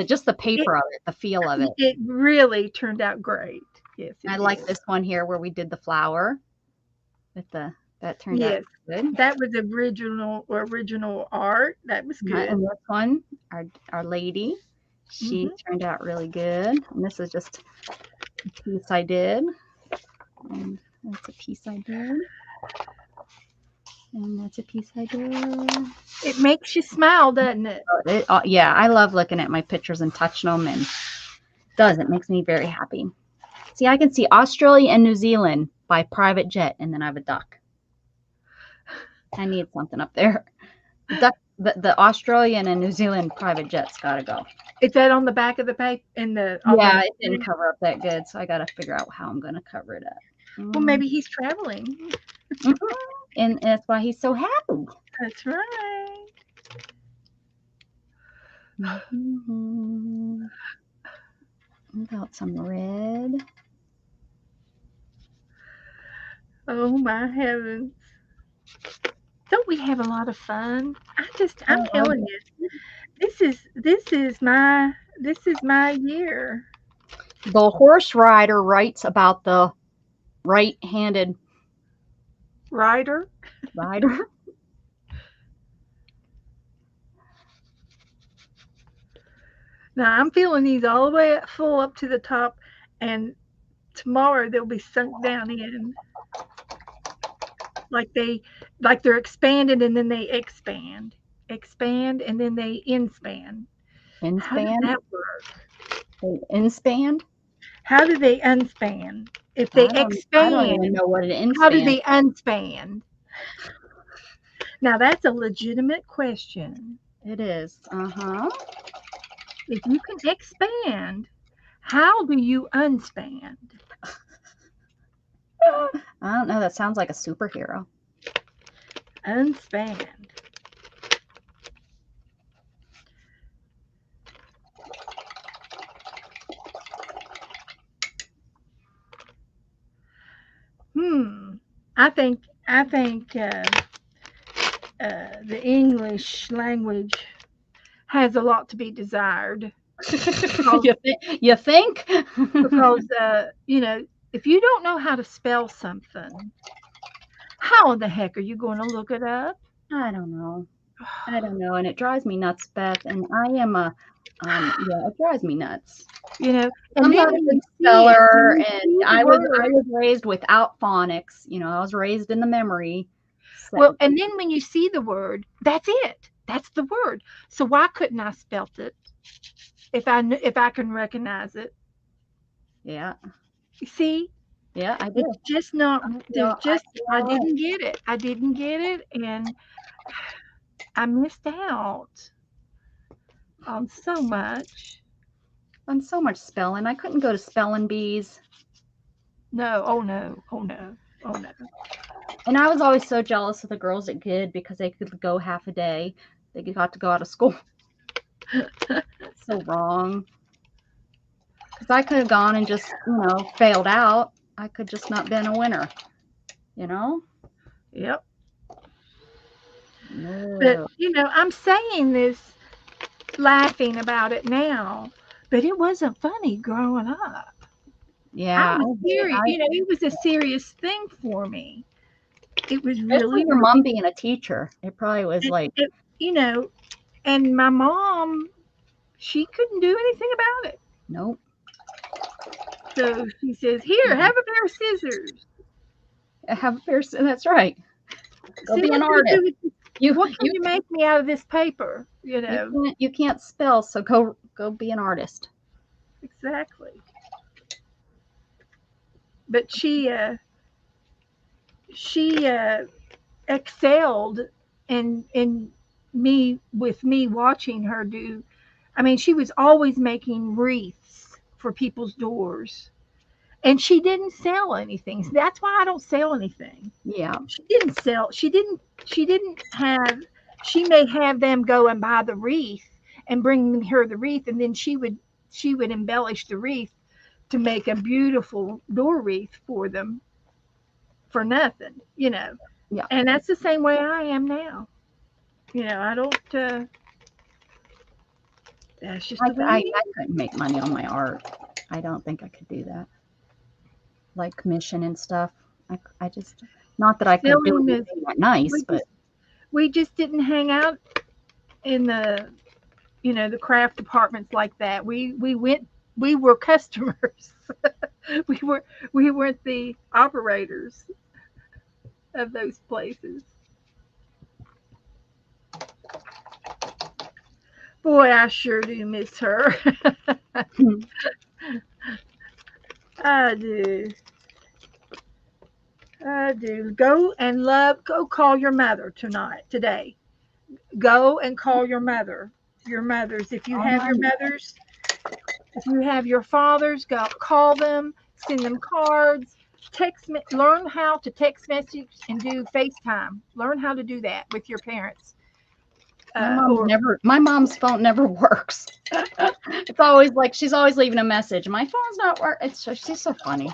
Just the paper of it, the feel of it. It really turned out great. Yes. I like this one here where we did the flower with that turned out good. That was original art. That was good. And this one, our lady, she turned out really good. And this is just a piece I did. And that's a piece I did. And that's a piece I did. It makes you smile, doesn't it? Yeah, I love looking at my pictures and touching them, and it makes me very happy. See, I can see Australia and New Zealand by private jet, and then I have a duck. I need something up there. The Australian and New Zealand private jet's got to go. Is that on the back of the paper? It didn't cover up that good, so I got to figure out how I'm going to cover it up. Well, maybe he's traveling. And that's why he's so happy. That's right. Got some red. Oh my heavens. Don't we have a lot of fun? I'm telling you, this is my year. The horse rider writes about the right-handed rider. Now I'm feeling these all the way full up to the top, and tomorrow they'll be sunk down in. Like they're expanded and then they expand and then they inspan. How does that work? They inspan? How do they unspan? If they expand, I don't even know what an inspan. How do they unspan? Now that's a legitimate question. It is. If you can expand, how do you unspan? I don't know. That sounds like a superhero. Unspanned. I think the English language has a lot to be desired. You think? Because if you don't know how to spell something, how in the heck are you going to look it up? I don't know. And it drives me nuts, Beth. And I am it drives me nuts. And I'm not a good speller, and I was raised without phonics. I was raised in the memory. So. Well, and then when you see the word, that's it. That's the word. So why couldn't I spelt it if I can recognize it? Yeah. You see? Yeah, I did. It's just not. I didn't get it. I didn't get it, and I missed out on so much. On so much spelling. I couldn't go to spelling bees. No. Oh no. And I was always so jealous of the girls that could, because they could go half a day they got to go out of school. So wrong. Because I could have gone and just, failed out. I could just not been a winner, Yep. No. But, I'm saying this laughing about it now, but it wasn't funny growing up. Yeah. I was serious. It was a serious thing for me. It was Especially really your mom being a teacher. It probably was like, and my mom, she couldn't do anything about it. nope. So she says, "Here, have a pair of scissors. Have a pair. That's right. Go See be an what artist. what can you make me out of this paper? You can't spell, so go be an artist." Exactly. But she excelled in me watching her do. I mean, she was always making wreaths for people's doors, and she didn't sell anything. So that's why I don't sell anything. Yeah. She didn't sell. She didn't have. She may have them go and buy the wreath and bring her the wreath, and then she would embellish the wreath to make a beautiful door wreath for them for nothing, Yeah. And that's the same way I am now. I don't. That's just the way I couldn't make money on my art. I don't think I could do that. Like commission and stuff. I just, not that I could do anything that nice, but we just didn't hang out in the the craft departments like that. We were customers. we weren't the operators of those places. Boy, I sure do miss her. I do. Go call your mother today. Go and call your mothers. If you have your mothers, if you have your fathers, go call them, send them cards, learn how to text message and do FaceTime. Learn how to do that with your parents. My mom's phone never works. It's always like she's always leaving a message. My phone's not working. She's so funny.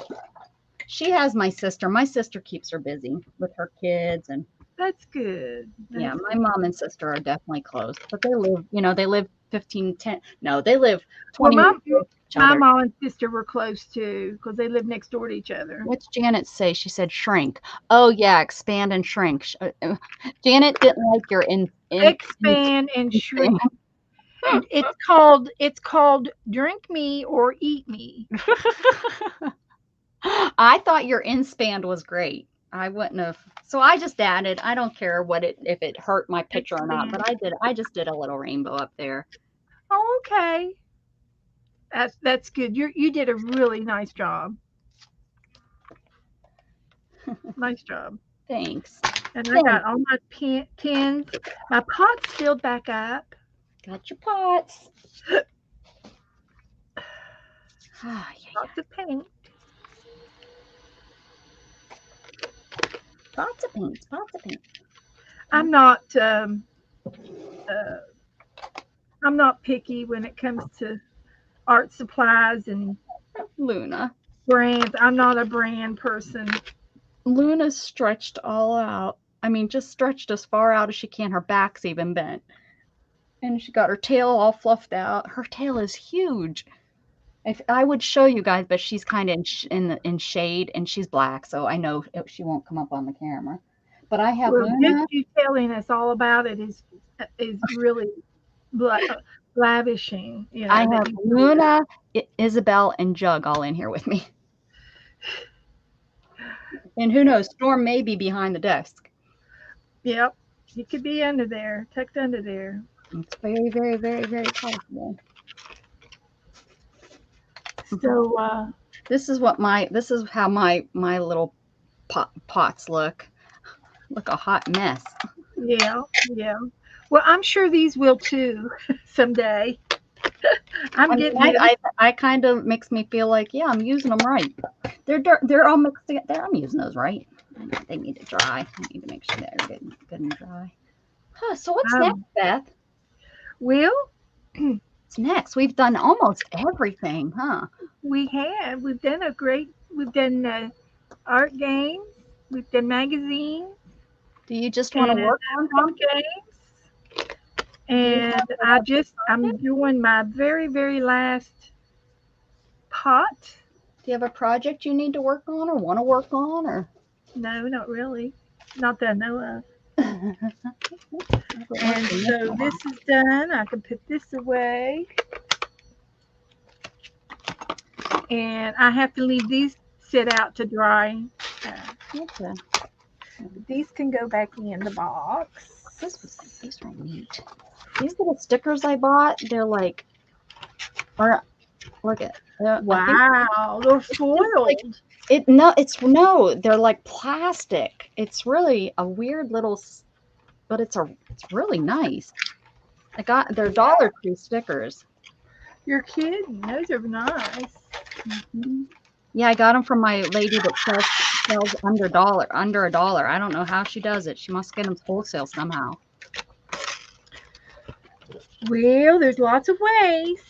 She has my sister. My sister keeps her busy with her kids, and that's good. Yeah, my mom and sister are definitely close, but they live 15, 10. No, they live 20 Well, minutes. My mom and sister were close too because they live next door to each other. What's Janet say? She said shrink. Oh yeah, expand and shrink. Janet didn't like your expand and shrink. It's called drink me or eat me. I thought your inspan was great. I wouldn't have. So I just added. I don't care if it hurt my picture or not, but I just did a little rainbow up there. Oh, okay. That's good. You did a really nice job. Nice job. Thanks. And I got all my pins. My pots filled back up. Got your pots. Lots of paint. Lots of paint. I'm not picky when it comes to art supplies and Luna brands. I'm not a brand person. Luna's stretched all out. I mean, just stretched as far out as she can. Her back's even bent. And she got her tail all fluffed out. Her tail is huge. If I would show you guys, but she's kind of in shade, and she's black, so I know she won't come up on the camera. But I have Luna. Just you telling us all about it is really lavishing. I have Luna, Isabel, and Jug all in here with me. And who knows, Storm may be behind the desk. Yep, he could be under there, tucked under there. It's very, very, very, very possible. So this is how my little pots look. Look, a hot mess. Yeah. Well, I'm sure these will too someday. I kind of makes me feel like, yeah, I'm using them right. They're all mixed together. I'm using those right. They need to dry. I need to make sure they're good and dry. Huh, so what's next, Beth? Well, What's next? We've done almost everything, huh? we have. We've done art games. We've done magazines. Do you just want to work on something? Games. And I'm doing my very, very last pot. Do you have a project you need to work on or want to work on, or? No, not really. Not that I know of. And so this is done. I can put this away. And I have to leave these sit out to dry. Okay. These can go back in the box. These are neat. These little stickers I bought, they're like, look at. Wow, they're foiled. They're like plastic. It's really a weird little, but it's really nice. They're Dollar Tree stickers. You're kidding? Those are nice. Mm-hmm. Yeah, I got them from my lady that sells under $1. I don't know how she does it. She must get them wholesale somehow. Well, there's lots of ways.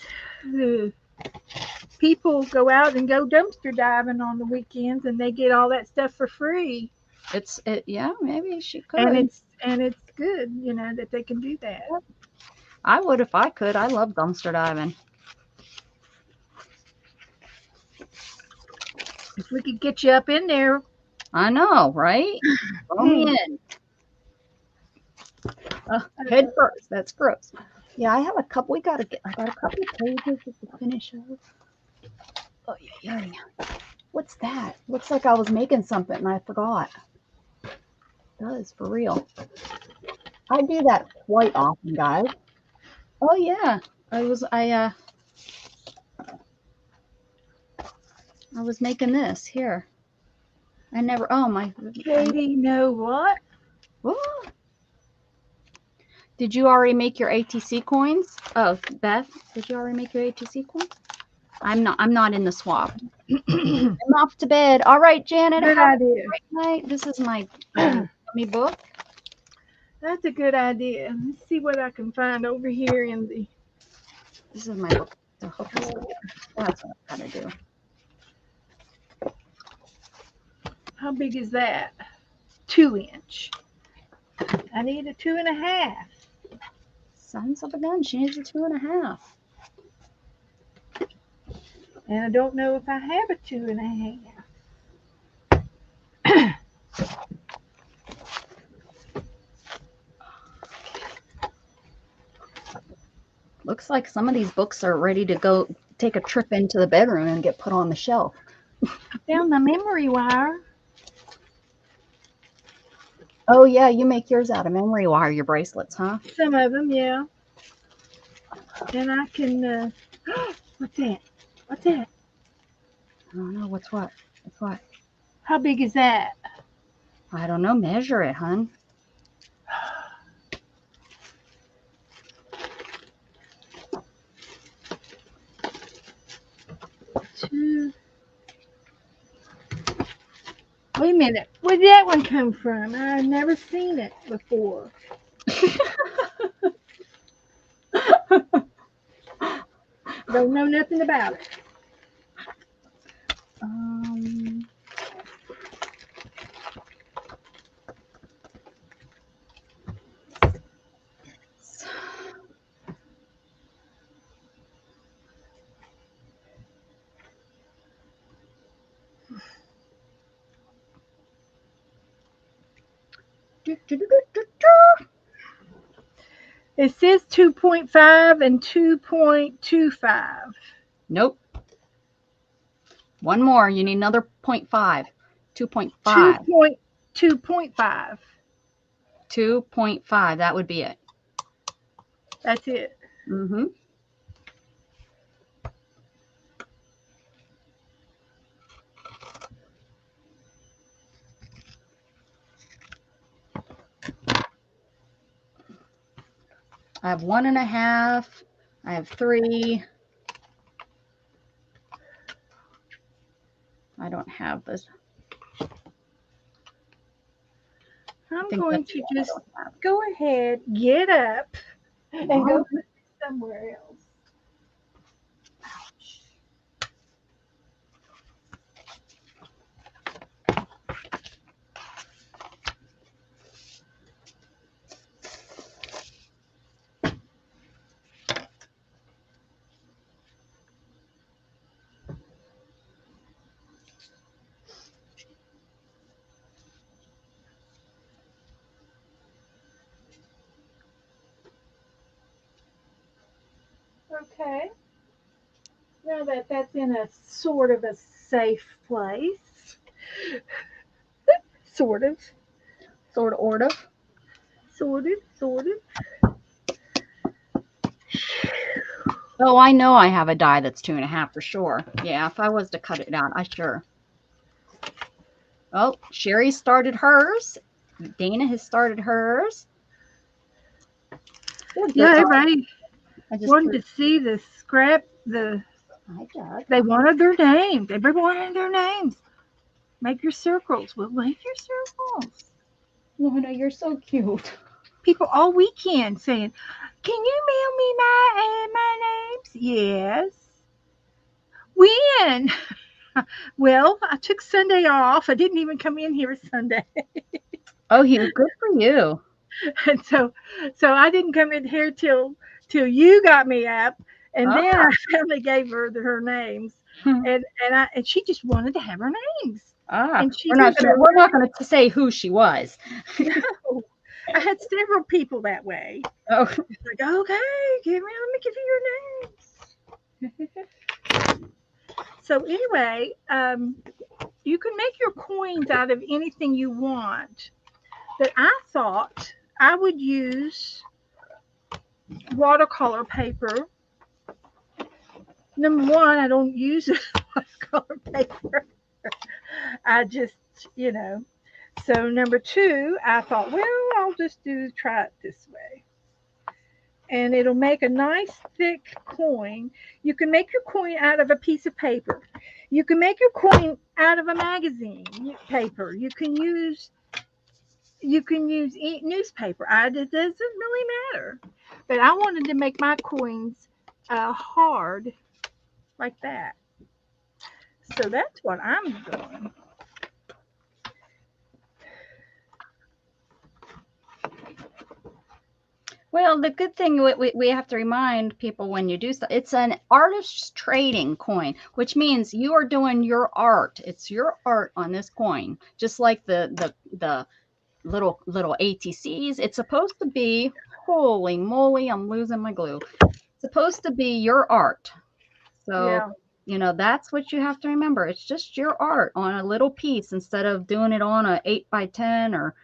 People go out and go dumpster diving on the weekends, and they get all that stuff for free. Yeah, maybe she could. And it's good, that they can do that. I would if I could. I love dumpster diving. If we could get you up in there. I know, right? Throw me in. Head first. That's gross. Yeah, I have a couple. I got a couple of pages to finish up. Oh yeah. What's that? Looks like I was making something and I forgot. It does, for real. I do that quite often, guys. Oh yeah. I was making this here. I never. Oh my. Katie, you know what? What? Did you already make your ATC coins? Oh, Beth, did you already make your ATC coins? I'm not in the swap. I'm off to bed. All right, Janet. Good idea. Great night. This is my dummy book. That's a good idea. Let's see what I can find over here in the. This is my book. That's what I've got to do. How big is that? 2-inch. I need a 2.5. Sons of a gun. She needs a 2.5. And I don't know if I have a 2.5. Looks like some of these books are ready to go take a trip into the bedroom and get put on the shelf. I found my memory wire. Oh yeah, you make yours out of memory wire, your bracelets, huh? Some of them, yeah. And I can. What's that? What's that? I don't know. What's what? What's what? How big is that? I don't know. Measure it, hun. Wait a minute. Where did that one come from? I've never seen it before. Don't know nothing about it. It says 2.5 and 2.25. Nope. One more. You need another 0.5. 2.5. 2.5. 2.5. That would be it. That's it. Mm-hmm. I have 1.5. I have 3. I don't have this. How I'm going to just go ahead, get up, and go somewhere else. Okay. Now that that's in a sort of a safe place. Sort of. Sort of, Sort of. Oh, I know I have a die that's 2.5 for sure. Yeah, if I was to cut it out, I sure. Oh, Sherry started hers. Dana has started hers. Yeah, everybody wanted to see the scrap. They wanted their names. Everybody wanted their names. Make your circles. We'll make your circles. Luna, you're so cute. People all weekend saying, "Can you mail me my names?" Yes. When? Well, I took Sunday off. I didn't even come in here Sunday. Oh, Hugh, good for you. And so I didn't come in here till you got me up, and then I finally gave her her names, and she just wanted to have her names. And we're not going to say who she was. No, I had several people that way. Oh, it's like, okay, let me give you your names. So anyway, you can make your coins out of anything you want. But I thought I would use watercolor paper. Number one, I don't use watercolor paper. I just, So number two, I thought, well, I'll just try it this way. And it'll make a nice thick coin. You can make your coin out of a piece of paper. You can make your coin out of a magazine paper. You can use newspaper. It doesn't really matter. But I wanted to make my coins hard like that. So that's what I'm doing. Well, the good thing we have to remind people when you do so, it's an artist's trading coin, which means you are doing your art. It's your art on this coin, just like the little ATCs. It's supposed to be, holy moly, I'm losing my glue. It's supposed to be your art. So, that's what you have to remember. It's just your art on a little piece instead of doing it on a 8x10 or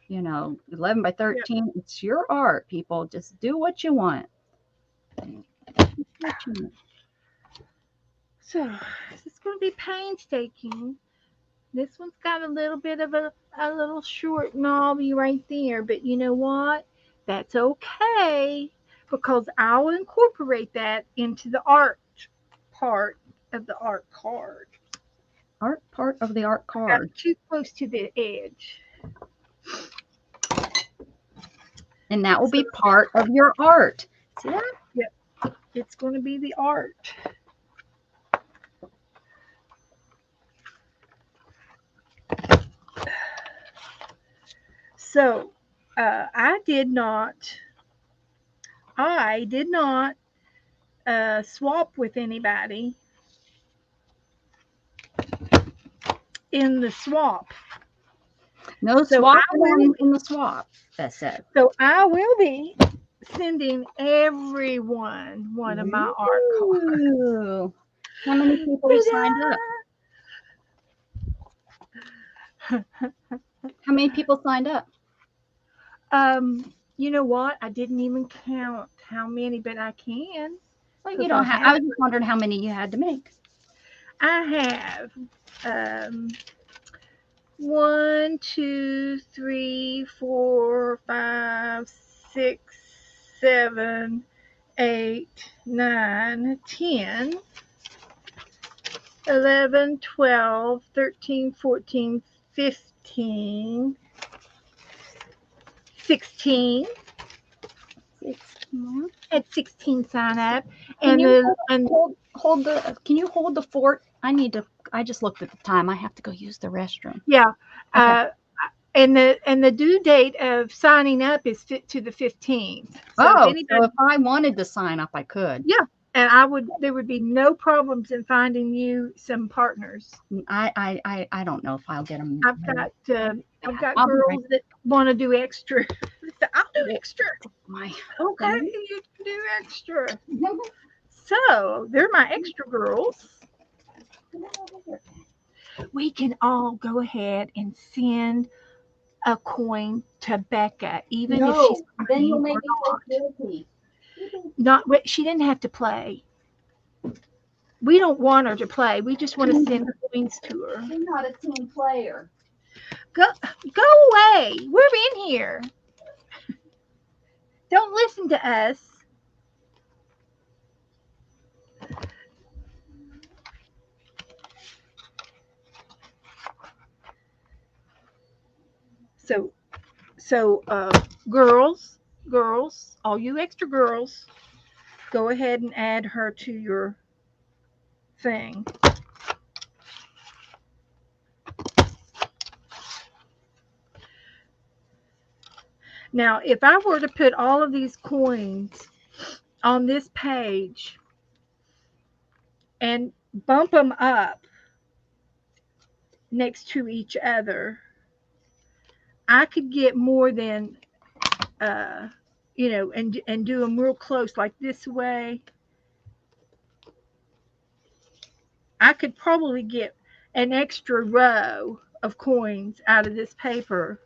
11x13. Yeah. It's your art, people. Just do what you want. So it's going to be painstaking. This one's got a little bit of a little short knobby right there, but you know what? That's okay, because I'll incorporate that into the art part of the art card. Art part of the art card. Got too close to the edge. And that will be part of your art. See that? Yep. It's going to be the art. So I did not swap with anybody in the swap. No swap in the swap, Beth said. So I will be sending everyone one of my art cards. How many people have signed up? How many people signed up? You know what? I didn't even count how many, but I can. Well, you don't have. I was just wondering how many you had to make. I have 1, 2, 3, 4, 5, 6, 7, 8, 9, 10, 11, 12, 13, 14, 15, 16. 16. At 16 sign up. Can And you and hold the? Can you hold the fort? I just looked at the time. I have to go use the restroom. yeah. Okay. And the due date of signing up is to the 15th. So if I wanted to sign up, I could. Yeah, and there would be no problems in finding you some partners. I don't know if I'll get them. I've got girls that want to do extra. I'll do extra. Okay, you can do extra. So they're my extra girls. We can all go ahead and send a coin to Becca, even if she's then you'll make me feel guilty. She didn't have to play. We don't want her to play. We just want to send coins to her. She's not a team player. Go away. We're in here. Don't listen to us. So girls, all you extra girls, go ahead and add her to your thing. Now, if I were to put all of these coins on this page and bump them up next to each other, I could get more than, and do them real close like this way. I could probably get an extra row of coins out of this paper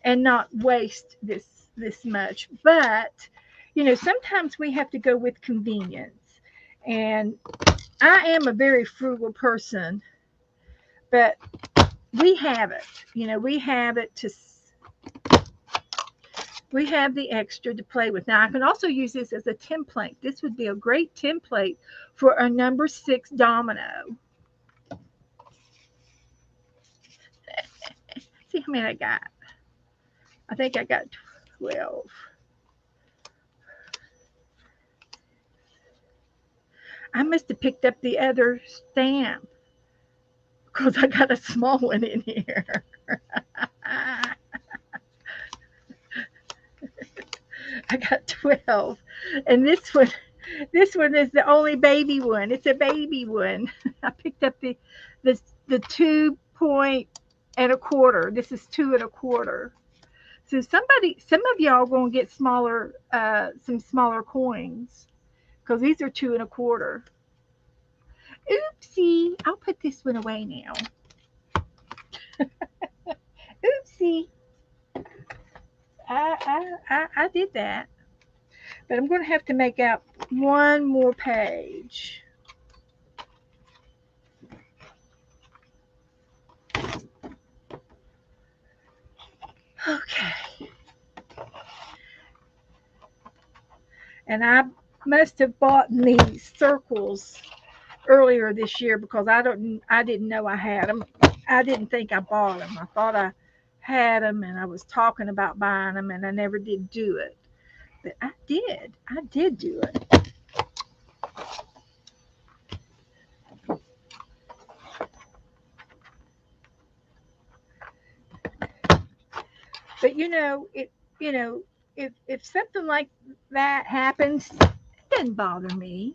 and not waste this much. But, sometimes we have to go with convenience. And I am a very frugal person, but we have it. We have the extra to play with. Now, I can also use this as a template. This would be a great template for a number 6 domino. See how many I got. I think I got 12. I must have picked up the other stamp because I got a small one in here. I got 12. And this one is the only baby one. It's a baby one. I picked up the 2 point and a quarter. This is 2 1/4. So some of y'all gonna get smaller, some smaller coins, because these are 2 1/4. Oopsie! I'll put this one away now. Oopsie! I did that, but I'm gonna have to make out one more page. Okay. And I must have bought these circles earlier this year because I didn't know I had them. I didn't think I bought them. I thought I had them, and I was talking about buying them, and I never did do it. But I did. I did do it. But if something like that happens, it doesn't bother me.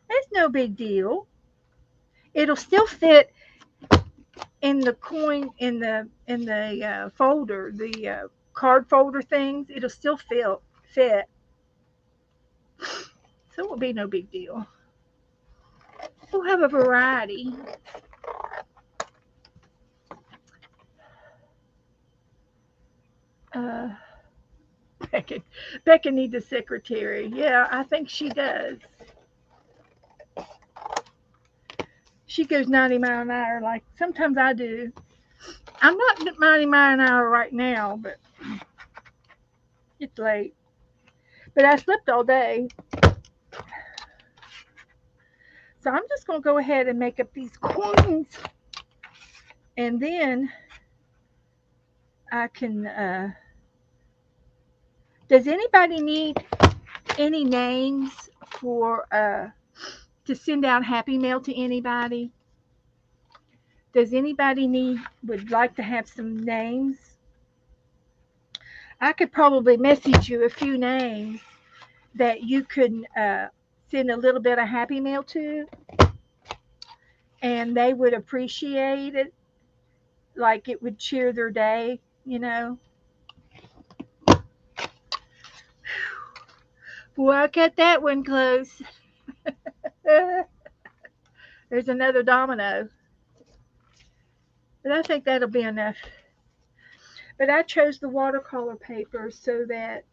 It's no big deal. It'll still fit in the coin in the folder, the card folder things. It'll still fit. So it will be no big deal. We'll have a variety. Becca needs a secretary. Yeah, I think she does. She goes 90 miles an hour like sometimes I do. I'm not 90 miles an hour right now, but it's late. But I slept all day. So I'm just going to go ahead and make up these coins. And then I can Does anybody need any names for to send out happy mail to anybody? Does anybody would like to have some names? I could probably message you a few names that you could send a little bit of happy mail to, and they would appreciate it. Like it would cheer their day, you know. Well, I cut that one close. There's another domino. But I think that'll be enough. But I chose the watercolor paper so that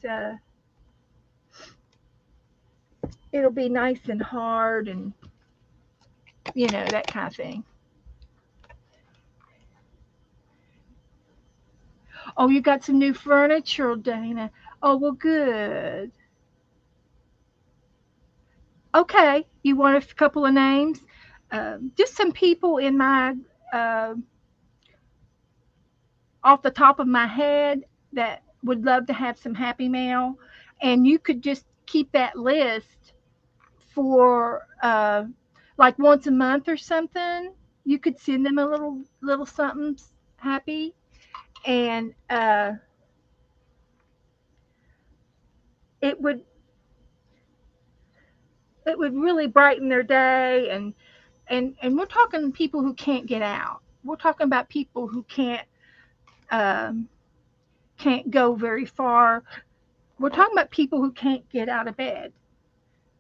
it'll be nice and hard and, you know, that kind of thing. Oh, you got some new furniture, Dana. Oh, well, good. Okay, you want a couple of names? Just some people in my, uh, off the top of my head that would love to have some happy mail. And you could just keep that list for like once a month or something. You could send them a little something happy, and it would it would really brighten their day. And we're talking people who can't get out. We're talking about people who um, can't go very far. We're talking about people who can't get out of bed.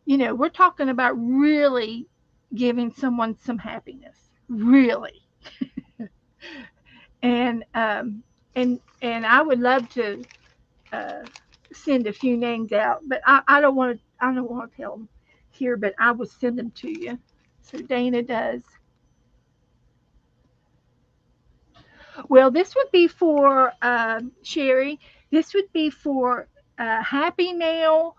You know, we're talking about really giving someone some happiness, really. And and I would love to uh, send a few names out, but I don't want to. I don't want to tell them here, but I will send them to you. So Dana does. Well, this would be for Sherry. This would be for Happy Mail.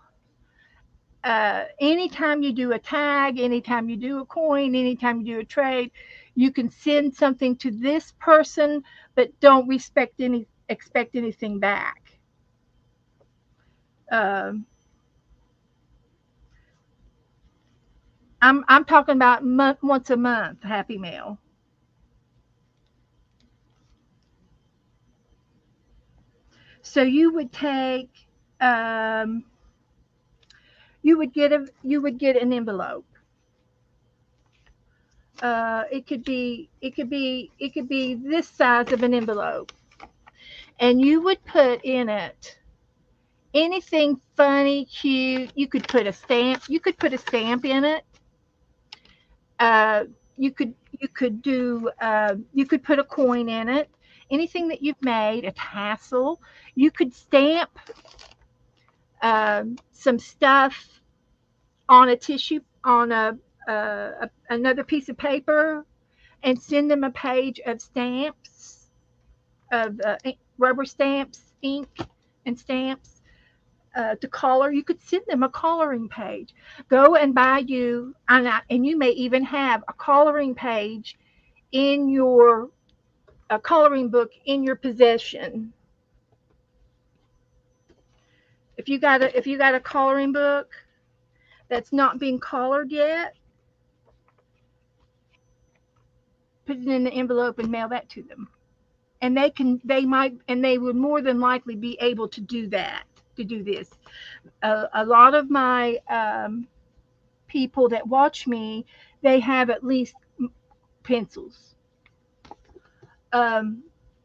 Anytime you do a tag, anytime you do a coin, anytime you do a trade, you can send something to this person, but don't expect anything back. Um, I'm talking about once a month Happy Mail. So you would take um, you would get an envelope. It could be this size of an envelope, and you would put in it anything funny, cute. You could put a stamp. You could put a stamp in it. You could put a coin in it. Anything that you've made, a tassel. You could stamp some stuff on a tissue on another piece of paper and send them a page of stamps of rubber stamps, ink, and stamps to color. You could send them a coloring page. Go and buy you, and you may even have a coloring page in your a coloring book in your possession. If you got a coloring book that's not being colored yet, put it in the envelope and mail that to them. And they would more than likely be able to do that, to do this. A lot of my people that watch me, they have at least pencils. Um,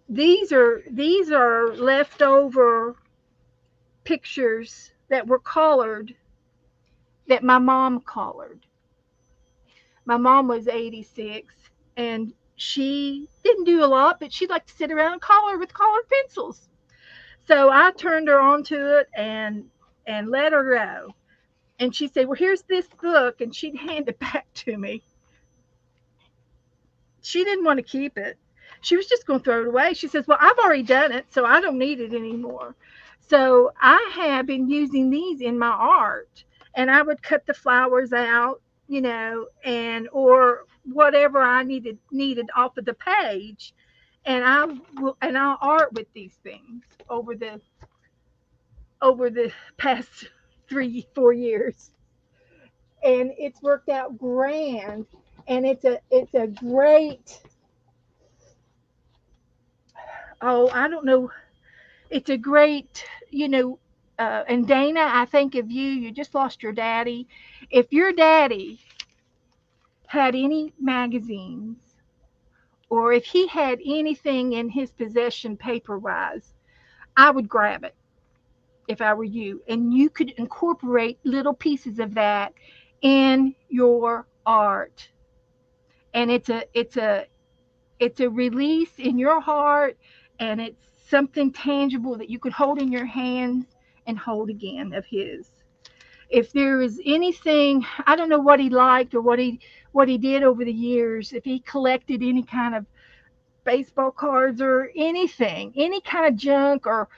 these are leftover pictures that were colored that my mom colored. My mom was 86, and she didn't do a lot, but she liked to sit around and color with colored pencils. So I turned her onto it and let her go. And she said, "Well, here's this book," and she'd hand it back to me. She didn't want to keep it. She was just going to throw it away. She says, "Well, I've already done it, so I don't need it anymore." So I have been using these in my art, and I would cut the flowers out, you know, and or whatever I needed off of the page, and I'll art with these things over the past 3-4 years, and it's worked out grand. And it's a great, oh, I don't know, it's a great, and Dana, I think of you. You just lost your daddy. If your daddy had any magazines, or if he had anything in his possession paper wise, I would grab it if I were you. And you could incorporate little pieces of that in your art. And it's a release in your heart, and it's something tangible that you could hold in your hands and hold again of his. If there is anything, I don't know what he liked or what he did over the years, if he collected any kind of baseball cards or anything, any kind of junk, or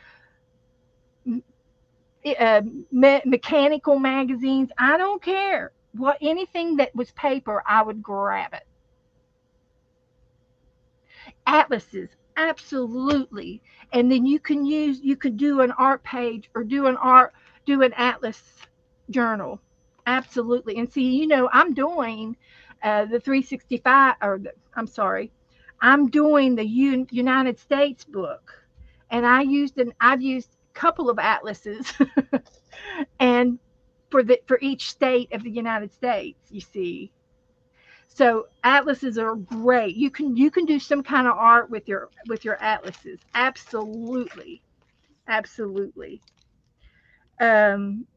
mechanical magazines, I don't care what, anything that was paper, I would grab it. Atlases, absolutely. And then you could do an art page, or do an atlas journal, absolutely. And see, I'm doing the 365, I'm sorry, I'm doing the United States book, and I've used a couple of atlases and for each state of the United States, you see. So atlases are great. You can do some kind of art with your atlases. Absolutely. Absolutely. Um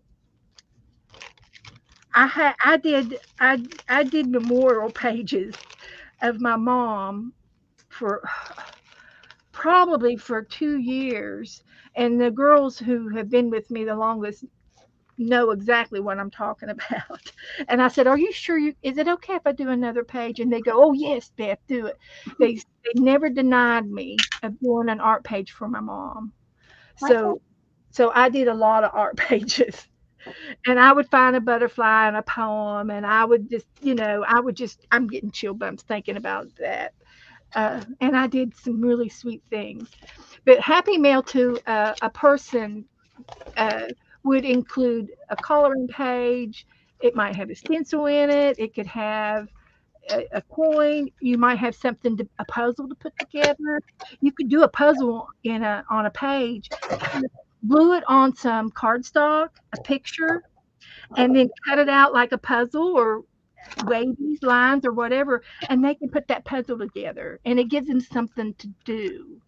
I did memorial pages of my mom for probably for 2 years, and the girls who have been with me the longest know exactly what I'm talking about. And I said, "Are you sure is it okay if I do another page?" And they go, "Oh yes, Beth, do it." They never denied me of doing an art page for my mom. So I did a lot of art pages. And I would find a butterfly and a poem, and I would just, I'm getting chill bumps thinking about that. And I did some really sweet things. But Happy Mail to a person uh, would include a coloring page. It might have a stencil in it. It could have a coin. You might have a puzzle to put together. You could do a puzzle on a page, glue it on some cardstock, a picture, and then cut it out like a puzzle, or wave these lines or whatever, and they can put that puzzle together, and it gives them something to do.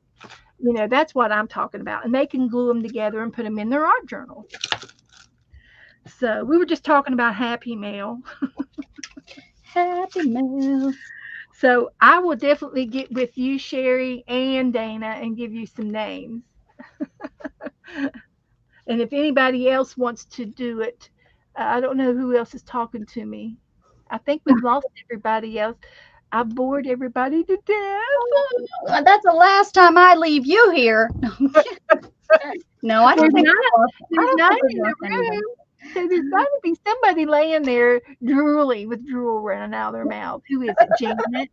That's what I'm talking about. And they can glue them together and put them in their art journal. So we were just talking about Happy Mail. Happy Mail. So I will definitely get with you, Sherry and Dana, and give you some names. And if anybody else wants to do it, I don't know who else is talking to me. I think we've lost everybody else. I bored everybody to death. That's the last time I leave you here. No, I don't think there's not in the room. So there's got to be somebody laying there drooling with drool running out of their mouth. Who is it? Janet.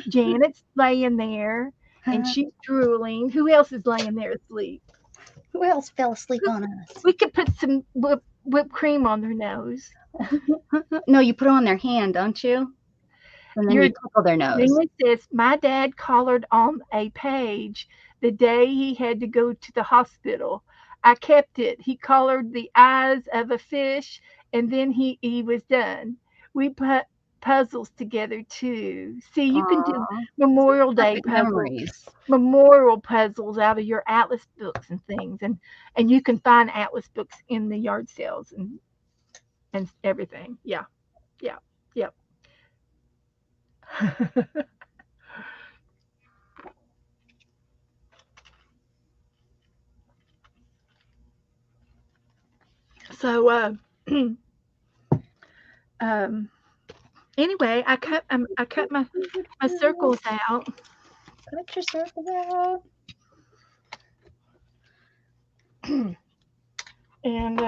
Janet's laying there, and she's drooling. Who else is laying there asleep? Who else fell asleep on us? We could put some whipped cream on their nose. No, you put it on their hand, don't you? And then you tickle their nose. It says, my dad colored on a page the day he had to go to the hospital. I kept it. He colored the eyes of a fish, and then he was done. We put puzzles together too. See, you can do Memorial Day puzzles, memorial puzzles out of your atlas books and things, and you can find atlas books in the yard sales and everything. Yeah. So anyway, I cut my circles out. Cut your circles out. And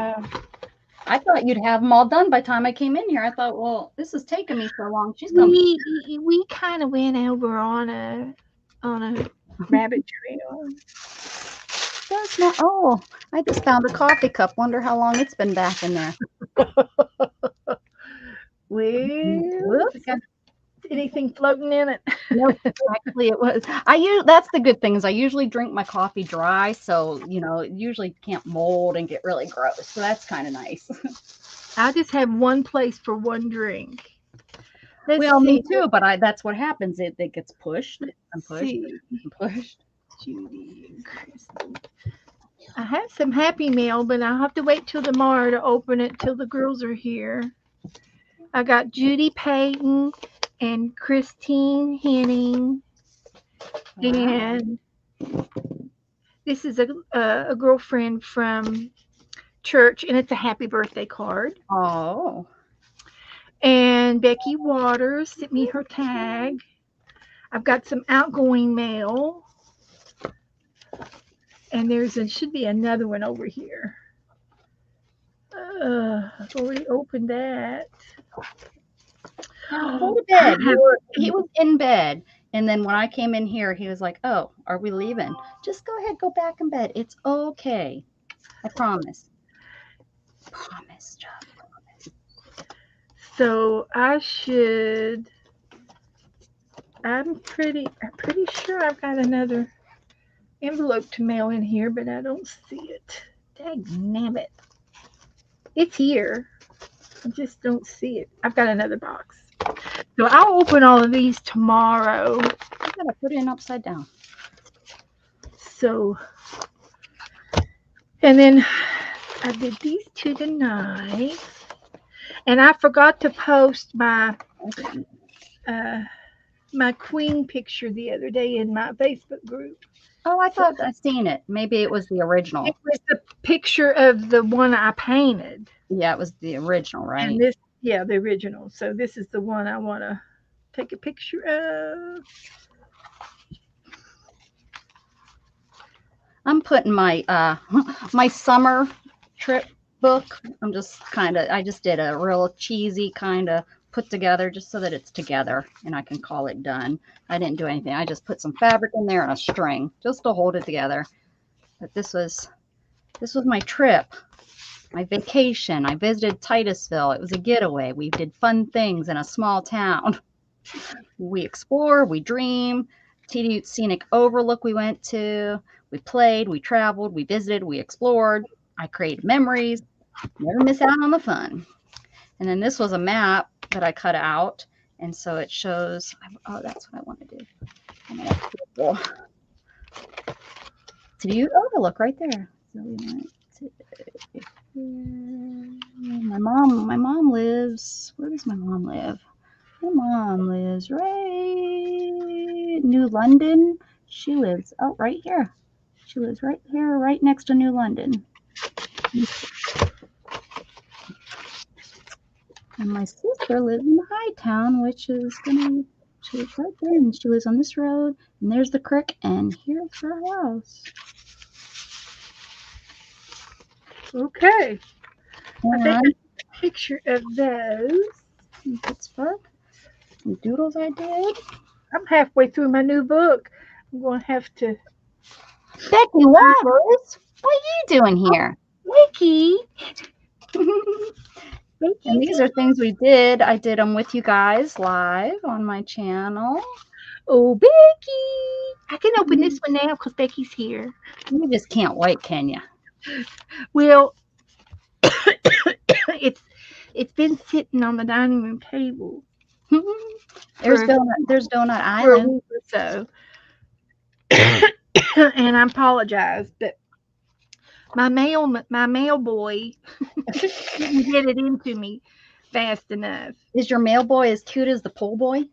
I thought you'd have them all done by the time I came in here. I thought, well, this is taking me so long. She's gonna we kind of went over on a rabbit trail. does smell. Oh, I just found a coffee cup. Wonder how long it's been back in there. Well, got anything floating in it? Nope. Actually, it was. That's the good thing is I usually drink my coffee dry, so it usually can't mold and get really gross. So that's kind of nice. I just have one place for one drink. Well, me too, but that's what happens. It gets pushed and pushed and pushed. Judy and Kristen. I have some happy mail, but I'll have to wait till tomorrow to open it till the girls are here. I got Judy Payton and Christine Henning. Wow. And this is a girlfriend from church, and it's a happy birthday card. Oh. And Becky Waters sent me her tag. I've got some outgoing mail. And should be another one over here. I've already opened that. Go to bed. He was in bed. And then when I came in here, he was like, oh, are we leaving? Just go ahead, go back in bed. It's okay. I promise. Promise, Chuck. Promise. So I'm pretty sure I've got another envelope to mail in here, but I don't see it. Dagnabbit. It's here. I just don't see it. I've got another box. So I'll open all of these tomorrow. I gotta put it in upside down. So, and then I did these two tonight. And I forgot to post my queen picture the other day in my Facebook group. Oh, I thought I'd seen it. Maybe it was the original. It was the picture of the one I painted. Yeah, it was the original, right? And the original. So this is the one I want to take a picture of. I'm putting my my summer trip book. I just did a real cheesy kind of put together just so that it's together and I can call it done. I didn't do anything. I just put some fabric in there and a string just to hold it together. But this was my trip, my vacation. I visited Titusville. It was a getaway. We did fun things in a small town. We explored, we dreamed, TD Scenic Overlook we went to, we played, we traveled, we visited, we explored. I created memories, never miss out on the fun. And then this was a map that I cut out. And so it shows, oh, that's what I want to do. So you overlook right there. So we went to my mom lives, where does my mom live? My mom lives right New London. She lives right here. She lives right here, right next to New London. And my sister lives in Hightown, which is she lives right there, and she lives on this road, and there's the creek, and here's her house. Okay. I think a picture of those. In Pittsburgh. Some doodles I did. I'm halfway through my new book. I'm going to have to. Becky Waters, what are you doing here? Becky. And these are things we did. I did them with you guys live on my channel. Oh, Becky. I can open this one now because Becky's here. You just can't wait, can you? Well, it's been sitting on the dining room table. There's Donut Island. So, and I apologize, but my mail boy didn't get it into me fast enough. Is your mail boy as cute as the pool boy?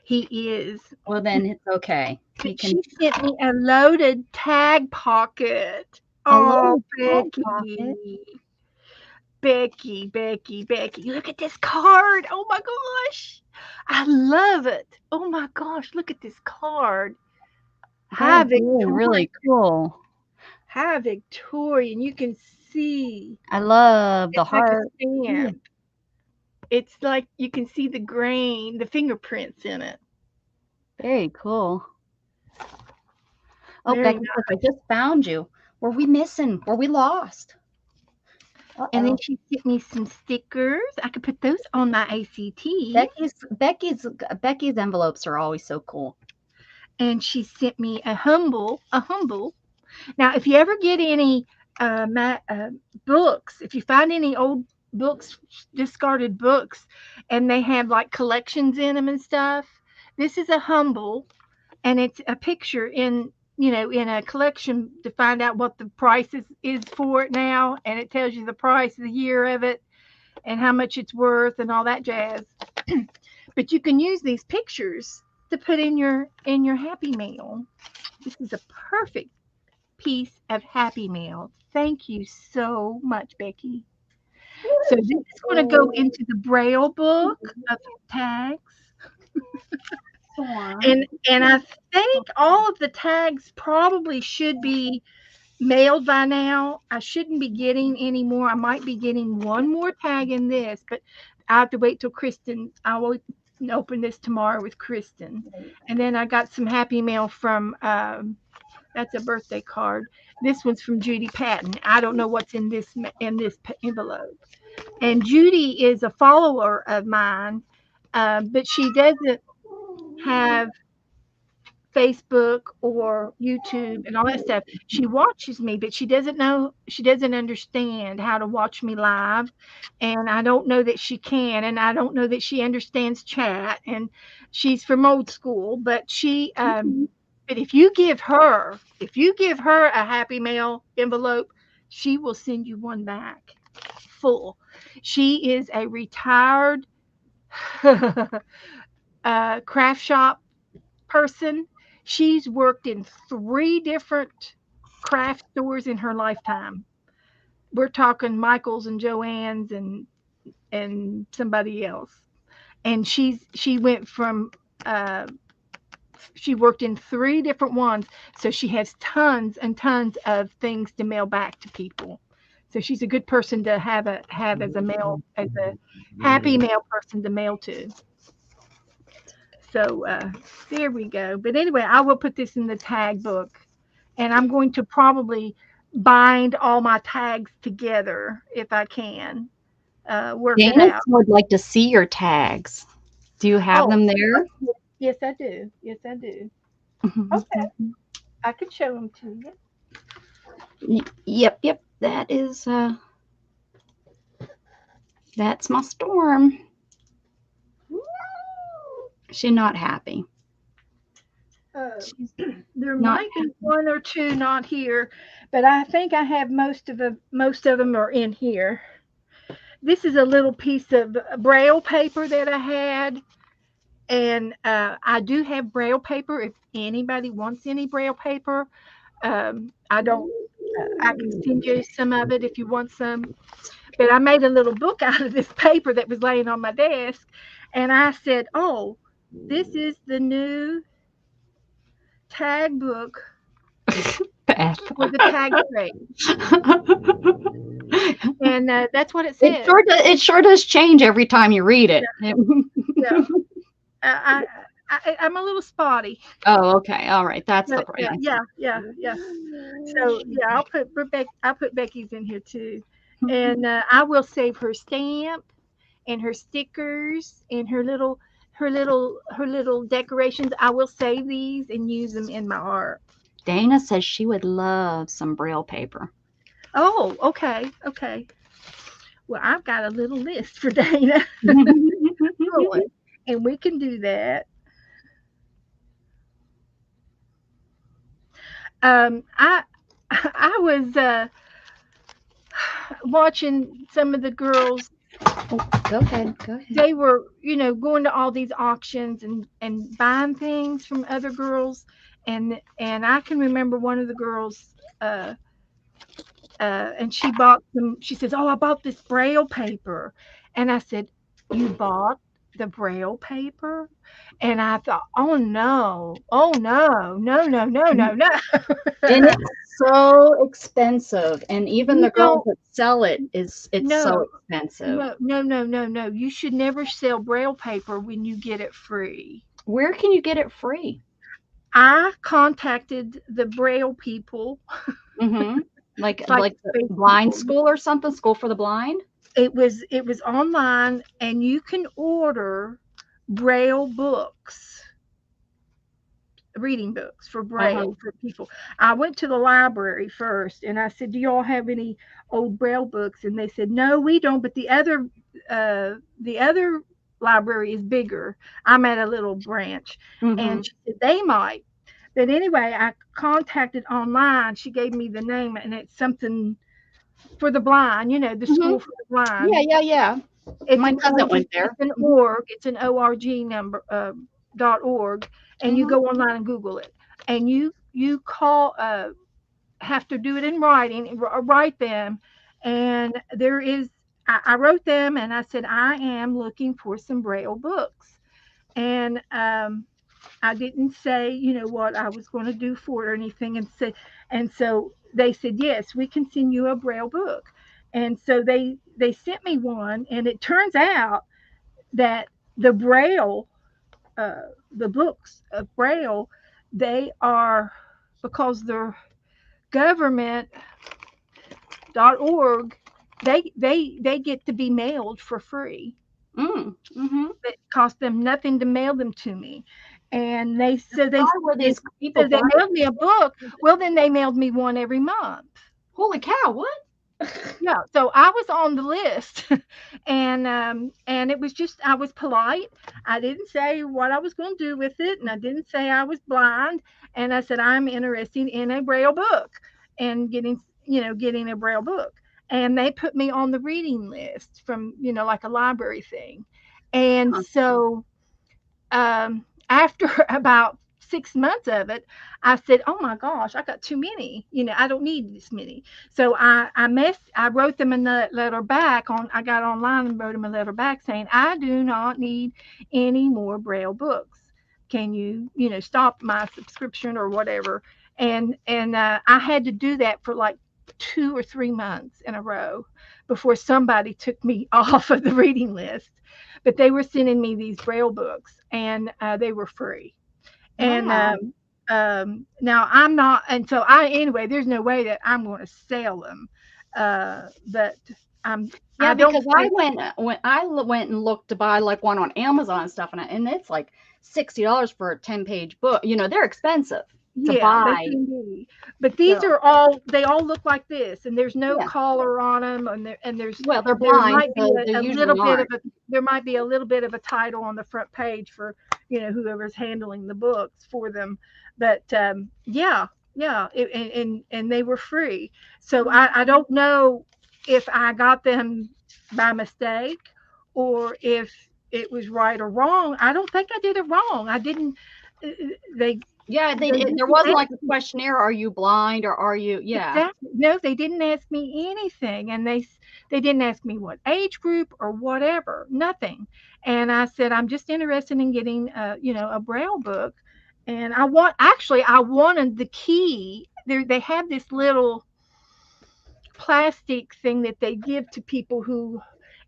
He is. Well, then it's okay. She sent me a loaded tag pocket. Oh, Becky. Becky. Look at this card. Oh, my gosh. I love it. Oh, my gosh. Look at this card. Hi, Victoria. Really cool. Hi, Victorian. You can see. I love the heart. Like it's like you can see the grain, the fingerprints in it. Very cool. Oh, Very Becky says, I just found you. Were we missing? Were we lost? And then she sent me some stickers. I could put those on my ACT. Becky's envelopes are always so cool. And she sent me a humble. Now, if you ever get any books, if you find any old books, discarded books, and they have like collections in them and stuff, this is a humble, and it's a picture in a collection to find out what the price is for it now, and it tells you the price, the year of it, and how much it's worth, and all that jazz. But you can use these pictures to put in your Happy Mail. This is a perfect piece of Happy Mail. Thank you so much, Becky. So this is going to go into the Braille book of tags. And I think all of the tags probably should be mailed by now. I shouldn't be getting any more. I might be getting one more tag in this, but I have to wait till Kristen. I will open this tomorrow with Kristen. And then I got some Happy Mail from that's a birthday card. This one's from Judy Patton. I don't know what's in this envelope. And Judy is a follower of mine, but she doesn't have Facebook or YouTube and all that stuff. She watches me, but she doesn't understand how to watch me live. And I don't know that she can, and I don't know that she understands chat, and she's from old school, but but if you give her a Happy Mail envelope, she will send you one back full. She is a retired craft shop person. She's worked in 3 different craft stores in her lifetime. We're talking Michael's and Joann's and somebody else. And she went from she worked in 3 different ones, so she has tons and tons of things to mail back to people. So she's a good person to have as a Happy Mail person to mail to. So there we go. But anyway, I will put this in the tag book, and I'm going to probably bind all my tags together if I can. Work it out. would like to see your tags. Do you have them there? Yes, I do. Okay. I can show them to you. Yep. That is that's my Storm. She's not happy. There might be 1 or 2 not here, but I think I have most of them are in here. This is a little piece of Braille paper that I had, and I do have Braille paper. If anybody wants any Braille paper, I can send you some of it if you want some. But I made a little book out of this paper that was laying on my desk, and I said, "Oh, this is the new tag book Beth. with the tag page." And that's what it says. It sure does change every time you read it. Yeah. I'm a little spotty. Oh, okay. All right. That's the problem. Yeah. So yeah, I'll put Becky's in here too. And I will save her stamp and her stickers and her little decorations. I will save these and use them in my art. Dana says she would love some Braille paper. Oh, okay. Well, I've got a little list for Dana. And we can do that. I was watching some of the girls. Go ahead. They were, going to all these auctions and buying things from other girls, and I can remember one of the girls, and she bought some. She says, "Oh, I bought this Braille paper," and I said, "You bought the Braille paper?" And I thought, "Oh no, no." And it's so expensive, and even the girls that sell it it's so expensive. No. You should never sell Braille paper when you get it free. Where can you get it free? I contacted the Braille people. Mm-hmm. Like the blind Facebook. school or something, school for the blind. It was online, and you can order Braille books, reading books for Uh-huh. Braille for people. I went to the library first, and I said, "Do y'all have any old Braille books?" And they said, "No, we don't." But the other library is bigger. I'm at a little branch, Mm-hmm. and she said they might. But anyway, I contacted online. She gave me the name, and it's something for the blind. You know, the Mm-hmm. school for the blind. Yeah. It's My an cousin went it's there. an org. It's an org number .org, and you Mm-hmm. go online and Google it, and you call have to do it in writing, write them, and there is. I wrote them and I said I am looking for some Braille books, and I didn't say what I was going to do for it or anything, and so they said yes, we can send you a Braille book, and so they sent me one, and it turns out that the Braille, the books of Braille, they are, because they're government.org, they get to be mailed for free. Mm-hmm. It cost them nothing to mail them to me, and Why were these people so they blind? mailed me a book. Well, then they mailed me one every month. Holy cow! What? Yeah, so I was on the list, and it was just, I was polite. I didn't say what I was going to do with it, and I didn't say I was blind, and I said I'm interested in a Braille book and getting a Braille book, and they put me on the reading list from like a library thing, and so after about 6 months of it, I said, "Oh my gosh, I got too many. I don't need this many." So I wrote them a letter back on. I got online and wrote them a letter back saying, "I do not need any more Braille books. Can you stop my subscription or whatever?" And I had to do that for like 2 or 3 months in a row before somebody took me off of the reading list. But they were sending me these Braille books, and they were free. And Wow. now I'm not, and so anyway, there's no way that I'm going to sell them. But Yeah, I don't because I went and looked to buy like one on Amazon and stuff, and it's like $60 for a 10-page book. They're expensive to Yeah, they buy. can be. But these So they all look like this, and there's no yeah. collar on them, and Well, they're there blind, might be so they a usually little bit of aren't. a there might be a little bit of a title on the front page for whoever's handling the books for them. But yeah, and they were free. So I don't know if I got them by mistake or if it was right or wrong. I don't think I did it wrong. I didn't. They Yeah, they didn't there wasn't ask like a me questionnaire. Are you blind or are you? Yeah. exactly. No, they didn't ask me anything, and they didn't ask me what age group or whatever. Nothing. And I said I'm just interested in getting a Braille book, and I wanted the key. They have this little plastic thing that they give to people who,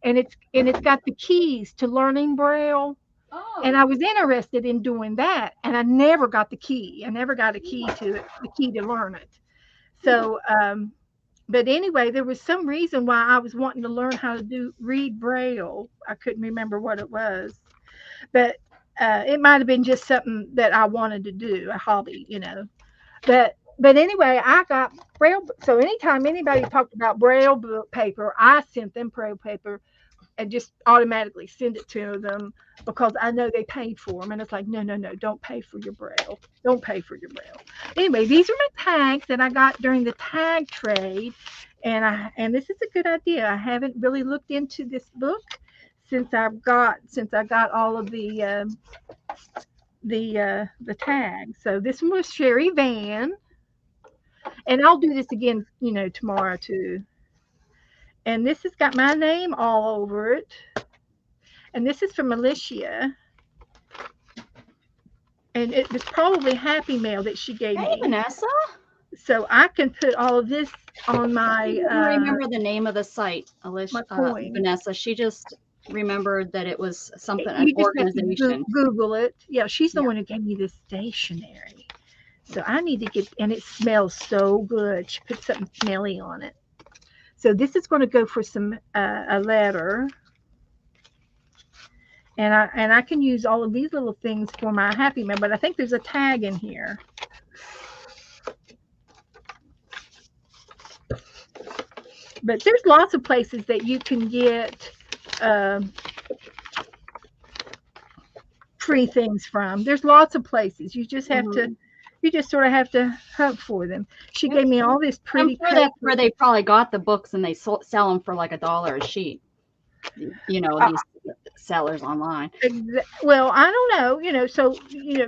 and it's got the keys to learning Braille. Oh. And I was interested in doing that, and I never got the key. I never got a key to it, the key to learn it. So, but anyway, there was some reason why I was wanting to learn how to read Braille. I couldn't remember what it was, but it might have been just something that I wanted to do, a hobby. But anyway, I got Braille. So anytime anybody talked about Braille book paper, I sent them Braille paper and just automatically send it to them because I know they paid for them. And it's like, no, don't pay for your Braille. Don't pay for your Braille. Anyway, these are my tags that I got during the tag trade. And this is a good idea. I haven't really looked into this book since I got all of the tags. So this one was Sherry Van. And I'll do this again, tomorrow too. And this has got my name all over it. And this is from Alicia. And it was probably Happy Mail that she gave Hey, me. Vanessa. So I can put all of this on my. I remember the name of the site, Alicia. Coin. Vanessa. She just remembered that it was something, an You just organization. have to Google it. Yeah, she's the one who gave me this stationery. So I need to get, and it smells so good. She put something smelly on it. So this is going to go for some a letter. And I can use all of these little things for my Happy Mail, but I think there's a tag in here. But there's lots of places that you can get free things from. There's lots of places. You just have to, you just sort of have to hunt for them. She gave me all this pretty. I'm sure that's where they probably got the books, and they sell them for like $1 a sheet. You know, these sellers online. Well, I don't know. You know, so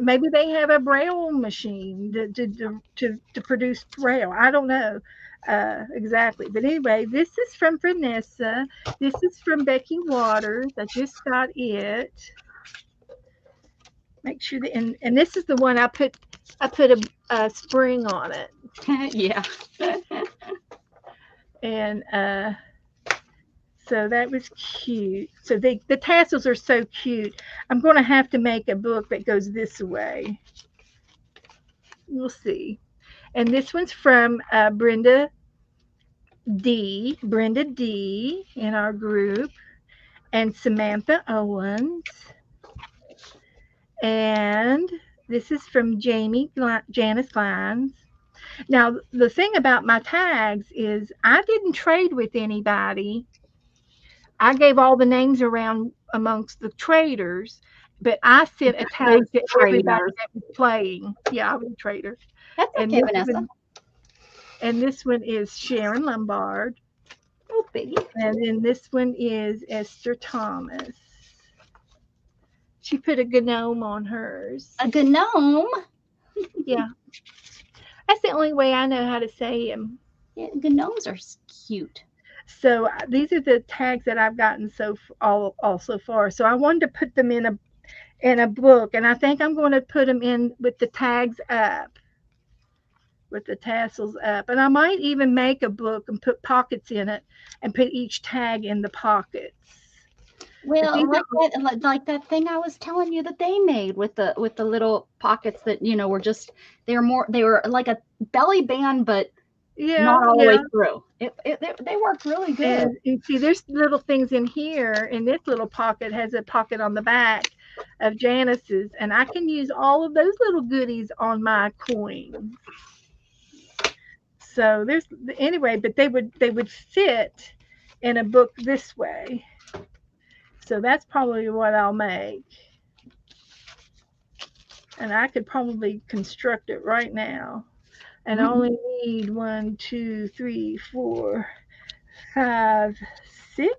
maybe they have a Braille machine to produce Braille. I don't know exactly, but anyway, this is from Vanessa. This is from Becky Waters. I just got it. Make sure that, and this is the one I put a spring on it. Yeah. And so that was cute. So the tassels are so cute. I'm going to have to make a book that goes this way. We'll see. And this one's from Brenda D in our group, and Samantha Owens. And this is from Janice Lyons. Now, the thing about my tags is I didn't trade with anybody. I gave all the names around amongst the traders, but I sent a tag to everybody that was playing. Yeah, I was a trader. That's okay, Vanessa. And this one is Sharon Lombard. Oh, baby. And then this one is Esther Thomas. She put a gnome on hers. A gnome? Yeah. That's the only way I know how to say them. Yeah, gnomes are cute. So these are the tags that I've gotten so far. So I wanted to put them in a book, and I think I'm going to put them in with the tags up, with the tassels up. And I might even make a book and put pockets in it and put each tag in the pockets. Well, like that thing I was telling you that they made with the little pockets that they were like a belly band, but not all the way through. They worked really good. And you see, there's little things in here, and this little pocket has a pocket on the back of Janice's, and I can use all of those little goodies on my coins. So but they would fit in a book this way. So that's probably what I'll make. And I could probably construct it right now. And I only need 1, 2, 3, 4, 5, 6.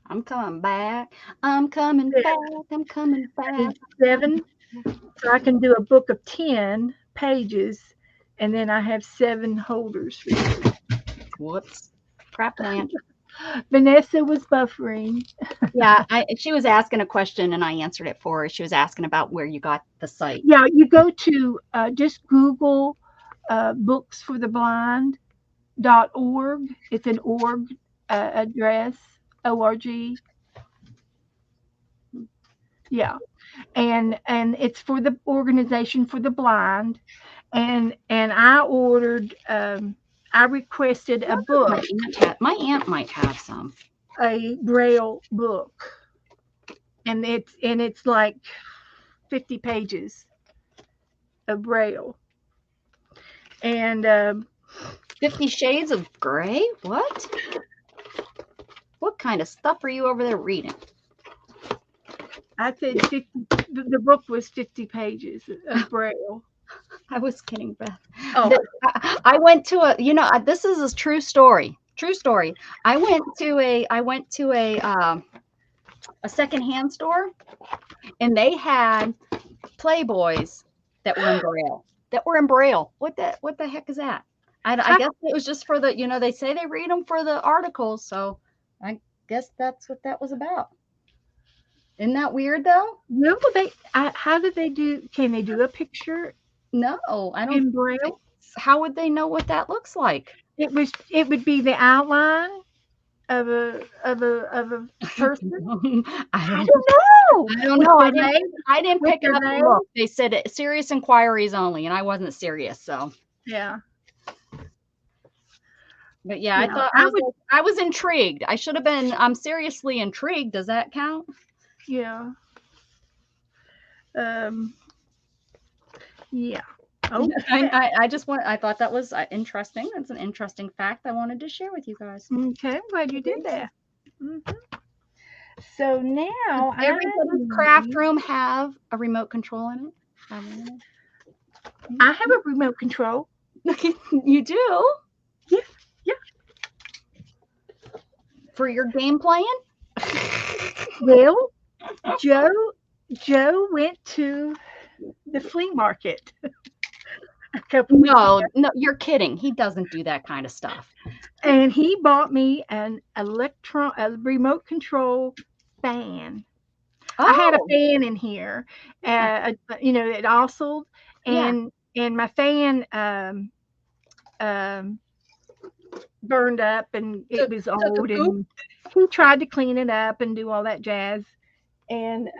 I'm coming back. I'm coming back. I'm coming back. 7. So I can do a book of 10 pages, and then I have 7 holders for you. Whoops. Crap land. Vanessa was buffering. Yeah, she was asking a question and I answered it for her. She was asking about where you got the site. Yeah, you go to just Google booksfortheblind.org. It's an org address, ORG. Yeah, and it's for the Organization for the Blind, and I ordered. I requested a book. My aunt might have some. A Braille book, and it's like 50 pages of Braille, and 50 Shades of Gray. What kind of stuff are you over there reading? I said 50. The book was 50 pages of Braille. I was kidding, Beth. Oh. I went to this is a true story. True story. I went to a secondhand store, and they had Playboys that were in Braille. What the heck is that? I guess it was just for the, they say they read them for the articles, so I guess that's what that was about. Isn't that weird though? No, how did they do? Can they do a picture? No, I don't. In Braille? How would they know what that looks like? It would be the outline, of a person? I I don't don't know. I don't With know. their I didn't name? I didn't With pick their it up and name? look. They said serious inquiries only, and I wasn't serious, so. Yeah. But yeah, I Yeah. thought I was intrigued. I should have been. I'm seriously intrigued. Does that count? Yeah. Um. Yeah. Okay. I thought that was interesting. That's an interesting fact I wanted to share with you guys. Okay. I'm glad you did that. So now Everybody's craft room have a remote control in it. I have a remote control. You do? Yeah. Yeah. For your game playing? Well, Joe went to the flea market a couple weeks ago, No, you're kidding. He doesn't do that kind of stuff. and he bought me a remote control fan. Oh, I had a fan in here, it oscilled, and my fan burned up, and it was old, and he tried to clean it up and do all that jazz, and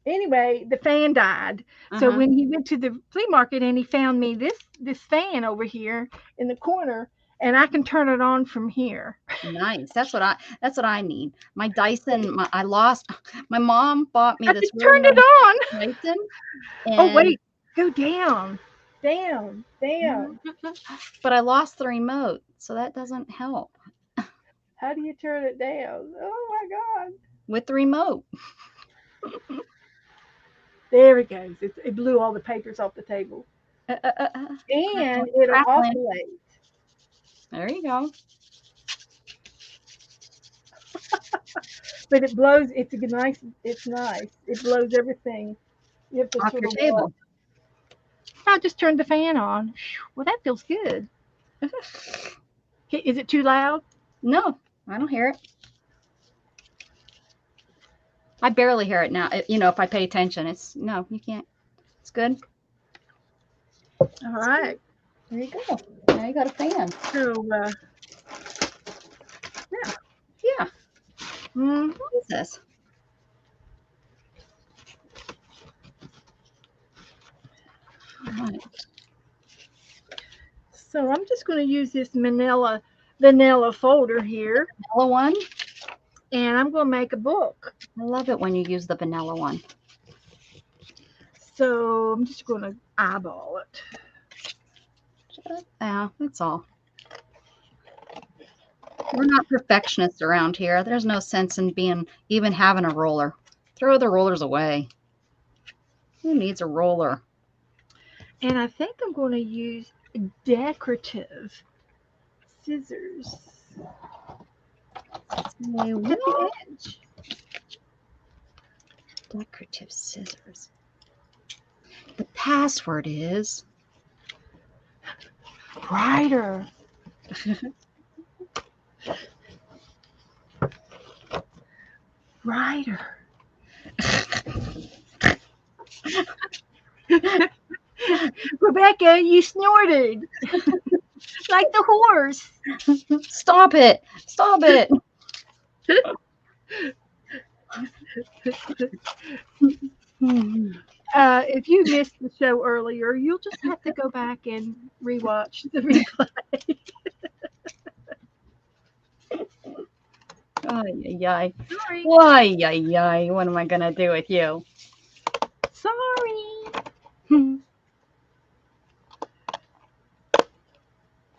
anyway, the fan died. So when he went to the flea market and he found me this fan over here in the corner, and I can turn it on from here. Nice. That's what I need. My Dyson, my mom bought me I this just turned it on. Dyson. Oh wait, go down. Down. But I lost the remote, so that doesn't help. How do you turn it down? Oh my God. With the remote. There it goes. It blew all the papers off the table. And it'll oscillate. There you go. But it blows. It's nice. It blows everything. You have to Off your table. I just turned the fan on. Well, that feels good. Is it too loud? No, I don't hear it. I barely hear it now. If I pay attention, no, you can't. It's good. All right. There you go. Now you got a fan. So, yeah. What is this? All right. So I'm just going to use this vanilla folder here. Vanilla one? And I'm going to make a book. I love it when you use the vanilla one. So I'm just going to eyeball it. Yeah, that's all. We're not perfectionists around here. There's no sense in even having a roller. Throw the rollers away. Who needs a roller? And I think I'm going to use decorative scissors at the edge. Decorative scissors. The password is writer. Writer. Rebecca, you snorted like the horse. Stop it. Stop it. If you missed the show earlier, you'll just have to go back and rewatch the replay. Ay. Sorry. Ay. What am I going to do with you? Sorry.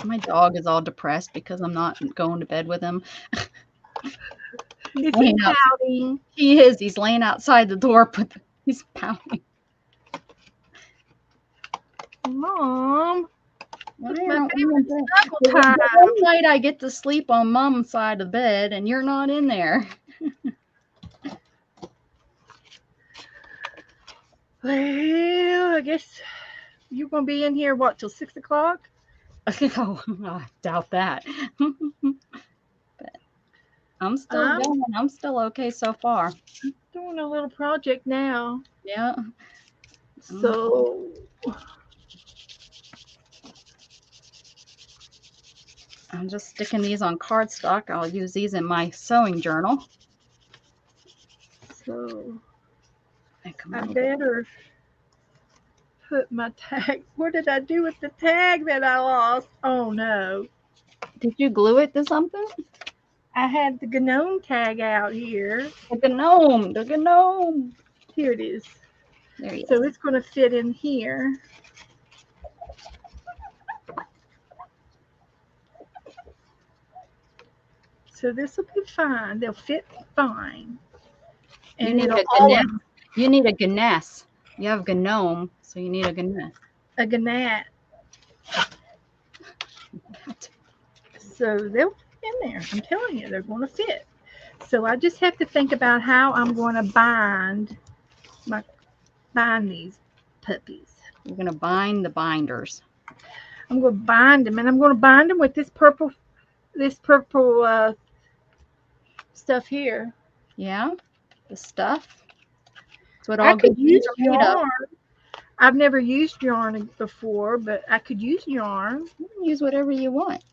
My dog is all depressed because I'm not going to bed with him. He's pouting. He is. He's laying outside the door, but he's pouting. Mom. One night I get to sleep on Mom's side of the bed, and you're not in there. Well, I guess you're going to be in here, what, till 6 o'clock? Oh, I doubt that. But I'm still going. I'm still okay so far. Doing a little project now. Yeah. So I'm just sticking these on cardstock. I'll use these in my sewing journal. So I better put my tag. What did I do with the tag that I lost? Oh no. Did you glue it to something? I had the gnome tag out here. The gnome. Here it is. There you go. So it's going to fit in here. So this will be fine. They'll fit fine. And you need a gnat. You need a gnat. You have gnome, so you need a gnat. A gnat. So they'll fit in there. I'm telling you, they're going to fit. So I just have to think about how I'm going to bind these puppies. You're going to bind the binders. I'm going to bind them, and I'm going to bind them with this purple stuff here. Yeah, the stuff. That's what I all could good use yarn. yarn. I've never used yarn before, but I could use yarn. You can use whatever you want.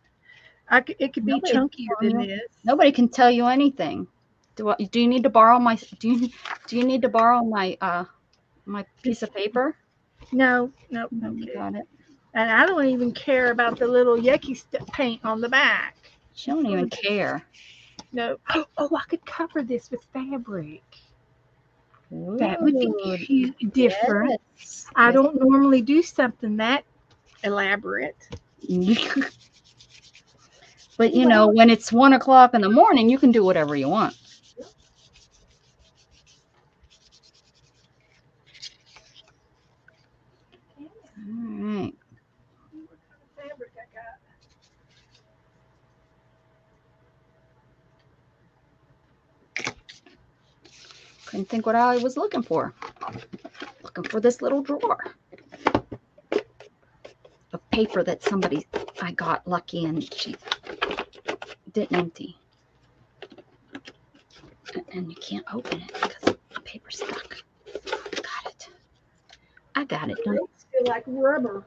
It could be chunkier than this. Nobody can tell you anything. Do you need to borrow my? Do you need to borrow my my piece of paper? No. Okay. Got it. And I don't even care about the little yucky paint on the back. She don't even care. No. Oh, I could cover this with fabric. Ooh, that would be different. Yes. I don't normally do something that elaborate. But you know, when it's 1 o'clock in the morning, you can do whatever you want. All right. What kind of fabric I got? Couldn't think what I was looking for. Looking for this little drawer of paper that I got lucky and she didn't empty. And you can't open it because the paper's stuck. I got it done. Legs feel like rubber.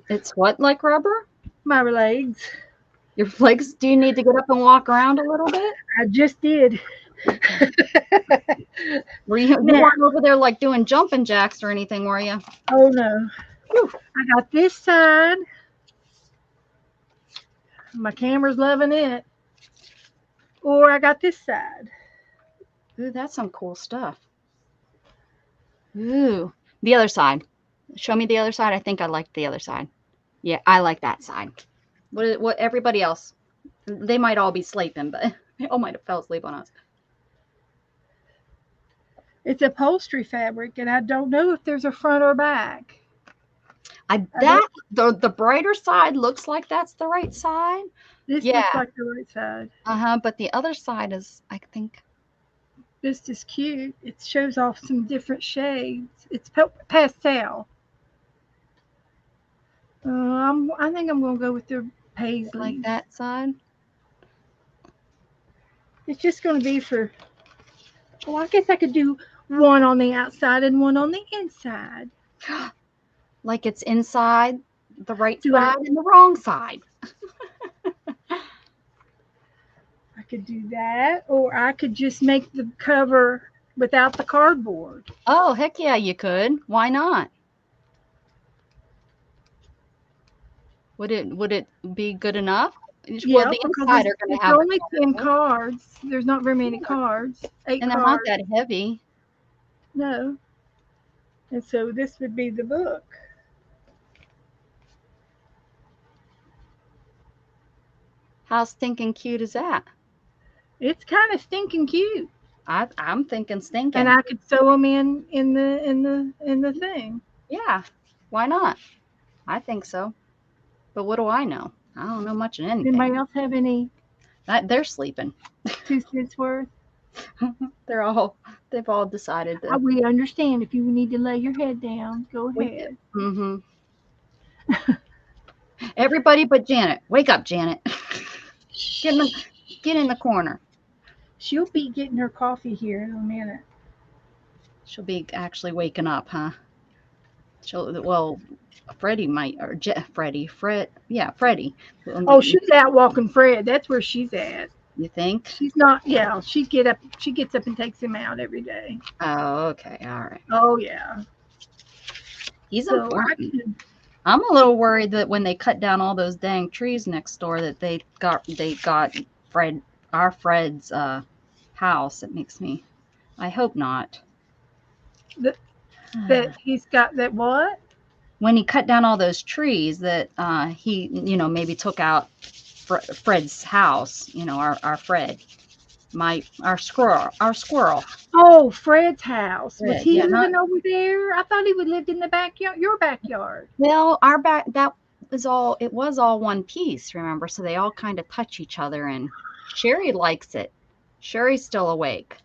It's what, like rubber? My legs. Your legs? Do you need to get up and walk around a little bit? I just did. You weren't over there like doing jumping jacks or anything, were you? Oh no. Whew. I got this side. My camera's loving it. Or I got this side. Ooh, that's some cool stuff. Ooh, the other side. Show me the other side. I think I like the other side. Yeah, I like that side. What everybody else? They might all be sleeping, but they all might have fell asleep on us. It's upholstery fabric, and I don't know if there's a front or back. The brighter side looks like that's the right side. This looks like the right side. But the other side is, I think. This is cute. It shows off some different shades. It's pastel. I think I'm going to go with the paisley. Like that side? It's just going to be for... Well, I guess I could do one on the outside and one on the inside. Like it's inside the right side and the wrong side. I could do that, or I could just make the cover without the cardboard. Oh, heck yeah, you could. Why not? Would it be good enough? Yeah, well, the inside are going to have only 10 cards. There's not very many cards. 8 and they're cards. not that heavy. No. And so this would be the book. How stinking cute is that? It's kind of stinking cute. I'm thinking stinking. And I could sew them in the thing. Yeah, why not? I think so. But what do I know? I don't know much of anything. Anybody else have any? They're sleeping. 2 cents worth. They've all decided that. We understand if you need to lay your head down. Go ahead. Mm-hmm. Everybody but Janet. Wake up, Janet. Get in the corner. She'll be getting her coffee here in a minute. She'll be actually waking up, huh? Well, Freddie might, or Fred. Yeah, Freddie. Oh, she's out walking Fred. That's where she's at. You think? She's not. Yeah, she gets up and takes him out every day. Oh, okay. All right. Oh yeah. He's important. I'm a little worried that when they cut down all those dang trees next door, that they got Fred's house. It makes me. I hope not. That he's got that what? When he cut down all those trees, that he, maybe took out Fred's house. Our Fred, our squirrel. Oh, Fred's house. Fred, was he living over there? I thought he lived in the backyard, your backyard. Well, that was all. It was all one piece, remember? So they all kind of touch each other, and Sherry likes it. Sherry's still awake.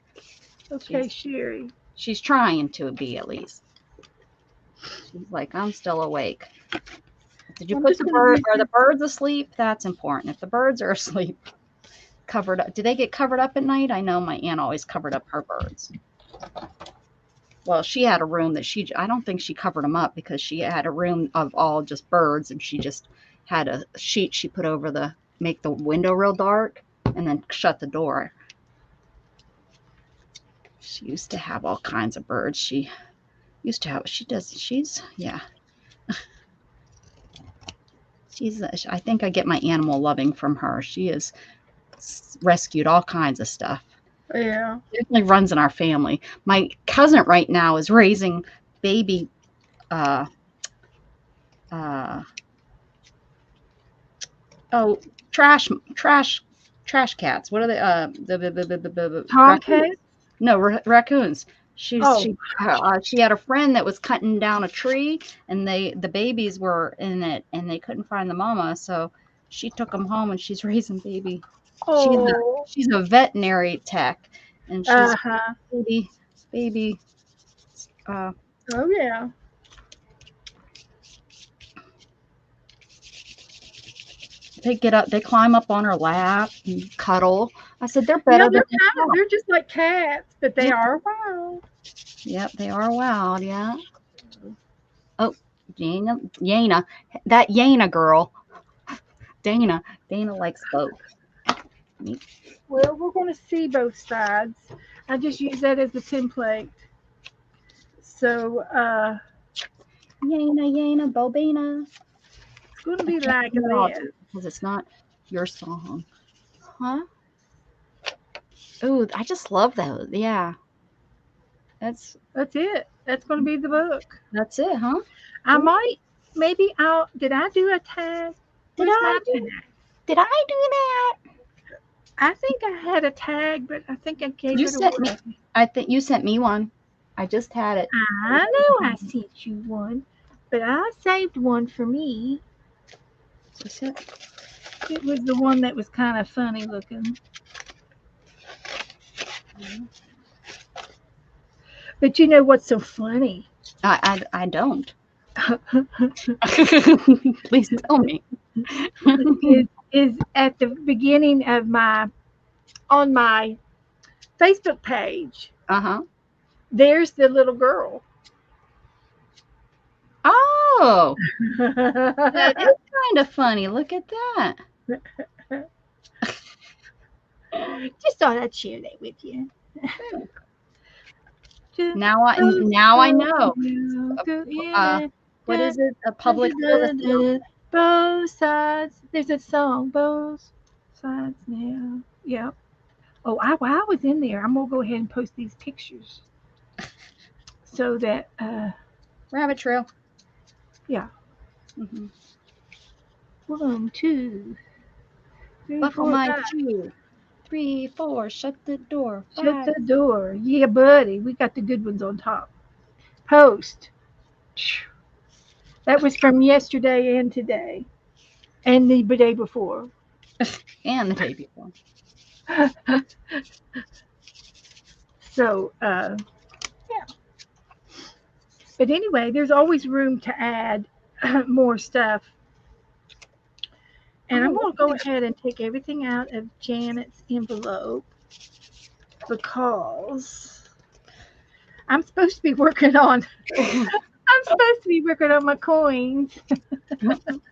Okay, Sherry. She's trying to be, at least. She's like, I'm still awake. Did you put the birds? Are the birds asleep? That's important. If the birds are asleep, covered up. Do they get covered up at night? I know my aunt always covered up her birds. Well, she had a room that I don't think she covered them up, because she had a room of all just birds, and she just had a sheet she put over make the window real dark, and then shut the door. She used to have all kinds of birds. She's, yeah. I think I get my animal loving from her. She has rescued all kinds of stuff. Yeah. It definitely runs in our family. My cousin right now is raising baby trash cats. What are they? The tomcats? No, raccoons. She had a friend that was cutting down a tree, and the babies were in it, and they couldn't find the mama, so she took them home, and she's raising baby. Oh. She's a veterinary tech, and she's baby. Oh yeah. They get up, they climb up on her lap and cuddle. I said, they're better. They're just like cats, but they are wild. Yep, they are wild. Yeah. Oh, Yana, that Yana girl. Dana likes both. Well, we're going to see both sides. I just use that as a template. So, Yana, Bobina. It's going to be like this. Because it's not your song. Huh? Oh, I just love those. Yeah. That's it. That's going to be the book. That's it, huh? Did I do a tag? Did I do that? I think I had a tag, but I think I gave it away. I think you sent me one. I just had it. I know I sent you one, but I saved one for me. What's it? It was the one that was kind of funny looking. But you know what's so funny? I don't. Please tell me. is at the beginning of on my Facebook page. There's the little girl. Oh, that is kind of funny. Look at that. Just thought I'd share that with you. Now I know. What is it? A public service. Both sides. There's a song. Both sides now. Yeah. Oh, I was in there. I'm gonna go ahead and post these pictures so that rabbit trail. Yeah. 1, 2, 3, Buckle 4, my 5. 2, 3, 4. Shut the door. 5. Shut the door. Yeah, buddy. We got the good ones on top. Post. That was from yesterday and today, and the day before. And the day before. So, yeah. But anyway, there's always room to add more stuff. And I'm going to go ahead and take everything out of Janet's envelope because I'm supposed to be working on I'm supposed to be working on my coins.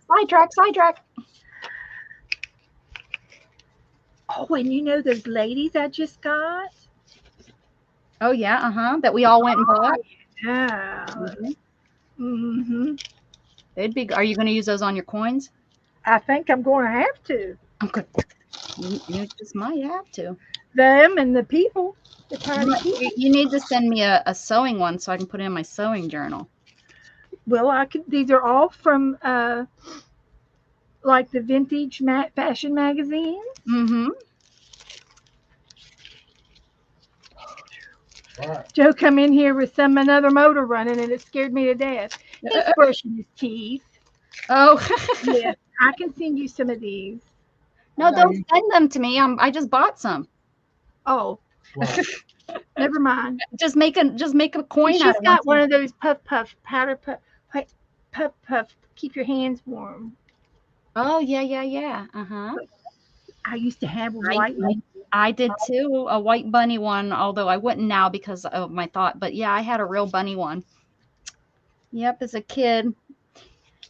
Sidetrack. Oh, and you know those ladies I just got? Oh yeah, that we all went and bought. Yeah. Mm-hmm. They'd be. Are you going to use those on your coins? I think I'm going to have to. Okay. You just might have to. Them and the people. The tiny people. You need to send me a sewing one so I can put it in my sewing journal. Well, I could. These are all from like the vintage fashion magazines. Mm-hmm. Right. Joe come in here with another motor running, and it scared me to death. He's brushing his teeth. Oh. Yes, I can send you some of these. No, don't send them to me. I just bought some. Oh, Right. never mind. Just make a coin. She's got one of those puff powder puff. Keep your hands warm. Oh yeah. I used to have a white one. I did too, a white bunny one, although I wouldn't now because of my thought. But yeah, I had a real bunny one. Yep, as a kid.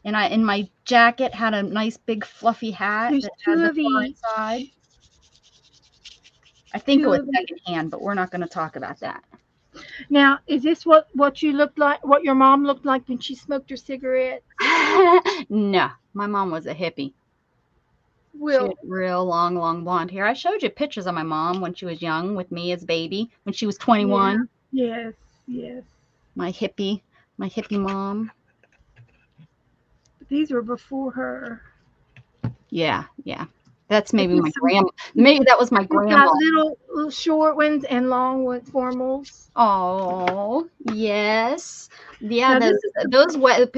And in my jacket had a nice big fluffy hat There's that two had the of fur each. inside. I think it Two was of each. secondhand, but we're not going to talk about that. Now, is this what you looked like? What your mom looked like when she smoked her cigarette? No, my mom was a hippie. She Well, had real long blonde hair. I showed you pictures of my mom when she was young with me as a baby, when she was 21. yes. My hippie mom. These were before her. Yeah. That's maybe my grandma. Maybe that was my grandma. Got little short ones and long ones, formals. Oh, yes. Yeah, Now,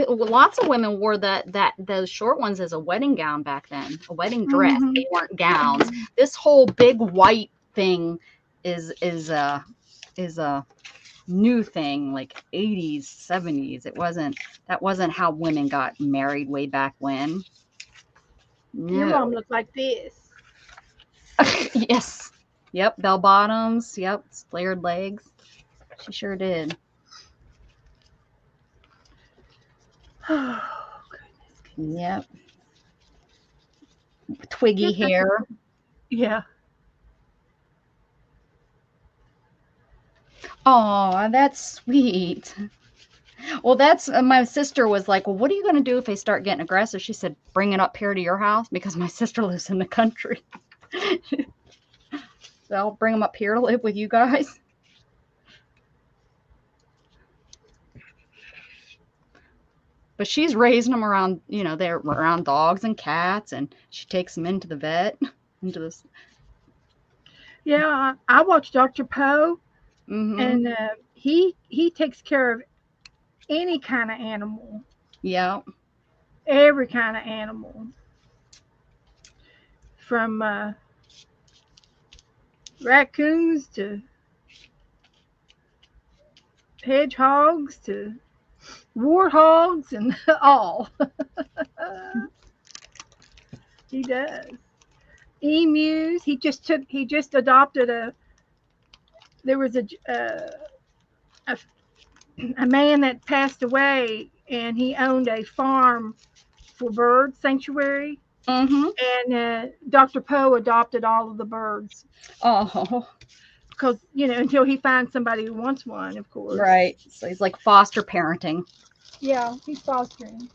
lots of women wore those short ones as a wedding gown back then, a wedding dress. Mhm. They weren't gowns. This whole big white thing is a new thing, like 80s, 70s. That wasn't how women got married way back when. Your No. mom looked like this. Yes. Yep, bell bottoms. Yep, flared legs. She sure did. Oh, goodness. Yep. Twiggy hair. Yeah. Oh, that's sweet. Well, that's my sister was like, well, what are you going to do if they start getting aggressive? She said, bring it up here to your house because my sister lives in the country. So I'll bring them up here to live with you guys. But she's raising them around, they're around dogs and cats, and she takes them into the vet, into this. Yeah, I watch Dr. Poe, and he takes care of any kind of animal. Yeah. Every kind of animal. From raccoons to hedgehogs to warthogs and all. He does. Emus. He just adopted there was a man that passed away, and he owned a farm for bird sanctuary. And Dr. Poe adopted all of the birds. Oh. Because, until he finds somebody who wants one, of course. Right. So he's like foster parenting. Yeah, he's fostering.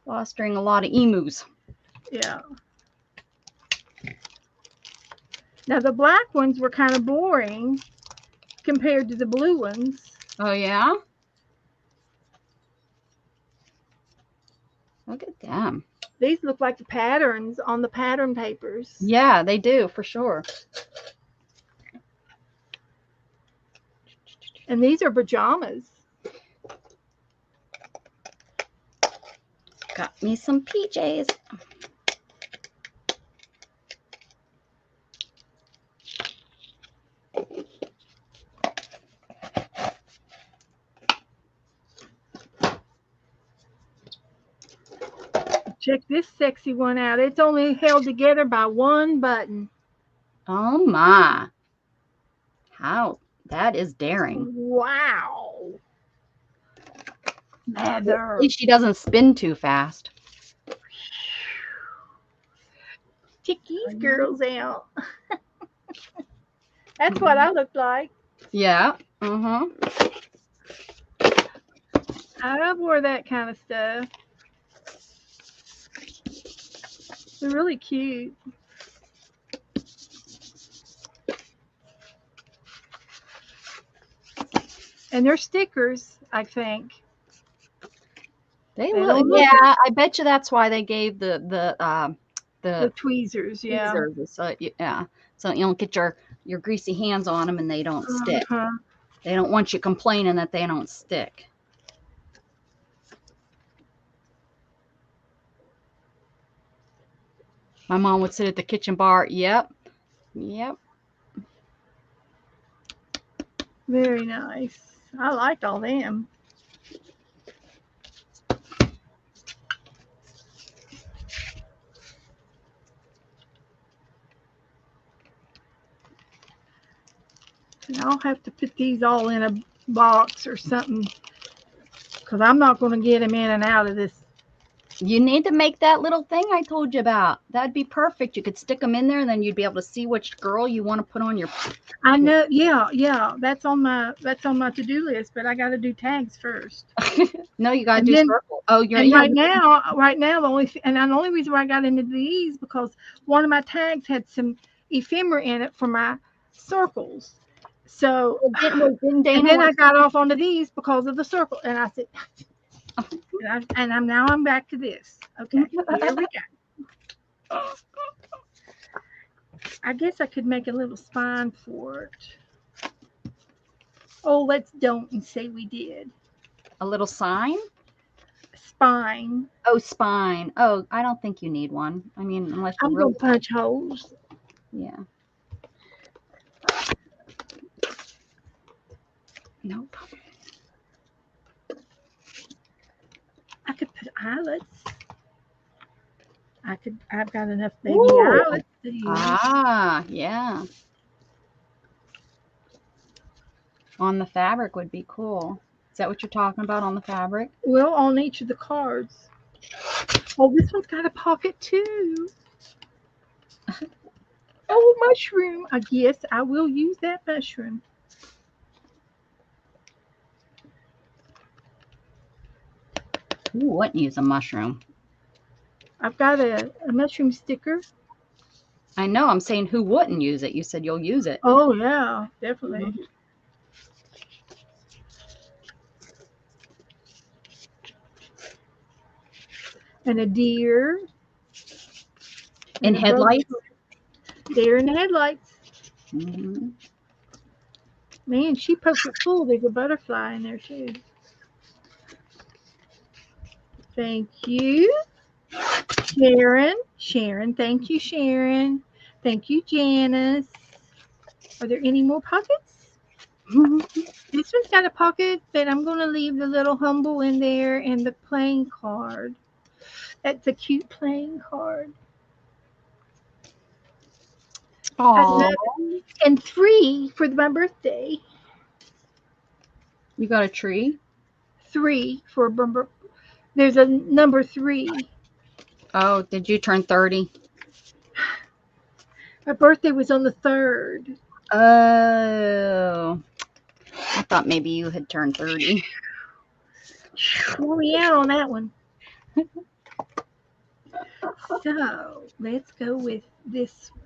Fostering a lot of emus. Yeah. Now, the black ones were kind of boring compared to the blue ones. Oh, yeah? Look at them. These look like the patterns on the pattern papers. Yeah, they do, for sure. And these are pajamas. Got me some PJs. Check this sexy one out. It's only held together by one button. Oh my. How? That is daring. Wow. At least she doesn't spin too fast. Check these girls out. That's what I look like. Yeah. Uh-huh. I wore that kind of stuff. They're really cute. And they're stickers, I think. They look, yeah, I bet you that's why they gave the tweezers, yeah. Tweezers, so yeah, so you don't get your greasy hands on them and they don't stick. They don't want you complaining that they don't stick. My mom would sit at the kitchen bar. Yep. Yep. Very nice. I liked all them. And I'll have to put these all in a box or something because I'm not going to get them in and out of this. You need to make that little thing I told you about. That'd be perfect. You could stick them in there and then you'd be able to see which girl you want to put on your. I know. Yeah. That's on my to-do list, but I got to do tags first. No, you got to do circle. Oh, you're right now the only reason why I got into these because one of my tags had some ephemera in it for my circles. So and then I got off onto these because of the circle, and I said, I'm back to this. Okay, here we go. I guess I could make a little spine for it. Oh, let's don't and say we did. A little sign? Spine. Oh, spine. Oh, I don't think you need one. I mean, unless you're I'm going to punch holes. Yeah. Nope. I could put eyelets. I've got enough baby eyelets to use. Ah, yeah. On the fabric would be cool. Is that what you're talking about, on the fabric? Well, on each of the cards. Oh, this one's got a pocket too. Oh, mushroom. I guess I will use that mushroom. Who wouldn't use a mushroom? I've got a mushroom sticker. I know. I'm saying who wouldn't use it. You said you'll use it. Oh, yeah, definitely. Mm-hmm. And a deer. And headlights? Deer in the headlights. Mm-hmm. Man, she poked it full. There's a butterfly in there, too. Thank you, Sharon. Thank you, Sharon. Thank you, Janice. Are there any more pockets? This one's got a pocket, but I'm going to leave the little humble in there and the playing card. That's a cute playing card. Aww. And 3 for my birthday. You got a tree? 3 for there's a number 3. Oh, did you turn 30? My birthday was on the 3rd. Oh. I thought maybe you had turned 30. Well, yeah, on that one. So, let's go with this one.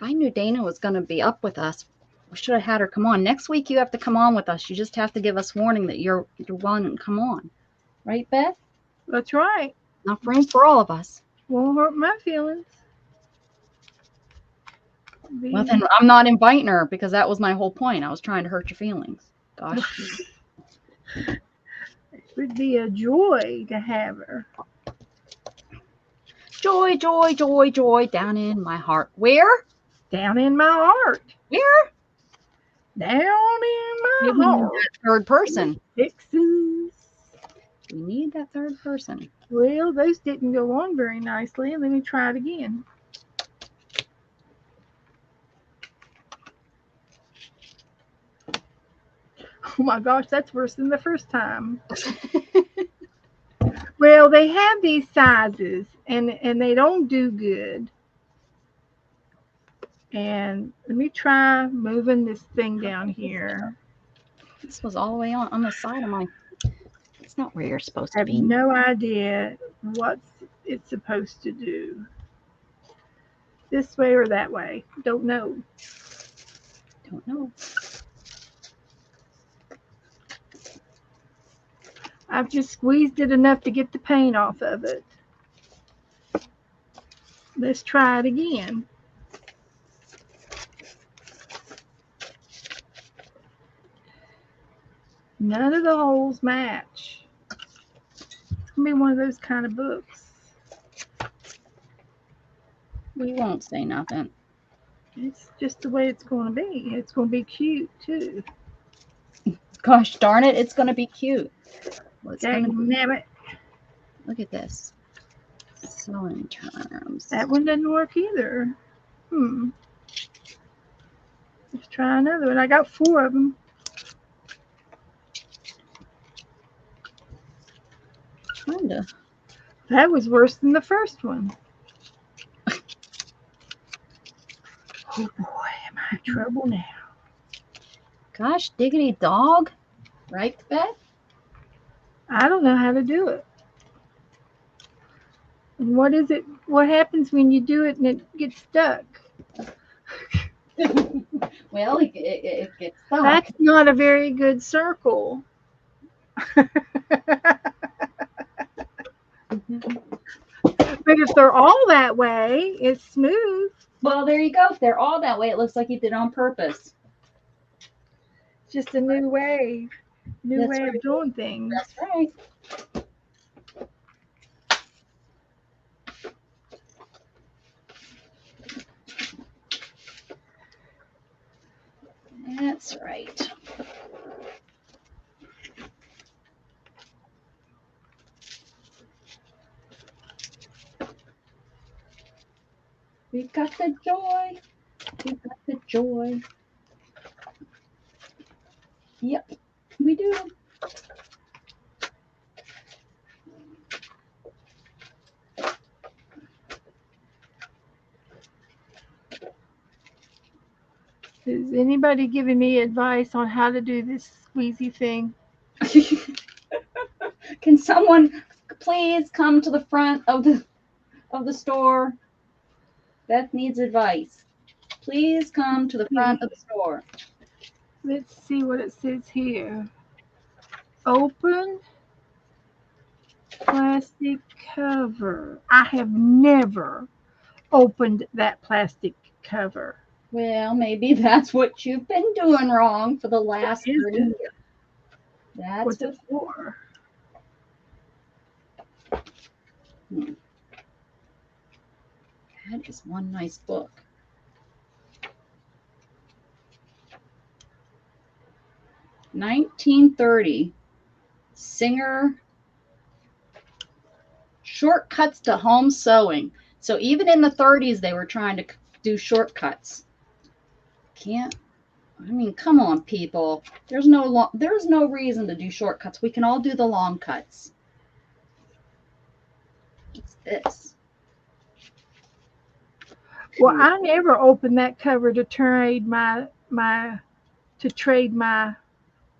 I knew Dana was going to be up with us. We should have had her come on. Next week, you have to come on with us. You just have to give us warning that you're willing to come on. Right, Beth? That's right. Enough room for all of us. Won't hurt my feelings. Well, then I'm not inviting her because that was my whole point. I was trying to hurt your feelings. Gosh. would be a joy to have her. Joy, joy, joy, joy down in my heart. Where? Down in my heart. Where? Down in my We need heart. that third person. Texas. We need that third person. Well, those didn't go on very nicely. Let me try it again. Oh my gosh, that's worse than the first time. Well, they have these sizes and they don't do good. And let me try moving this thing down here. This was all the way on the side of my. It's not where you're supposed I to have be. no idea what it's supposed to do. This way or that way. Don't know. Don't know. I've just squeezed it enough to get the paint off of it. Let's try it again. None of the holes match. It's going to be one of those kind of books. We won't say nothing. It's just the way it's going to be. It's going to be cute, too. Gosh darn it, it's going to be cute. Well, it's Dang, gonna be, damn it. look at this. Sewing terms. That one doesn't work either. Let's try another one. I got 4 of them. Kinda. That was worse than the first one. Oh boy, am I in trouble now. Gosh, diggity dog. Right, Beth? I don't know how to do it. And what is it? What happens when you do it and it gets stuck? Well, it gets stuck. That's not a very good circle. But if they're all that way, it's smooth. Well, there you go. If they're all that way, it looks like you did it on purpose. Just a new way. New That's way right. of doing things. That's right. That's right. We've got the joy. We've got the joy. Yep, we do. Is anybody giving me advice on how to do this squeezy thing? Can someone please come to the front of the store? Beth needs advice. Please come to the front of the store. Let's see what it says here. Open plastic cover. I have never opened that plastic cover. Well, maybe that's what you've been doing wrong for the last 3 What is years. it? That's What's it for? That is one nice book. $1930 Singer Shortcuts to Home Sewing. So even in the 30s, they were trying to do shortcuts. I mean, come on, people. There's no reason to do shortcuts. We can all do the long cuts. What's this? Well, I never opened that cover to trade my.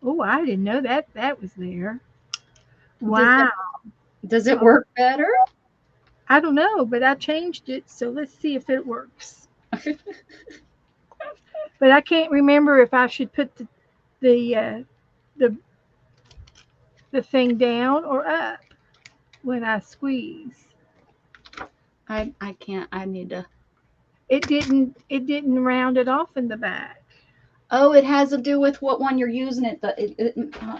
Oh, I didn't know that was there. Wow. Does it work better? I don't know, but I changed it, so let's see if it works. But I can't remember if I should put the thing down or up when I squeeze. I can't. I need to. It didn't round it off in the back. Oh, it has to do with what one you're using it.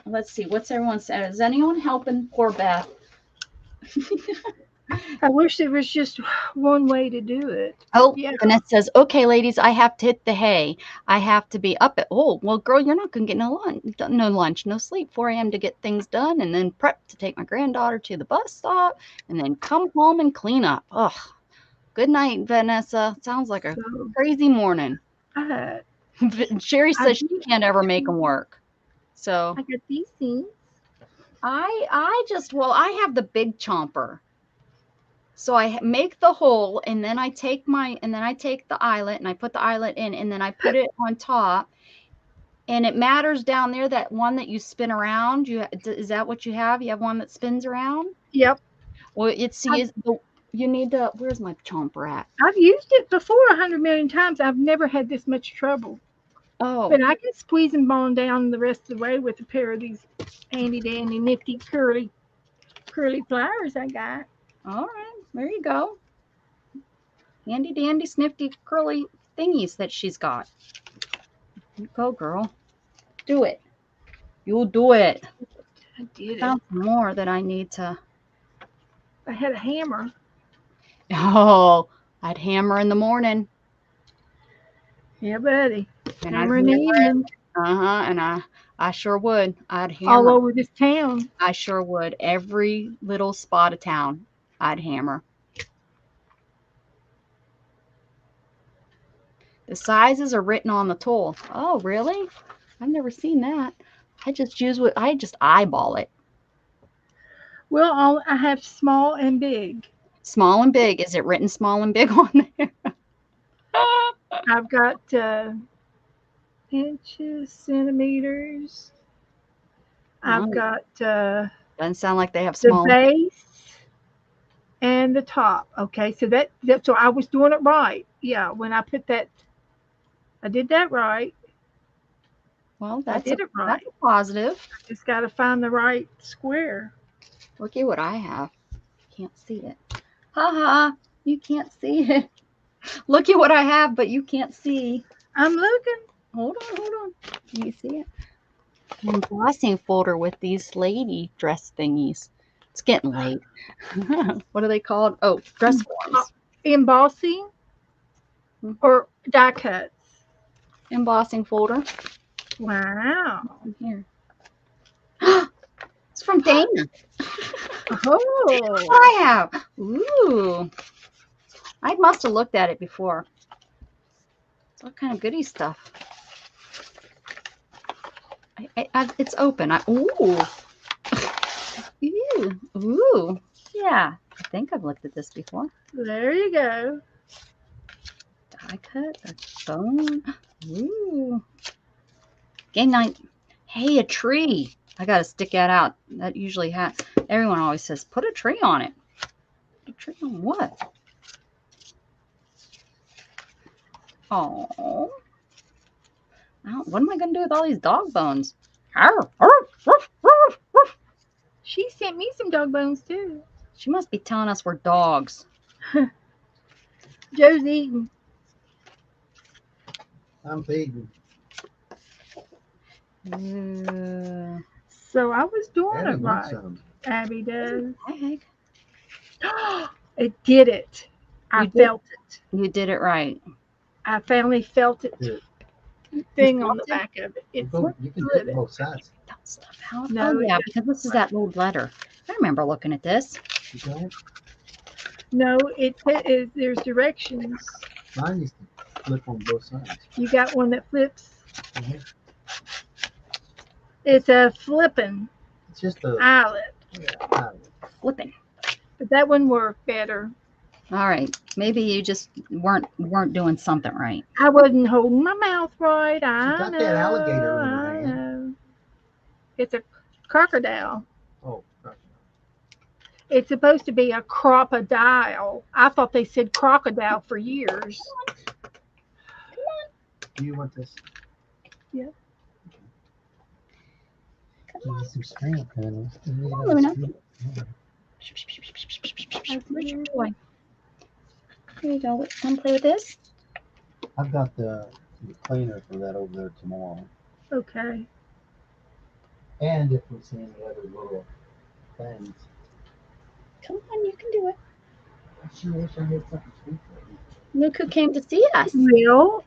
Let's see. What's everyone saying? Is anyone helping poor Beth? I wish there was just one way to do it. Oh, Yeah. and it says, okay, ladies, I have to hit the hay. I have to be up at, oh, well, girl, you're not going to get no lunch, no sleep, 4 a.m. to get things done, and then prep to take my granddaughter to the bus stop, and then come home and clean up. Ugh. Good night, Vanessa. Sounds like a crazy morning. Sherry says she can't ever make them work. So I got these things. I have the big chomper. So I make the hole, and then I take the eyelet, and I put the eyelet in, and then I put it on top, and it matters down there, that one that you spin around. Is that what you have? You have one that spins around? Yep. Well, you need to, where's my chomper at? I've used it before 100 million times. I've never had this much trouble. Oh. But I can squeeze and bone down the rest of the way with a pair of these handy dandy nifty curly pliers I got. All right. There you go. Handy dandy snifty curly thingies that she's got. You go, girl. Do it. You'll do it. I did it. More that I need to. I had a hammer. Oh, I'd hammer in the morning. Yeah, buddy. And hammer in the evening. And I sure would. I'd hammer. All over this town. I sure would. Every little spot of town, I'd hammer. The sizes are written on the tool. Oh, really? I've never seen that. I just eyeball it. Well, I have small and big. Small and big. Is it written small and big on there? I've got inches, centimeters. I've got doesn't sound like they have small. The base and the top. Okay, so I was doing it right. Yeah, when I put that, I did that right. Well, that's a positive. I just got to find the right square. Look at what I have. Can't see it. Ha! You can't see it. Look at what I have, but you can't see. I'm looking. Hold on. Can you see it? An embossing folder with these lady dress thingies. It's getting late. What are they called? Oh, dress forms. Embossing or die cuts? Embossing folder. Wow. Here. It's from Dana. Oh. I have. Ooh. I must have looked at it before. It's all kind of goody stuff. It's open. Ooh. Ooh. Yeah. I think I've looked at this before. There you go. Die cut. A bone. Ooh. Game night. Hey, a tree. I got to stick that out. That usually has. Everyone always says, put a tree on it. Put a tree on what? Oh. What am I going to do with all these dog bones? She sent me some dog bones too. She must be telling us we're dogs. Joe's eating. I'm feeding. So I was doing Abby it right. some. Abby does. Egg. It did it. I felt it. You did it right. I finally felt it. Yeah. Thing on the back of it. You can put it both sides. Don't stuff out. No, yeah, because this is that old letter. I remember looking at this. No, there's directions. Mine used to flip on both sides. You got one that flips. Mm-hmm. It's a flipping. It's just a eyelet. Yeah, eyelet. Flipping. But that one worked better. All right. Maybe you just weren't doing something right. I wasn't holding my mouth right. I got that alligator in her hand. It's a crocodile. Oh, crocodile. It's supposed to be a crocodile. I thought they said crocodile for years. Come on. Do you want this? Yeah. Come on. Some strength, honey. Come on, Luna. Where's your toy? Here you go. Want to play with this? I've got the the cleaner for that over there tomorrow. Okay. And if we see any other little things. Come on, you can do it. I sure wish I had something sweet for you. Look who came to see us. Well,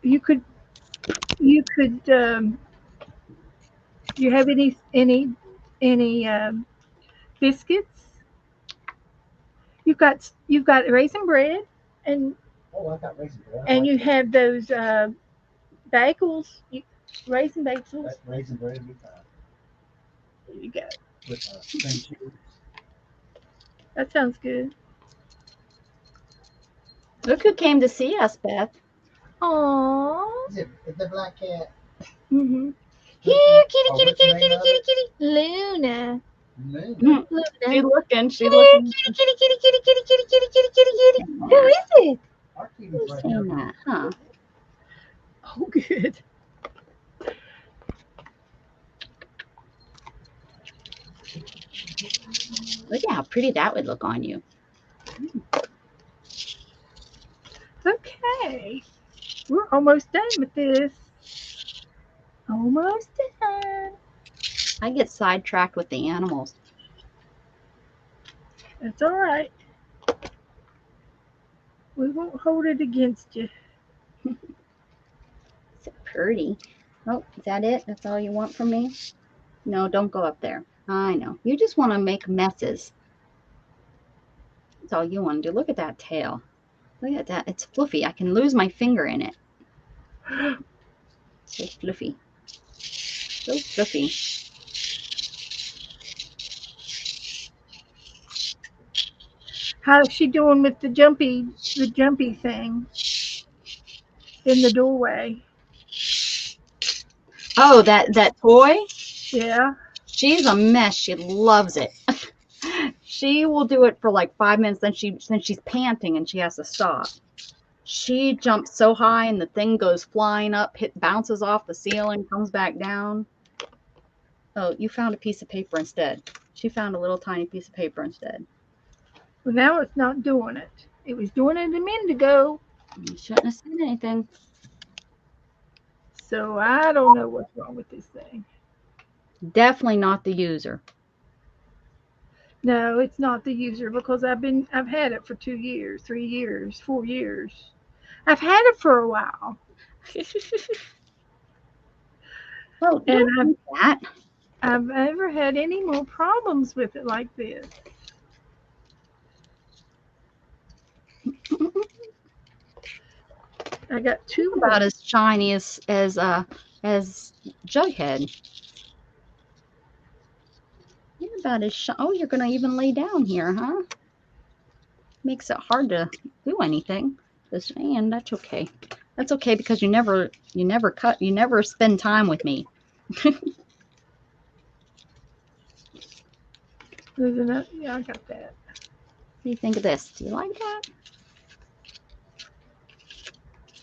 you could, do you have any biscuits? You've got raisin bread, and Oh, I got raisin bread. and you have those bagels, raisin bagels. That raisin bread with There you go. cream cheese. That sounds good. Look who came to see us, Beth. Aww. Is it the black cat? Mhm. Here, kitty, Oh, kitty, what's the kitty, name kitty, of kitty, it? kitty. Luna. Moon. Luna. She's looking. She's Here, looking. kitty, kitty, kitty, kitty, kitty, kitty, kitty, kitty, kitty, kitty. Who is it? Our kitty's Who's right saying here. that, huh? Oh, good. Look at how pretty that would look on you. Okay. We're almost done with this. Almost done. I get sidetracked with the animals. That's all right. We won't hold it against you. So pretty. Oh, is that it? That's all you want from me? No, don't go up there. I know. You just want to make messes. That's all you want to do. Look at that tail. Look at that. It's fluffy. I can lose my finger in it. So fluffy. So fluffy. How's she doing with the jumpy thing in the doorway? Oh, that toy? Yeah. She's a mess. She loves it. She will do it for like 5 minutes, then she's panting and she has to stop. She jumps so high and the thing goes flying up, bounces off the ceiling, comes back down. Oh, you found a piece of paper instead. She found a little tiny piece of paper instead. Well, now it's not doing it. It was doing it a minute ago. You shouldn't have said anything. So I don't know what's wrong with this thing. Definitely not the user. No, it's not the user because I've had it for 2 years, 3 years, 4 years. I've had it for a while. Well, And don't do that. I've never had any more problems with it like this. I got two About as shiny as Jughead. You're about as shiny. Oh, you're gonna even lay down here, huh? Makes it hard to do anything. And that's okay. That's okay because you never spend time with me. Yeah, I got that. What do you think of this? Do you like that?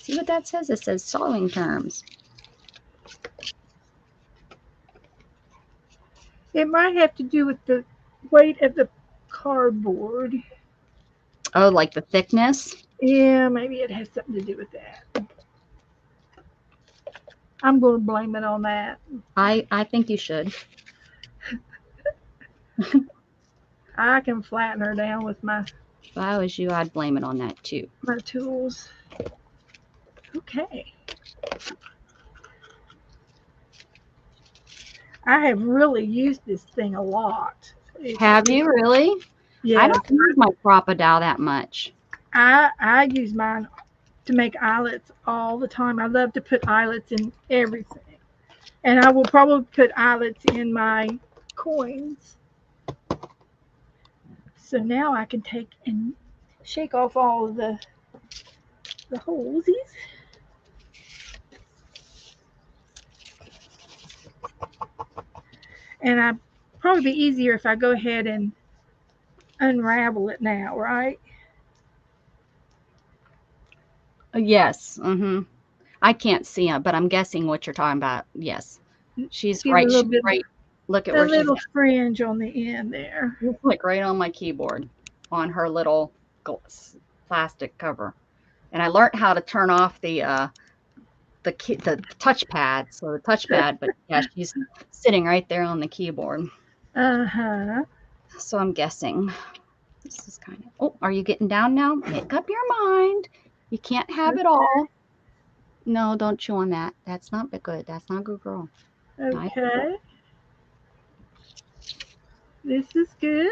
See what that says? It says sewing terms. It might have to do with the weight of the cardboard. Oh, like the thickness? Yeah, maybe it has something to do with that. I'm going to blame it on that. I think you should. I can flatten her down with If I was you, I'd blame it on that too. my tools. Okay. I have really used this thing a lot. Have you really? Yeah. I don't use my Crocodile that much. I use mine to make eyelets all the time. I love to put eyelets in everything. And I will probably put eyelets in my coins. So now I can take and shake off all of the holesies. And I'd probably be easier if I go ahead and unravel it now, right? Yes. I can't see it, but I'm guessing what you're talking about. Yes. She's Give right. a little She's bit, right. Look at a where she's little at. fringe on the end there. Like right on my keyboard on her little plastic cover. And I learned how to turn off the touchpad. So the touchpad, but yeah, she's sitting right there on the keyboard. Uh-huh. So I'm guessing this is kind of, oh, are you getting down now? Make up your mind. You can't have it all. No, don't chew on that. That's not good. That's not a good girl. Okay. This is good.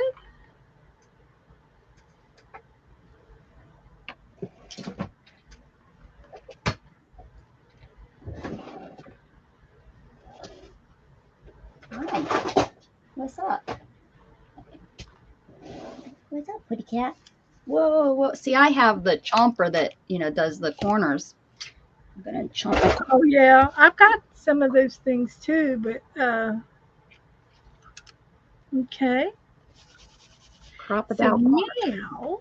Hi. What's up? What's up, pretty cat? Whoa, whoa. See, I have the chomper that, you know, does the corners. I'm going to chomp. Oh, yeah. I've got some of those things too, but, okay. Crop it So out. now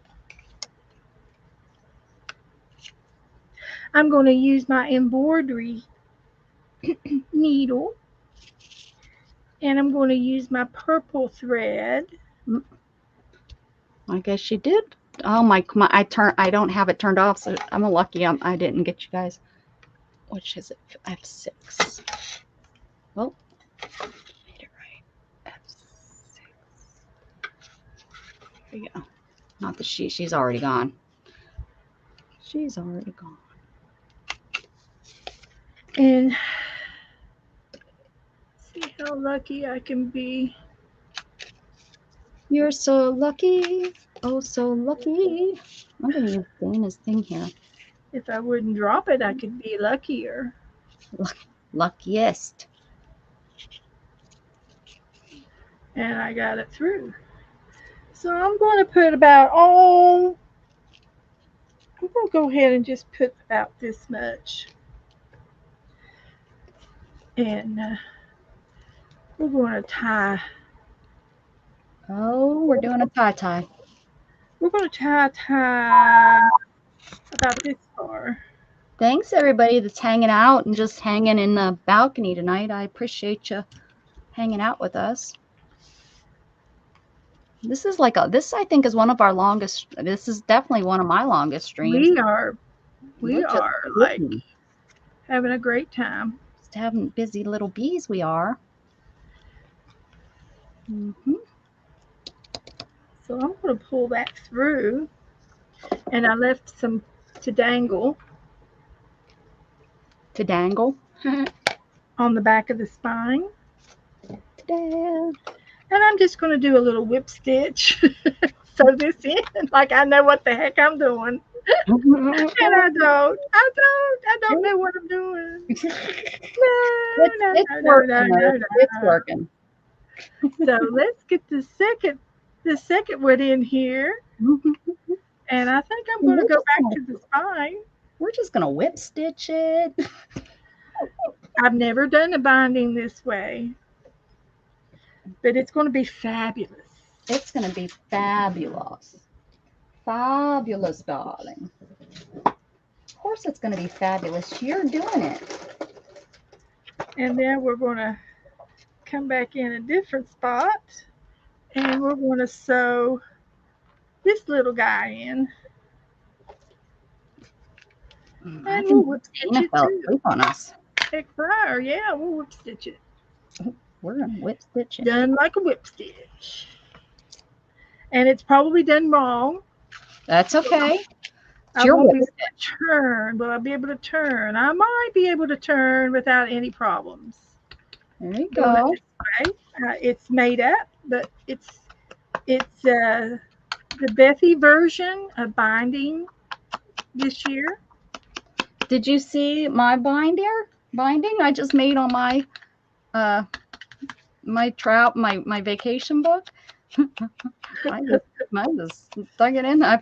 I'm going to use my embroidery needle, and I'm going to use my purple thread. I guess she did. Oh my! I don't have it turned off, so I'm lucky. I didn't get you guys. Which is it? F6. Well, made it right. F6. There you go. Not that she's already gone. She's already gone. And see how lucky I can be. You're so lucky. Oh, so lucky. I'm going to use Dana's thing here. If I wouldn't drop it, I could be luckier. Luckiest. And I got it through. So I'm going to put about, I'm going to go ahead and just put about this much. And we're going to tie. Oh, we're doing a tie. We're going to tie about this far. Thanks, everybody that's hanging out and just hanging in the balcony tonight. I appreciate you hanging out with us. This is like this I think is one of our longest. This is definitely one of my longest streams. We are like having a great time. Just having busy little bees we are. So I'm going to pull that through, and I left some to dangle. To dangle? On the back of the spine. And I'm just going to do a little whip stitch. Sew this in like I know what the heck I'm doing. And I don't know what I'm doing. It's working. So let's get the second one in here. And I think I'm going to go back to the spine. We're just going to whip stitch it. I've never done a binding this way, but it's going to be fabulous. It's going to be fabulous. Fabulous, darling. Of course it's going to be fabulous. You're doing it. And then we're going to come back in a different spot, and we're going to sew this little guy in. And we'll whip stitch it too. On us. Heck fire, yeah, we'll whip stitch it. We're going to whip stitch it. Done like a whip stitch. And it's probably done wrong. That's okay. I won't be able to turn, but I'll be able to turn. I might be able to turn without any problems. There you go. It's made up, but it's the Bethy version of binding this year. Did you see my binding I just made on my my vacation book? I just dug it in. I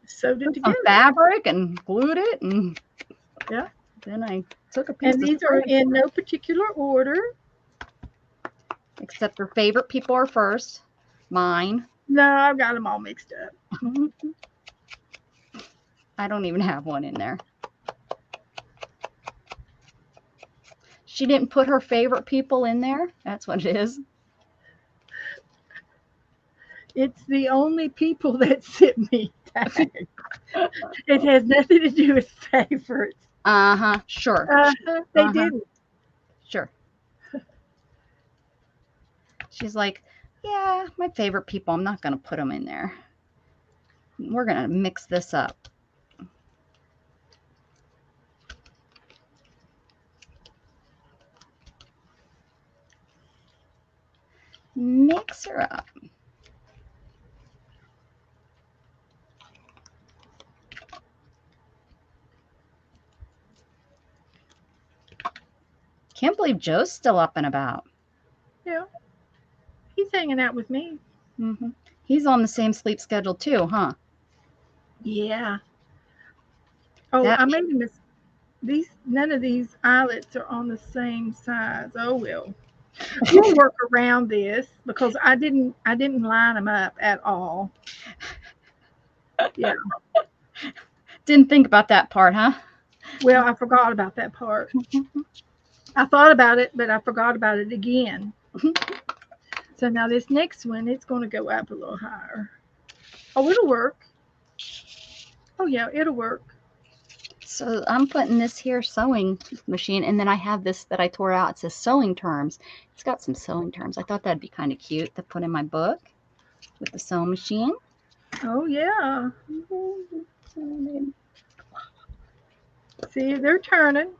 sewed it together. Fabric and glued it, and yeah. Then I took a piece. And these are in no particular order, except your favorite people are first. Mine. No, I've got them all mixed up. I don't even have one in there. She didn't put her favorite people in there. That's what it is. It's the only people that sit meet. tag. It has nothing to do with favorites. Sure. They didn't. Sure. She's like, yeah, my favorite people. I'm not going to put them in there. We're going to mix this up. Mix her up. Can't believe Joe's still up and about. Yeah. He's hanging out with me. He's on the same sleep schedule too, huh? Yeah. Oh, I made a mistake. None of these eyelets are on the same size. Oh well. We'll work around this because I didn't line them up at all. Yeah. Didn't think about that part, huh? Well, I forgot about that part. I thought about it, but I forgot about it again. So now this next one, it's going to go up a little higher. Oh, it'll work. Oh yeah, it'll work. So I'm putting this here sewing machine, and then I have this that I tore out. It says sewing terms. It's got some sewing terms. I thought that'd be kind of cute to put in my book with the sewing machine. Oh yeah. See, they're turning.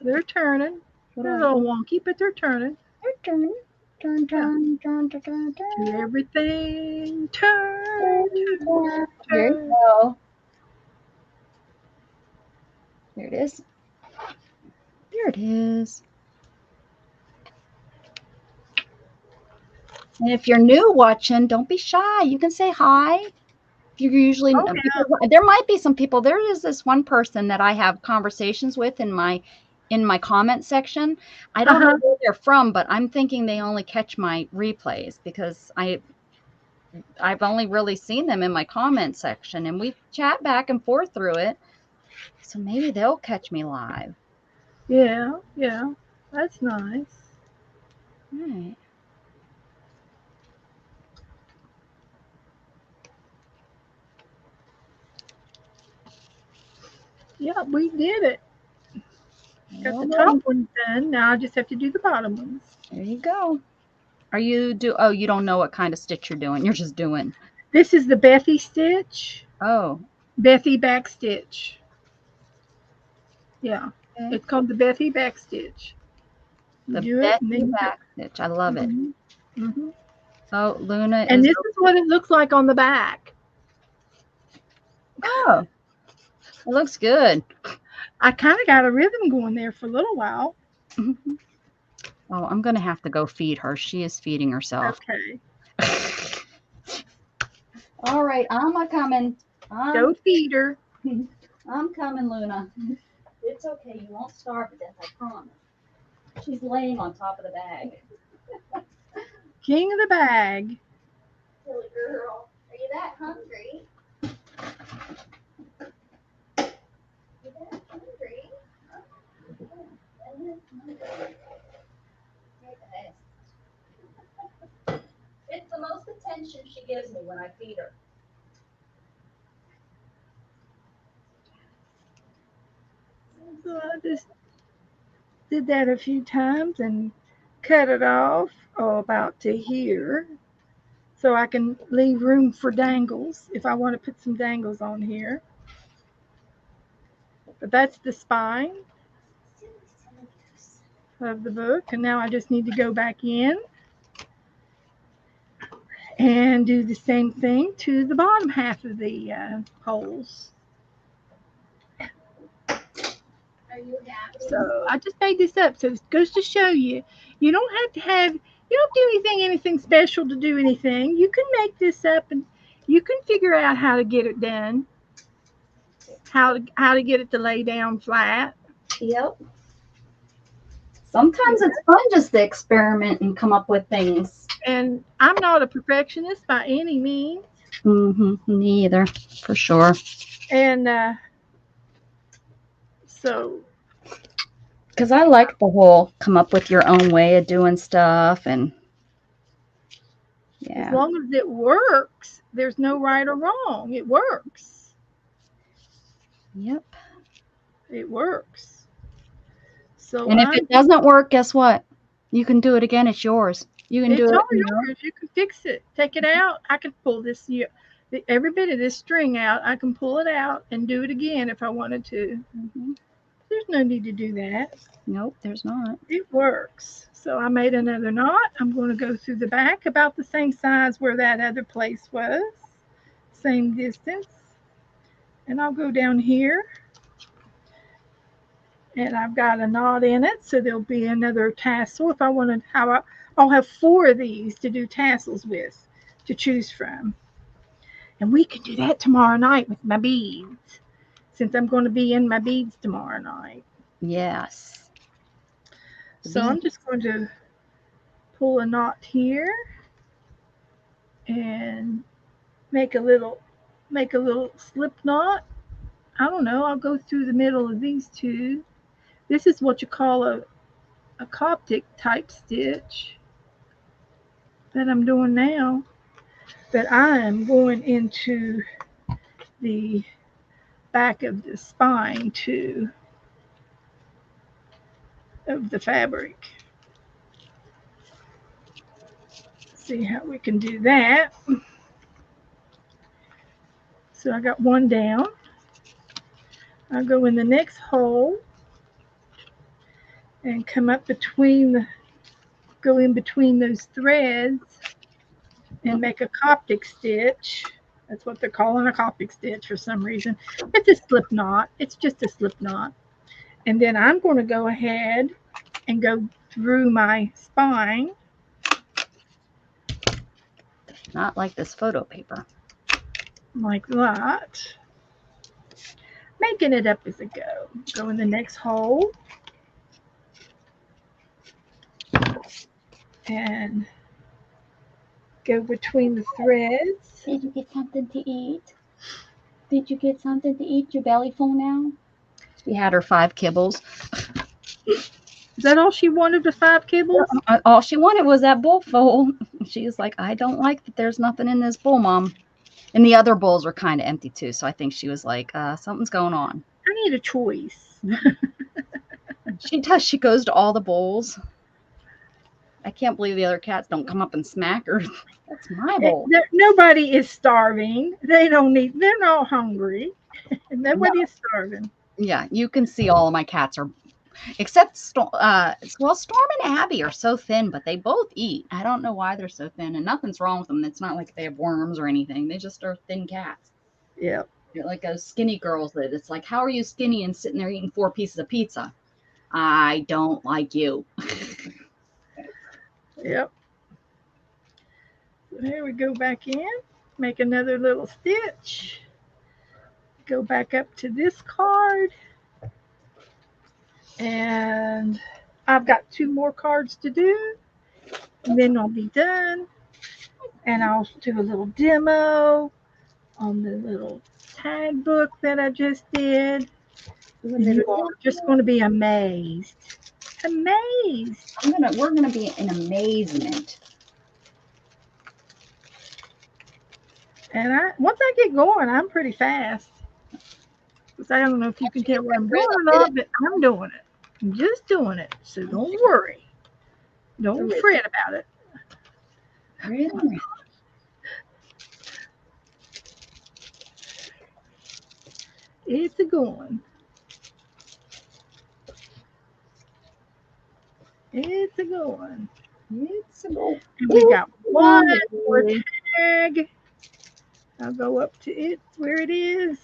They're turning. They're a little wonky, but they're turning. They're turning. Turn, turn, turn, turn, turn, turn. Everything turn. There you go. There it is. There it is. And if you're new watching, don't be shy. You can say hi. You're usually there might be some people. There is this one person that I have conversations with in my comment section. I don't know where they're from, but I'm thinking they only catch my replays because I've only really seen them in my comment section, and we chat back and forth through it. So maybe they'll catch me live. Yeah, that's nice. All right. Yeah, we did it. Got the top one done. Now I just have to do the bottom ones. There you go. You don't know what kind of stitch you're doing. You're just doing. This is the Bethy stitch. Oh. Bethy back stitch. Yeah. Okay. It's called the Bethy back stitch. The Bethy back stitch. I love it. Oh, Luna and this is what it looks like on the back. Oh. It looks good. I kind of got a rhythm going there for a little while. Oh, I'm going to have to go feed her. She is feeding herself. Okay. All right, I'm coming. Go feed her. I'm coming, Luna. It's okay. You won't starve to death, I promise. She's laying on top of the bag. King of the bag. Silly girl. Are you that hungry? It's the most attention she gives me when I feed her. So I just did that a few times and cut it off about to here so I can leave room for dangles if I want to put some dangles on here. But that's the spine of the book, and now I just need to go back in and do the same thing to the bottom half of the holes. Are you happy? So I just made this up, so it goes to show you, you don't do anything special to do anything. You can make this up and you can figure out how to get it done, how to get it to lay down flat. Yep. Sometimes it's fun just to experiment and come up with things. And I'm not a perfectionist by any means. Me either, for sure. And so. Because I like the whole come up with your own way of doing stuff, and yeah. As long as it works, There's no right or wrong. It works. Yep. It works. So And if it doesn't work, guess what? You can do it again. It's yours. You can do it's it. all yours. You can fix it. Take it out. I can pull this every bit of this string out. I can pull it out and do it again if I wanted to. Mm-hmm. There's no need to do that. Nope, there's not. It works. So I made another knot. I'm going to go through the back about the same size where that other place was. Same distance. And I'll go down here. And I've got a knot in it, so there'll be another tassel. If I wanted, I'll have 4 of these to do tassels with, to choose from. And we can do that tomorrow night with my beads, since I'm going to be in my beads tomorrow night. Yes. So I'm just going to pull a knot here and make a little slip knot. I don't know. I'll go through the middle of these 2. This is what you call a Coptic type stitch that I'm doing now. But I am going into the back of the spine too of the fabric. See how we can do that. So I got 1 down. I'll go in the next hole and come up go in between those threads and make a Coptic stitch. That's what they're calling a Coptic stitch for some reason. It's a slip knot. It's just a slip knot. And then I'm going to go ahead and go through my spine. Not like this photo paper. Like that. Making it up as I go. Go in the next hole. And go between the threads. Did you get something to eat? Did you get something to eat? Your belly full now? She had her 5 kibbles. Is that all she wanted, the 5 kibbles? All she wanted was that bowl full. She was like, I don't like that there's nothing in this bowl, Mom. And the other bowls were kind of empty too. So I think she was like, something's going on. I need a choice. She does. She goes to all the bowls. I can't believe the other cats don't come up and smack her. That's my bowl. Nobody is starving. They're not hungry. Nobody is starving. Yeah, you can see all of my cats are, except Storm and Abby are so thin, but they both eat. I don't know why they're so thin, and nothing's wrong with them. It's not like they have worms or anything. They just are thin cats. Yeah. They're like those skinny girls that it's like, how are you skinny and sitting there eating 4 pieces of pizza? I don't like you. Yep. So here we go back in, make another little stitch, go back up to this card, and I've got 2 more cards to do, and then I'll be done, and I'll do a little demo on the little tag book that I just did. You are just going to be amazed. We're gonna be in amazement. And once I get going, I'm pretty fast. Because I don't know if you can tell where I'm going or not, but I'm doing it. I'm just doing it. So don't worry. Don't fret about it. Really? It's a going. It's a going. It's a go. And we got 1 more tag. I'll go up to it where it is.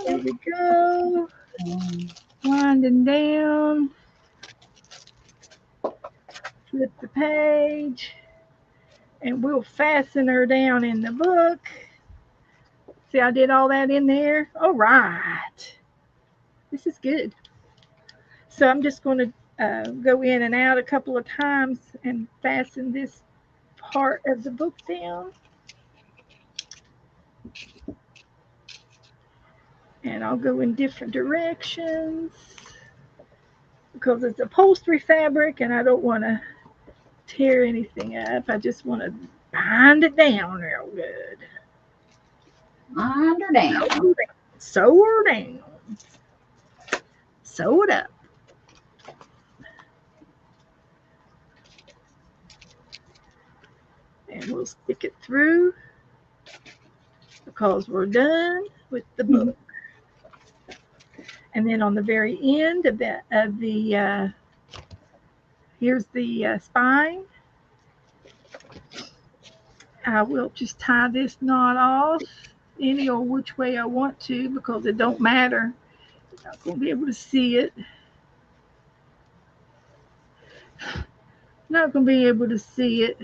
There we go. Winding down. Flip the page. And we'll fasten her down in the book. See, I did all that in there. All right. This is good. So I'm just going to go in and out a couple of times and fasten this part of the book down. And I'll go in different directions. because it's upholstery fabric and I don't want to tear anything up. I just want to bind it down real good. Bind her down. Sew her down. Sew it up. And we'll stick it through because we're done with the book. And then on the very end of here's the spine. I will just tie this knot off any or which way I want to because it don't matter. I'm not going to be able to see it. Not going to be able to see it.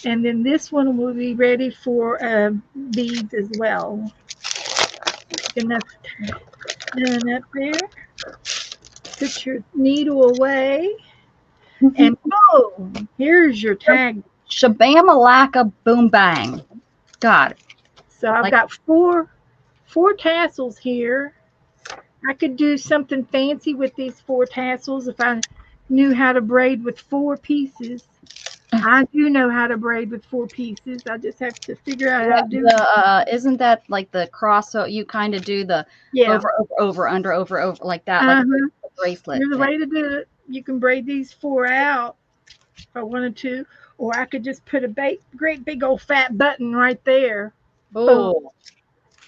And then this one will be ready for beads as well. Enough done up there. Put your needle away. And boom, here's your tag. Shabamalaka boom bang. Got it. So I've got four tassels here. I could do something fancy with these 4 tassels if I knew how to braid with 4 pieces. I do know how to braid with 4 pieces. I just have to figure out how to do it. Isn't that like the cross? So you kind of do the over, under, over, like that, like a bracelet. There's a way to do it. You can braid these 4 out if I wanted to, or I could just put a great big old fat button right there. Oh,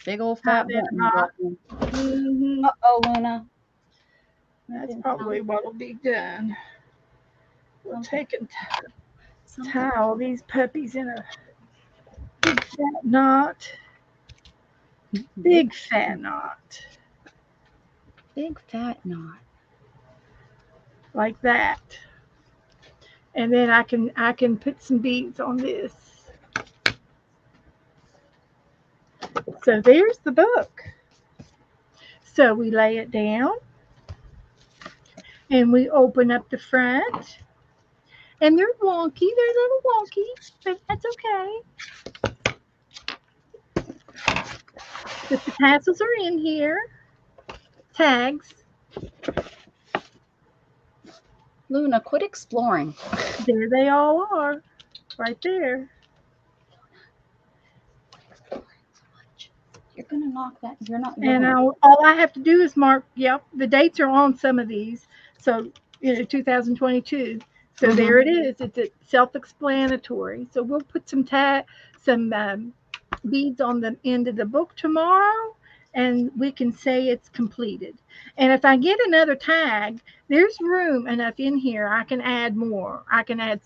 big old fat button. Uh-oh, Luna. That's probably what will be done. We'll take and tie all these puppies in a big fat knot. Big fat knot. Big fat knot. Like that. And then I can put some beads on this. So there's the book. So we lay it down and we open up the front. And they're wonky. They're a little wonky, but that's okay. But the tassels are in here. Tags. Luna, quit exploring. There they all are. Right there. You're going to knock that. You're not. And all I have to do is mark, the dates are on some of these. So, 2022. So there it is. It's self-explanatory. So we'll put some beads on the end of the book tomorrow, and we can say it's completed. And if I get another tag, there's room enough in here. I can add more. I can add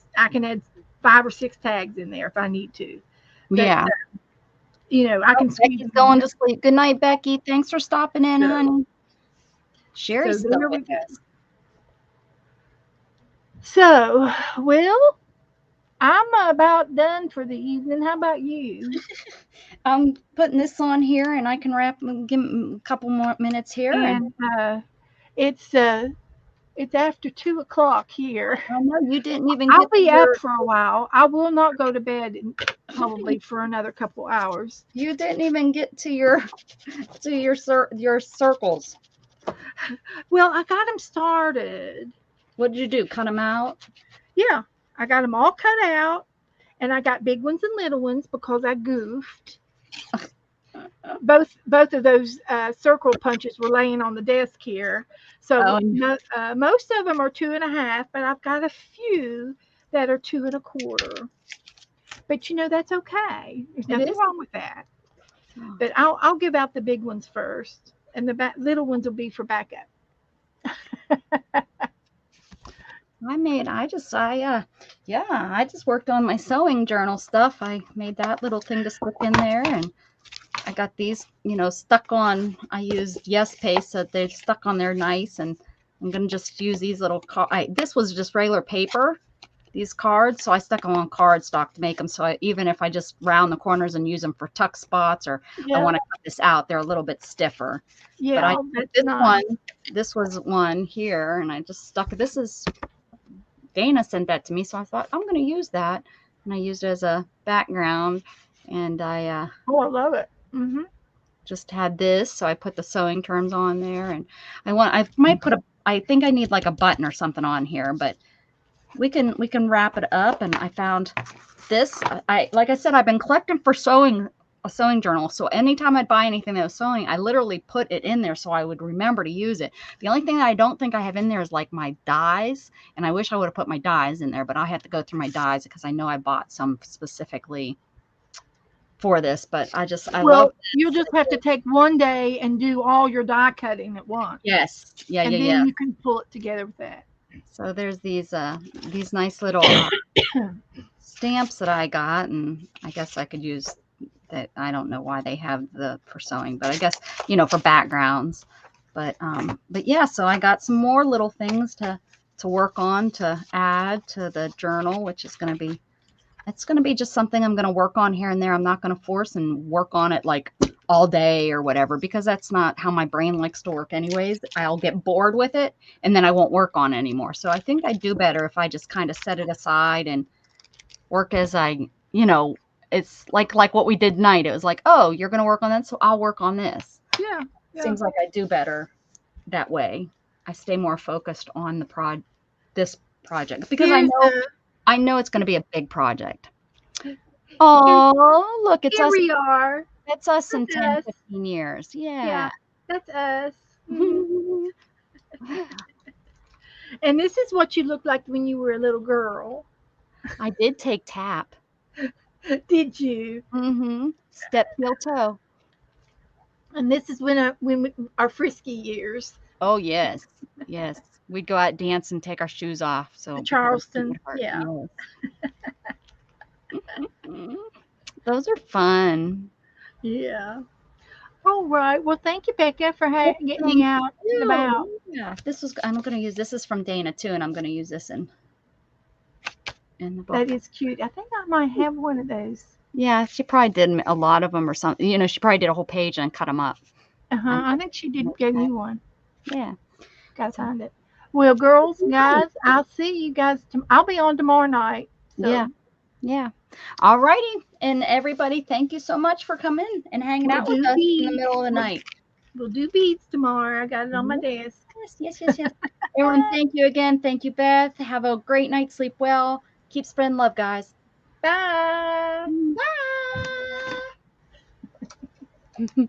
5 or 6 tags in there if I need to. But, I can. Becky's going to sleep. Good night, Becky. Thanks for stopping in, honey. Sherry's still with us. So, I'm about done for the evening. How about you? I'm putting this on here, and I can wrap and give a couple more minutes here. And it's after 2:00 here. I know you didn't even. I'll be up for a while. I will not go to bed probably for another couple hours. You didn't even get to your circles. Well, I got them started. What did you do? Cut them out? Yeah, I got them all cut out, and I got big ones and little ones because I goofed. Both of those circle punches were laying on the desk here. So most of them are 2.5, but I've got a few that are 2 1/4. But that's okay. There's nothing wrong with that. But I'll give out the big ones first, and the little ones will be for backup. I just worked on my sewing journal stuff. I made that little thing to slip in there, and I got these, stuck on. I used Yes Paste, so they're stuck on there nice, and I'm gonna just use these little this was just regular paper, these cards, so I stuck them on cardstock to make them. So even if I just round the corners and use them for tuck spots, or I want to cut this out, they're a little bit stiffer. Yeah, but this was one here, and I just stuck. This is. Dana sent that to me, so I thought I'm going to use that, and I used it as a background, and I I love it. just had this, so I put the sewing terms on there, and I might put I think I need like a button or something on here, but we can wrap it up. And I found this. Like I said, I've been collecting for a sewing journal. So anytime I'd buy anything that was sewing, I literally put it in there so I would remember to use it. The only thing that I don't think I have in there is like my dies. And I wish I would have put my dies in there, but I had to go through my dies because I know I bought some specifically for this. But I love this. You'll just have to take one day and do all your die cutting at once. Yes. Yeah. And then you can pull it together with that. So there's these nice little stamps that I got, and I guess I could use that. I don't know why they have for sewing, but I guess, for backgrounds. But yeah, so I got some more little things to work on to add to the journal, which is going to be, it's going to be just something I'm going to work on here and there. I'm not going to force and work on it like all day or whatever, because that's not how my brain likes to work anyways. I'll get bored with it and then I won't work on it anymore. So I think I do better if I just kind of set it aside and work as it's like what we did tonight. It was like, oh, you're going to work on that, so I'll work on this. Yeah. Seems like I do better that way. I stay more focused on this project, because I know it's going to be a big project. Oh, look, it's here us. we are. It's us in 10, 15 years. Yeah. That's us. And this is what you looked like when you were a little girl. I did take tap. Did you? Mm-hmm. Step, heel, toe. And this is when our frisky years. Oh, yes. Yes. We'd go out, dance, and take our shoes off. So Charleston. Yeah. Yes. Those are fun. Yeah. All right. Well, thank you, Becca, for getting me out and about. Yeah. I'm going to use, this is from Dana too, and I'm going to use this in the book. That is cute. I think I might have one of those. Yeah, she probably did a lot of them or something. She probably did a whole page and cut them up. I think she did give me one. Yeah. Gotta find it. Well, girls, guys, I'll see you guys. I'll be on tomorrow night. So. Yeah. All righty. And everybody, thank you so much for coming and hanging out with us in the middle of the night. We'll do beads tomorrow. I got it on my desk. Yes. Everyone, thank you again. Thank you, Beth. Have a great night. Sleep well. Keep spreading love, guys. Bye. Bye.